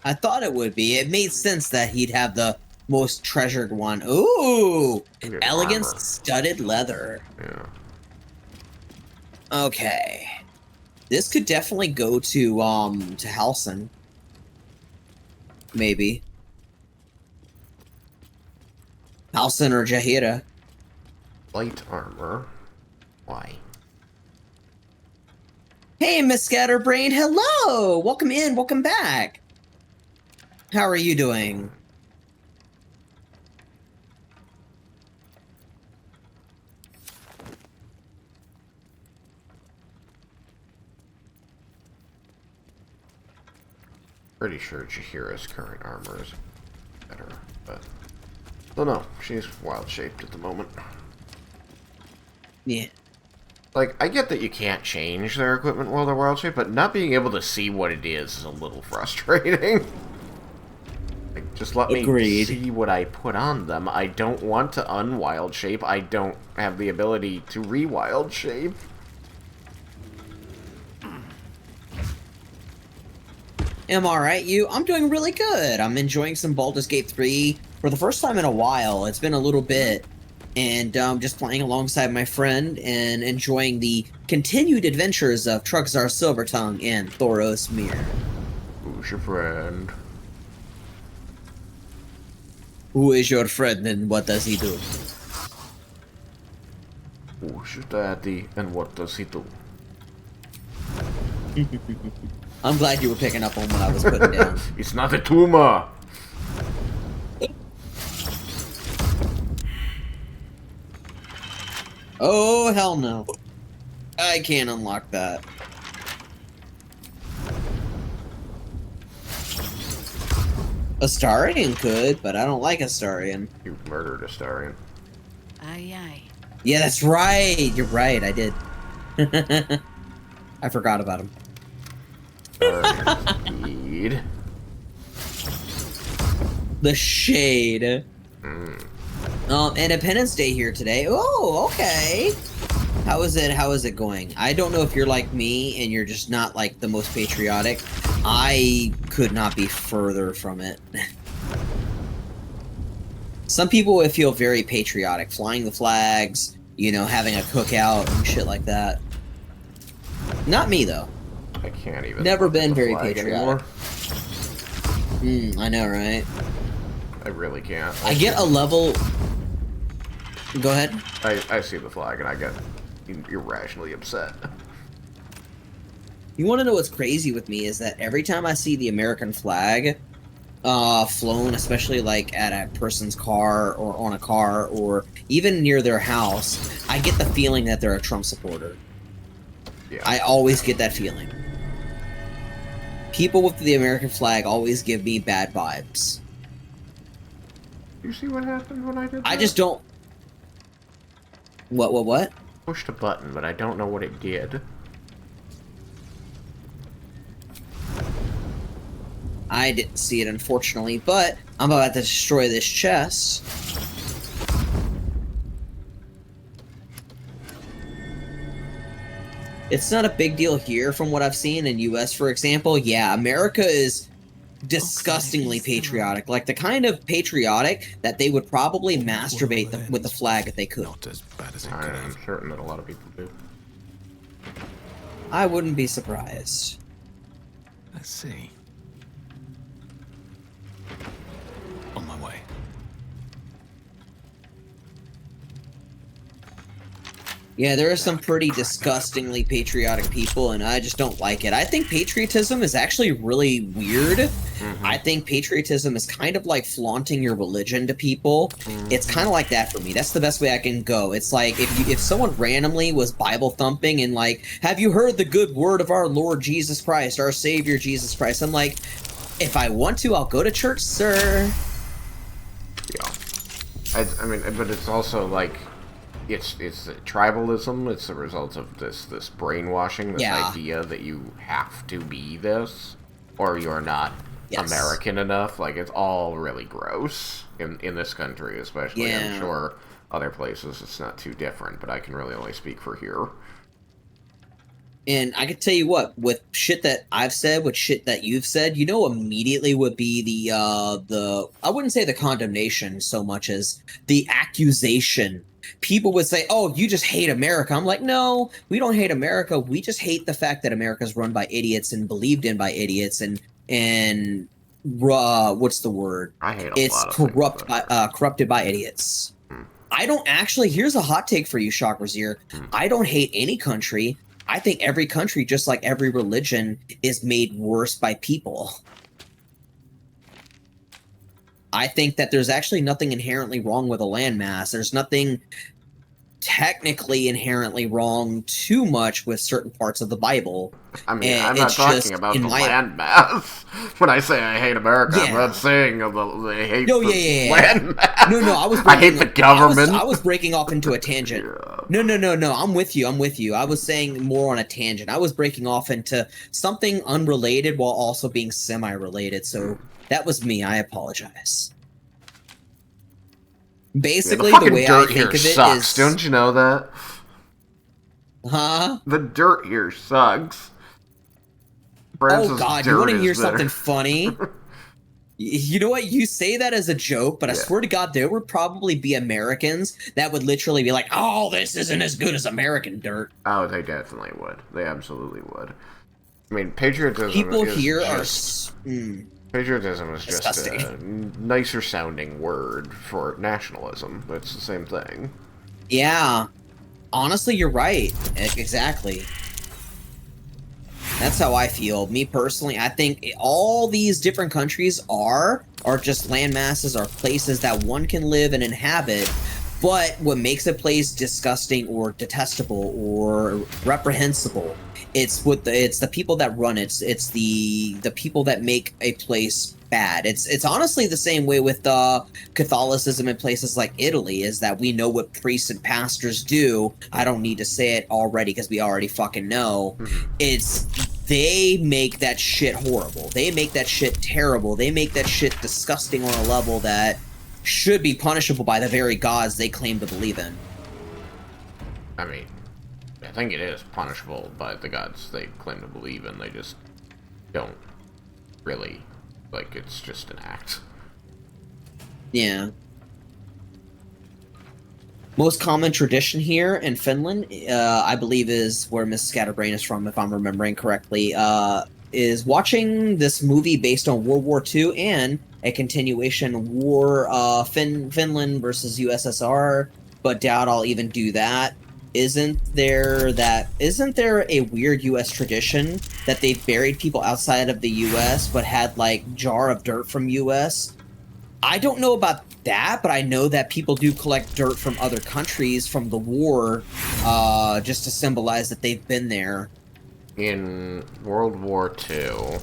I thought it would be. It made sense that he'd have the most treasured one. Ooh! Elegant armor. studded leather. Yeah. Okay. This could definitely go to Halcyon. Maybe. Halcyon or Jaheira. Light armor. Why? Hey, Miss Scatterbrain, hello! Welcome in, welcome back. How are you doing? Pretty sure Jaheira's current armor is better, but... Well, no, she's wild-shaped at the moment. Yeah. Like, I get that you can't change their equipment while they're wild-shaped, but not being able to see what it is a little frustrating. Like, just let Agreed. me see what I put on them. I don't want to unwild shape. I don't have the ability to re-wild shape. Am I right, you? I'm doing really good. I'm enjoying some Baldur's Gate 3 for the first time in a while. It's been a little bit. And just playing alongside my friend and enjoying the continued adventures of Trugzar Silvertongue and Thoros Mirror. Who's your friend? Who is your friend and what does he do? Who's your daddy and what does he do? I'm glad you were picking up on what I was putting down. It's not a tumor! Oh, hell no. I can't unlock that. Astarion could, but I don't like Astarion. You murdered Astarion. Aye, aye. Yeah, that's right. You're right, I did. I forgot about him. Indeed. The shade. Independence Day here today. Oh, okay. How is it going? I don't know if you're like me and you're just not like the most patriotic. I could not be further from it. Some people would feel very patriotic, flying the flags, you know, having a cookout and shit like that. Not me though. I can't even. Never look at been the very flag patriotic. I know, right? I really can't. I get a level. Go ahead. I see the flag and I get irrationally upset. You want to know what's crazy with me is that every time I see the American flag flown, especially like at a person's car or on a car or even near their house, I get the feeling that they're a Trump supporter. Yeah. I always get that feeling. People with the American flag always give me bad vibes. You see what happened when I did that? I just don't... What? Pushed a button, but I don't know what it did. I didn't see it, unfortunately, but I'm about to destroy this chest. It's not a big deal here from what I've seen in US, for example. Yeah, America is disgustingly patriotic. Like, the kind of patriotic that they would probably masturbate with the flag if they could. Not as bad as it I could am have. certain that a lot of people do. I wouldn't be surprised. Let's see. On my way. Yeah, there are some pretty disgustingly patriotic people, and I just don't like it. I think patriotism is actually really weird. I think patriotism is kind of like flaunting your religion to people. It's kind of like that for me. That's the best way I can go. It's like if someone randomly was Bible thumping and like, have you heard the good word of our Lord Jesus Christ, our Savior Jesus Christ? I'm like, if I want to, I'll go to church, sir. Yeah. I mean, but it's also like, it's tribalism. It's the result of this brainwashing, this idea that you have to be this, or you're not American enough. Like, it's all really gross in this country, especially. I'm sure other places it's not too different, but I can really only speak for here. And I can tell you what, with shit that I've said, with shit that you've said, you know, immediately would be the I wouldn't say the condemnation so much as the accusation. People would say, oh, you just hate America. I'm like, no, we don't hate America. We just hate the fact that America's run by idiots and believed in by idiots and what's the word? I hate a lot of corrupted by idiots. I don't actually, here's a hot take for you, Shock Brazier. I don't hate any country. I think every country, just like every religion, is made worse by people. I think that there's actually nothing inherently wrong with a landmass. There's nothing technically inherently wrong too much with certain parts of the Bible. I mean, I'm not talking about the landmass. When I say I hate America, I'm not saying I hate the landmass. No, I was I hate the government. I was breaking off into a tangent. No, I'm with you. I was saying more on a tangent. I was breaking off into something unrelated while also being semi-related, so that was me. I apologize. Basically, the way I dirt think here of it sucks. is... Don't you know that? Huh? The dirt here sucks. Oh God, you want to hear something funny? You know what? You say that as a joke, but I swear to God, there would probably be Americans that would literally be like, oh, this isn't as good as American dirt. Oh, they definitely would. They absolutely would. I mean, patriotism People is here just... Patriotism is just a nicer sounding word for nationalism. It's the same thing. Yeah. Honestly, you're right. Exactly. That's how I feel. Me personally, I think all these different countries are just land masses, are places that one can live and inhabit, but what makes a place disgusting or detestable or reprehensible, it's the people that run it. It's the people that make a place bad. It's honestly the same way with Catholicism in places like Italy, is that we know what priests and pastors do. I don't need to say it already because we already fucking know. They make that shit horrible. They make that shit terrible. They make that shit disgusting on a level that should be punishable by the very gods they claim to believe in. I mean, I think it is punishable by the gods they claim to believe in. They just don't really, like, it's just an act. Yeah. Most common tradition here in Finland, I believe is where Miss Scatterbrain is from, if I'm remembering correctly, is watching this movie based on World War II and a continuation war, Finland versus USSR, but doubt I'll even do that. Isn't there a weird US tradition that they've buried people outside of the US but had, like, jar of dirt from US? I don't know about that, but I know that people do collect dirt from other countries from the war, just to symbolize that they've been there. In World War II,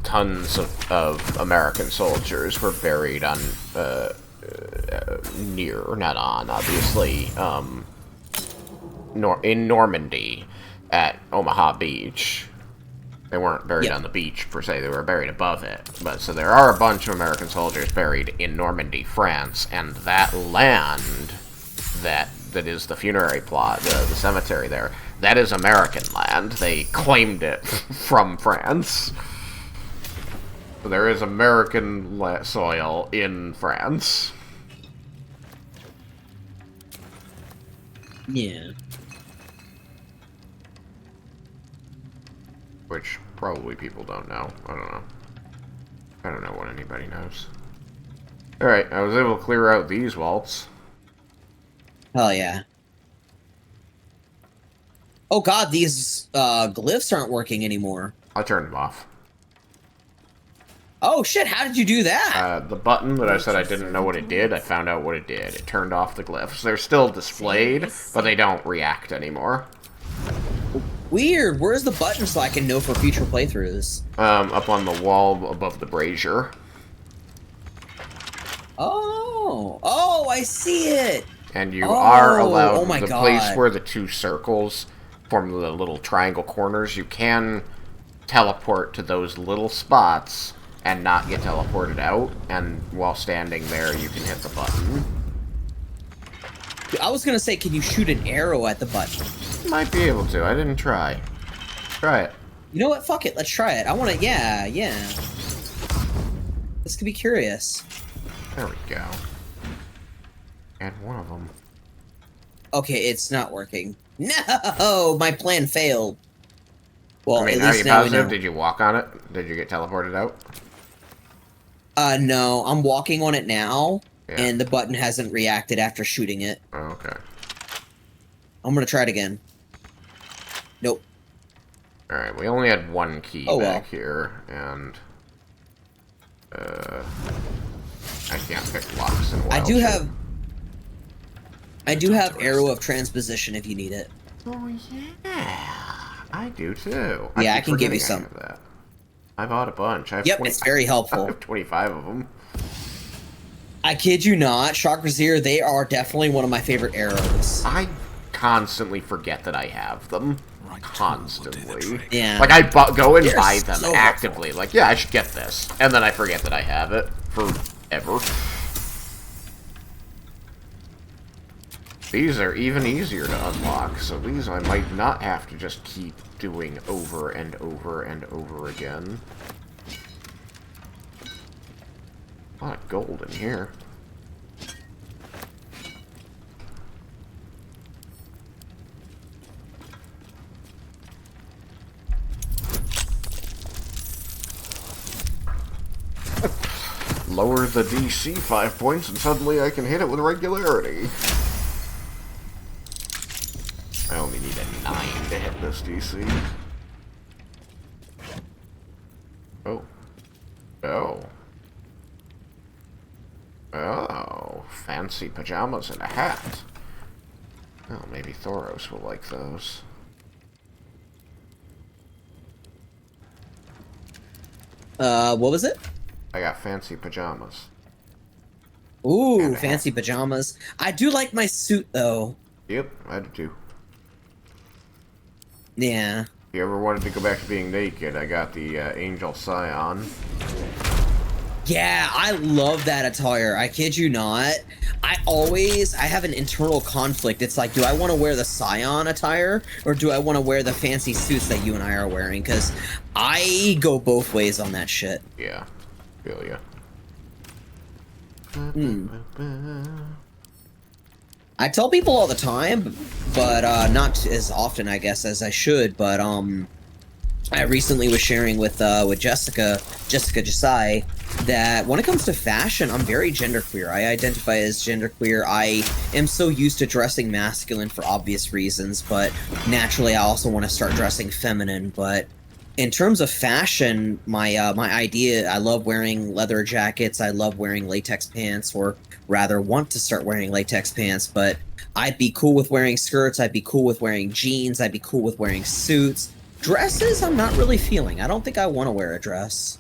tons of American soldiers were buried on, not on, obviously, in Normandy at Omaha Beach. They weren't buried on the beach, per se. They were buried above it. But so there are a bunch of American soldiers buried in Normandy, France, and that land that is the funerary plot, the cemetery there, that is American land. They claimed it from France. So there is American soil in France. Yeah. Which probably people don't know. I don't know. I don't know what anybody knows. Alright, I was able to clear out these vaults. Hell yeah. Oh god, these glyphs aren't working anymore. I turned them off. Oh shit, how did you do that? The button that I said I didn't know what it did, I found out what it did. It turned off the glyphs. They're still displayed, but they don't react anymore. Weird. Where's the button so I can know for future playthroughs? Up on the wall above the brazier. Oh, I see it. And you are allowed the God. place where the two circles form the little triangle corners. You can teleport to those little spots and not get teleported out. And while standing there, you can hit the button. I was gonna say, can you shoot an arrow at the button? You might be able to. I didn't try. Try it. You know what? Fuck it. Let's try it. I want to. Yeah. This could be curious. There we go. And one of them. Okay, it's not working. No, my plan failed. Well, I mean, at are least you now we positive? know. Did you walk on it? Did you get teleported out? No, I'm walking on it now, Yeah. and the button hasn't reacted after shooting it. Oh, okay. I'm gonna try it again. Nope. Alright, we only had one key Oh, back well. here, and... I can't pick locks in I wild do shape. have Arrow of Transposition if you need it. Oh, yeah. I do, too. Yeah, I keep can give you forgetting I some. have that. I bought a bunch. I have Yep, 20 it's very I helpful. have 25 of them. I kid you not, Trugzar, they are definitely one of my favorite arrows. I constantly forget that I have them. Constantly. Yeah. Like, I go and They're buy them so actively. Like, yeah, I should get this. And then I forget that I have it. Forever. These are even easier to unlock, so these I might not have to just keep doing over and over and over again. A lot of gold in here. Lower the DC 5 points and suddenly I can hit it with regularity. I only need a 9 to hit this DC. Oh. Oh. Oh. Fancy pajamas and a hat. Oh, maybe Thoros will like those. What was it? I got fancy pajamas. Ooh, fancy pajamas. I do like my suit, though. Yep, I do too. Yeah. If you ever wanted to go back to being naked, I got the Angel Scion. Yeah, I love that attire. I kid you not. I have an internal conflict. It's like, do I want to wear the Scion attire, or do I want to wear the fancy suits that you and I are wearing? Because I go both ways on that shit. Yeah, feel ya. I tell people all the time, but not as often, I guess, as I should. But I recently was sharing with Jessica Jasai, that when it comes to fashion, I'm very genderqueer. I identify as genderqueer. I am so used to dressing masculine for obvious reasons, but naturally I also want to start dressing feminine. But in terms of fashion, my idea, I love wearing leather jackets, I love wearing latex pants, or rather want to start wearing latex pants, but I'd be cool with wearing skirts, I'd be cool with wearing jeans, I'd be cool with wearing suits. Dresses, I'm not really feeling. I don't think I want to wear a dress.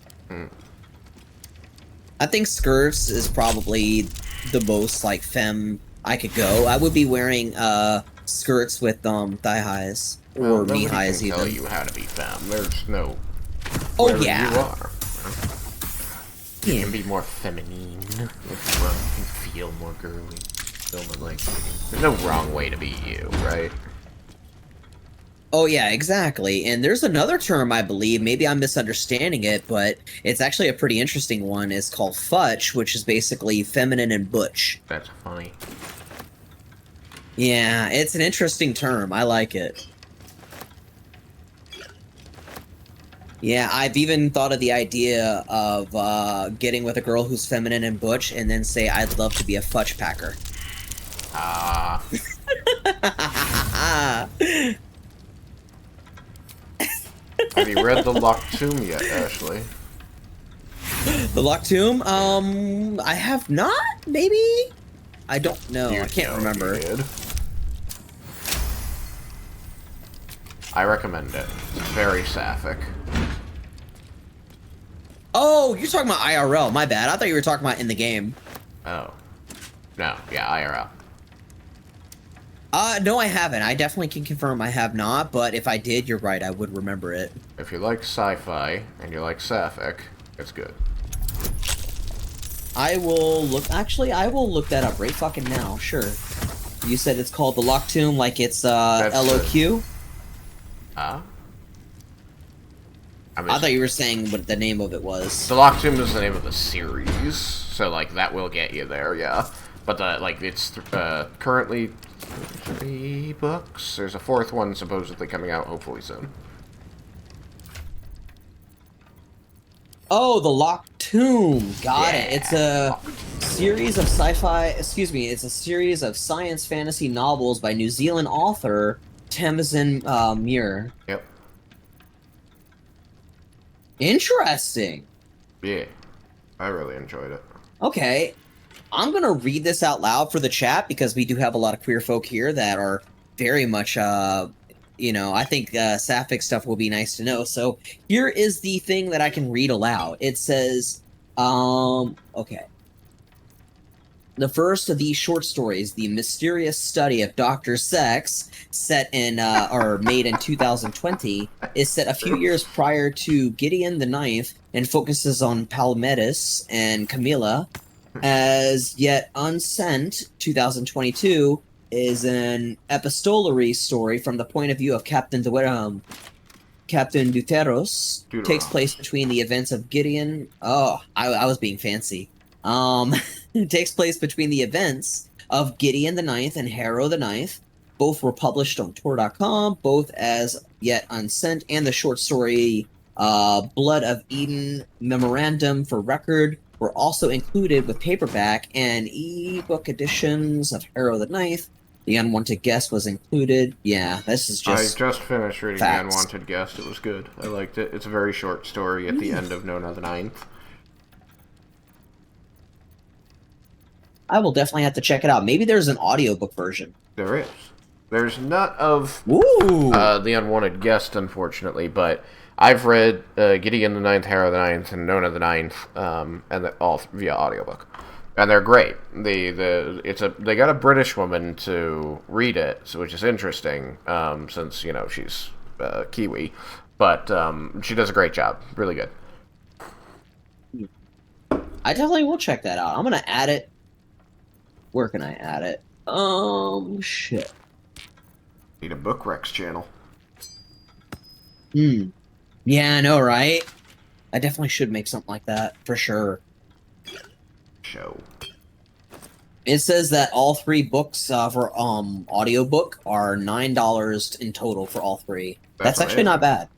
I think skirts is probably the most, like, femme I could go. I would be wearing, skirts with, thigh highs. Or knee highs, even. Tell even. you how to be femme. There's no... Oh, wherever yeah. you are. You can be more feminine. If you want. You can feel more girly. Feel more like... There's no wrong way to be you, right? Oh yeah, exactly. And there's another term I believe, maybe I'm misunderstanding it, but it's actually a pretty interesting one. It's called futch, which is basically feminine and butch. That's funny. Yeah, it's an interesting term. I like it. Yeah, I've even thought of the idea of getting with a girl who's feminine and butch and then say I'd love to be a futch packer. Ah. Have you read The Locked Tomb yet, Ashley? The Locked Tomb? I have not, maybe? I don't know. I can't remember. I recommend it. It's very sapphic. Oh, you're talking about IRL. My bad. I thought you were talking about in the game. Oh. No, yeah, IRL. No, I haven't. I definitely can confirm I have not, but if I did, you're right, I would remember it. If you like sci-fi and you like sapphic, it's good. I will look... Actually, I will look that up right fucking now. Sure. You said it's called The Locked Tomb, like it's, LOQ? I thought you were saying what the name of it was. The Locked Tomb is the name of the series, so, like, that will get you there, yeah. But, like, it's, currently 3 books? There's a 4th one supposedly coming out, hopefully soon. Oh, The Locked Tomb. Got it. It's a series of sci-fi... Excuse me, it's a series of science fantasy novels by New Zealand author Tamsin Muir. Yep. Interesting. Yeah. I really enjoyed it. Okay. I'm gonna read this out loud for the chat because we do have a lot of queer folk here that are very much, you know, I think sapphic stuff will be nice to know. So here is the thing that I can read aloud. It says, okay. The first of these short stories, The Mysterious Study of Dr. Sex, set in, or made in 2020, is set a few years prior to Gideon the Ninth and focuses on Palomedes and Camilla. As Yet Unsent, 2022, is an epistolary story from the point of view of Captain Duteros. Takes place between the events of Gideon... Oh, I was being fancy. It takes place between the events of Gideon the Ninth and Harrow the Ninth. Both were published on Tor.com, both as Yet Unsent, and the short story Blood of Eden Memorandum for Record were also included with paperback and ebook editions of Harrow the Ninth. The Unwanted Guest was included. Yeah, this is just... I just finished reading facts. The Unwanted Guest. It was good. I liked it. It's a very short story at the end of Nona the Ninth. I will definitely have to check it out. Maybe there's an audiobook version. There is. There's not of The Unwanted Guest, unfortunately, but I've read Gideon the Ninth, Harrow the Ninth, and Nona the Ninth, and all via audiobook, and they're great. They got a British woman to read it, so, which is interesting, since you know she's Kiwi, but she does a great job. Really good. I definitely will check that out. I'm gonna add it. Where can I add it? Shit. Need a Book Rex channel. Yeah, I know, right? I definitely should make something like that, for sure. It says that all 3 books for audiobook are $9 in total for all 3. That's actually not bad.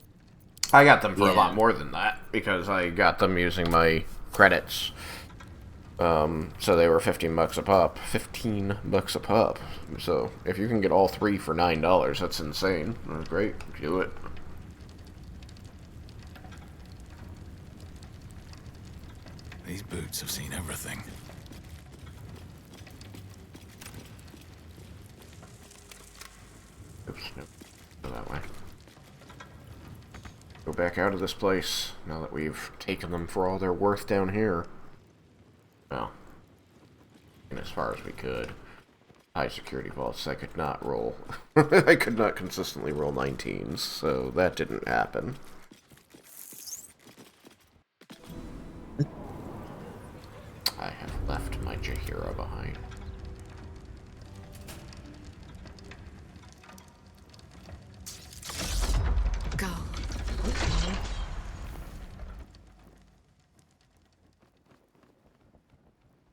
I got them for a lot more than that, because I got them using my credits. So they were $15 a pop. $15 a pop. So if you can get all 3 for $9, that's insane. That's great. Do it. These boots have seen everything. Oops, no. Go that way. Go back out of this place, now that we've taken them for all they're worth down here. Well, and as far as we could. High security vaults, I could not roll. I could not consistently roll 19s, so that didn't happen. I have left my Jahira behind.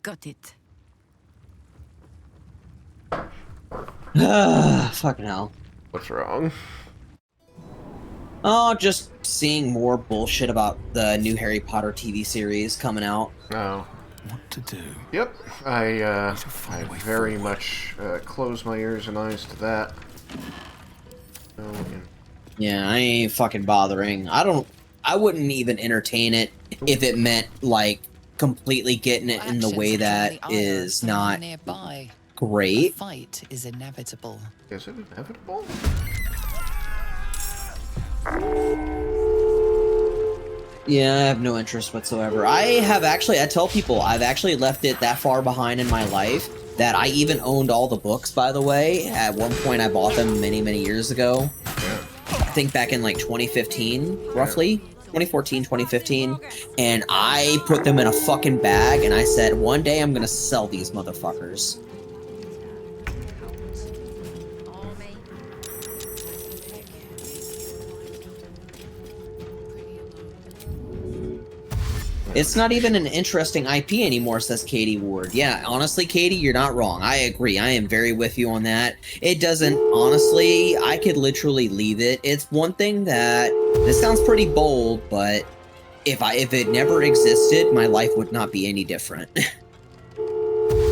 Got it. Fucking hell. What's wrong? Oh, just seeing more bullshit about the new Harry Potter TV series coming out. Oh. What to do? Yep, I very much close my ears and eyes to that. Yeah, I ain't fucking bothering. I wouldn't even entertain it if it meant, like, completely getting it in the way that is not nearby. great. A fight is inevitable. Is it inevitable? Yeah, I have no interest whatsoever. I tell people, I've actually left it that far behind in my life that I even owned all the books, by the way. At one point, I bought them many, many years ago. I think back in, like, 2015, roughly. 2014, 2015. And I put them in a fucking bag, and I said, one day I'm gonna sell these motherfuckers. It's not even an interesting IP anymore, says Katie Ward. Yeah, honestly, Katie, you're not wrong. I agree. I am very with you on that. It doesn't, honestly, I could literally leave it. It's one thing that, this sounds pretty bold, but if it never existed, my life would not be any different.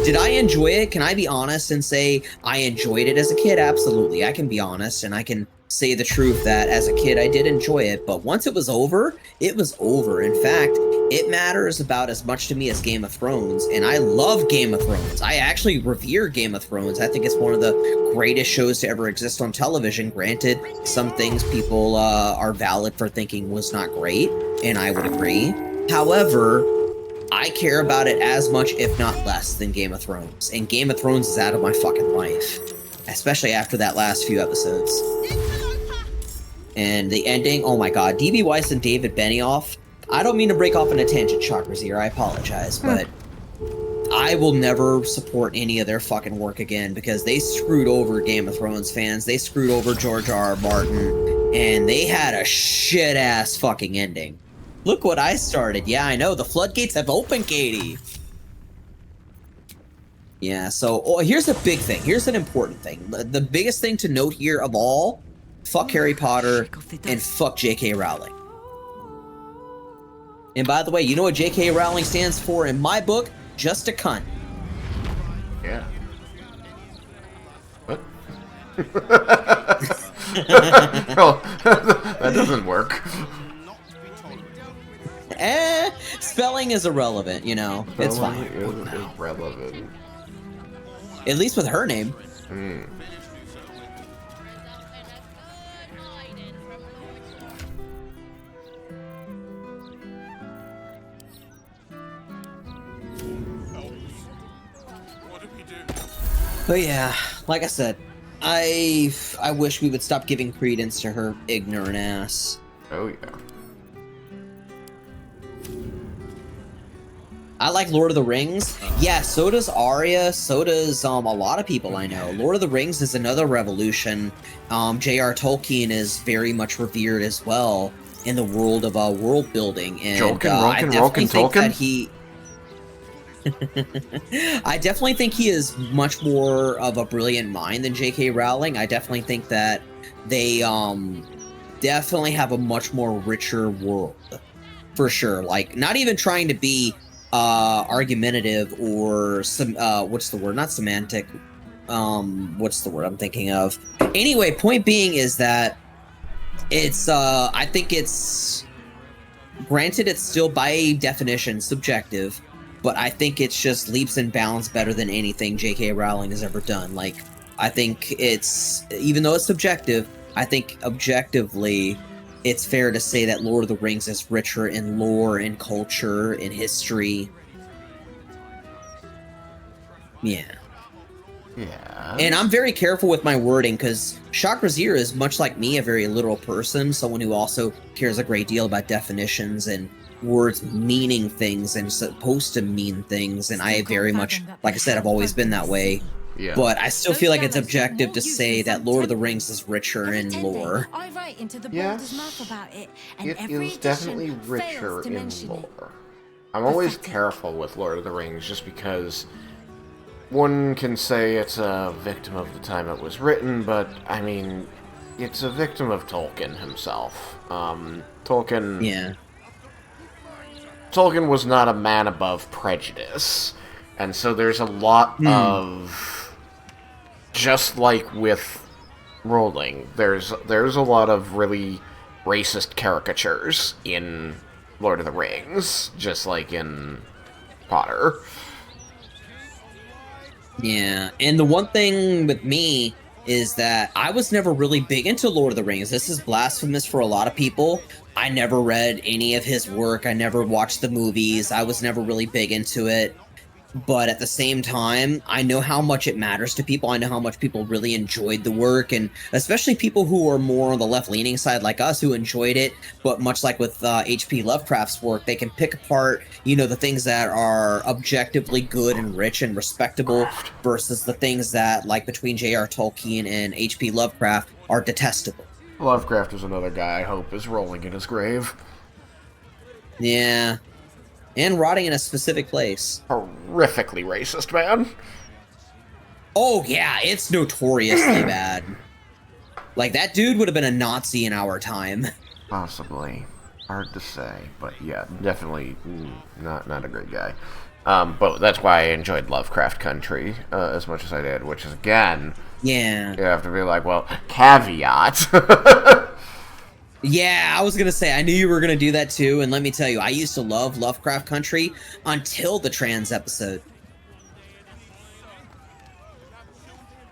Did I enjoy it? Can I be honest and say I enjoyed it as a kid? Absolutely. I can be honest, and I can say the truth that as a kid I did enjoy it, but once it was over, it was over. In fact, it matters about as much to me as Game of Thrones, and I love Game of Thrones. I actually revere Game of Thrones. I think it's one of the greatest shows to ever exist on television. Granted, some things people are valid for thinking was not great, and I would agree. However, I care about it as much, if not less, than Game of Thrones, and Game of Thrones is out of my fucking life. Especially after that last few episodes. And the ending, oh my god, D.B. Weiss and David Benioff. I don't mean to break off on a tangent, Chakras here, I apologize, but I will never support any of their fucking work again because they screwed over Game of Thrones fans, they screwed over George R.R. Martin, and they had a shit-ass fucking ending. Look what I started. Yeah, I know, the floodgates have opened, Katie. Yeah, so here's a big thing. Here's an important thing. The biggest thing to note here of all, fuck Harry Potter and fuck J.K. Rowling. And by the way, you know what J.K. Rowling stands for in my book? Just a cunt. Yeah. What? Well, that doesn't work. Spelling is irrelevant, you know. It's fine. Irrelevant. At least with her name. But yeah, like I said, I wish we would stop giving credence to her ignorant ass. Oh yeah. I like Lord of the Rings. Yeah, so does Arya, so does a lot of people I know. Lord of the Rings is another revolution. J.R. Tolkien is very much revered as well in the world of world building, and I definitely think that he. I definitely think he is much more of a brilliant mind than J.K. Rowling. I definitely think that they definitely have a much more richer world, for sure. Like, not even trying to be argumentative or some what's the word? Not semantic. What's the word I'm thinking of? Anyway, point being is that it's I think it's, granted, it's still by definition subjective, but I think it's just leaps and bounds better than anything J.K. Rowling has ever done. Like, I think it's, even though it's subjective, I think objectively it's fair to say that Lord of the Rings is richer in lore and culture and history. Yeah. Yeah. And I'm very careful with my wording because Chakrazier is much like me, a very literal person, someone who also cares a great deal about definitions and words meaning things and supposed to mean things, and I very much, like I said, I've always been that way. Yeah. But I still feel like it's objective to say that Lord of the Rings is richer in lore. I write into the Yes. Boulder's map about it, and It every is definitely edition richer fails to in mention it. lore. I'm always careful with Lord of the Rings just because one can say it's a victim of the time it was written, but, I mean, it's a victim of Tolkien himself. Tolkien... Yeah. Tolkien was not a man above prejudice, and so there's a lot of... Just like with Rowling, there's a lot of really racist caricatures in Lord of the Rings, just like in Potter. Yeah, and the one thing with me is that I was never really big into Lord of the Rings. This is blasphemous for a lot of people. I never read any of his work. I never watched the movies. I was never really big into it. But at the same time, I know how much it matters to people. I know how much people really enjoyed the work, and especially people who are more on the left-leaning side like us who enjoyed it, but much like with H.P. Lovecraft's work, they can pick apart, you know, the things that are objectively good and rich and respectable versus the things that, like between J.R. Tolkien and H.P. Lovecraft, are detestable. Lovecraft is another guy I hope is rolling in his grave. Yeah. And rotting in a specific place. Horrifically racist, man. Oh, yeah, it's notoriously bad. Like, that dude would have been a Nazi in our time. Possibly. Hard to say, but yeah, definitely not a great guy. But that's why I enjoyed Lovecraft Country as much as I did, which is, again... Yeah. You have to be like, well, caveat. Yeah, I was gonna say, I knew you were gonna do that too, and let me tell you, I used to love Lovecraft Country until the trans episode.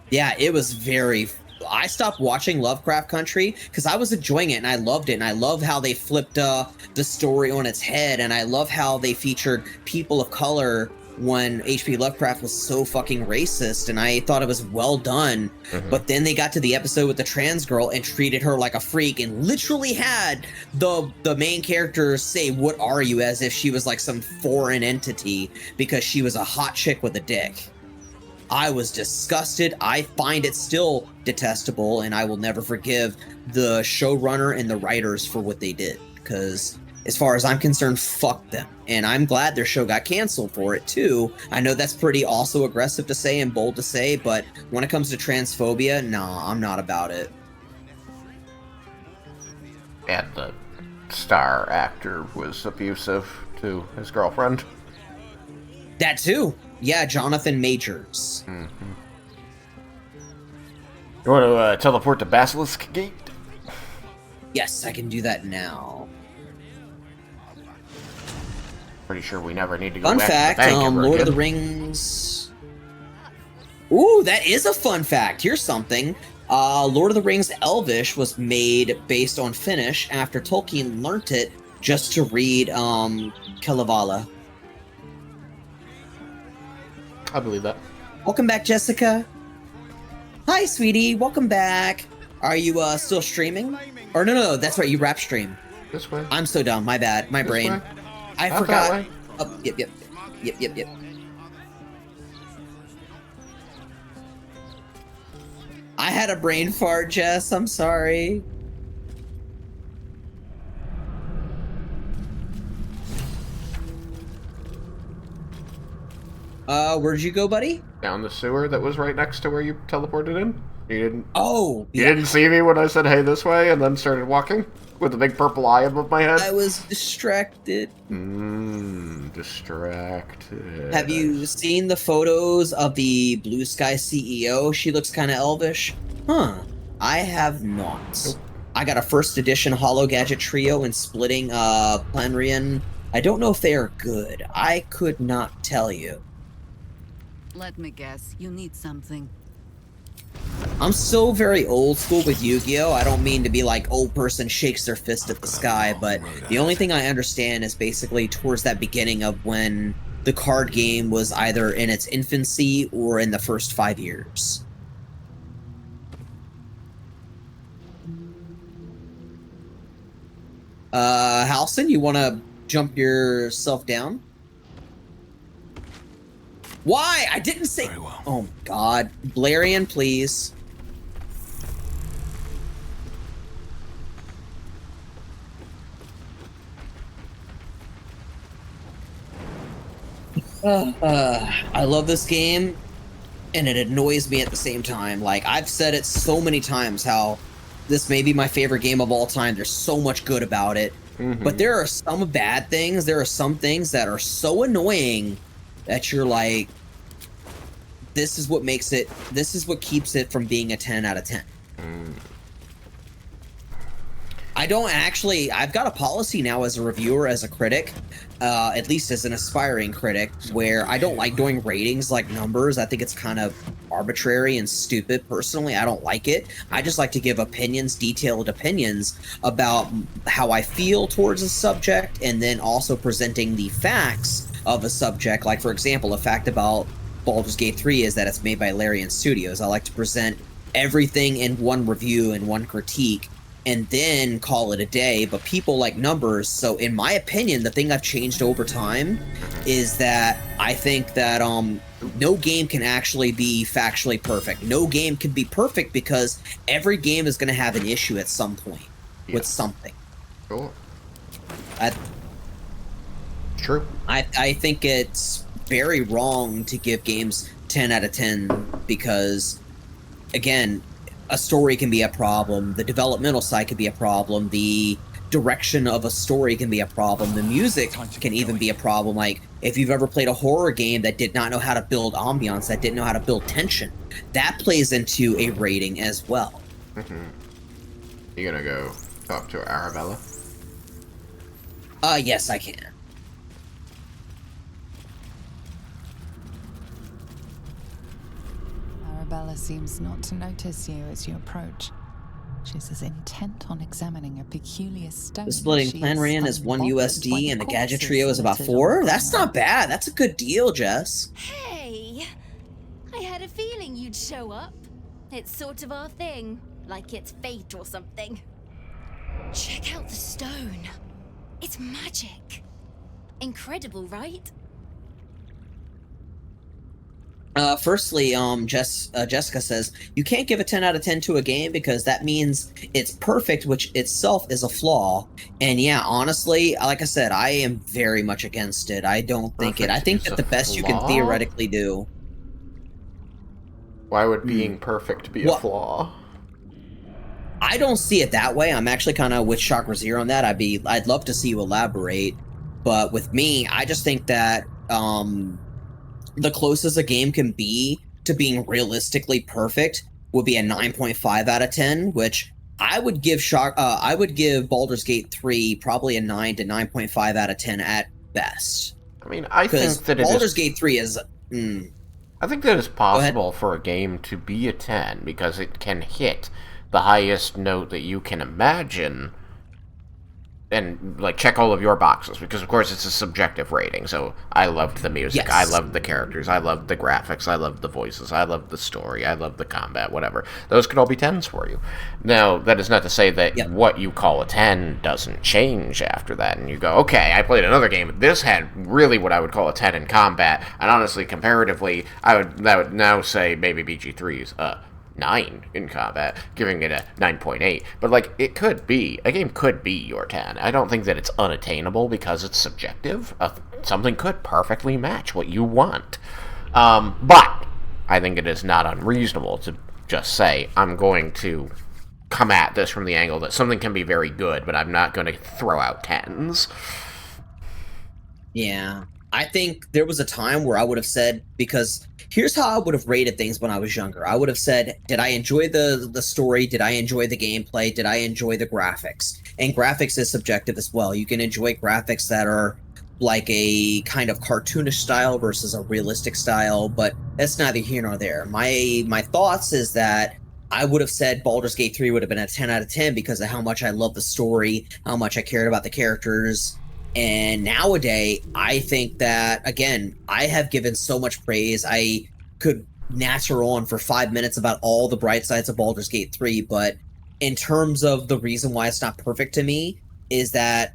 Yeah, it was very... I stopped watching Lovecraft Country because I was enjoying it, and I loved it, and I love how they flipped the story on its head, and I love how they featured people of color when H.P. Lovecraft was so fucking racist, and I thought it was well done. But then they got to the episode with the trans girl and treated her like a freak and literally had the main character say, "What are you?" as if she was like some foreign entity because she was a hot chick with a dick. I was disgusted. I find it still detestable, and I will never forgive the showrunner and the writers for what they did, because as far as I'm concerned, fuck them. And I'm glad their show got canceled for it, too. I know that's pretty also aggressive to say and bold to say, but when it comes to transphobia, nah, I'm not about it. And the star actor was abusive to his girlfriend. That, too. Yeah, Jonathan Majors. You want to teleport to Basilisk Gate? Yes, I can do that now. Pretty sure we never need to go Fun back fact, to the bank ever Lord of again. the Rings... Ooh, that is a fun fact. Here's something. Lord of the Rings Elvish was made based on Finnish after Tolkien learnt it just to read Kalevala. I believe that. Welcome back, Jessica. Hi, sweetie. Welcome back. Are you still streaming? Or no, that's right. You rap stream. This way. I'm so dumb. My bad. My brain. way. I Not forgot. that way. Oh, yep. I had a brain fart, Jess. I'm sorry. Where'd you go, buddy? Down the sewer that was right next to where you teleported in. You didn't. Oh, You didn't see me when I said, "Hey, this way," and then started walking with a big purple eye above my head. I was distracted. Distracted. Have you seen the photos of the Blue Sky CEO? She looks kind of elvish. Huh. I have not. Nope. I got a first edition Holo Gadget Trio and Splitting Planrian. I don't know if they are good. I could not tell you. Let me guess, you need something. I'm so very old school with Yu-Gi-Oh! I don't mean to be like old person shakes their fist at the sky, but the only thing I understand is basically towards that beginning of when the card game was either in its infancy or in the first 5 years. Halson, you want to jump yourself down? Why? I didn't say... Very well. Oh, God. Blarian, please. I love this game, and it annoys me at the same time. Like, I've said it so many times how this may be my favorite game of all time. There's so much good about it. But there are some bad things. There are some things that are so annoying that you're like, this is what keeps it from being a 10 out of 10. I've got a policy now as a reviewer, as a critic, at least as an aspiring critic, where I don't like doing ratings like numbers. I think it's kind of arbitrary and stupid. Personally, I don't like it. I just like to give opinions, detailed opinions about how I feel towards a subject, and then also presenting the facts of a subject. Like, for example, a fact about Baldur's Gate 3 is that it's made by Larian Studios. I like to present everything in one review and one critique, and then call it a day. But people like numbers. So in my opinion, the thing I've changed over time is that I think that no game can actually be factually perfect. No game can be perfect because every game is going to have an issue at some point with something. Sure. True. I think it's very wrong to give games 10 out of 10 because, again, a story can be a problem, the developmental side can be a problem, the direction of a story can be a problem, the music can even be a problem. Like, if you've ever played a horror game that did not know how to build ambiance, that didn't know how to build tension, that plays into a rating as well. You gonna go talk to Arabella? Yes, I can. Arabella seems not to notice you as you approach. She's as intent on examining a peculiar stone. The splitting plan ran is 1 USD and the gadget trio is about 4? That's not bad. That's a good deal, Jess. Hey! I had a feeling you'd show up. It's sort of our thing, like it's fate or something. Check out the stone. It's magic. Incredible, right? Firstly, Jessica says, you can't give a 10 out of 10 to a game because that means it's perfect, which itself is a flaw. And yeah, honestly, like I said, I am very much against it. I don't think I think that the best you can theoretically do... Why would being perfect be a flaw? I don't see it that way. I'm actually kind of with Chakra Zero on that. I'd love to see you elaborate. But with me, I just think that, the closest a game can be to being realistically perfect would be a 9.5 out of 10, which I would give Baldur's Gate 3 probably a 9 to 9.5 out of 10 at best. I mean, I think that Baldur's Gate 3 is... I think that it's possible for a game to be a 10 because it can hit the highest note that you can imagine and, like, check all of your boxes, because, of course, it's a subjective rating, so I loved the music, I loved the characters, I loved the graphics, I loved the voices, I loved the story, I loved the combat, whatever. Those could all be 10s for you. Now, that is not to say that what you call a 10 doesn't change after that, and you go, okay, I played another game, this had really what I would call a 10 in combat, and honestly, comparatively, that would now say maybe BG3's 9 in combat, giving it a 9.8. But, like, a game could be your 10. I don't think that it's unattainable because it's subjective. Something could perfectly match what you want. But I think it is not unreasonable to just say, I'm going to come at this from the angle that something can be very good, but I'm not going to throw out 10s. Yeah. I think there was a time where I would have said, because here's how I would have rated things when I was younger. I would have said, did I enjoy the story? Did I enjoy the gameplay? Did I enjoy the graphics? And graphics is subjective as well. You can enjoy graphics that are like a kind of cartoonish style versus a realistic style, but that's neither here nor there. My thoughts is that I would have said Baldur's Gate 3 would have been a 10 out of 10 because of how much I love the story, how much I cared about the characters. And nowadays, I think that, again, I have given so much praise. I could natter on for 5 minutes about all the bright sides of Baldur's Gate 3, but in terms of the reason why it's not perfect to me, is that,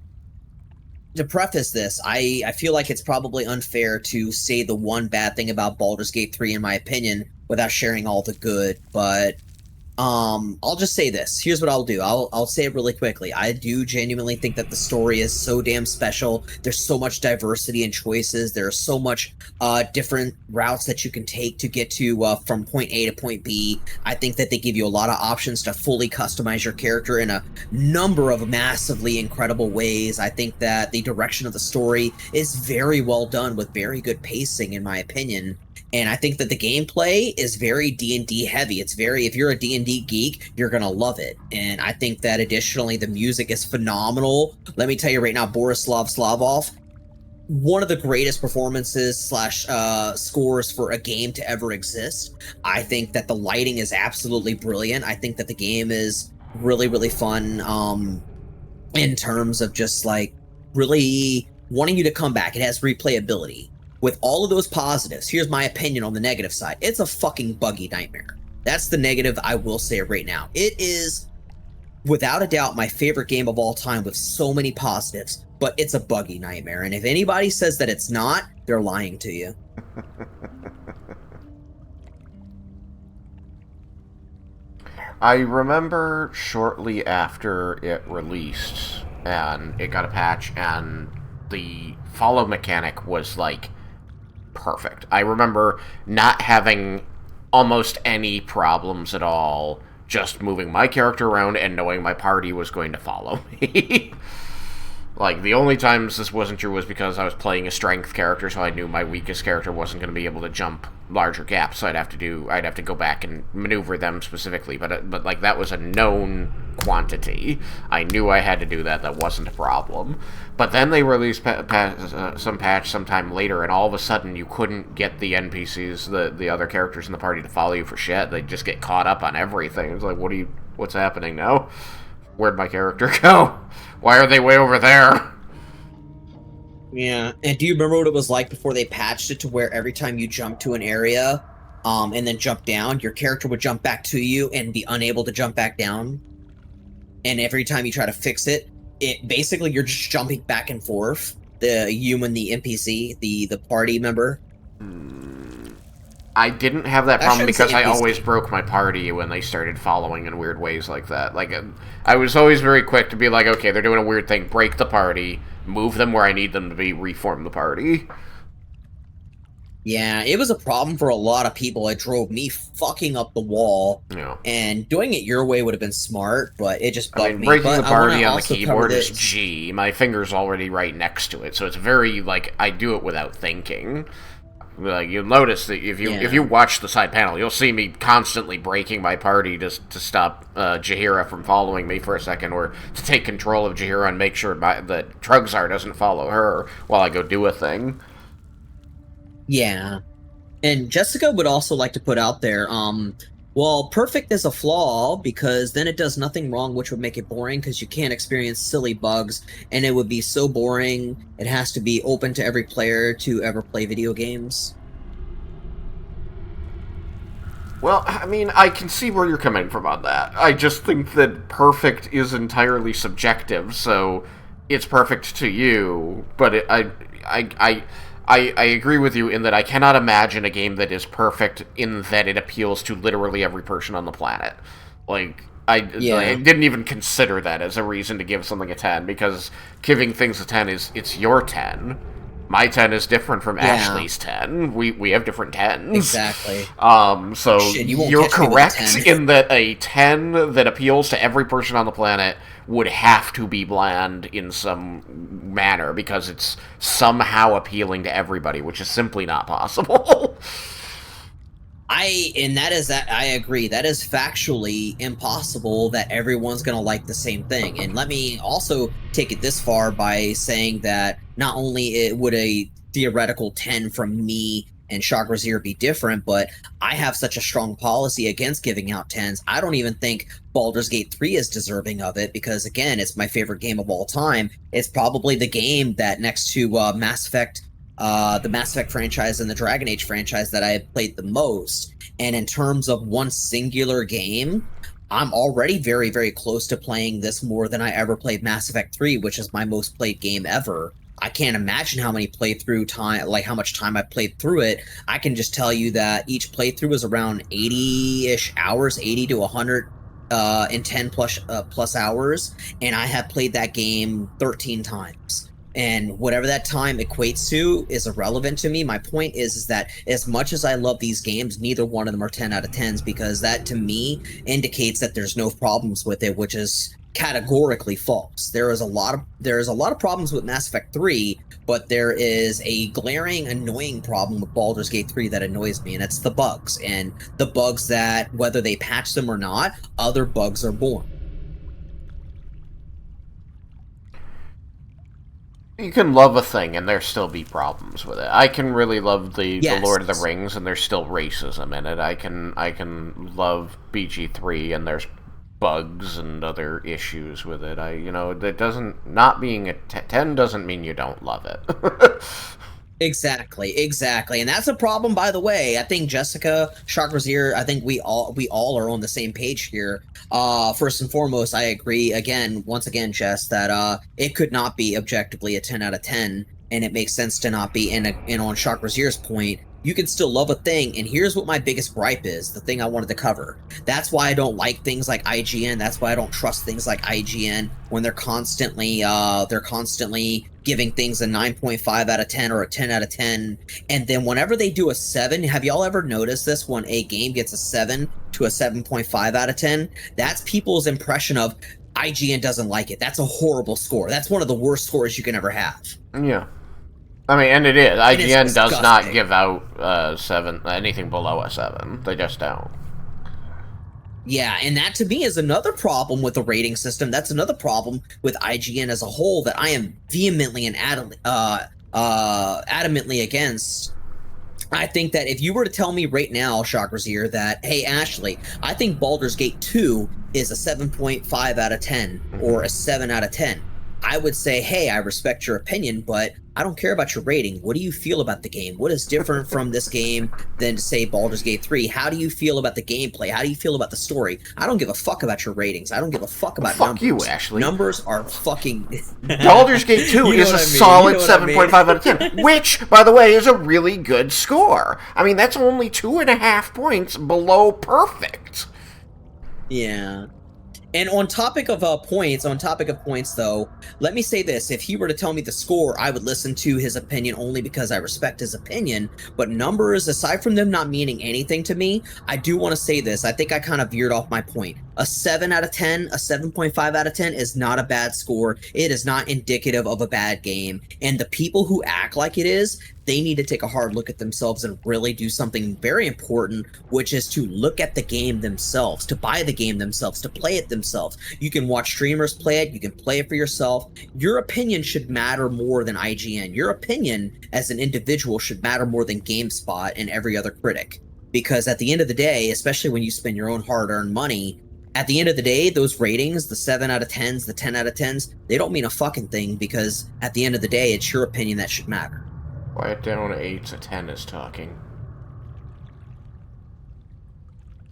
to preface this, I feel like it's probably unfair to say the one bad thing about Baldur's Gate 3, in my opinion, without sharing all the good, but I'll just say this. Here's what I'll do. I'll say it really quickly. I do genuinely think that the story is so damn special. There's so much diversity and choices. There's so much different routes that you can take to get to from point A to point B. I think that they give you a lot of options to fully customize your character in a number of massively incredible ways. I think that the direction of the story is very well done with very good pacing, in my opinion. And I think that the gameplay is very D&D heavy. It's very, if you're a D&D geek, you're going to love it. And I think that additionally, the music is phenomenal. Let me tell you right now, Borislav Slavov, one of the greatest performances slash scores for a game to ever exist. I think that the lighting is absolutely brilliant. I think that the game is really, really fun in terms of just like really wanting you to come back. It has replayability. With all of those positives, here's my opinion on the negative side. It's a fucking buggy nightmare. That's the negative I will say right now. It is, without a doubt, my favorite game of all time with so many positives, but it's a buggy nightmare. And if anybody says that it's not, they're lying to you. I remember shortly after it released, and it got a patch, and the follow mechanic was, like, perfect. I remember not having almost any problems at all, just moving my character around and knowing my party was going to follow me. Like, the only times this wasn't true was because I was playing a strength character, so I knew my weakest character wasn't going to be able to jump larger gaps, so I'd have to go back and maneuver them specifically, but like, that was a known quantity. I knew I had to do that. That wasn't a problem. But then they released some patch sometime later, and all of a sudden you couldn't get the NPCs, the other characters in the party, to follow you for shit. They just get caught up on everything. It's like, what's happening now? Where'd my character go? Why are they way over there? Yeah, and do you remember what it was like before they patched it to where every time you jump to an area, and then jump down, your character would jump back to you and be unable to jump back down? And every time you try to fix it, basically you're just jumping back and forth. The NPC, the party member. I didn't have that problem because I always broke my party when they started following in weird ways like that. Like, I was always very quick to be like, okay, they're doing a weird thing, break the party, move them where I need them to be, reform the party. Yeah, it was a problem for a lot of people. It drove me fucking up the wall. Yeah. And doing it your way would have been smart, but it just bugged me. Breaking the party on the keyboard is G. My finger's already right next to it, so it's very, like, I do it without thinking. Like, you'll notice that if you watch the side panel, you'll see me constantly breaking my party to stop Jaheira from following me for a second, or to take control of Jaheira and make sure that Trugzar doesn't follow her while I go do a thing. Yeah. And Jessica would also like to put out there, well, perfect is a flaw because then it does nothing wrong, which would make it boring because you can't experience silly bugs, and it would be so boring. It has to be open to every player to ever play video games. Well, I mean, I can see where you're coming from on that. I just think that perfect is entirely subjective, so it's perfect to you, but I agree with you in that I cannot imagine a game that is perfect in that it appeals to literally every person on the planet. Like, I didn't even consider that as a reason to give something a 10, because giving things a 10 it's your 10. My 10 is different from Ashley's 10. We have different 10s. Exactly. So you're correct in that a 10 that appeals to every person on the planet would have to be bland in some manner, because it's somehow appealing to everybody, which is simply not possible. I agree. That is factually impossible that everyone's gonna like the same thing. And let me also take it this far by saying that not only would a theoretical 10 from me and Chakrazier be different, but I have such a strong policy against giving out 10s. I don't even think Baldur's Gate 3 is deserving of it, because again, it's my favorite game of all time. It's probably the game that, next to Mass Effect, the Mass Effect franchise and the Dragon Age franchise, that I have played the most. And in terms of one singular game, I'm already very, very close to playing this more than I ever played Mass Effect 3, which is my most played game ever. I can't imagine how many playthrough time, like how much time I played through it. I can just tell you that each playthrough is around 80-ish hours, 80 to 100 and 10 plus hours, and I have played that game 13 times. And whatever that time equates to is irrelevant to me. My point is that as much as I love these games, neither one of them are 10 out of 10s, because that to me indicates that there's no problems with it, which is categorically false. There's a lot of problems with Mass Effect 3, but there is a glaring, annoying problem with Baldur's Gate 3 that annoys me, and it's the bugs. And the bugs that, whether they patch them or not, other bugs are born. You can love a thing and there still be problems with it. I can really love the Lord of the Rings and there's still racism in it. I can love BG3 and there's bugs and other issues with it. That doesn't, not being a 10 doesn't mean you don't love it. Exactly, and that's a problem, by the way. I think Jessica, Chakrazier, I think we all are on the same page here. First and foremost, I agree once again, Jess, that it could not be objectively a 10 out of 10, and it makes sense to not be. And on Chakrazier's point, you can still love a thing, and here's what my biggest gripe is, the thing I wanted to cover. That's why I don't like things like IGN, that's why I don't trust things like IGN when they're constantly giving things a 9.5 out of 10 or a 10 out of 10, and then whenever they do a 7, have y'all ever noticed this, when a game gets a 7 to a 7.5 out of 10, that's people's impression of IGN doesn't like it. That's a horrible score. That's one of the worst scores you can ever have. Yeah. I mean, and it is. IGN does not give out 7, anything below a 7. They just don't. Yeah, and that to me is another problem with the rating system. That's another problem with IGN as a whole that I am vehemently and adamantly against. I think that if you were to tell me right now, Chakrazier, that, hey, Ashley, I think Baldur's Gate 2 is a 7.5 out of 10 or a 7 out of 10, I would say, hey, I respect your opinion, but I don't care about your rating. What do you feel about the game? What is different from this game than, say, Baldur's Gate 3? How do you feel about the gameplay? How do you feel about the story? I don't give a fuck about your ratings. I don't give a fuck about numbers. Fuck you, Ashley. Numbers are fucking... Baldur's Gate 2 is a solid 7.5 out of 10, which, by the way, is a really good score. I mean, that's only 2.5 points below perfect. Yeah. And on topic of points, though, let me say this. If he were to tell me the score, I would listen to his opinion only because I respect his opinion. But numbers, aside from them not meaning anything to me, I do want to say this. I think I kind of veered off my point. A 7 out of 10, a 7.5 out of 10 is not a bad score. It is not indicative of a bad game. And the people who act like it is, they need to take a hard look at themselves and really do something very important, which is to look at the game themselves, to buy the game themselves, to play it themselves. You can watch streamers play it, you can play it for yourself. Your opinion should matter more than IGN. Your opinion as an individual should matter more than GameSpot and every other critic. Because at the end of the day, especially when you spend your own hard-earned money, at the end of the day, those ratings, the 7 out of 10s, the 10 out of 10s, they don't mean a fucking thing, because at the end of the day, it's your opinion that should matter. Quiet down, 8 to 10 is talking.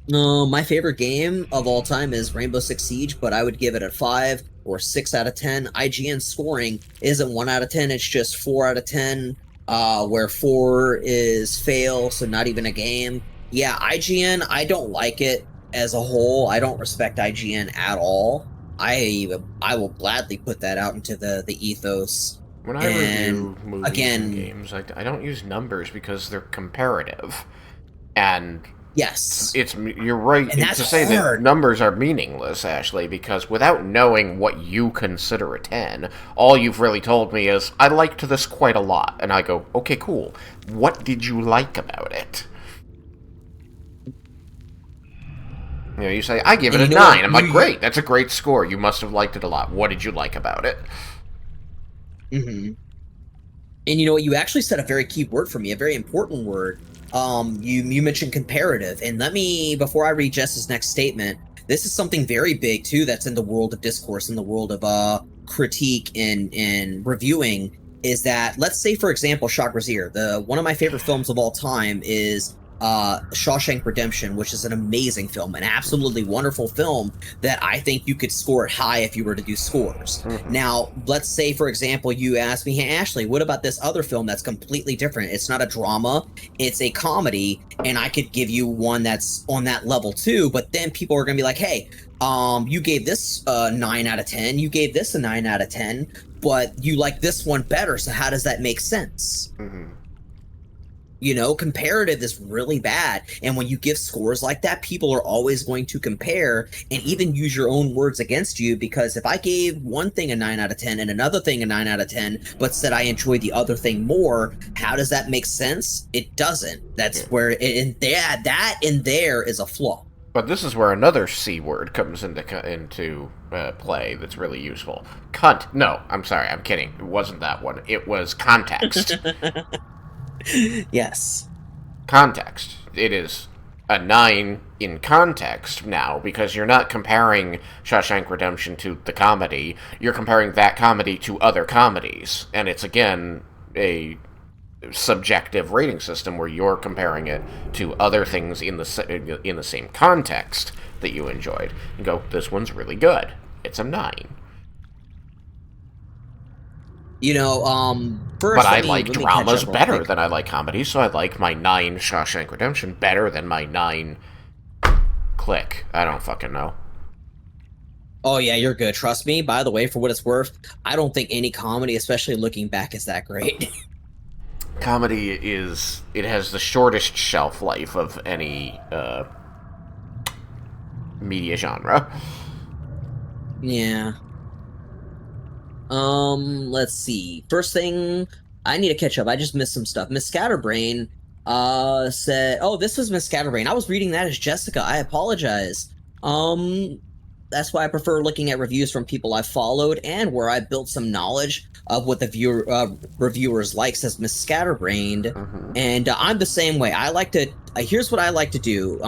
No, my favorite game of all time is Rainbow Six Siege, but I would give it a 5 or 6 out of 10. IGN scoring isn't 1 out of 10, it's just 4 out of 10, where 4 is fail, so not even a game. Yeah, IGN, I don't like it as a whole. I don't respect IGN at all. I will gladly put that out into the ethos. When I review movies and games, I don't use numbers because they're comparative. And yes, you're right to say that numbers are meaningless, Ashley, because without knowing what you consider a 10, all you've really told me is, I liked this quite a lot. And I go, okay, cool. What did you like about it? You know, you say, I give it a 9. I'm like, great, that's a great score. You must have liked it a lot. What did you like about it? Mm-hmm. And you know what? You actually said a very key word for me, a very important word. You mentioned comparative. And let me, before I read Jess's next statement, this is something very big, too, that's in the world of discourse, in the world of critique and reviewing, is that, let's say, for example, Chakrazier, one of my favorite films of all time is Shawshank Redemption, which is an amazing film, an absolutely wonderful film that I think you could score it high if you were to do scores. Now, let's say, for example, you ask me, hey, Ashley, what about this other film that's completely different? It's not a drama, it's a comedy, and I could give you one that's on that level too, but then people are going to be like, hey, you gave this a 9 out of 10, you gave this a 9 out of 10, but you like this one better, so how does that make sense? You know, comparative is really bad. And when you give scores like that, people are always going to compare and even use your own words against you, because if I gave one thing a 9 out of 10 and another thing a 9 out of 10, but said I enjoyed the other thing more, how does that make sense? It doesn't. That's where, that in there is a flaw. But this is where another C word comes into play that's really useful. Cunt. No, I'm sorry, I'm kidding. It wasn't that one. It was context. Yes. Context. It is a 9 in context now, because you're not comparing Shawshank Redemption to the comedy. You're comparing that comedy to other comedies. And it's, again, a subjective rating system where you're comparing it to other things in the same context that you enjoyed. And go, this one's really good. It's a 9. You know, first, but I like dramas better than I like comedies, so I like my 9 Shawshank Redemption better than my 9 Click. I don't fucking know. Oh yeah, you're good. Trust me. By the way, for what it's worth, I don't think any comedy, especially looking back, is that great. Comedy it has the shortest shelf life of any media genre. Yeah. Let's see. First thing, I need to catch up. I just missed some stuff. Miss Scatterbrain said, oh, this was Miss Scatterbrain. I was reading that as Jessica. I apologize. That's why I prefer looking at reviews from people I've followed and where I built some knowledge of what the reviewers like, says Miss Scatterbrained. And I'm the same way. I like to, here's what I like to do.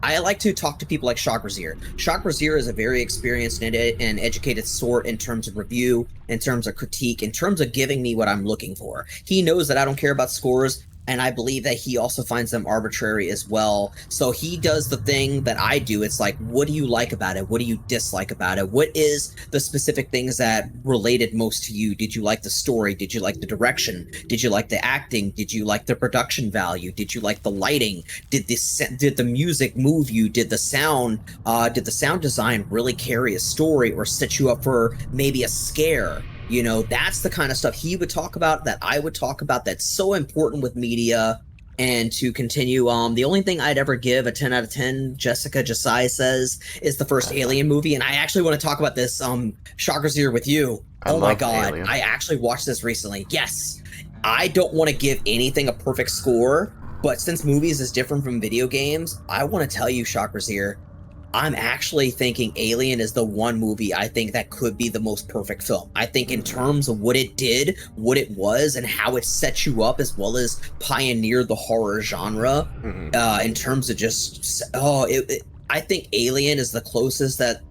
I like to talk to people like Shakrazir. Shakrazir is a very experienced and educated sort in terms of review, in terms of critique, in terms of giving me what I'm looking for. He knows that I don't care about scores, and I believe that he also finds them arbitrary as well. So he does the thing that I do. It's like, what do you like about it? What do you dislike about it? What is the specific things that related most to you? Did you like the story? Did you like the direction? Did you like the acting? Did you like the production value? Did you like the lighting? Did the music move you? Did the sound design really carry a story or set you up for maybe a scare? You know, that's the kind of stuff he would talk about, that I would talk about, that's so important with media. And to continue, the only thing I'd ever give a 10 out of 10, Jessica Josiah says, is the first Alien movie. And I actually want to talk about this, Shakrazir, with you. Oh my god, Alien. I actually watched this recently. Yes, I don't want to give anything a perfect score, but since movies is different from video games, I want to tell you, Shakrazir, I'm actually thinking Alien is the one movie I think that could be the most perfect film. I think in terms of what it did, what it was, and how it set you up, as well as pioneered the horror genre, in terms of just, I think Alien is the closest that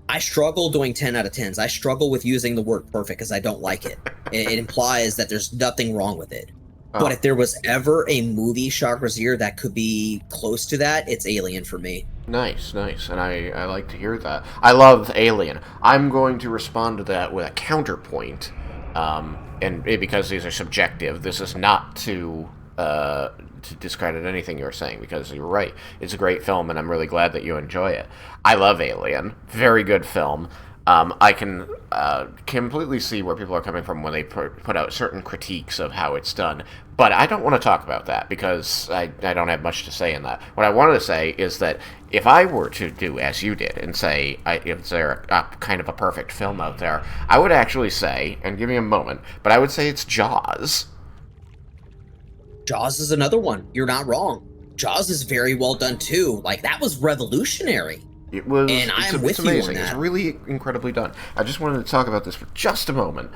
I struggle doing 10 out of 10s. I struggle with using the word perfect because I don't like it. It implies that there's nothing wrong with it. But if there was ever a movie, Shakrazir, that could be close to that, it's Alien for me. Nice, nice, and I like to hear that. I love Alien. I'm going to respond to that with a counterpoint, and because these are subjective, this is not to discredit anything you're saying, because you're right. It's a great film, and I'm really glad that you enjoy it. I love Alien. Very good film. I can completely see where people are coming from when they put out certain critiques of how it's done, but I don't want to talk about that because I don't have much to say in that. What I wanted to say is that if I were to do as you did and say, is there a kind of a perfect film out there, I would actually say, and give me a moment, but I would say it's Jaws. Jaws is another one. You're not wrong. Jaws is very well done too. Like, that was revolutionary. It was, and I'm with you on that. It's really incredibly done. I just wanted to talk about this for just a moment,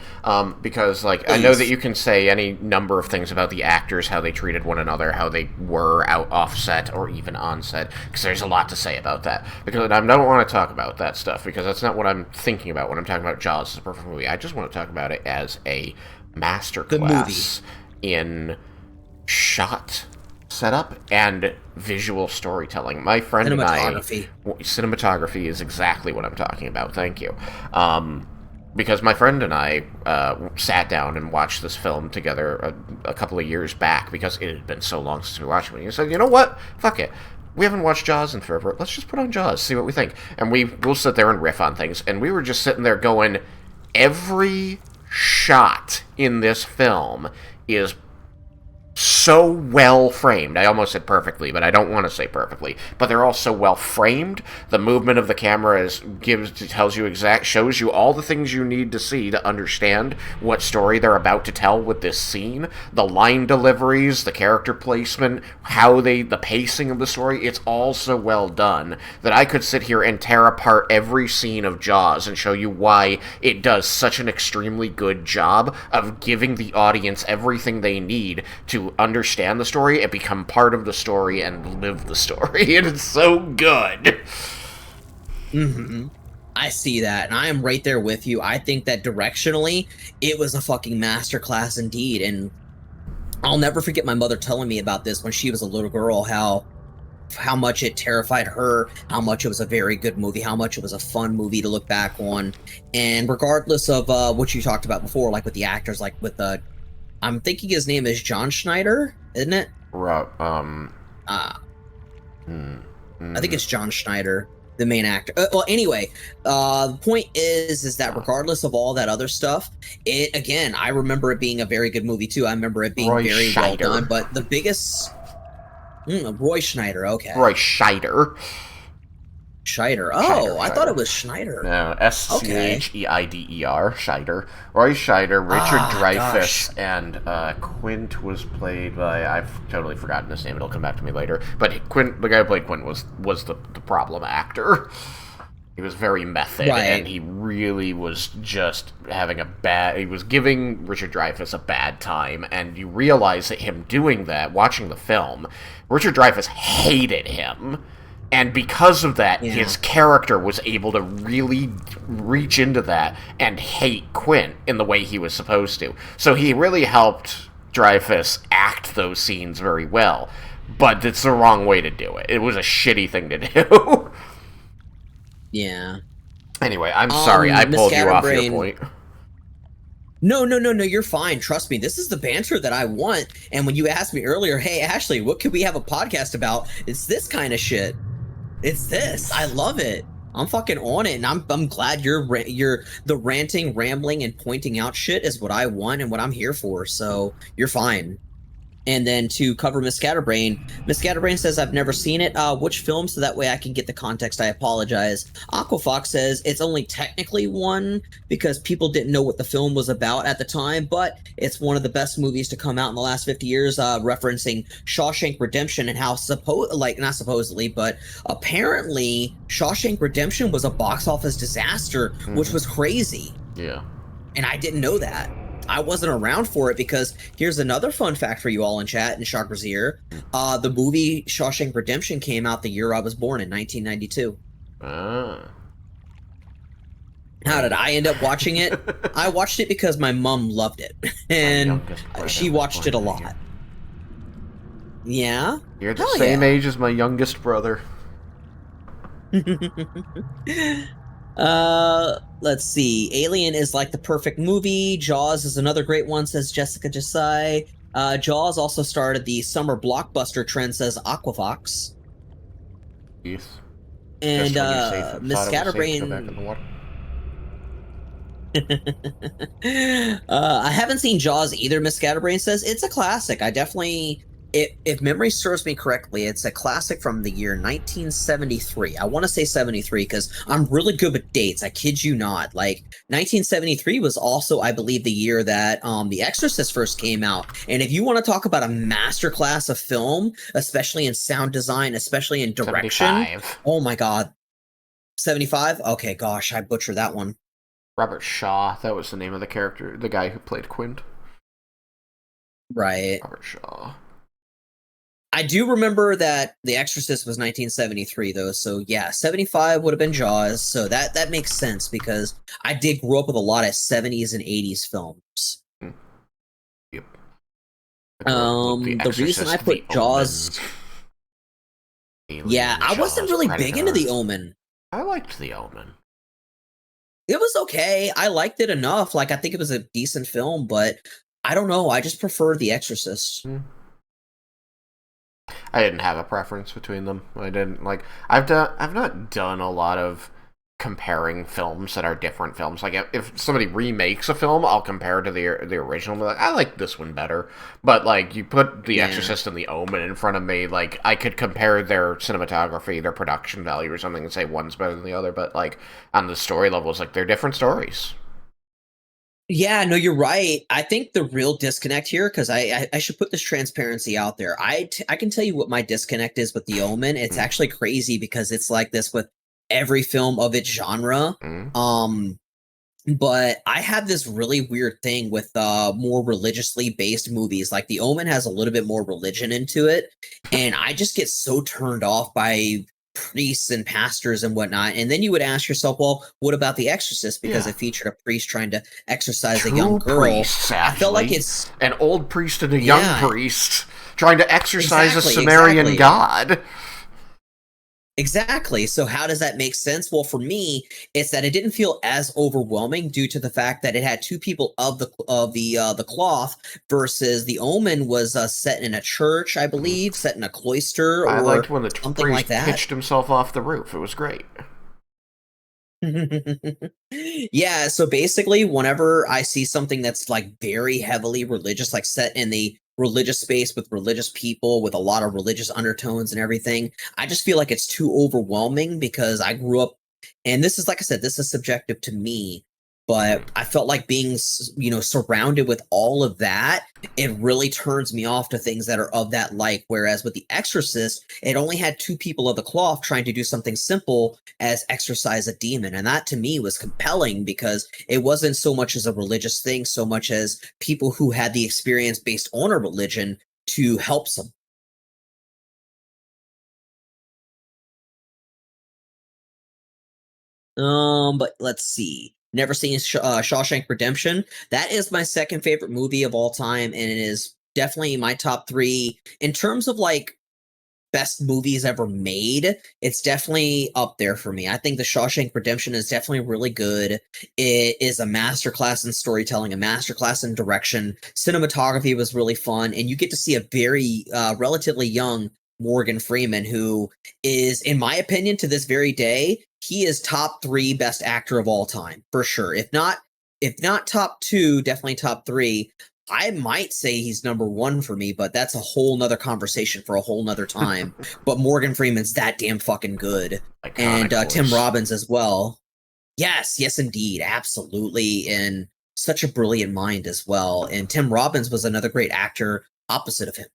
because, like, please. I know that you can say any number of things about the actors, how they treated one another, how they were offset or even on set, because there's a lot to say about that. Because I don't want to talk about that stuff, because that's not what I'm thinking about when I'm talking about Jaws as a perfect movie. I just want to talk about it as a masterclass in shot setup and visual storytelling. My friend and I... Cinematography is exactly what I'm talking about, thank you. Because my friend and I sat down and watched this film together a couple of years back, because it had been so long since we watched it. And he said, you know what? Fuck it. We haven't watched Jaws in forever. Let's just put on Jaws, see what we think. And we'll sit there and riff on things. And we were just sitting there going, every shot in this film is so well framed. I almost said perfectly, but I don't want to say perfectly. But they're all so well framed. The movement of the camera shows you all the things you need to see to understand what story they're about to tell with this scene. The line deliveries, the character placement, the pacing of the story, it's all so well done that I could sit here and tear apart every scene of Jaws and show you why it does such an extremely good job of giving the audience everything they need to understand the story and become part of the story and live the story. And it's so good. I see that, and I am right there with you. I think that directionally, it was a fucking masterclass indeed, and I'll never forget my mother telling me about this when she was a little girl, how much it terrified her, how much it was a very good movie, how much it was a fun movie to look back on. And regardless of what you talked about before, like with the actors, like with I'm thinking his name is John Schneider, isn't it? I think it's John Schneider, the main actor. Well, anyway, the point is that regardless of all that other stuff, I remember it being a very good movie too. I remember it being very well done. But the biggest, Roy Schneider. Okay, Roy Scheider. Oh, I thought it was Schneider. No, Scheider. Scheider. Roy Scheider, Richard Dreyfuss, and Quint was played by... I've totally forgotten his name. It'll come back to me later. But Quint, the guy who played Quint was the problem actor. He was very method, and he really was just having he was giving Richard Dreyfuss a bad time, and you realize that him doing that, watching the film, Richard Dreyfuss hated him. And because of that, his character was able to really reach into that and hate Quint in the way he was supposed to. So he really helped Dreyfuss act those scenes very well. But it's the wrong way to do it. It was a shitty thing to do. Yeah. Anyway, I'm sorry. I pulled you off your point. No, you're fine. Trust me, this is the banter that I want. And when you asked me earlier, hey, Ashley, what could we have a podcast about? It's this kind of shit. It's this. I love it. I'm fucking on it, and I'm glad you're the ranting, rambling, and pointing out shit is what I want and what I'm here for. So you're fine. And then to cover Miss Scatterbrain says, I've never seen it. Which film? So that way I can get the context. I apologize. Aquafox says, it's only technically one because people didn't know what the film was about at the time, but it's one of the best movies to come out in the last 50 years, referencing Shawshank Redemption and how not supposedly, but apparently Shawshank Redemption was a box office disaster, which was crazy. Yeah. And I didn't know that. I wasn't around for it because here's another fun fact for you all in chat and Chakra's ear. The movie Shawshank Redemption came out the year I was born in 1992. How did I end up watching it? I watched it because my mom loved it, and she watched it a lot. Yeah? You're the same age as my youngest brother. Let's see. Alien is like the perfect movie. Jaws is another great one, says Jessica Desai. Jaws also started the summer blockbuster trend, says Aquafox. Yes. And Miss Scatterbrain. I haven't seen Jaws either, Miss Scatterbrain says. It's a classic. I definitely... If memory serves me correctly, it's a classic from the year 1973. I want to say 73 because I'm really good with dates. I kid you not. Like 1973 was also, I believe, the year that The Exorcist first came out. And if you want to talk about a masterclass of film, especially in sound design, especially in direction, 75. Oh my god, 75? Okay, gosh, I butchered that one. Robert Shaw, that was the name of the character, the guy who played Quint. Right. Robert Shaw. I do remember that The Exorcist was 1973, though, so yeah, 75 would have been Jaws, so that makes sense, because I did grow up with a lot of 70s and 80s films. Yep. The The reason I Exorcist, The put Omen, Jaws, yeah, Alien, I wasn't Jaws, really big into Predator. The Omen. I liked The Omen. It was okay. I liked it enough. Like, I think it was a decent film, but I don't know. I just prefer The Exorcist. I didn't have a preference between them. I didn't like. I've not done a lot of comparing films that are different films. Like if somebody remakes a film, I'll compare to the original. And be like, I like this one better. But like you put The Yeah. Exorcist and The Omen in front of me, like I could compare their cinematography, their production value, or something, and say one's better than the other. But like on the story levels, like they're different stories. Yeah, no, you're right. I think the real disconnect here, because I should put this transparency out there. I can tell you what my disconnect is with The Omen. It's actually crazy because it's like this with every film of its genre. But I have this really weird thing with more religiously based movies. Like The Omen has a little bit more religion into it, and I just get so turned off by priests and pastors and whatnot. And then you would ask yourself, well, what about The Exorcist? Because Yeah. it featured a priest trying to exorcise a young Two girl. priests, I felt like actually. it's An old priest and a Yeah. young priest trying to exorcise Exactly, a Sumerian exactly. god. Exactly. So how does that make sense? Well, for me, it's that it didn't feel as overwhelming due to the fact that it had two people of the cloth versus The Omen was set in a church, I believe, set in a cloister I or liked when the something like priest that. pitched himself off the roof. It was great. Yeah, so basically, whenever I see something that's like very heavily religious, like set in the religious space with religious people with a lot of religious undertones and everything, I just feel like it's too overwhelming because I grew up, and this is like I said, this is subjective to me, but I felt like being, surrounded with all of that, it really turns me off to things that are of that like. Whereas with The Exorcist, it only had two people of the cloth trying to do something simple as exorcise a demon. And that to me was compelling because it wasn't so much as a religious thing, so much as people who had the experience based on a religion to help some. But let's see. Never seen Shawshank Redemption. That is my second favorite movie of all time, and it is definitely my top three in terms of like best movies ever made. It's definitely up there for me. I think The Shawshank Redemption is definitely really good. It is a masterclass in storytelling, a masterclass in direction. Cinematography was really fun, and you get to see a very relatively young Morgan Freeman, who is, in my opinion, to this very day, he is top three best actor of all time for sure. If not top two, definitely top three. I might say he's number one for me, but that's a whole nother conversation for a whole nother time. But Morgan Freeman's that damn fucking good. And Iconic Tim voice. Robbins as well. Yes, indeed. Absolutely. And such a brilliant mind as well. And Tim Robbins was another great actor opposite of him.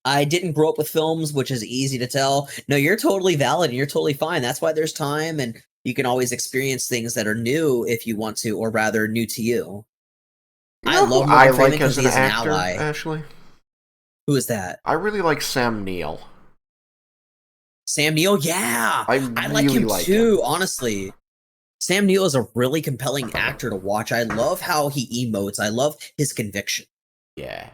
I didn't grow up with films, which is easy to tell. No, you're totally valid and you're totally fine. That's why there's time and you can always experience things that are new if you want to, or rather new to you. You I know who love I Morgan Freeman like because as an he is an actor, ally. Ashley? Who is that? I really like Sam Neill. Sam Neill? Yeah! I like really him like too, him. honestly. Sam Neill is a really compelling actor to watch. I love how he emotes. I love his conviction. Yeah.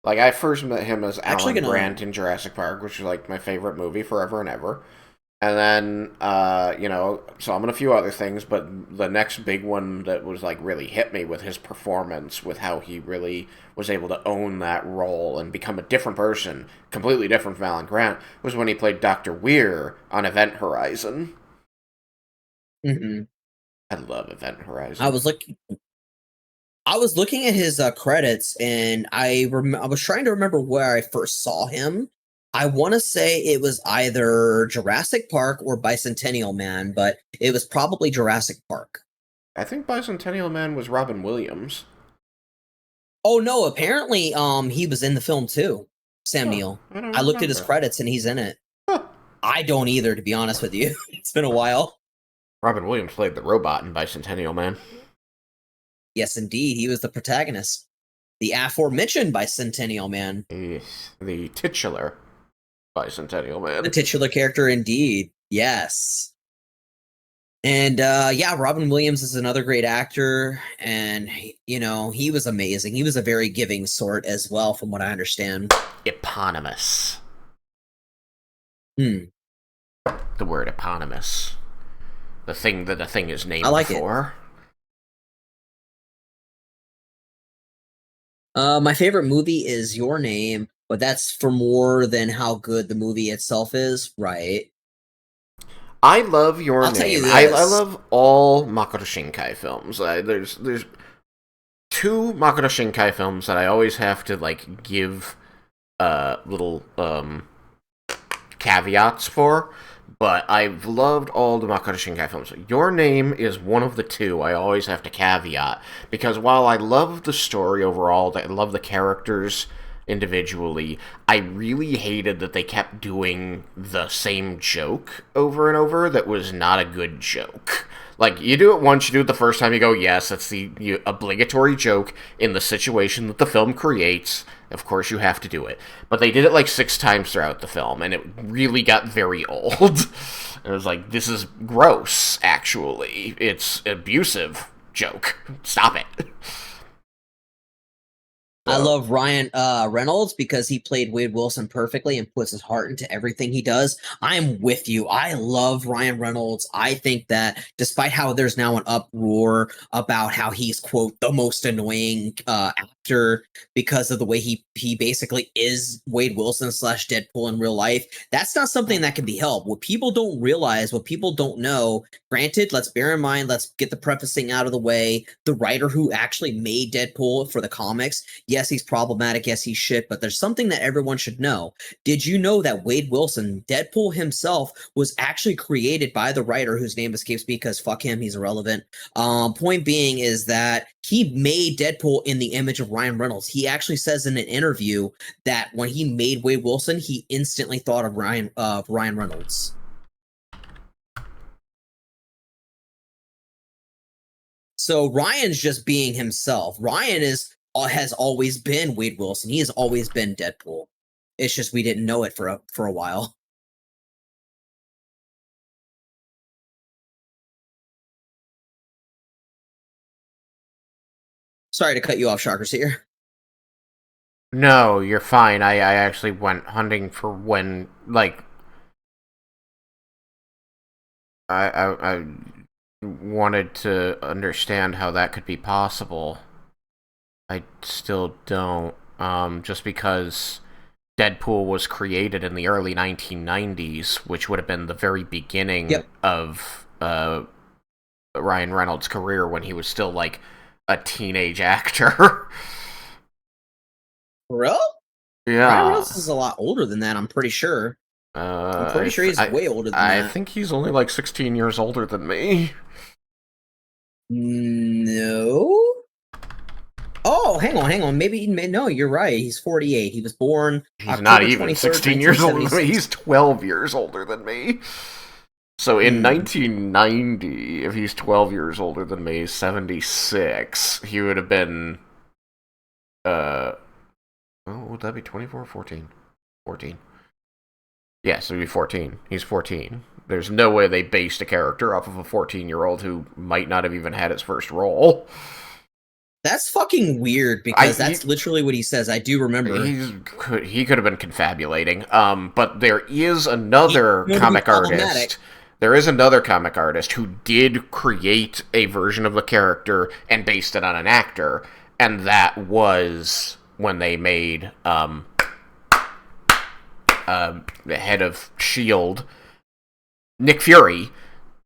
Like, I first met him as Actually Alan gonna Grant in Jurassic Park, which is, like, my favorite movie forever and ever. And then, saw him in a few other things, but the next big one that was, like, really hit me with his performance, with how he really was able to own that role and become a different person, completely different from Alan Grant, was when he played Dr. Weir on Event Horizon. Mhm. I love Event Horizon. I was looking at his credits, and I was trying to remember where I first saw him. I want to say it was either Jurassic Park or Bicentennial Man, but it was probably Jurassic Park. I think Bicentennial Man was Robin Williams. Oh no, apparently he was in the film too. Sam Neill. I don't I looked at his remember. credits and he's in it. I don't either, to be honest with you. It's been a while. Robin Williams played the robot in Bicentennial Man. Yes, indeed. He was the protagonist. The aforementioned Bicentennial Man. The titular Bicentennial Man. The titular character, indeed. Yes. And yeah, Robin Williams is another great actor, and he was amazing. He was a very giving sort as well, from what I understand. Eponymous. Hmm. The word eponymous. The thing that a thing is named I like for. My favorite movie is Your Name, but that's for more than how good the movie itself is, right? I love Your I'll tell Name. you I this. love all Makoto Shinkai films. There's two Makoto Shinkai films that I always have to like give little caveats for, but I've loved all the Makoto Shinkai films. Your Name is one of the two I always have to caveat, because while I love the story overall, I love the characters individually, I really hated that they kept doing the same joke over and over that was not a good joke. Like, you do it once, you do it the first time, you go, yes, that's the obligatory joke in the situation that the film creates. Of course, you have to do it. But they did it like 6 times throughout the film, and it really got very old. It was like, this is gross, actually. It's abusive joke. Stop it. I love Ryan Reynolds because he played Wade Wilson perfectly and puts his heart into everything he does. I'm with you. I love Ryan Reynolds. I think that despite how there's now an uproar about how he's, quote, the most annoying actor because of the way he basically is Wade Wilson / Deadpool in real life, that's not something that can be helped. What people don't realize, what people don't know, granted, let's bear in mind, let's get the prefacing out of the way, the writer who actually made Deadpool for the comics, yes, he's problematic. Yes, he's shit. But there's something that everyone should know. Did you know that Wade Wilson, Deadpool himself, was actually created by the writer whose name escapes me because fuck him, he's irrelevant. Point being is that he made Deadpool in the image of Ryan Reynolds. He actually says in an interview that when he made Wade Wilson, he instantly thought of Ryan Reynolds. So Ryan's just being himself. Ryan has always been Wade Wilson. He has always been Deadpool. It's just we didn't know it for a while. Sorry to cut you off, Shockers here. No, you're fine. I actually went hunting for when, like, I wanted to understand how that could be possible. I still don't. Just because Deadpool was created in the early 1990s, which would have been the very beginning of Ryan Reynolds' career when he was still, like, a teenage actor. For real? Yeah. Ryan Reynolds is a lot older than that, I'm pretty sure. I'm pretty sure he's way older than that. I think he's only like 16 years older than me. No? Oh, hang on. Maybe, no, you're right. He's 48. He was born He's October not even 23rd, 16 years older than me. He's 12 years older than me. So in 1990, if he's 12 years older than me, 76, he would have been, oh, would that be 24 or 14? 14. Yeah, so he'd be 14. He's 14. There's no way they based a character off of a 14-year-old who might not have even had his first role. That's fucking weird because that's literally what he says. I do remember. He could have been confabulating. But there is another comic artist. There is another comic artist who did create a version of the character and based it on an actor, and that was when they made the head of S.H.I.E.L.D., Nick Fury.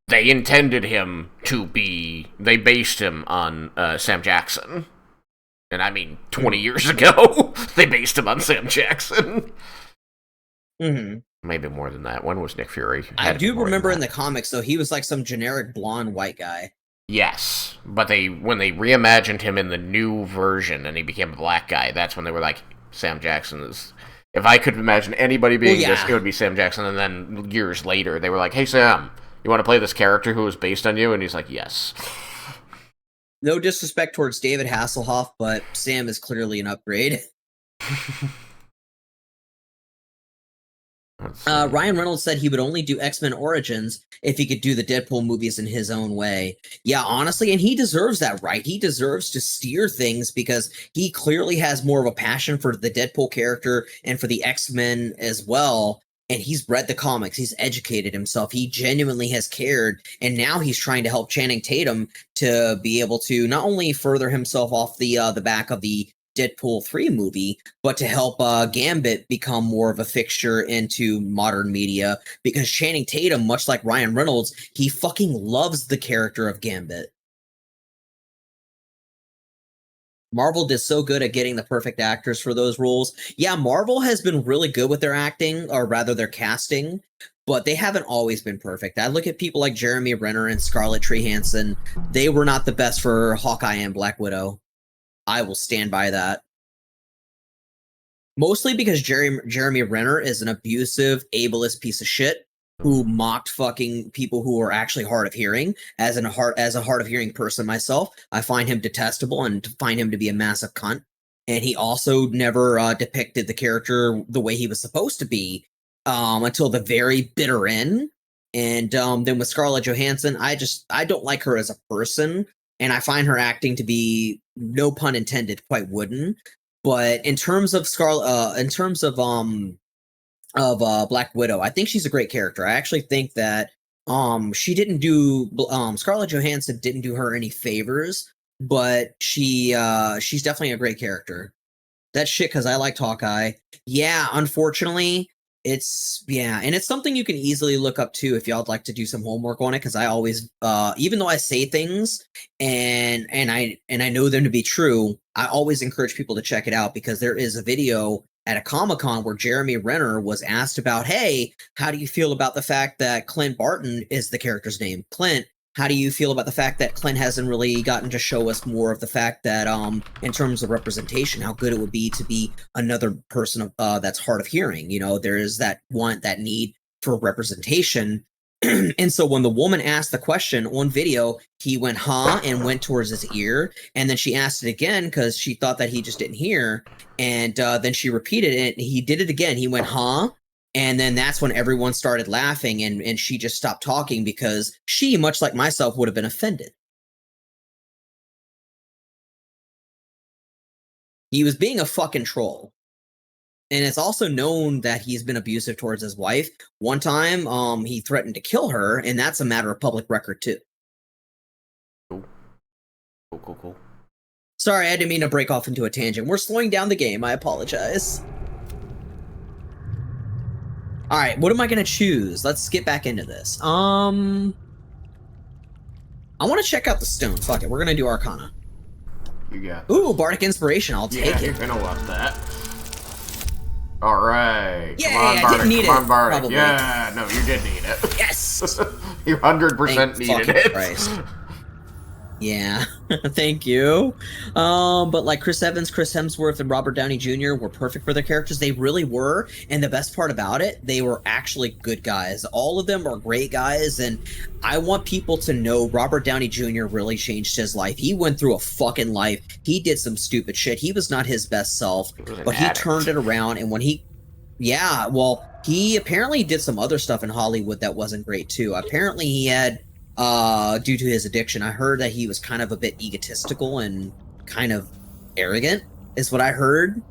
They intended him to be... They based him on Sam Jackson. And I mean, 20 years ago, they based him on Sam Jackson. Mm-hmm. Maybe more than that. When was Nick Fury? I do remember in the comics, though, he was like some generic blonde white guy. Yes, but when they reimagined him in the new version and he became a black guy, that's when they were like, Sam Jackson is... If I could imagine anybody being this, it would be Sam Jackson. And then years later, they were like, hey, Sam, you want to play this character who was based on you? And he's like, yes. No disrespect towards David Hasselhoff, but Sam is clearly an upgrade. Ryan Reynolds said he would only do X-Men Origins if he could do the Deadpool movies in his own way. Yeah, honestly, and he deserves that, right? He deserves to steer things because he clearly has more of a passion for the Deadpool character and for the X-Men as well. And he's read the comics, he's educated himself, he genuinely has cared, and now he's trying to help Channing Tatum to be able to not only further himself off the back of the Deadpool 3 movie, but to help Gambit become more of a fixture into modern media, because Channing Tatum, much like Ryan Reynolds, he fucking loves the character of Gambit. Marvel did so good at getting the perfect actors for those roles. Yeah, Marvel has been really good with their acting, or rather their casting, but they haven't always been perfect. I look at people like Jeremy Renner and Scarlett Johansson. They were not the best for Hawkeye and Black Widow. I will stand by that. Mostly because Jeremy Renner is an abusive, ableist piece of shit who mocked fucking people who are actually hard of hearing. As a hard of hearing person myself, I find him detestable and find him to be a massive cunt. And he also never depicted the character the way he was supposed to be until the very bitter end. And then with Scarlett Johansson, I don't like her as a person, and I find her acting to be, no pun intended, quite wooden. But in terms of Black Widow, I think she's a great character. I actually think that she didn't do Scarlett Johansson didn't do her any favors, but she's definitely a great character. That's shit because I liked Hawkeye. Yeah, unfortunately, and it's something you can easily look up too if y'all'd like to do some homework on it, because I always even though I say things and I know them to be true, I always encourage people to check it out, because there is a video at a Comic-Con where Jeremy Renner was asked about, hey, how do you feel about the fact that Clint Barton is the character's name? Clint, how do you feel about the fact that Clint hasn't really gotten to show us more of the fact that, in terms of representation, how good it would be to be another person that's hard of hearing? You know, there is that need for representation. And so when the woman asked the question on video, he went, huh, and went towards his ear. And then she asked it again because she thought that he just didn't hear. And then she repeated it, and he did it again. He went, huh? And then that's when everyone started laughing, and she just stopped talking because she, much like myself, would have been offended. He was being a fucking troll. And it's also known that he's been abusive towards his wife. One time, he threatened to kill her, and that's a matter of public record, too. Cool. Sorry, I didn't mean to break off into a tangent. We're slowing down the game. I apologize. Alright, what am I going to choose? Let's get back into this. I want to check out the stone. Fuck it, we're going to do Arcana. You got Ooh, Bardic Inspiration. I'll take it. You're going to love that. Alright. Yeah, come on, I Bardic. didn't need come it. on, Bardic. Probably. Yeah, no, you did need it. Yes! You 100% needed it. Christ. Yeah, thank you. But like Chris Evans, Chris Hemsworth, and Robert Downey Jr. were perfect for their characters. They really were. And the best part about it, they were actually good guys. All of them are great guys. And I want people to know Robert Downey Jr. really changed his life. He went through a fucking life. He did some stupid shit. He was not his best self, but he turned it around. And when he, yeah, well, he apparently did some other stuff in Hollywood that wasn't great too. Apparently he had, due to his addiction, I heard that he was kind of a bit egotistical and kind of arrogant, is what I heard.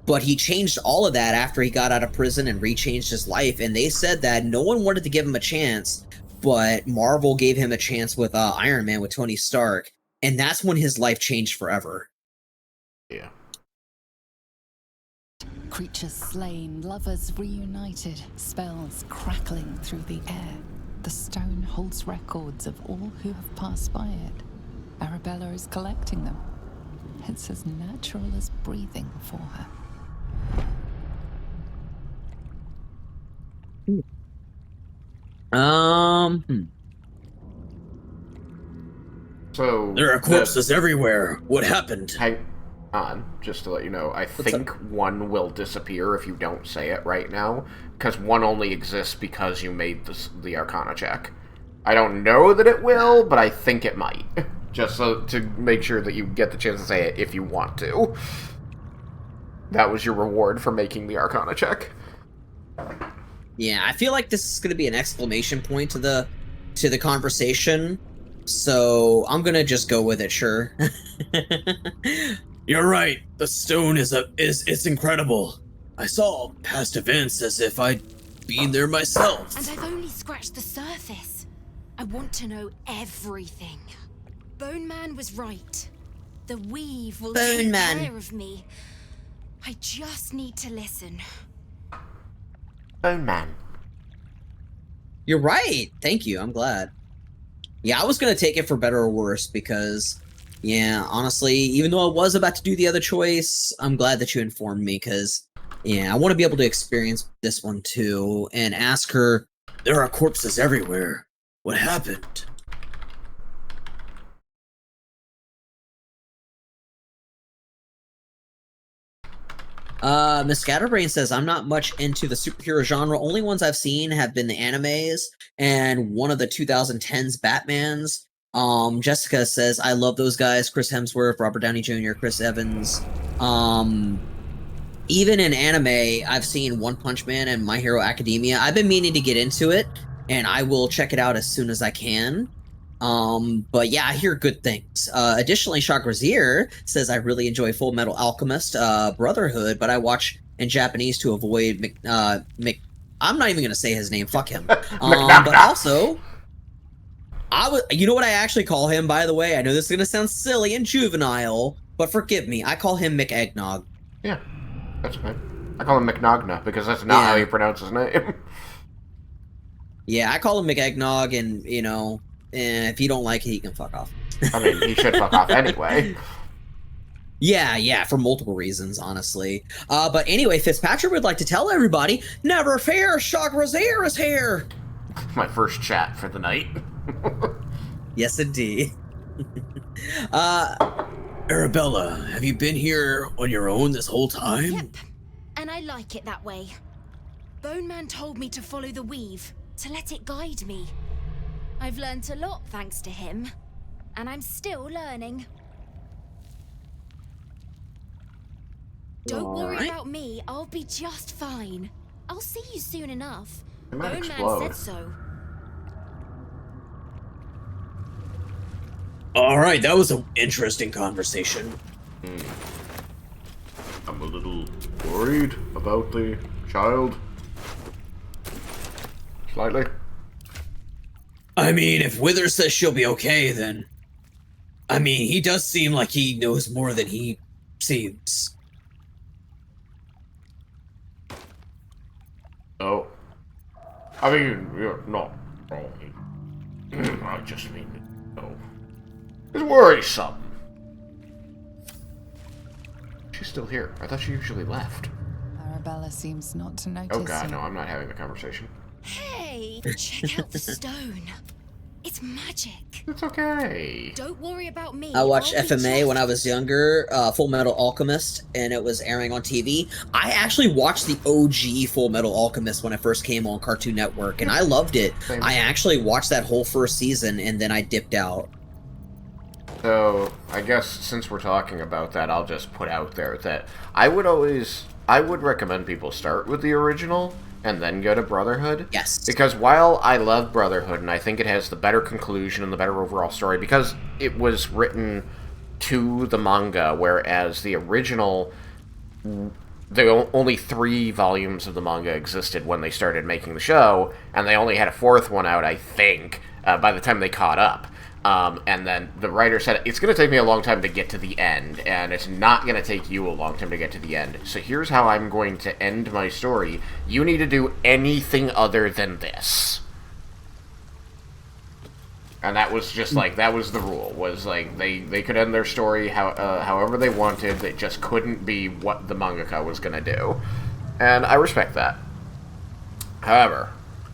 But he changed all of that after he got out of prison and rechanged his life. And they said that no one wanted to give him a chance, but Marvel gave him a chance with Iron Man, with Tony Stark. And that's when his life changed forever. Yeah. Creatures slain, lovers reunited, spells crackling through the air. The stone holds records of all who have passed by it. Arabella is collecting them. It's as natural as breathing for her. So there are corpses everywhere. What happened? Hang on, just to let you know, I think one will disappear if you don't say it right now, because one only exists because you made the Arcana check. I don't know that it will, but I think it might. Just so to make sure that you get the chance to say it if you want to. That was your reward for making the Arcana check. Yeah, I feel like this is going to be an exclamation point to the conversation. So I'm gonna just go with it. Sure. You're right. The stone is it's incredible. I saw past events as if I'd been there myself. And I've only scratched the surface. I want to know everything. Bone Man was right. The weave will take care of me. I just need to listen. Bone Man. You're right. Thank you. I'm glad. Yeah, I was gonna take it for better or worse because, yeah, honestly, even though I was about to do the other choice, I'm glad that you informed me because, yeah, I want to be able to experience this one too and ask her. There are corpses everywhere. What happened? Miss Scatterbrain says, I'm not much into the superhero genre. Only ones I've seen have been the animes and one of the 2010s Batmans. Jessica says, I love those guys. Chris Hemsworth, Robert Downey Jr., Chris Evans. Even in anime, I've seen One Punch Man and My Hero Academia. I've been meaning to get into it, and I will check it out as soon as I can. But yeah, I hear good things. Additionally, Shagrazier says, I really enjoy Full Metal Alchemist, Brotherhood, but I watch in Japanese to avoid I'm not even gonna say his name, fuck him. But also, you know what I actually call him, by the way? I know this is gonna sound silly and juvenile, but forgive me, I call him McEggnog. Yeah, that's okay. I call him McNogna, because that's not how you pronounce his name. Yeah, I call him McEggnog, and, you know, if you don't like it, he can fuck off. I mean, he should fuck off anyway. Yeah, for multiple reasons, honestly. But anyway, Fitzpatrick would like to tell everybody, never fear, Shagrazier is here! My first chat for the night. Yes, indeed. Arabella, have you been here on your own this whole time? Yep, and I like it that way. Bone Man told me to follow the weave, to let it guide me. I've learned a lot thanks to him, and I'm still learning. Don't worry about me, I'll be just fine. I'll see you soon enough. Bone Man said so. Alright, that was an interesting conversation. I'm a little worried about the child. Slightly. I mean, if Wither says she'll be okay, then... I mean, he does seem like he knows more than he seems. Oh. I mean, you're not wrong. I just mean, no. It's worrisome. She's still here. I thought she usually left. Arabella seems not to notice. Oh god, no, I'm not having the conversation. Hey, check out the stone. It's magic. It's okay. Don't worry about me. I watched FMA when I was younger, Full Metal Alchemist, and it was airing on TV. I actually watched the OG Full Metal Alchemist when it first came on Cartoon Network, and I loved it. Same. I actually watched that whole first season, and then I dipped out. So, I guess since we're talking about that, I'll just put out there that I would recommend people start with the original and then go to Brotherhood. Yes. Because while I love Brotherhood, and I think it has the better conclusion and the better overall story, because it was written to the manga, whereas the original, only 3 volumes of the manga existed when they started making the show, and they only had a 4th one out, I think, by the time they caught up. And then the writer said, it's going to take me a long time to get to the end, and it's not going to take you a long time to get to the end. So here's how I'm going to end my story. You need to do anything other than this. And that was just like, that was the rule, was like, they could end their story however they wanted, it just couldn't be what the mangaka was going to do. And I respect that. However,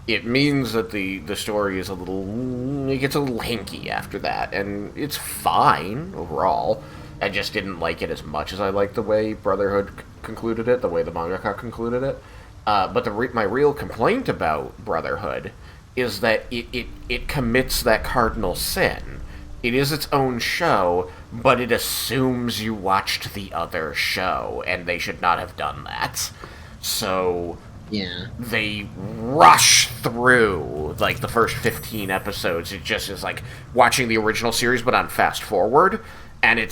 it means that the story is it gets a little hinky after that, and it's fine overall. I just didn't like it as much as I liked the way Brotherhood concluded it, the way the mangaka concluded it. But my real complaint about Brotherhood is that it commits that cardinal sin. It is its own show, but it assumes you watched the other show, and they should not have done that. So Yeah. They rush through, like, the first 15 episodes. It just is like watching the original series, but on fast forward. And it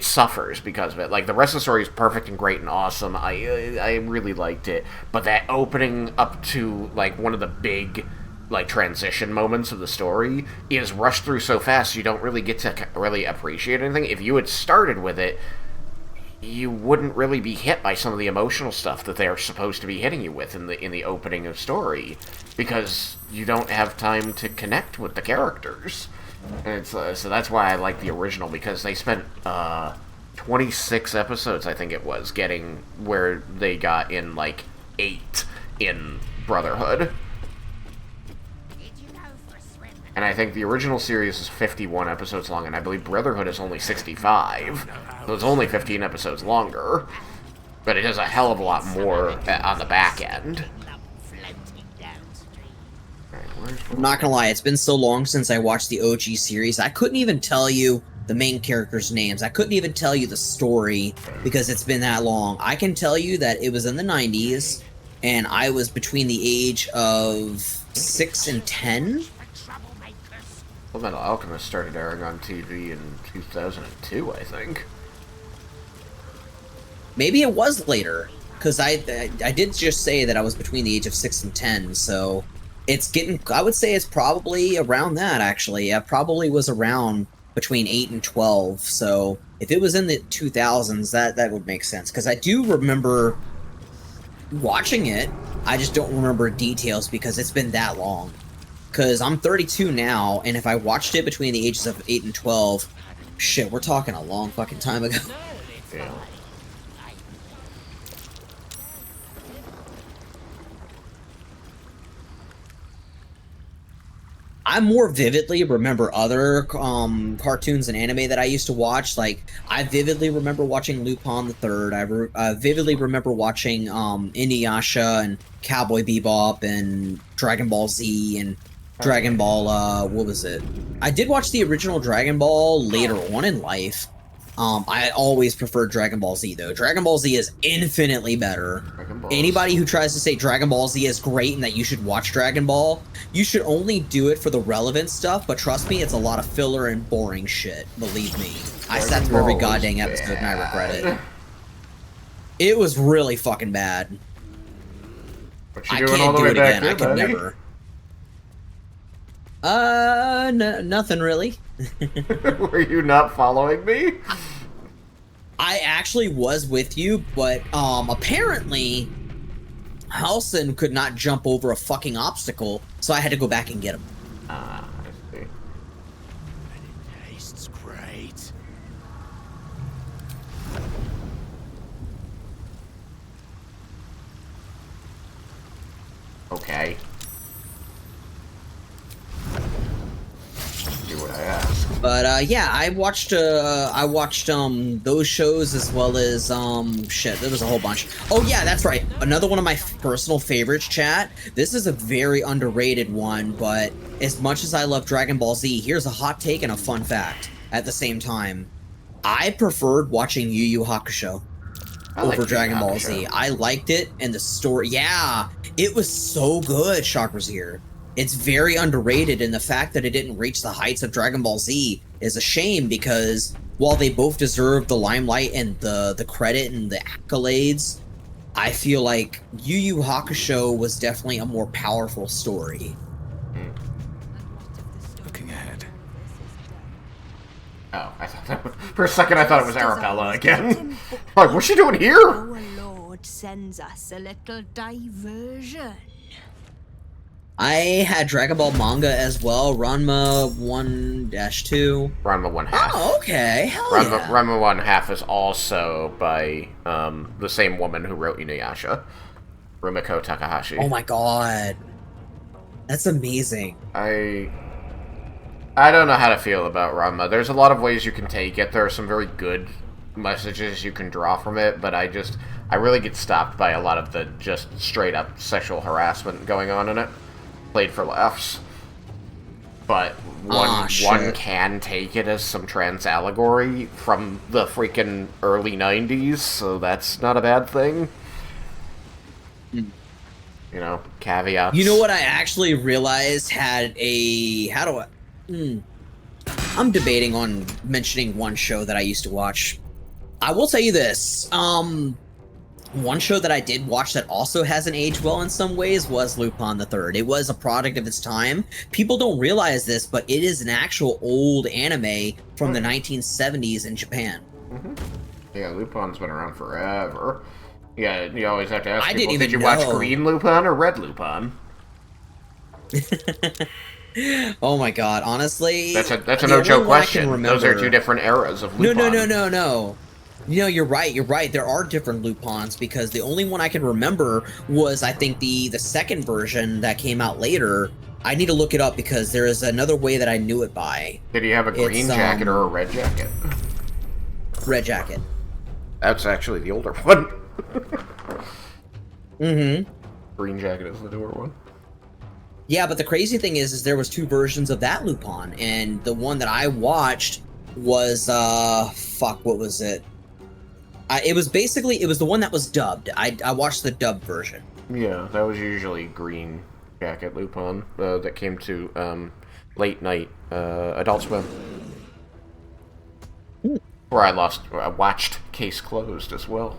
suffers because of it. Like, the rest of the story is perfect and great and awesome. I really liked it. But that opening up to, like, one of the big, like, transition moments of the story is rushed through so fast you don't really get to really appreciate anything. If you had started with it, you wouldn't really be hit by some of the emotional stuff that they're supposed to be hitting you with in the opening of story, because you don't have time to connect with the characters. And it's, so that's why I like the original, because they spent 26 episodes, I think it was, getting where they got in, like, 8 in Brotherhood. And I think the original series is 51 episodes long, and I believe Brotherhood is only 65. So it's only 15 episodes longer. But it does a hell of a lot more on the back end. I'm not gonna lie, it's been so long since I watched the OG series, I couldn't even tell you the main characters' names. I couldn't even tell you the story, because it's been that long. I can tell you that it was in the 90s, and I was between the age of 6 and 10. Fullmetal Alchemist started airing on TV in 2002, I think. Maybe it was later, because I did just say that I was between the age of 6 and 10, so it's getting, I would say it's probably around that, actually. I probably was around between 8 and 12, so if it was in the 2000s, that would make sense, because I do remember watching it, I just don't remember details because it's been that long. Because I'm 32 now, and if I watched it between the ages of 8 and 12, shit, we're talking a long fucking time ago. Yeah. I more vividly remember other cartoons and anime that I used to watch. Like, I vividly remember watching Lupin the Third. I vividly remember watching Inuyasha and Cowboy Bebop and Dragon Ball Z and Dragon Ball, what was it? I did watch the original Dragon Ball later on in life. I always preferred Dragon Ball Z, though. Dragon Ball Z is infinitely better. Anybody who tries to say Dragon Ball Z is great and that you should watch Dragon Ball, you should only do it for the relevant stuff, but trust me, it's a lot of filler and boring shit. Believe me. I sat through every goddamn episode and I regret it. It was really fucking bad. What you doing all the way back here, I could never. Nothing really. Were you not following me? I actually was with you, but apparently Halson could not jump over a fucking obstacle, so I had to go back and get him. Ah, I see. And it tastes great. Okay. Do what I ask. But yeah, I watched those shows as well as shit, there was a whole bunch. Oh yeah, that's right. Another one of my personal favorites, chat. This is a very underrated one, but as much as I love Dragon Ball Z, here's a hot take and a fun fact at the same time. I preferred watching Yu Yu Hakusho over Dragon Ball Z. I liked it, and the story, yeah, it was so good, Chakras here. It's very underrated, and the fact that it didn't reach the heights of Dragon Ball Z is a shame, because while they both deserve the limelight and the credit and the accolades, I feel like Yu Yu Hakusho was definitely a more powerful story. Looking ahead. Oh, I thought that was, for a second I thought it was Arabella again. Like, what's she doing here? Our Lord sends us a little diversion. I had Dragon Ball manga as well, Ranma 1-2. Ranma 1/2. Oh, okay. Hell yeah. Ranma 1/2 is also by the same woman who wrote Inuyasha, Rumiko Takahashi. Oh my god. That's amazing. I don't know how to feel about Ranma. There's a lot of ways you can take it. There are some very good messages you can draw from it, but I really get stopped by a lot of the just straight up sexual harassment going on in it. Played for laughs. But one can take it as some trans allegory from the freaking early 90s, so that's not a bad thing. you know, caveats. You know what I actually realized had a... How do I... I'm debating on mentioning one show that I used to watch. I will tell you this. One show that I did watch that also hasn't aged well in some ways was Lupin the Third. It was a product of its time. People don't realize this, but it is an actual old anime from the 1970s in Japan. Yeah, Lupin's been around forever. Yeah, you always have to ask I people, didn't did you even watch know. Green Lupin or Red Lupin? Oh my god, honestly... That's a the no-joke only one I can question. remember- Those are two different eras of Lupin. No. You know, you're right. There are different Lupins, because the only one I can remember was, I think, the second version that came out later. I need to look it up, because there is another way that I knew it by. Did he have a green jacket or a red jacket? Red jacket. That's actually the older one. Mm-hmm. Green jacket is the newer one. Yeah, but the crazy thing is there was two versions of that Lupin, and the one that I watched was, fuck, what was it? It was the one that was dubbed. I watched the dubbed version. Yeah, that was usually Green Jacket Lupin that came to late night Adult Swim. Where I watched Case Closed as well.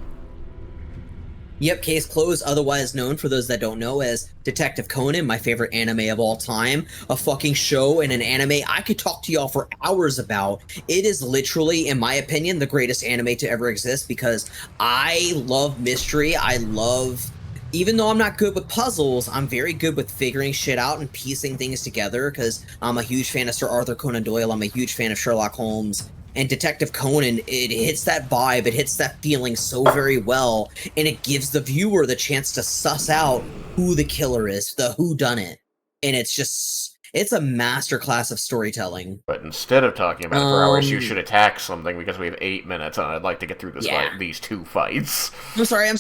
Yep, Case Closed, otherwise known, for those that don't know, as Detective Conan, my favorite anime of all time. A fucking show and an anime I could talk to y'all for hours about. It is literally, in my opinion, the greatest anime to ever exist, because I love mystery. I love... Even though I'm not good with puzzles, I'm very good with figuring shit out and piecing things together, because I'm a huge fan of Sir Arthur Conan Doyle, I'm a huge fan of Sherlock Holmes. And Detective Conan, it hits that vibe, it hits that feeling so very well, and it gives the viewer the chance to suss out who the killer is, the whodunit. And it's just, it's a masterclass of storytelling. But instead of talking about it for hours, you should attack something, because we have 8 minutes, and I'd like to get through this fight, these two fights. I'm sorry.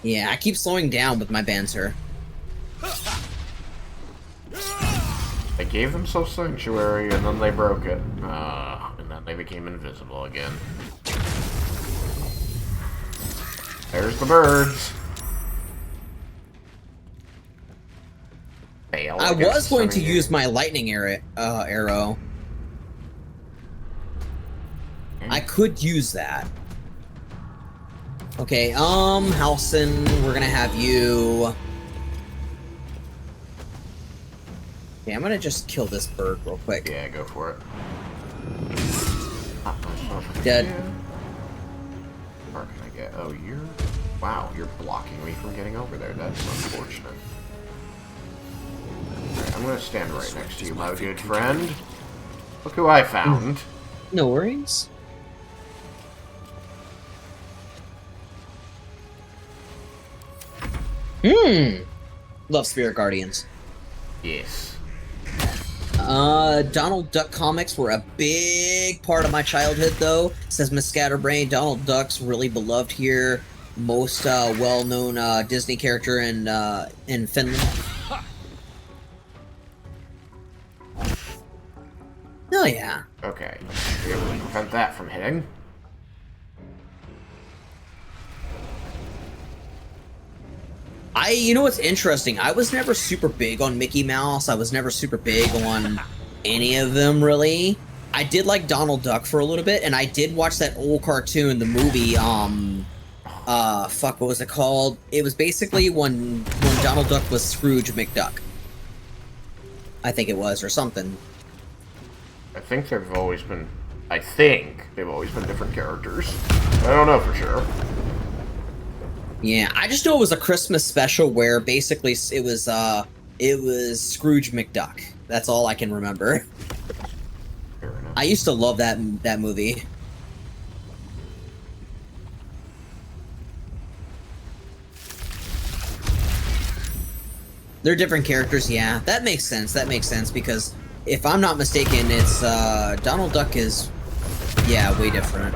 Yeah, I keep slowing down with my banter. I gave them Soul Sanctuary, and then they broke it. And then they became invisible again. There's the birds. Fail. I was going to use my lightning arrow. I could use that. Okay, Halson, we're gonna have you... Yeah, I'm gonna just kill this bird real quick. Yeah, go for it. Dead. Where can I get? Oh, you're... Wow, you're blocking me from getting over there. That's unfortunate. Alright, I'm gonna stand right next to you, my good friend. Look who I found. No worries. Love Spirit Guardians. Yes. Donald Duck comics were a big part of my childhood, though. Says Miss Scatterbrain. Donald Duck's really beloved here. Most well-known Disney character in Finland. Oh yeah. Okay. Be able to prevent that from hitting. You know what's interesting? I was never super big on Mickey Mouse. I was never super big on any of them, really. I did like Donald Duck for a little bit, and I did watch that old cartoon, the movie, fuck, what was it called? It was basically when Donald Duck was Scrooge McDuck. I think it was, or something. I think they've always been different characters. I don't know for sure. Yeah, I just know it was a Christmas special where basically it was Scrooge McDuck. That's all I can remember. I used to love that movie. They're different characters, yeah. That makes sense, because if I'm not mistaken, it's Donald Duck is, yeah, way different.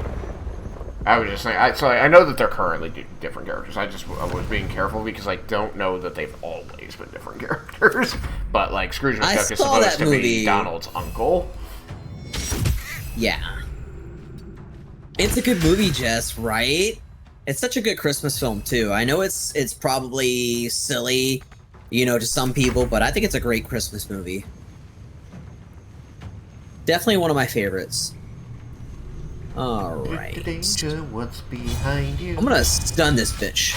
I was just saying, I know that they're currently different characters. I was being careful because I don't know that they've always been different characters. But, like, Scrooge McDuck is supposed to be Donald's uncle. Yeah. It's a good movie, Jess, right? It's such a good Christmas film too. I know it's probably silly, you know, to some people, but I think it's a great Christmas movie. Definitely one of my favorites. Alright. Danger, what's behind you? I'm gonna stun this bitch.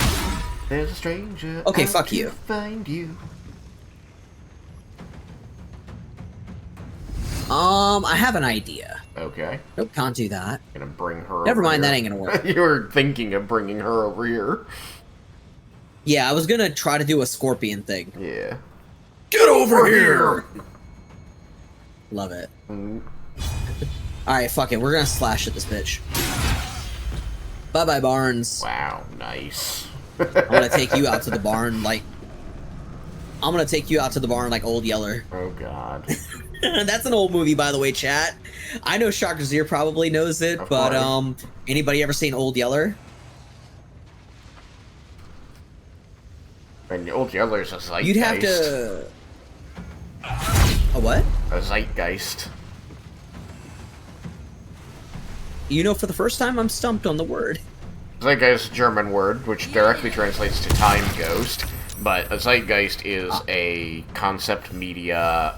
There's a stranger. Okay, out fuck to you. Find you. I have an idea. Okay. Nope, can't do that. Gonna bring her. Never mind, here. that ain't gonna work. You were thinking of bringing her over here. Yeah, I was gonna try to do a scorpion thing. Yeah. Get over here! Love it. Mm. Alright, fuck it. We're gonna slash at this bitch. Bye-bye, Barnes. Wow, nice. I'm gonna take you out to the barn like... I'm gonna take you out to the barn like Old Yeller. Oh, God. That's an old movie, by the way, chat. I know Trugzar probably knows it, but, anybody ever seen Old Yeller? And Old Yeller's a zeitgeist. You'd have to... A what? A zeitgeist. You know, for the first time, I'm stumped on the word. Zeitgeist is a German word, which directly translates to time ghost, but a zeitgeist is a concept media,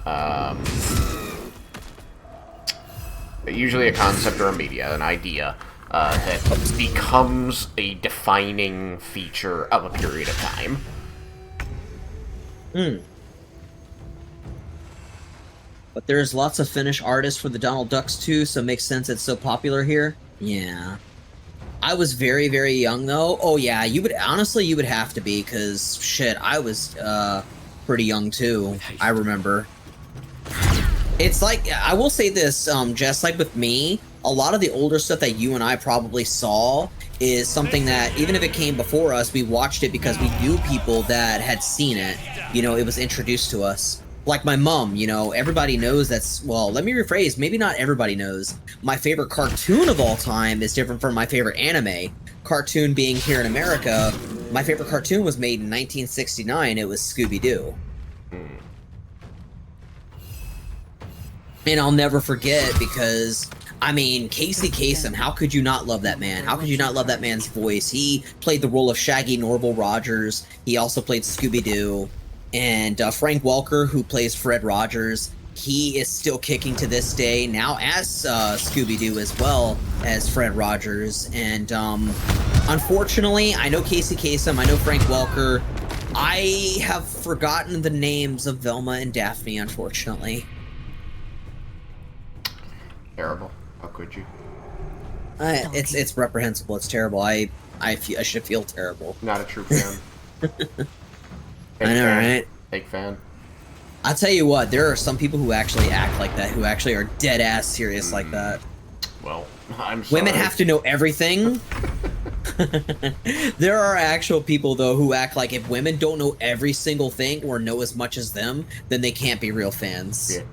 usually a concept or a media, an idea, that becomes a defining feature of a period of time. But there's lots of Finnish artists for the Donald Ducks too, so it makes sense it's so popular here. Yeah. I was very, very young though. Oh yeah, you would honestly you would have to be, because shit, I was pretty young too. I remember. It's like, I will say this, Jess, like with me, a lot of the older stuff that you and I probably saw is something that, even if it came before us, we watched it because we knew people that had seen it. You know, it was introduced to us. Like my mom, you know, everybody knows that's, well, let me rephrase, maybe not everybody knows. My favorite cartoon of all time is different from my favorite anime. Cartoon being here in America, my favorite cartoon was made in 1969, it was Scooby-Doo. And I'll never forget because, I mean, Casey Kasem, how could you not love that man? How could you not love that man's voice? He played the role of Shaggy Norval Rogers, he also played Scooby-Doo. And Frank Welker, who plays Fred Rogers, he is still kicking to this day, now as Scooby-Doo as well as Fred Rogers. And unfortunately, I know Casey Kasem, I know Frank Welker. I have forgotten the names of Velma and Daphne, unfortunately. Terrible. How could you? It's reprehensible. It's terrible. I should feel terrible. Not a true fan. I know, right? Fake fan. I'll tell you what, there are some people who actually act like that, who actually are dead-ass serious like that. Well, I'm sorry. Women have to know everything. There are actual people, though, who act like if women don't know every single thing or know as much as them, then they can't be real fans. Yeah.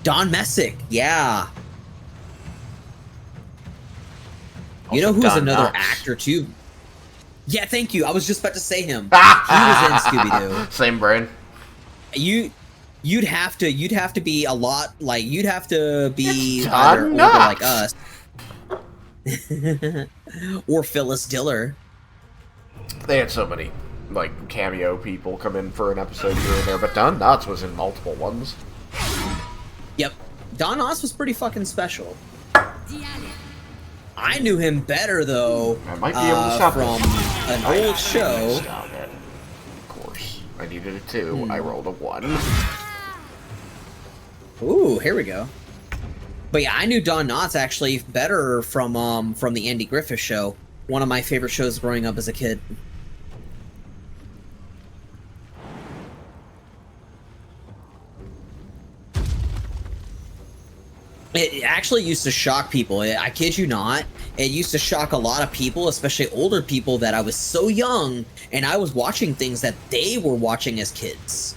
Don Messick, yeah. You Also know who's Don another Knotts. actor, too? Yeah, thank you. I was just about to say him. He was in Scooby-Doo. Same brain. You'd have to be a lot, like, you'd have to be It's either Don older like Knotts. us. Or Phyllis Diller. They had so many, like, cameo people come in for an episode here and there, but Don Knotts was in multiple ones. Yep. Don Knotts was pretty fucking special. I knew him better, though, I might be able to stop from this. an old show. Stop it. Of course. I needed a 2. I rolled a 1. Ooh, here we go. But yeah, I knew Don Knotts actually better from the Andy Griffith Show. One of my favorite shows growing up as a kid. It actually used to shock people. I kid you not. It used to shock a lot of people, especially older people, that I was so young and I was watching things that they were watching as kids.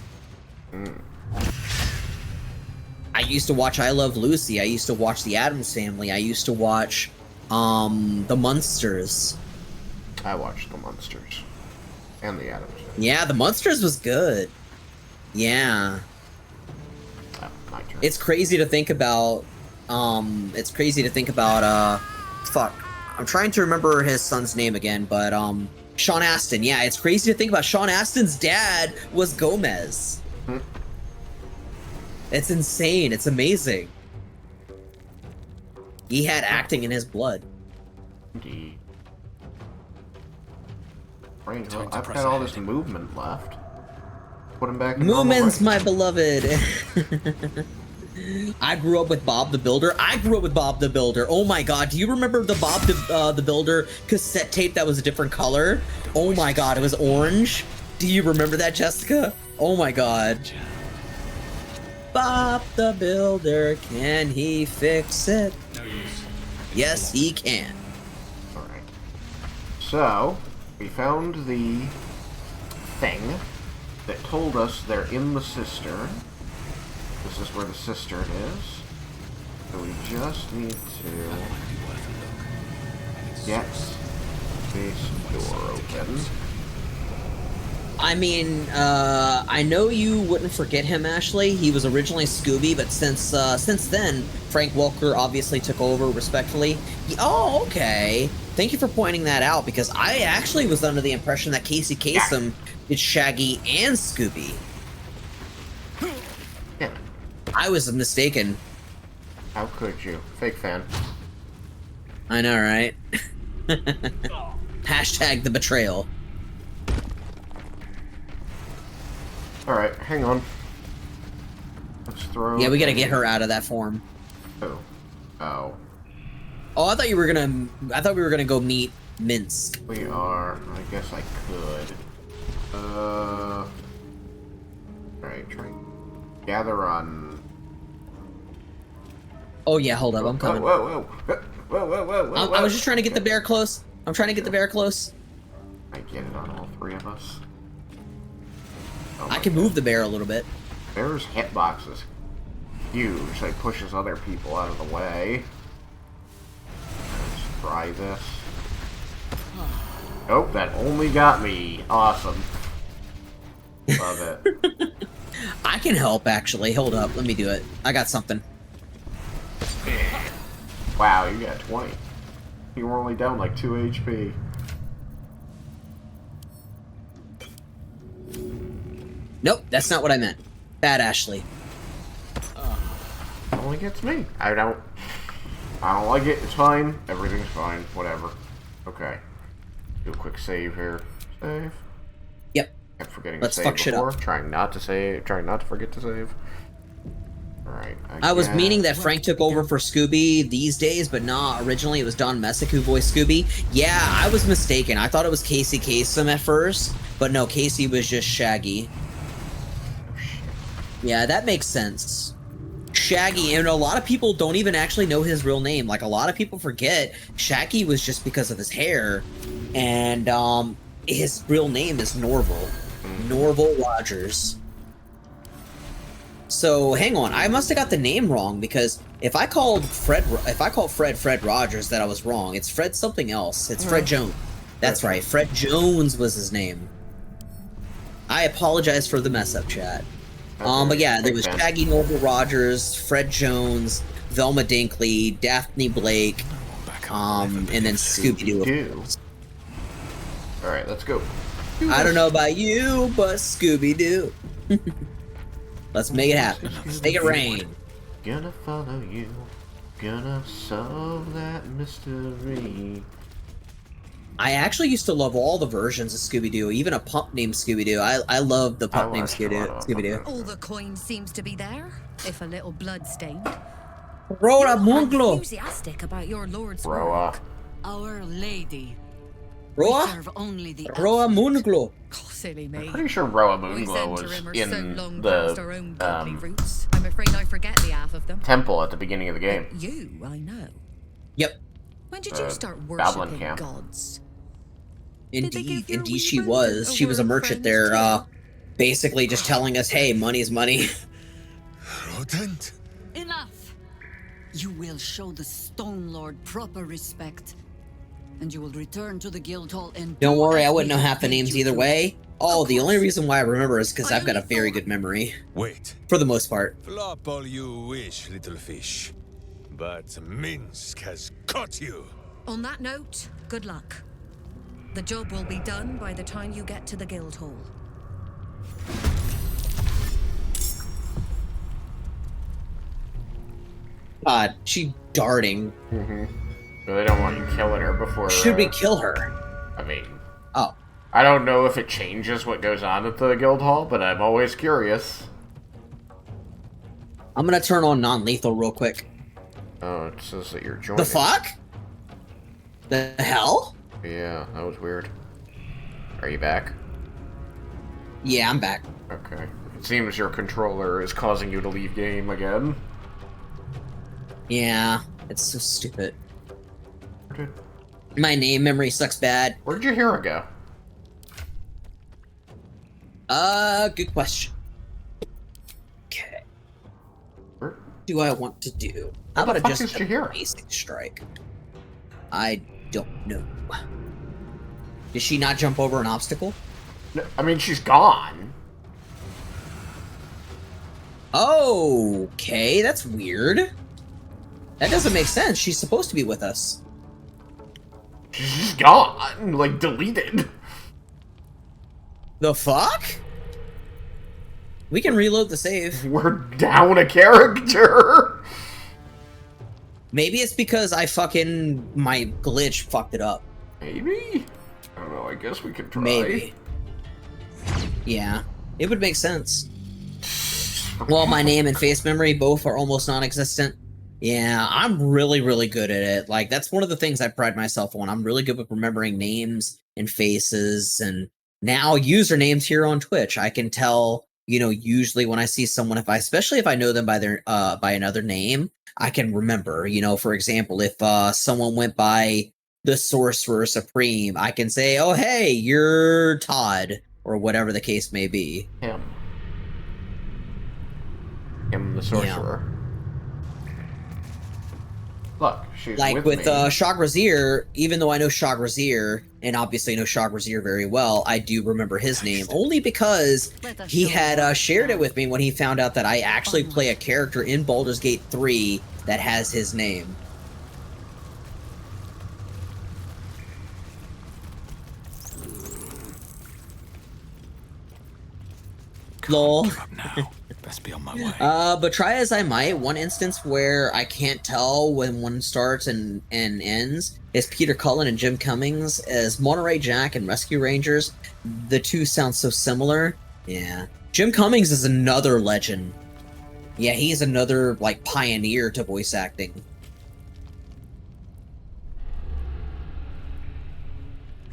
I used to watch I Love Lucy. I used to watch The Addams Family. I used to watch The Munsters. I watched The Munsters. And The Addams Family. Yeah, The Munsters was good. Yeah. Oh, my turn. It's crazy to think about, fuck. I'm trying to remember his son's name again, but Sean Astin. Yeah, it's crazy to think about. Sean Astin's dad was Gomez. It's insane. It's amazing. He had acting in his blood. Indeed. Right, well, I've got all this movement left. Put him back in Moomins, normal my beloved. I grew up with Bob the Builder. Oh my god, do you remember the Bob the Builder cassette tape that was a different color? Oh my god, it was orange. Do you remember that, Jessica? Oh my god. Bob the Builder, can he fix it? No use. Yes, he can. Alright. So, we found the thing that told us they're in the cistern. This is where the cistern is. So we just need to get this door open. I mean, I know you wouldn't forget him, Ashley. He was originally Scooby, but since then, Frank Welker obviously took over, respectfully. Oh, okay. Thank you for pointing that out, because I actually was under the impression that Casey Kasem did Shaggy and Scooby. Yeah. I was mistaken. How could you? Fake fan. I know, right? Hashtag the betrayal. Alright, hang on. Let's throw... Yeah, we gotta get her out of that form. Oh. Oh. Oh, I thought we were gonna go meet Minsk. We are. I guess I could. Alright, try and gather on... Oh yeah, hold up, I'm coming. Whoa. I was just trying to get the bear close. I'm trying to get the bear close. I get it on all three of us. Oh I can move the bear a little bit. Bear's hitbox is huge. Like pushes other people out of the way. Let's try this. Oh, that only got me. Awesome. Love it. I can help, actually. Hold up, let me do it. I got something. Wow, you got 20. You were only down like 2 HP. Nope, that's not what I meant. Bad Ashley. Only gets me. I don't like it. It's fine. Everything's fine. Whatever. Okay. Do a quick save here. Save. Yep. Kept forgetting Let's to save fuck shit before. up. Trying not to save. Trying not to forget to save. Alright. I was meaning that Frank took over for Scooby these days, but nah, originally it was Don Messick who voiced Scooby. Yeah, I was mistaken. I thought it was Casey Kasem at first, but no, Casey was just Shaggy. Yeah, that makes sense. Shaggy, and a lot of people don't even actually know his real name. Like, a lot of people forget Shaggy was just because of his hair, and his real name is Norval. Norval Rogers. So, hang on, I must have got the name wrong, because if I called Fred Rogers, that I was wrong. It's Fred something else. It's Fred Jones. That's right, Fred Jones was his name. I apologize for the mess up, chat. But yeah, there was Shaggy Norval Rogers, Fred Jones, Velma Dinkley, Daphne Blake, and then Scooby-Doo. Alright, let's go. I don't know about you, but Scooby-Doo. Let's make it happen. Make it rain. Gonna follow you. Gonna solve that mystery. I actually used to love all the versions of Scooby-Doo, even a pup named Scooby-Doo. I love the pup named Scooby-Doo. All the coin seems to be there, if a little blood-stained. Rora Munglo. Enthusiastic about your lord's Roa. work. Our lady. Roa? We serve only the Roa Munglo. Silly me. I'm pretty sure Roa We've Moonglow sent was to Rimmer in so long past our own godly the roots. I'm afraid I forget the half of them. temple at the beginning of the game. You, I know. Yep. When did you start Goblin worshipping camp. gods? Indeed she was. She was a merchant there, basically just telling us, hey, money's money. Rodent. Enough! You will show the Stone Lord proper respect, and you will return to the Guildhall and Don't worry, I wouldn't know half the names either way. Oh, the only reason why I remember is because I've got a very good memory. Wait. For the most part. Flop all you wish, little fish. But Minsk has caught you. On that note, good luck. The job will be done by the time you get to the guild hall. God, she darting. Mm-hmm. So they don't want you killing her before... Should we kill her? I mean... Oh. I don't know if it changes what goes on at the guild hall, but I'm always curious. I'm gonna turn on non-lethal real quick. Oh, it says that you're joining. The fuck? The hell? Yeah, that was weird. Are you back? Yeah, I'm back. Okay. It seems your controller is causing you to leave game again. Yeah, it's so stupid. My name memory sucks bad. Where'd Jaheira go? Good question. Okay. What do I want to do? How about just a basic strike? I don't know. Did she not jump over an obstacle? No, I mean, she's gone. Okay, that's weird. That doesn't make sense. She's supposed to be with us. She's gone. Like, deleted. The fuck? We can reload the save. We're down a character. Maybe it's because my glitch fucked it up. Maybe? I don't know, I guess we could try. Maybe. Yeah, it would make sense. Well, my name and face memory both are almost non-existent. Yeah, I'm really, really good at it. Like, that's one of the things I pride myself on. I'm really good with remembering names and faces, and now usernames here on Twitch. I can tell, you know, usually when I see someone, especially if I know them by their by another name, I can remember. You know, for example, if someone went by the Sorcerer Supreme, I can say, "Oh, hey, you're Todd," or whatever the case may be. Him the Sorcerer. Yeah. Look, she's like with Shah Grazier, even though I know Shah Grazier, and obviously know Shah Grazier very well, I do remember his name, only because he had shared it with me when he found out that I actually play a character in Baldur's Gate 3 that has his name. Lol. Best be on my way. But try as I might, one instance where I can't tell when one starts and ends is Peter Cullen and Jim Cummings as Monterey Jack and Rescue Rangers. The two sound so similar. Yeah. Jim Cummings is another legend. Yeah, he's another, like, pioneer to voice acting.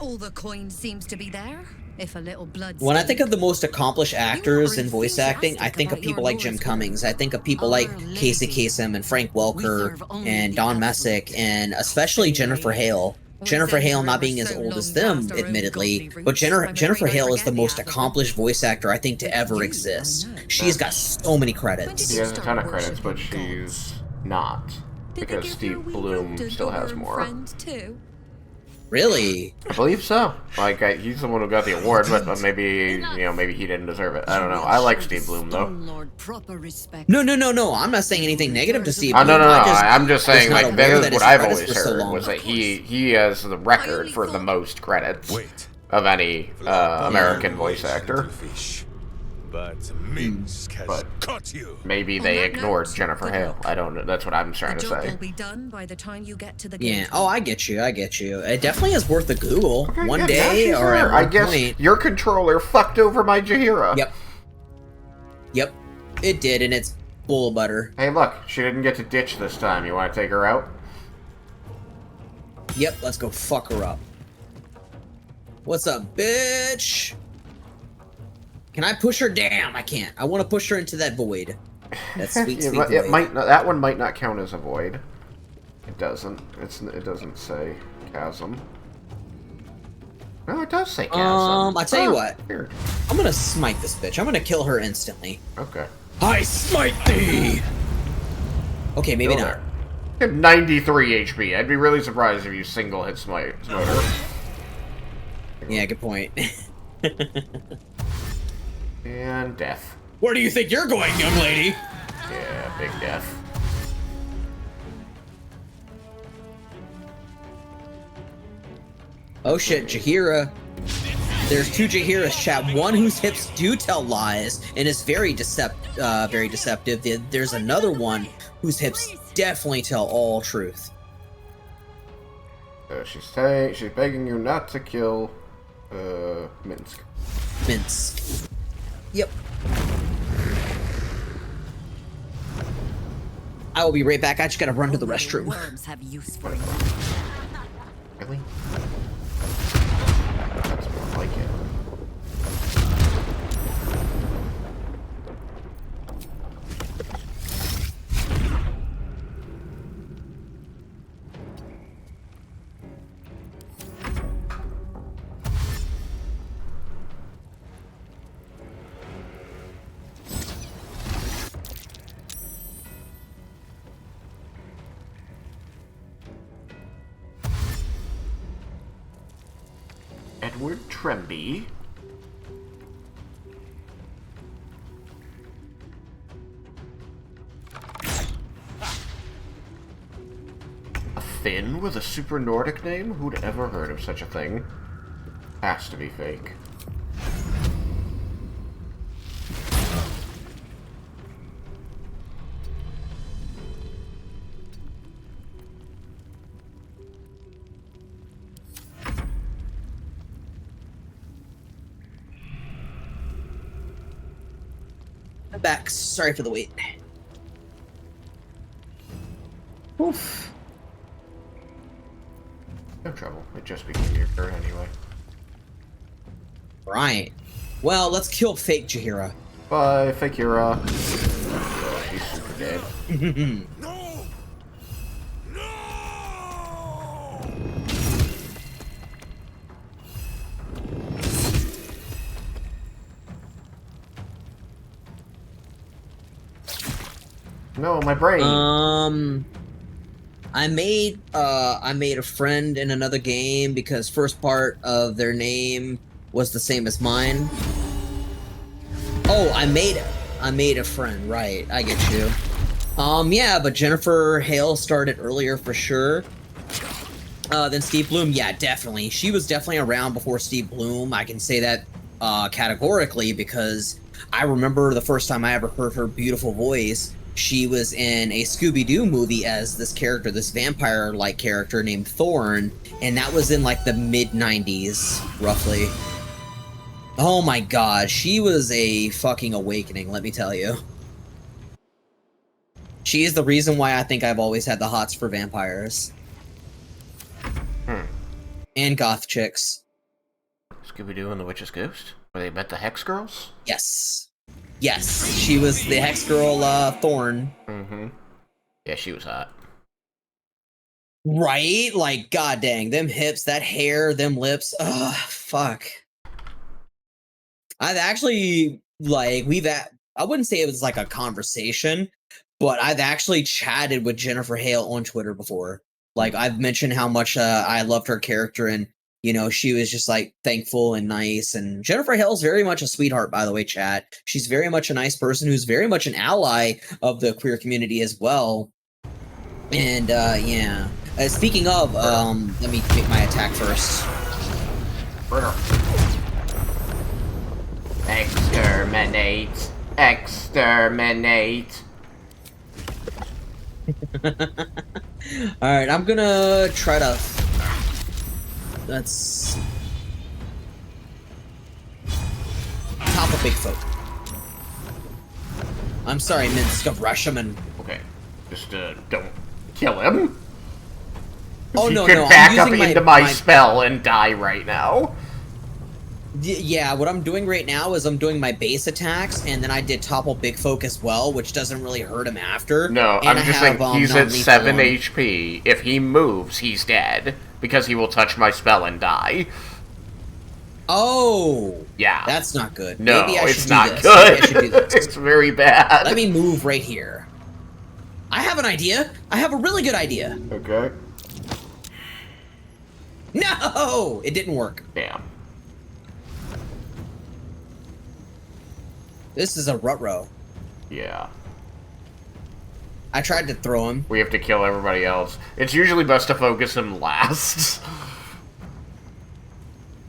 All the coin seems to be there. If a little blood. When I think of the most accomplished actors in voice acting, I think of people like Jim Cummings. I think of people like Casey Kasem and Frank Welker and Don Messick, and especially Jennifer Hale. Jennifer Hale not being as old as them, admittedly, but Jennifer Hale is the most accomplished voice actor I think to ever exist. She's got so many credits. She has a ton of credits, but she's not. Because Steve Bloom still has more. Really? I believe so. Like, he's the one who got the award, but maybe, you know, maybe he didn't deserve it. I don't know. I like Steve Bloom, though. No, I'm not saying anything negative to Steve Bloom. No. I'm just saying, like, that is what I've always heard, was that he has the record for the most credits of any American voice actor. But Minsk has caught you. Maybe they ignored Jennifer Hale. I don't know. That's what I'm trying to say. Will be done by the time you get to the yeah. Oh, I get you. It definitely is worth a Google one day or at one point. Your controller fucked over my Jaheira. Yep. It did, and it's bull butter. Hey, look. She didn't get to ditch this time. You want to take her out? Yep. Let's go fuck her up. What's up, bitch? Can I push her? Damn, I can't. I want to push her into that void. That sweet, sweet void. It might not, that one might not count as a void. It doesn't. It doesn't say chasm. No, it does say chasm. I tell you what. Weird. I'm gonna smite this bitch. I'm gonna kill her instantly. Okay. I smite thee! Okay, maybe not. You have 93 HP. I'd be really surprised if you single hit smite her. Yeah, good point. And death. Where do you think you're going, young lady? Yeah, big death. Oh shit, Jaheira. There's two Jahiras, chat. One whose hips do tell lies and is very deceptive. There's another one whose hips definitely tell all truth. She's begging you not to kill Minsk. Minsk. Yep. I will be right back. I just gotta run to the restroom. Worms have use for you. Really? That's more like it. Edward Tremby. A Finn with a super Nordic name? Who'd ever heard of such a thing? Has to be fake. I'm back. Sorry for the wait. Oof. No trouble. It just became your turn anyway. Right. Well, let's kill fake Jaheira. Bye, fake Hira. She's super dead. No, my brain. I made a friend in another game because first part of their name was the same as mine. Oh, I made a friend, right? I get you. Yeah, but Jennifer Hale started earlier for sure. Than Steve Bloom, yeah, definitely. She was definitely around before Steve Bloom. I can say that categorically because I remember the first time I ever heard her beautiful voice. She was in a Scooby-Doo movie as this character, this vampire-like character named Thorn, and that was in like the mid-90s, roughly. Oh my god, she was a fucking awakening, let me tell you. She is the reason why I think I've always had the hots for vampires. And goth chicks. Scooby-Doo and the Witch's Ghost? Where they met the Hex Girls? Yes. Yes, she was the Hex Girl, Thorn. Mm-hmm. Yeah, she was hot. Right? Like, god dang, them hips, that hair, them lips. Ugh, fuck. I've actually, like, I wouldn't say it was like a conversation, but I've actually chatted with Jennifer Hale on Twitter before. Like, I've mentioned how much I loved her character, and, you know, she was just, like, thankful and nice. And Jennifer Hale's very much a sweetheart, by the way, chat. She's very much a nice person who's very much an ally of the queer community as well. And, yeah. Speaking of, let me make my attack first. Exterminate. Exterminate. Alright, I'm gonna try to... Let's... Top a Bigfoot. I'm sorry, Minsk of Rushaman. Okay, just don't kill him. Oh, he no, could no, back I'm up using into my spell and die right now. Yeah, what I'm doing right now is I'm doing my base attacks, and then I did Topple Bigfoot as well, which doesn't really hurt him after. No, and I'm just saying he's at 7 HP. If he moves, he's dead, because he will touch my spell and die. Oh! Yeah. That's not good. No, Maybe I it's should not do this. good. Maybe I should do this. It's very bad. Let me move right here. I have an idea. I have a really good idea. Okay. No! It didn't work. Damn. This is a Rutrow. Yeah. I tried to throw him. We have to kill everybody else. It's usually best to focus him last.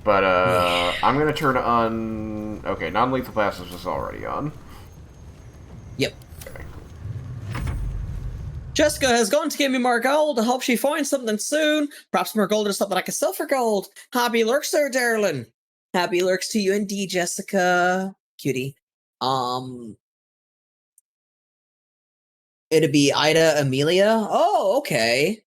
But, I'm gonna turn on... Okay, non-lethal passives is already on. Yep. Jessica has gone to give me more gold to help she find something soon. Perhaps more gold or something I can sell for gold. Happy lurks there, darling. Happy lurks to you indeed, Jessica. Cutie. It'd be Ida Amelia. Oh, okay.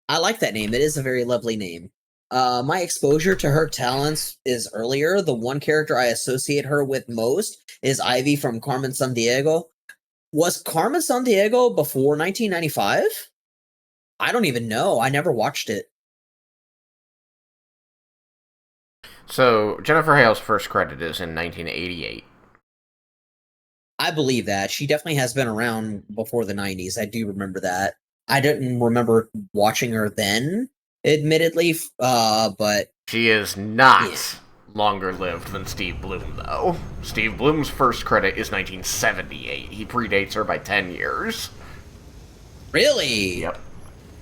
I like that name. It is a very lovely name. My exposure to her talents is earlier. The one character I associate her with most is Ivy from Carmen Sandiego. Was Carmen Sandiego before 1995? I don't even know. I never watched it. So, Jennifer Hale's first credit is in 1988. I believe that. She definitely has been around before the 90s. I do remember that. I didn't remember watching her then, admittedly, but... She is not longer lived than Steve Blum, though. Steve Blum's first credit is 1978. He predates her by 10 years. Really? Yep.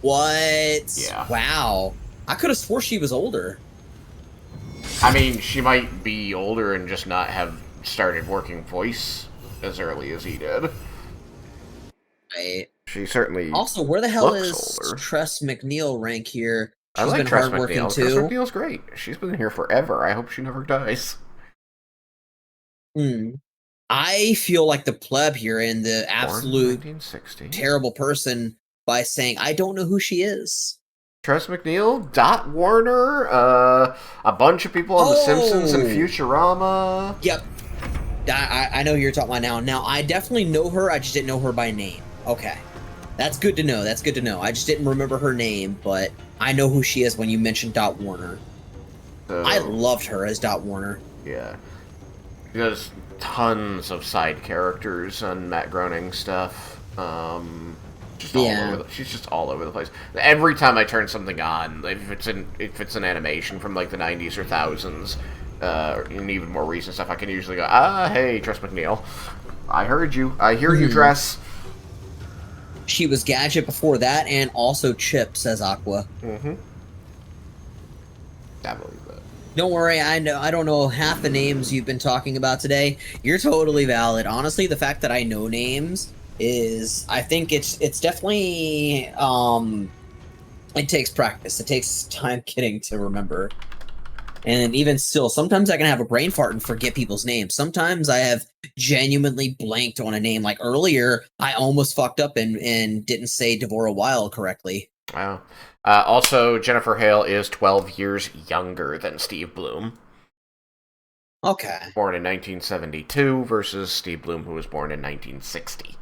What? Yeah. Wow. I could have swore she was older. I mean, she might be older and just not have started working voice as early as he did. Right. She certainly Also, where the hell looks is older. Tress McNeil rank here? I She's like been Tress hardworking McNeil. too. Tress McNeil's great. She's been here forever. I hope she never dies. I feel like the pleb here and the Born absolute 1960. terrible person by saying, I don't know who she is. Tress McNeil, Dot Warner, a bunch of people on The Simpsons and Futurama. Yep. I know who you're talking about now. Now, I definitely know her, I just didn't know her by name. Okay. That's good to know, that's good to know. I just didn't remember her name, but I know who she is when you mentioned Dot Warner. I loved her as Dot Warner. Yeah. She does tons of side characters on Matt Groening stuff. She's just all over the place. Every time I turn something on, if it's an animation from like the 90s or thousands, and even more recent stuff, I can usually go, hey, Tress McNeil, I heard you. I hear you, Tress. She was Gadget before that, and also Chip, says Aqua. Mm-hmm. I believe that. Don't worry, I don't know half the names you've been talking about today. You're totally valid. Honestly, the fact that I know names is, I think it's definitely, it takes practice. It takes time getting to remember. And even still, sometimes I can have a brain fart and forget people's names. Sometimes I have genuinely blanked on a name. Like earlier, I almost fucked up and didn't say Devorah Weil correctly. Wow. Also, Jennifer Hale is 12 years younger than Steve Blum. Okay. Born in 1972 versus Steve Blum, who was born in 1960.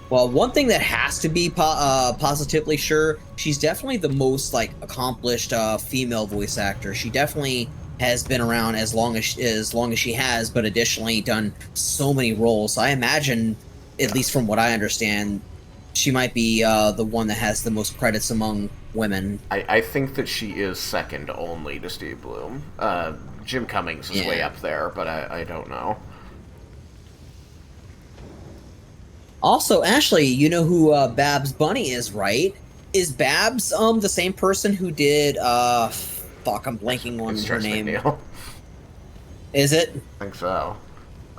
Well, one thing that has to be positively sure, she's definitely the most like accomplished female voice actor. She definitely has been around as long as she has, but additionally done so many roles. So I imagine, at least from what I understand, she might be the one that has the most credits among women. I think that she is second only to Steve Blum. Jim Cummings is way up there, but I don't know. Also, Ashley, you know who Babs Bunny is, right? Is Babs the same person who did fuck, I'm blanking on her name. McNeil. Is it? I think so.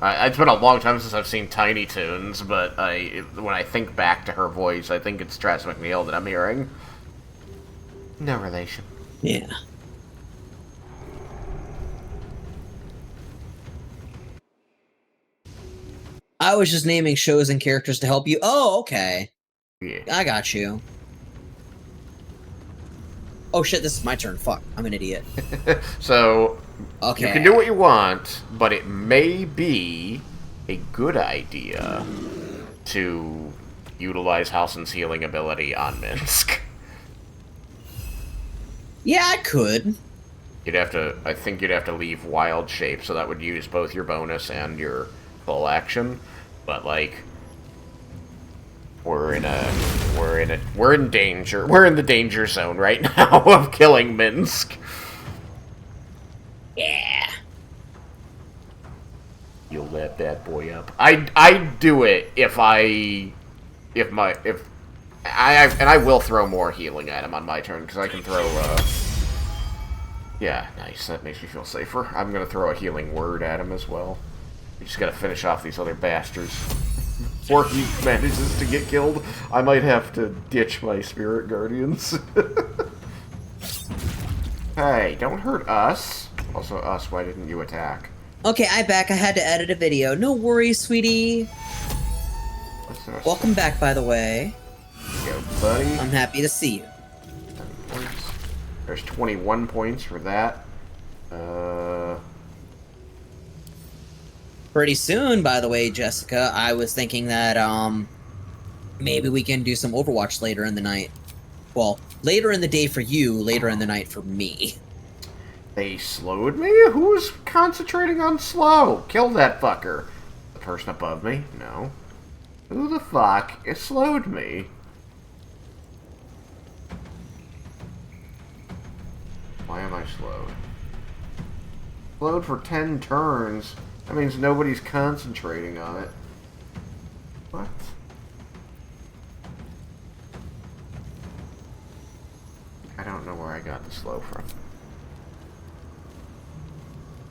It's been a long time since I've seen Tiny Toons, but when I think back to her voice, I think it's Tress McNeil that I'm hearing. No relation. Yeah. I was just naming shows and characters to help you. Oh, okay. Yeah. I got you. Oh shit, this is my turn. Fuck, I'm an idiot. So, okay. You can do what you want, but it may be a good idea to utilize Halsin's healing ability on Minsk. Yeah, I could. I think you'd have to leave Wild Shape, so that would use both your bonus and your full action. But like, we're in danger. We're in the danger zone right now of killing Minsk. Yeah. You'll let that boy up. I'd do it if I will throw more healing at him on my turn, because I can throw Yeah, nice. That makes me feel safer. I'm gonna throw a healing word at him as well. We just gotta finish off these other bastards. Before he manages to get killed, I might have to ditch my spirit guardians. Hey, don't hurt us. Also us, why didn't you attack? Okay, I'm back. I had to edit a video. No worries, sweetie. Welcome back, by the way. Go, buddy. I'm happy to see you. There's 21 points for that. Pretty soon, by the way, Jessica, I was thinking that, maybe we can do some Overwatch later in the night. Well, later in the day for you, later in the night for me. They slowed me? Who's concentrating on slow? Kill that fucker. The person above me? No. Who the fuck? It slowed me. Why am I slowed? Slowed for 10 turns. That means nobody's concentrating on it. What? I don't know where I got the slow from.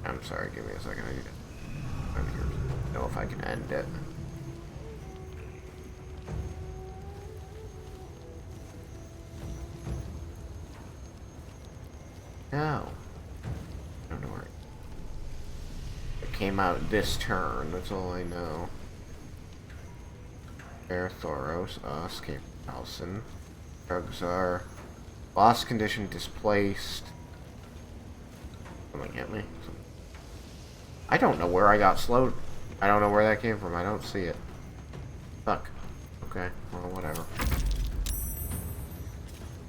I'm sorry, give me a second. I need to know if I can end it. No. I don't know where it came out this turn, that's all I know. There, Thoros, us, Cape Nelson, Trugzar, lost condition displaced. Something hit me. I don't know where I got slowed. I don't know where that came from. I don't see it. Fuck. Okay, well, whatever.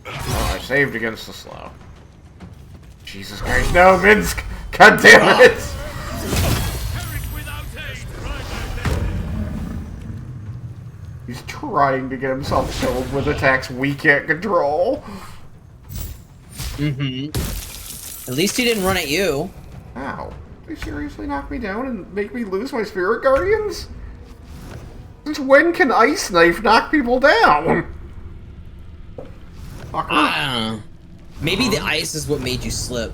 Oh, I saved against the slow. Jesus Christ, no, Minsk! God damn it! He's trying to get himself killed with attacks we can't control. Mm-hmm. At least he didn't run at you. Ow. They seriously knock me down and make me lose my spirit guardians? Since when can Ice Knife knock people down? Maybe the ice is what made you slip.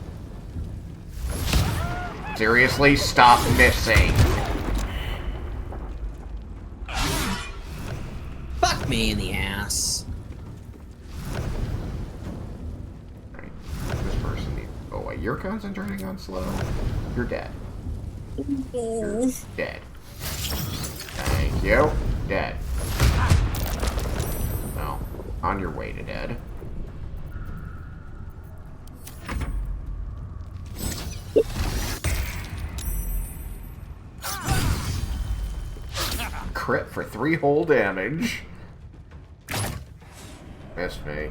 Seriously, stop missing. Fuck me in the ass. Right. This person needs to go away. You're concentrating on slow. You're dead. You're dead. Thank you. Dead. Well, on your way to dead. Crit for 3 whole damage. Missed me.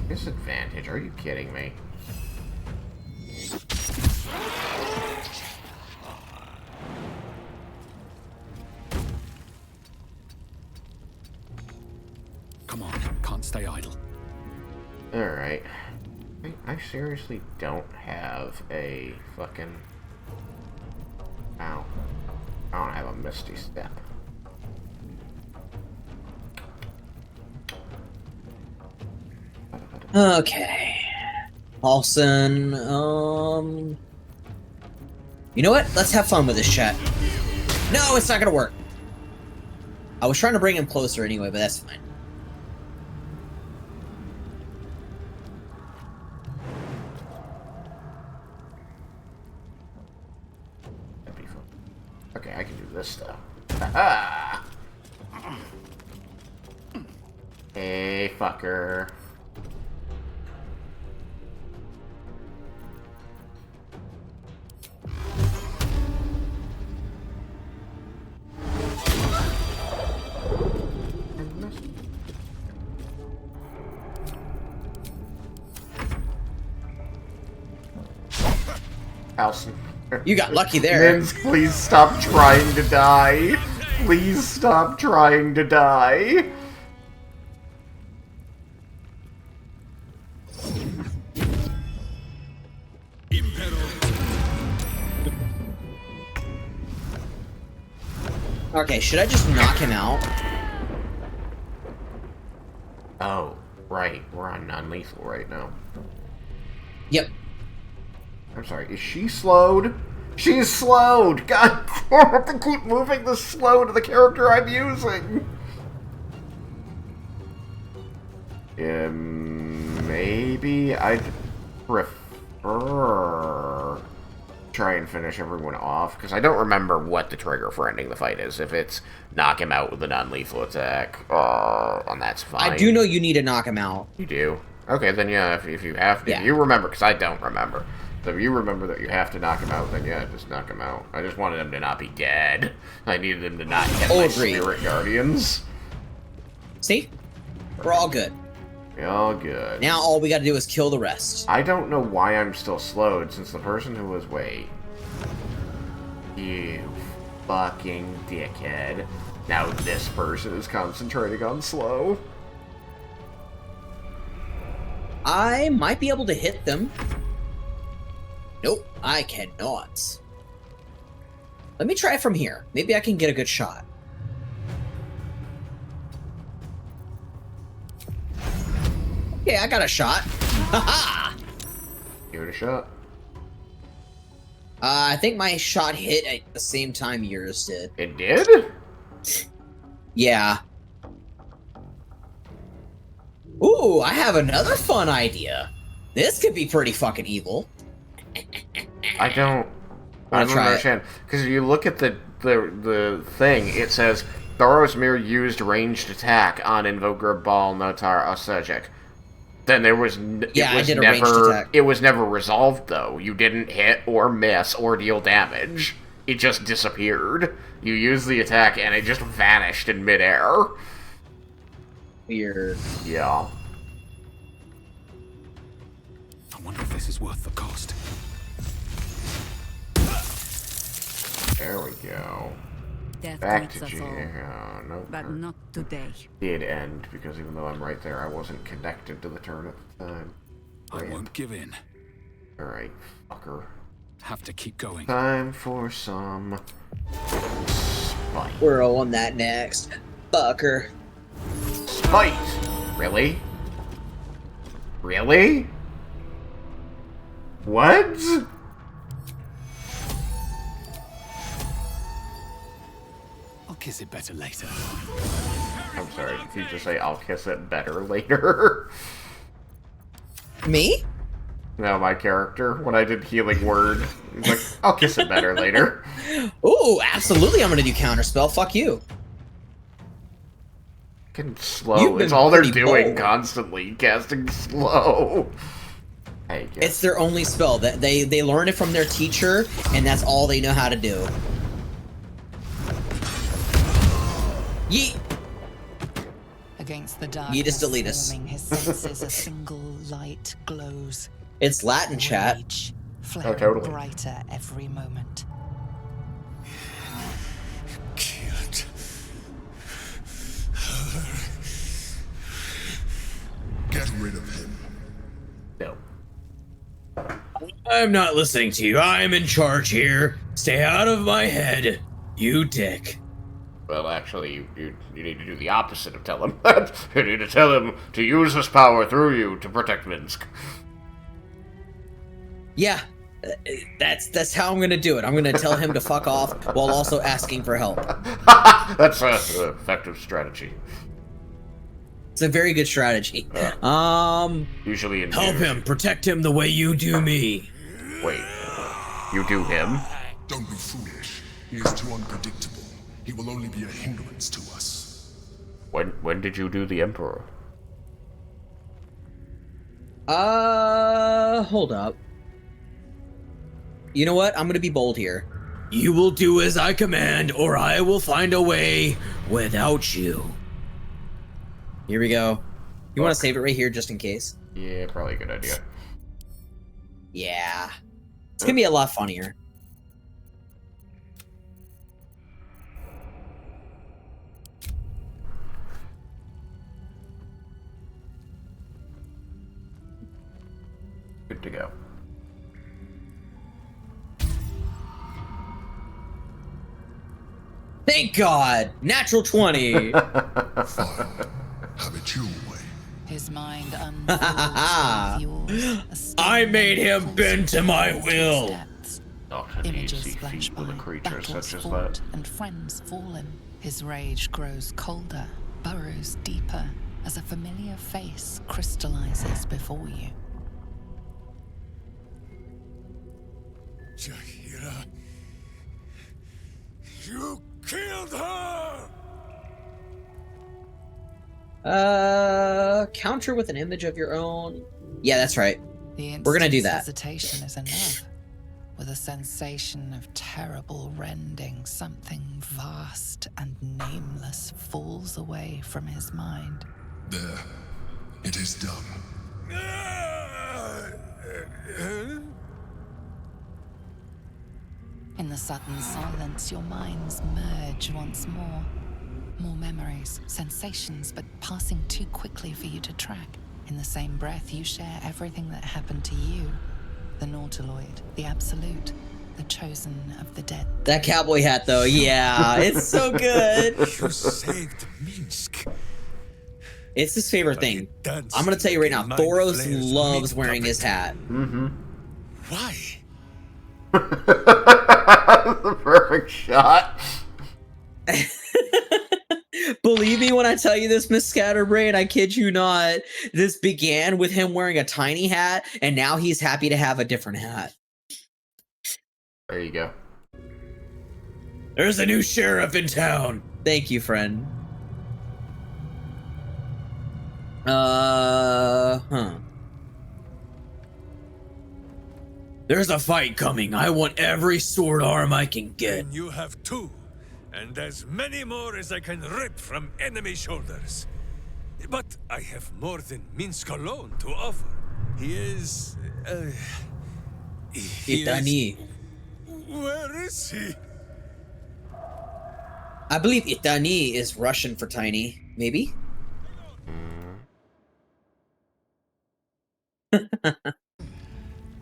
Disadvantage? Are you kidding me? Come on, can't stay idle. Alright. I seriously don't have a fucking... Ow. I don't have a Misty Step. Okay. Paulson, you know what? Let's have fun with this chat. No, it's not gonna work. I was trying to bring him closer anyway, but that's fine. Okay, I can do this stuff. Aha! Hey, fucker. Alson. You got lucky there. Minsk, please stop trying to die. Please stop trying to die. Okay, should I just knock him out? Oh, Right, we're on non-lethal right now. Yep. I'm sorry, is she slowed? She's slowed! God, I have to keep moving the slow to the character I'm using! Maybe I'd prefer try and finish everyone off, because I don't remember what the trigger for ending the fight is. If it's knock him out with a non-lethal attack, and that's fine. I do know you need to knock him out. You do? Okay, then yeah, if you have to, if you remember, because I don't remember. So if you remember that you have to knock him out, then yeah, just knock him out. I just wanted him to not be dead. I needed him to not get my spirit guardians. See? We're all good. We're all good. Now all we gotta do is kill the rest. I don't know why I'm still slowed, since the person who was... Wait. You fucking dickhead. Now this person is concentrating on slow. I might be able to hit them. Nope, I cannot. Let me try from here. Maybe I can get a good shot. Okay, I got a shot. Haha! Give it a shot. I think my shot hit at the same time yours did. It did? Yeah. Ooh, I have another fun idea. This could be pretty fucking evil. I don't understand. Because if you look at the thing, it says Thoros Mir used ranged attack on Invoker Bal Notar Ossejic. Then there was it was never resolved though. You didn't hit or miss or deal damage. It just disappeared. You used the attack and it just vanished in midair. Weird. Yeah. I wonder if this is worth the cost. There we go. Death Back to greets us all, no, but not today. Did end because even though I'm right there, I wasn't connected to the turn at the time. I won't give in. All right, fucker. Have to keep going. Time for some spite. We're on that next, fucker. Spite. Really? Really? What? I'll kiss it better later. I'm sorry, did you just say I'll kiss it better later? Me? No, my character. When I did healing word, he's like, I'll kiss it better later. Ooh, absolutely I'm gonna do counterspell. Fuck you. Fucking slow. It's all they're doing constantly, casting slow. It's their only spell. That they learn it from their teacher, and that's all they know how to do. Yeet. Against the Yeetus deletus. forming his senses, a single light glows. It's Latin, chat. Rage, flaring totally. brighter every moment. Can't. Get rid of him. No. I'm not listening to you. I'm in charge here. Stay out of my head, you dick. Well, actually, you need to do the opposite of tell him that. You need to tell him to use his power through you to protect Minsk. Yeah, that's how I'm gonna do it. I'm gonna tell him to fuck off while also asking for help. That's an effective strategy. It's a very good strategy. Usually help him, protect him the way you do me. Wait, you do him? Don't be foolish. He is too unpredictable. He will only be a hindrance to us. When did you do the Emperor? Hold up. You know what? I'm gonna be bold here. You will do as I command, or I will find a way without you. Here we go. You want to save it right here just in case? Yeah, probably a good idea. Yeah. It's gonna be a lot funnier. Good to go. Thank God! Natural 20! Fine. Have it your way. His mind unfolds beneath yours. I made him bend to my will. Images flash by, battles fought, and friends fallen. His rage grows colder, burrows deeper, as a familiar face crystallizes before you. Jaheira, you killed her! Counter with an image of your own. Yeah, that's right. The We're gonna do that. Hesitation is enough. With a sensation of terrible rending, something vast and nameless falls away from his mind. There. It is done. In the sudden silence, your minds merge once more. More memories, sensations, but passing too quickly for you to track. In the same breath, you share everything that happened to you. The Nautiloid, the Absolute, the chosen of the dead. That cowboy hat, though, yeah, it's so good. You saved Minsk. It's his favorite thing. I'm gonna tell you right now, Thoros loves wearing his hat. Mm-hmm. Why? The perfect shot. Believe me when I tell you this, Miss Scatterbrain, I kid you not. This began with him wearing a tiny hat, and now he's happy to have a different hat. There you go. There's a new sheriff in town. Thank you, friend. There's a fight coming. I want every sword arm I can get. And you have two, and as many more as I can rip from enemy shoulders. But I have more than Minsk alone to offer. He is... Itani. Where is he? I believe Itani is Russian for tiny. Maybe?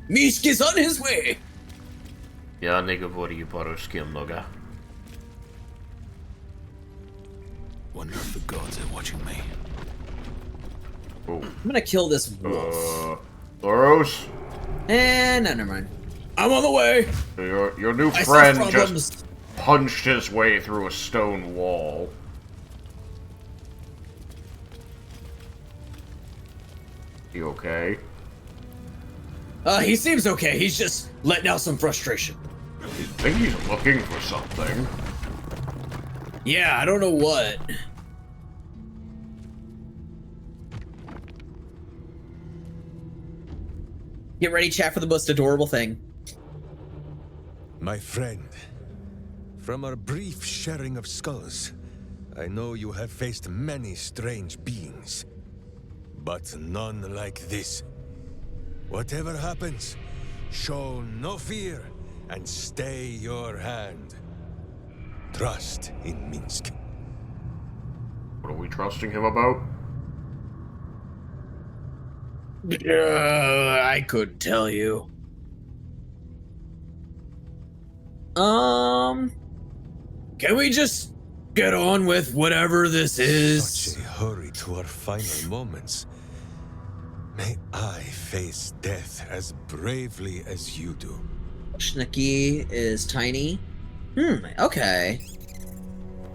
Minsk is on his way! Я не говорю по-русски много. Wonder if the gods are watching me. Oh. I'm gonna kill this wolf. Thoros? No, never mind. I'm on the way! Your new friend just punched his way through a stone wall. You okay? He seems okay. He's just letting out some frustration. I think he's looking for something. Yeah, I don't know what. Get ready, chat, for the most adorable thing. My friend, from our brief sharing of skulls, I know you have faced many strange beings, but none like this. Whatever happens, show no fear and stay your hand. Trust in Minsk. What are we trusting him about? I couldn't tell you. Can we just get on with whatever this is? Such a hurry to our final moments. May I face death as bravely as you do. Shniki is tiny. Okay.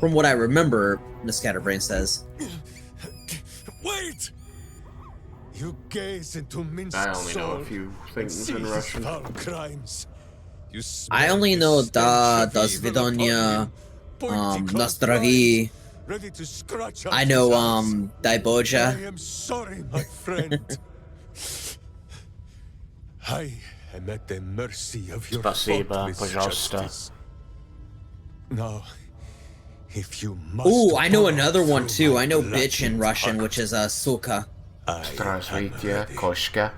From what I remember, Miss Scatterbrain says. Wait! You gaze into Minsk's I only know a few things in Russian. Crimes. You I only know da svidanya, nastravi. Ready to scratch I know I Dai Boja. am sorry, my friend. I am at the mercy of your Спасибо, thoughtless пожалуйста. justice. Now, if you must... Ooh, I know another one through too. my I know bloody bitch in Russian, which is suka. Здравствуйте, кошка.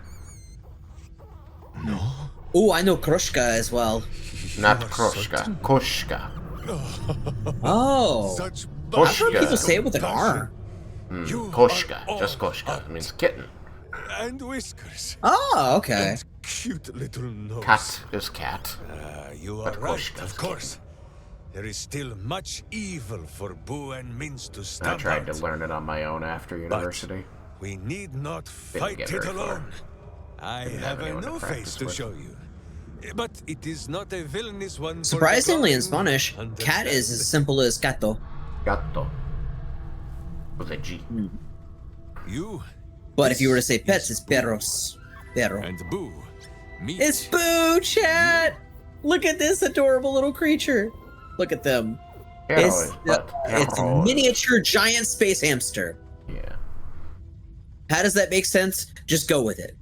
No? Ooh, I know Krushka as well. Not Kroshka, Koshka. Oh. I've heard people say it with an R. Koshka, just Koshka. It means kitten. And whiskers. Oh, okay. And cute little nose. Cat is cat. You are But right, Koshka of is course. There is still much evil for Boo and Minsk to stop I tried to out. learn it on my own after university. We need not Didn't fight get it very far. alone. I Didn't have have a anyone to new face practice to with. show you. But it is not a villainous one. for Surprisingly, in decline. Spanish, cat is as simple as gato. Gato. With a G. You. But if you were to say pets, it's perros. Perro. And Boo. Meet. It's Boo, chat! Look at this adorable little creature. Look at them. It's a miniature giant space hamster. Yeah. How does that make sense? Just go with it.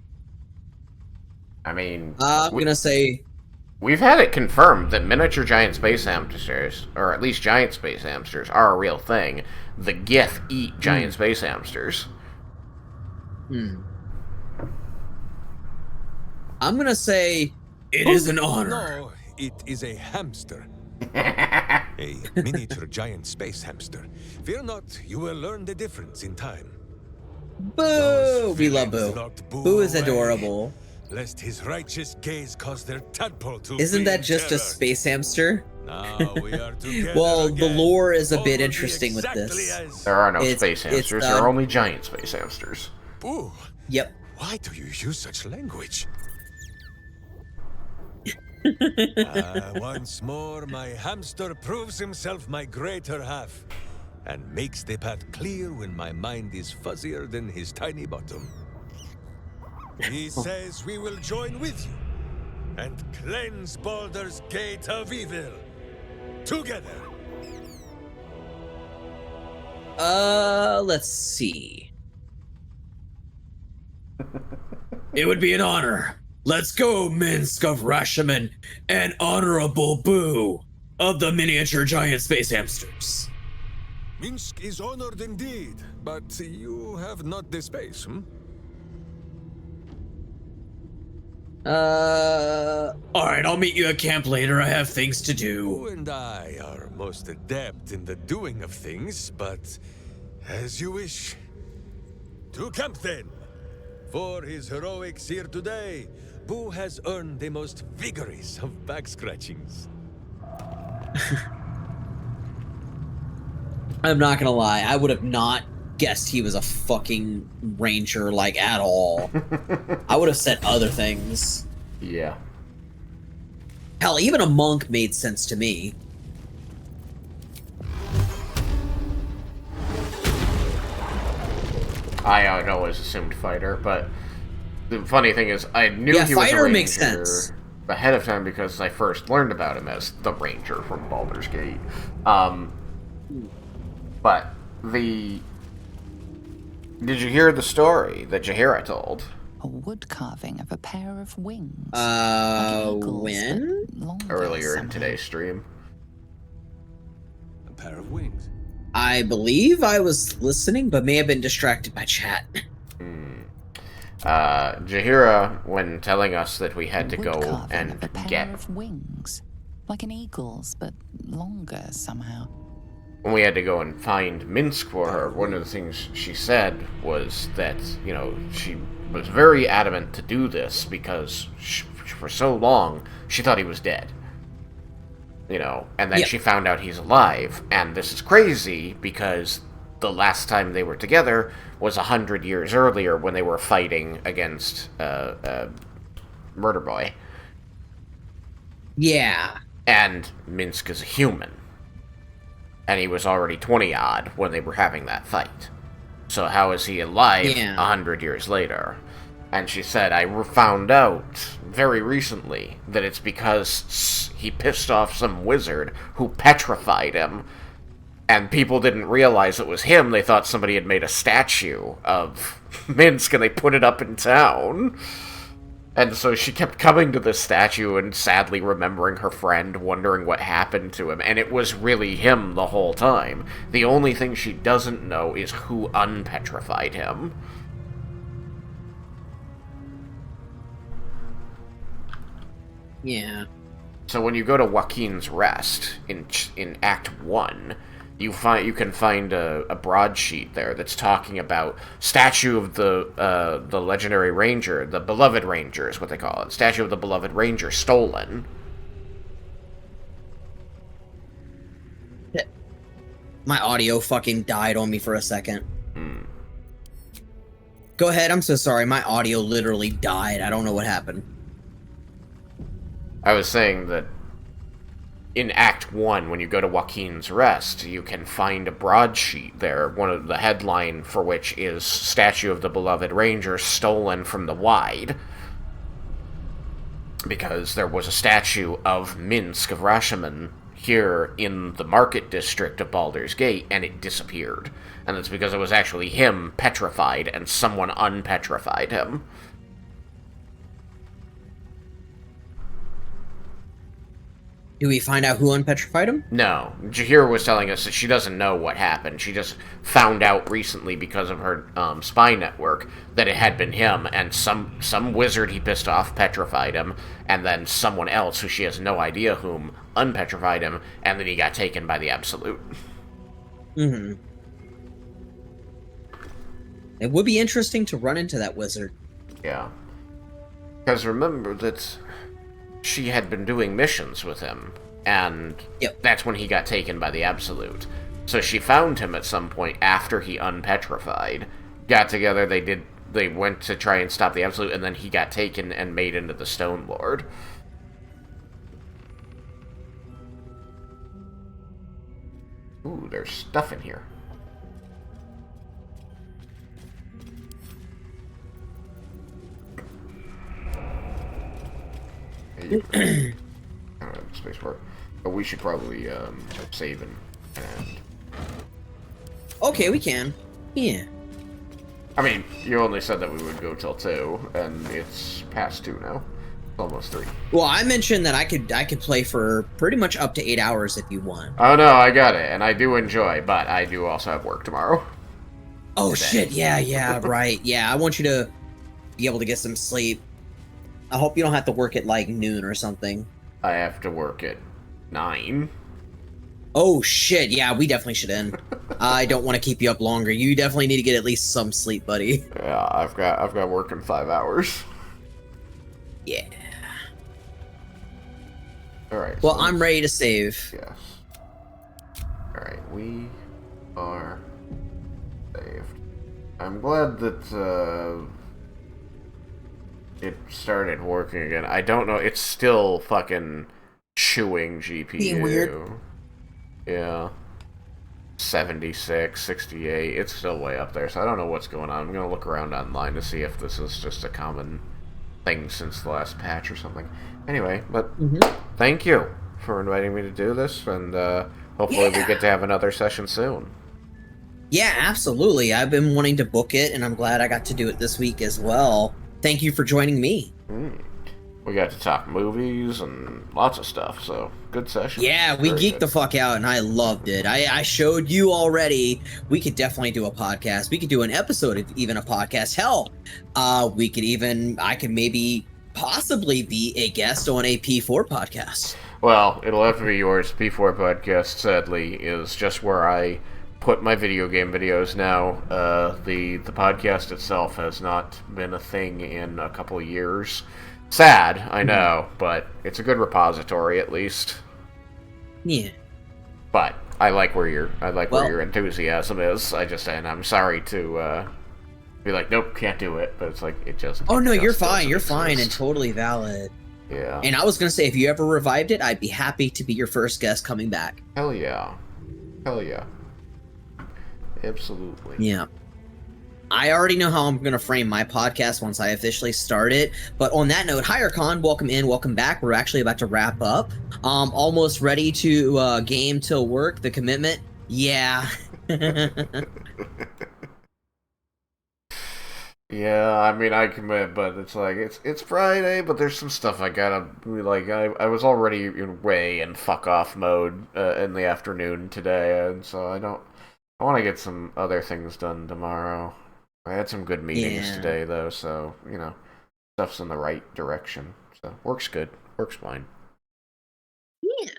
I mean, I'm gonna say we've had it confirmed that miniature giant space hamsters, or at least giant space hamsters, are a real thing. The Gith eat giant space hamsters. I'm gonna say it is an honor. No, it is a hamster. A miniature giant space hamster. Fear not, you will learn the difference in time. Boo! We love Boo. Boo is adorable. Lest his righteous gaze cause their tadpole to Isn't flee that in just terror. a space hamster? Now we are together Well, the again. lore is a bit All interesting with exactly this. as- There are no It's- space hamsters, there are only giant space hamsters. Boo! Yep. Why do you use such language? Once more, my hamster proves himself my greater half, and makes the path clear when my mind is fuzzier than his tiny bottom. He says we will join with you, and cleanse Baldur's Gate of Evil. Together. Let's see. It would be an honor. Let's go, Minsk of Rashomon, and Honorable Boo of the miniature giant space hamsters. Minsk is honored indeed, but you have not the space, hmm? Alright, I'll meet you at camp later. I have things to do. You and I are most adept in the doing of things, but as you wish. To camp then! For his heroics here today, Boo has earned the most vigorous of back scratchings. I'm not gonna lie, I would have not guessed he was a fucking ranger, like, at all. I would have said other things. Yeah. Hell, even a monk made sense to me. I had always assumed fighter, but the funny thing is, I knew Yeah, he was a fighter ranger makes sense. ahead of time because I first learned about him as the ranger from Baldur's Gate. But the... Did you hear the story that Jaheira told? A wood carving of a pair of wings. Like eagles, when? but longer Earlier in somehow. today's stream. A pair of wings. I believe I was listening, but may have been distracted by chat. Jaheira, when telling us that we had to Wood go carving and of a pair get... of wings. Like an eagle's, but longer somehow. When we had to go and find Minsk for her, one of the things she said was that, you know, she was very adamant to do this because for so long she thought he was dead. You know, and then she found out he's alive, and this is crazy because the last time they were together was 100 years earlier when they were fighting against Murder Boy. Yeah. And Minsk is a human. And he was already 20-odd when they were having that fight. So how is he alive 100 years later? And she said, I found out very recently that it's because he pissed off some wizard who petrified him. And people didn't realize it was him. They thought somebody had made a statue of Minsk and they put it up in town. And so she kept coming to this statue and sadly remembering her friend, wondering what happened to him. And it was really him the whole time. The only thing she doesn't know is who unpetrified him. Yeah. So when you go to Joaquin's Rest in Act 1, you can find a broadsheet there that's talking about statue of the legendary ranger, the beloved ranger is what they call it. Statue of the beloved ranger stolen. My audio fucking died on me for a second. Go ahead. I'm so sorry. My audio literally died. I don't know what happened. I was saying that in Act 1, when you go to Joaquin's Rest, you can find a broadsheet there, one of the headline for which is Statue of the Beloved Ranger stolen from the Wide. Because there was a statue of Minsk, of Rashomon, here in the market district of Baldur's Gate, and it disappeared. And it's because it was actually him petrified, and someone unpetrified him. Do we find out who unpetrified him? No. Jahir was telling us that she doesn't know what happened. She just found out recently because of her spy network that it had been him, and some wizard he pissed off petrified him, and then someone else, who she has no idea whom, unpetrified him, and then he got taken by the Absolute. Mm-hmm. It would be interesting to run into that wizard. Yeah. Because remember that she had been doing missions with him, and that's when he got taken by the Absolute. So she found him at some point after he unpetrified, got together, they went to try and stop the Absolute, and then he got taken and made into the Stone Lord. Ooh, there's stuff in here. Space bar. But we should probably save and. Okay, we can. Yeah. I mean, you only said that we would go till 2, and it's past 2 now. It's almost 3. Well, I mentioned that I could play for pretty much up to 8 hours if you want. Oh no, I got it, and I do enjoy, but I do also have work tomorrow. Oh shit! Yeah, right. Yeah, I want you to be able to get some sleep. I hope you don't have to work at like noon or something. I have to work at 9. Oh shit! Yeah, we definitely should end. I don't want to keep you up longer. You definitely need to get at least some sleep, buddy. Yeah, I've got work in 5 hours. Yeah. All right. Well, so I'm ready to save. Yes. All right, we are saved. I'm glad that it started working again. I don't know. It's still fucking chewing GPU. Being weird. Yeah. 76, 68. It's still way up there, so I don't know what's going on. I'm gonna look around online to see if this is just a common thing since the last patch or something. Anyway, but thank you for inviting me to do this, and hopefully we get to have another session soon. Yeah, absolutely. I've been wanting to book it, and I'm glad I got to do it this week as well. Thank you for joining me. We got to talk movies and lots of stuff, so good session. Yeah, we geeked the fuck out, and I loved it. I showed you already. We could definitely do a podcast. We could do an episode of even a podcast. Hell, I could maybe possibly be a guest on a P4 podcast. Well, it'll have to be yours. P4 podcast, sadly, is just where I put my video game videos now. The podcast itself has not been a thing in a couple of years. Sad, I know, but it's a good repository at least. Yeah. But I like where your enthusiasm is. And I'm sorry to be like, nope, can't do it. But it's like it just. Oh no, you're fine. You're fine and totally valid. Yeah. And I was gonna say, if you ever revived it, I'd be happy to be your first guest coming back. Hell yeah. Hell yeah. Absolutely. Yeah. I already know how I'm going to frame my podcast once I officially start it. But on that note, HireCon, welcome in, welcome back. We're actually about to wrap up. Almost ready to game till work, the commitment. Yeah. Yeah, I mean, I commit, but it's like, it's Friday, but there's some stuff I gotta, like, I was already in way in fuck-off mode in the afternoon today, and so I want to get some other things done tomorrow. I had some good meetings today, though, so, stuff's in the right direction. So, works good. Works fine. Yeah.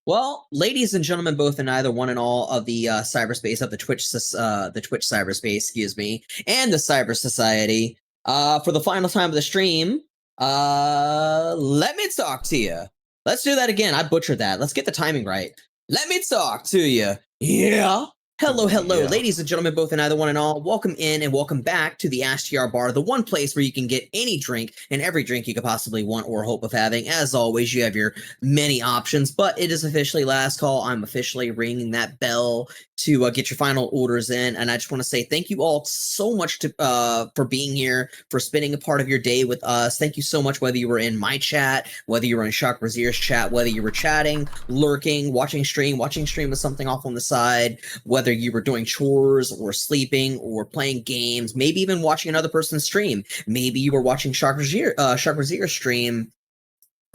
Well, ladies and gentlemen, both and either one and all of the cyberspace of the Twitch cyberspace, excuse me, and the Cyber Society, for the final time of the stream, let me talk to you. Let's do that again. I butchered that. Let's get the timing right. Let me talk to you. Yeah. Hello, hello, Yeah. ladies and gentlemen, both and either one and all. Welcome in and welcome back to the STR Bar, the one place where you can get any drink and every drink you could possibly want or hope of having. As always, you have your many options, but it is officially last call. I'm officially ringing that bell to get your final orders in, and I just want to say thank you all so much for being here, for spending a part of your day with us. Thank you so much, whether you were in my chat, whether you were in Shock Razier's chat, whether you were chatting, lurking, watching stream with something off on the side, whether you were doing chores or sleeping or playing games, maybe even watching another person's stream. Maybe you were watching Shock Razier's stream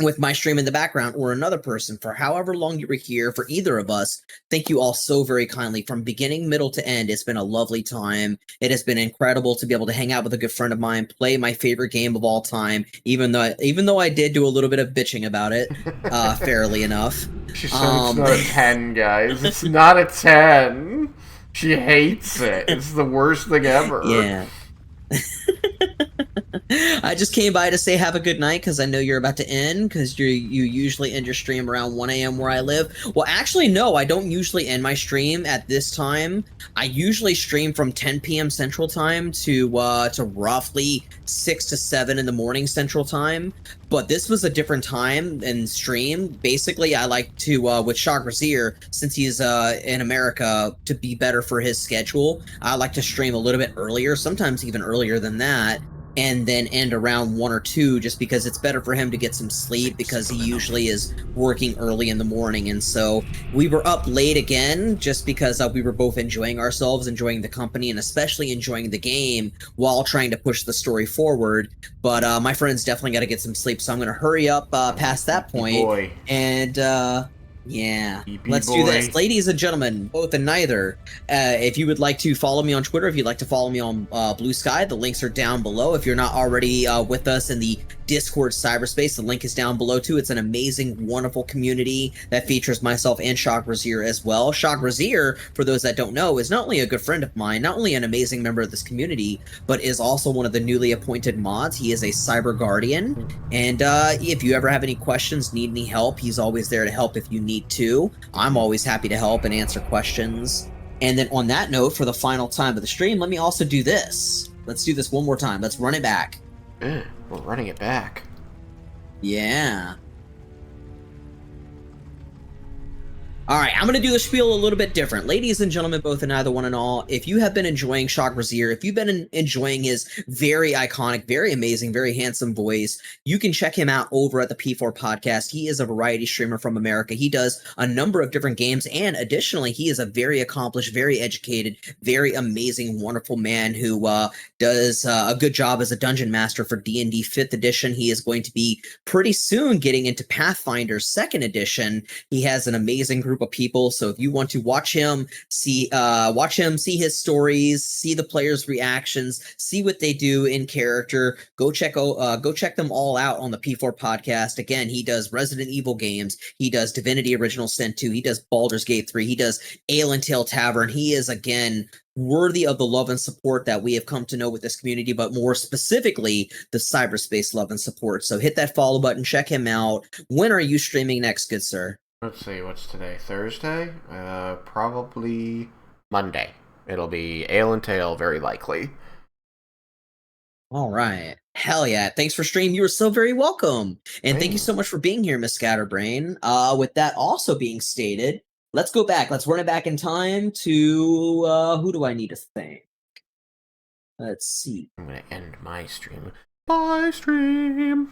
with my stream in the background, or another person. For however long you were here, for either of us, thank you all so very kindly. From beginning, middle to end, it's been a lovely time. It has been incredible to be able to hang out with a good friend of mine, play my favorite game of all time, even though I did do a little bit of bitching about it, fairly enough. She said it's not a 10, guys. It's not a 10. She hates it. It's the worst thing ever. Yeah. I just came by to say have a good night because I know you're about to end, because you usually end your stream around 1 a.m. where I live. Well, actually, no, I don't usually end my stream at this time. I usually stream from 10 p.m. Central Time to roughly 6 to 7 in the morning Central Time. But this was a different time and stream. Basically, I like to, with Shock Razier, since he's in America, to be better for his schedule, I like to stream a little bit earlier, sometimes even earlier than that, and then end around 1 or 2, just because it's better for him to get some sleep, because he usually is working early in the morning. And so we were up late again, just because we were both enjoying ourselves, enjoying the company, and especially enjoying the game while trying to push the story forward. But my friend's definitely got to get some sleep, so I'm going to hurry up past that point. And yeah, let's do this. Ladies and gentlemen, both and neither, if you would like to follow me on Twitter, if you'd like to follow me on Blue Sky, the links are down below. If you're not already with us in the Discord cyberspace, the link is down below too. It's an amazing, wonderful community that features myself and Shock Razier as well. Shock Razier, for those that don't know, is not only a good friend of mine, not only an amazing member of this community, but is also one of the newly appointed mods. He is a cyber guardian, and if you ever have any questions, need any help, he's always there to help if you need to. I'm always happy to help and answer questions. And then on that note, for the final time of the stream, let me also do this. Let's do this one more time. Let's run it back. We're running it back. Yeah. Alright, I'm going to do the spiel a little bit different. Ladies and gentlemen, both and either one and all, if you have been enjoying Shock Razier, if you've been enjoying his very iconic, very amazing, very handsome voice, you can check him out over at the P4 Podcast. He is a variety streamer from America. He does a number of different games, and additionally, he is a very accomplished, very educated, very amazing, wonderful man who does a good job as a dungeon master for D&D 5th edition. He is going to be pretty soon getting into Pathfinder 2nd edition. He has an amazing group of people, so if you want to watch him, see his stories, see the players' reactions, see what they do in character, go check them all out on the P4 Podcast. Again, he does Resident Evil games, he does Divinity Original Sin 2, he does Baldur's Gate 3, he does Ale and Tail Tavern. He is, again, worthy of the love and support that we have come to know with this community, but more specifically, the cyberspace love and support. So hit that follow button, check him out. When are you streaming next, good sir? Let's see, what's today? Thursday? Probably Monday. It'll be Ale and Tail, very likely. All right. Hell yeah. Thanks for streaming. You are so very welcome. And thank you so much for being here, Miss Scatterbrain. With that also being stated, let's go back. Let's run it back in time to, who do I need to thank? Let's see. I'm going to end my stream. Bye, stream!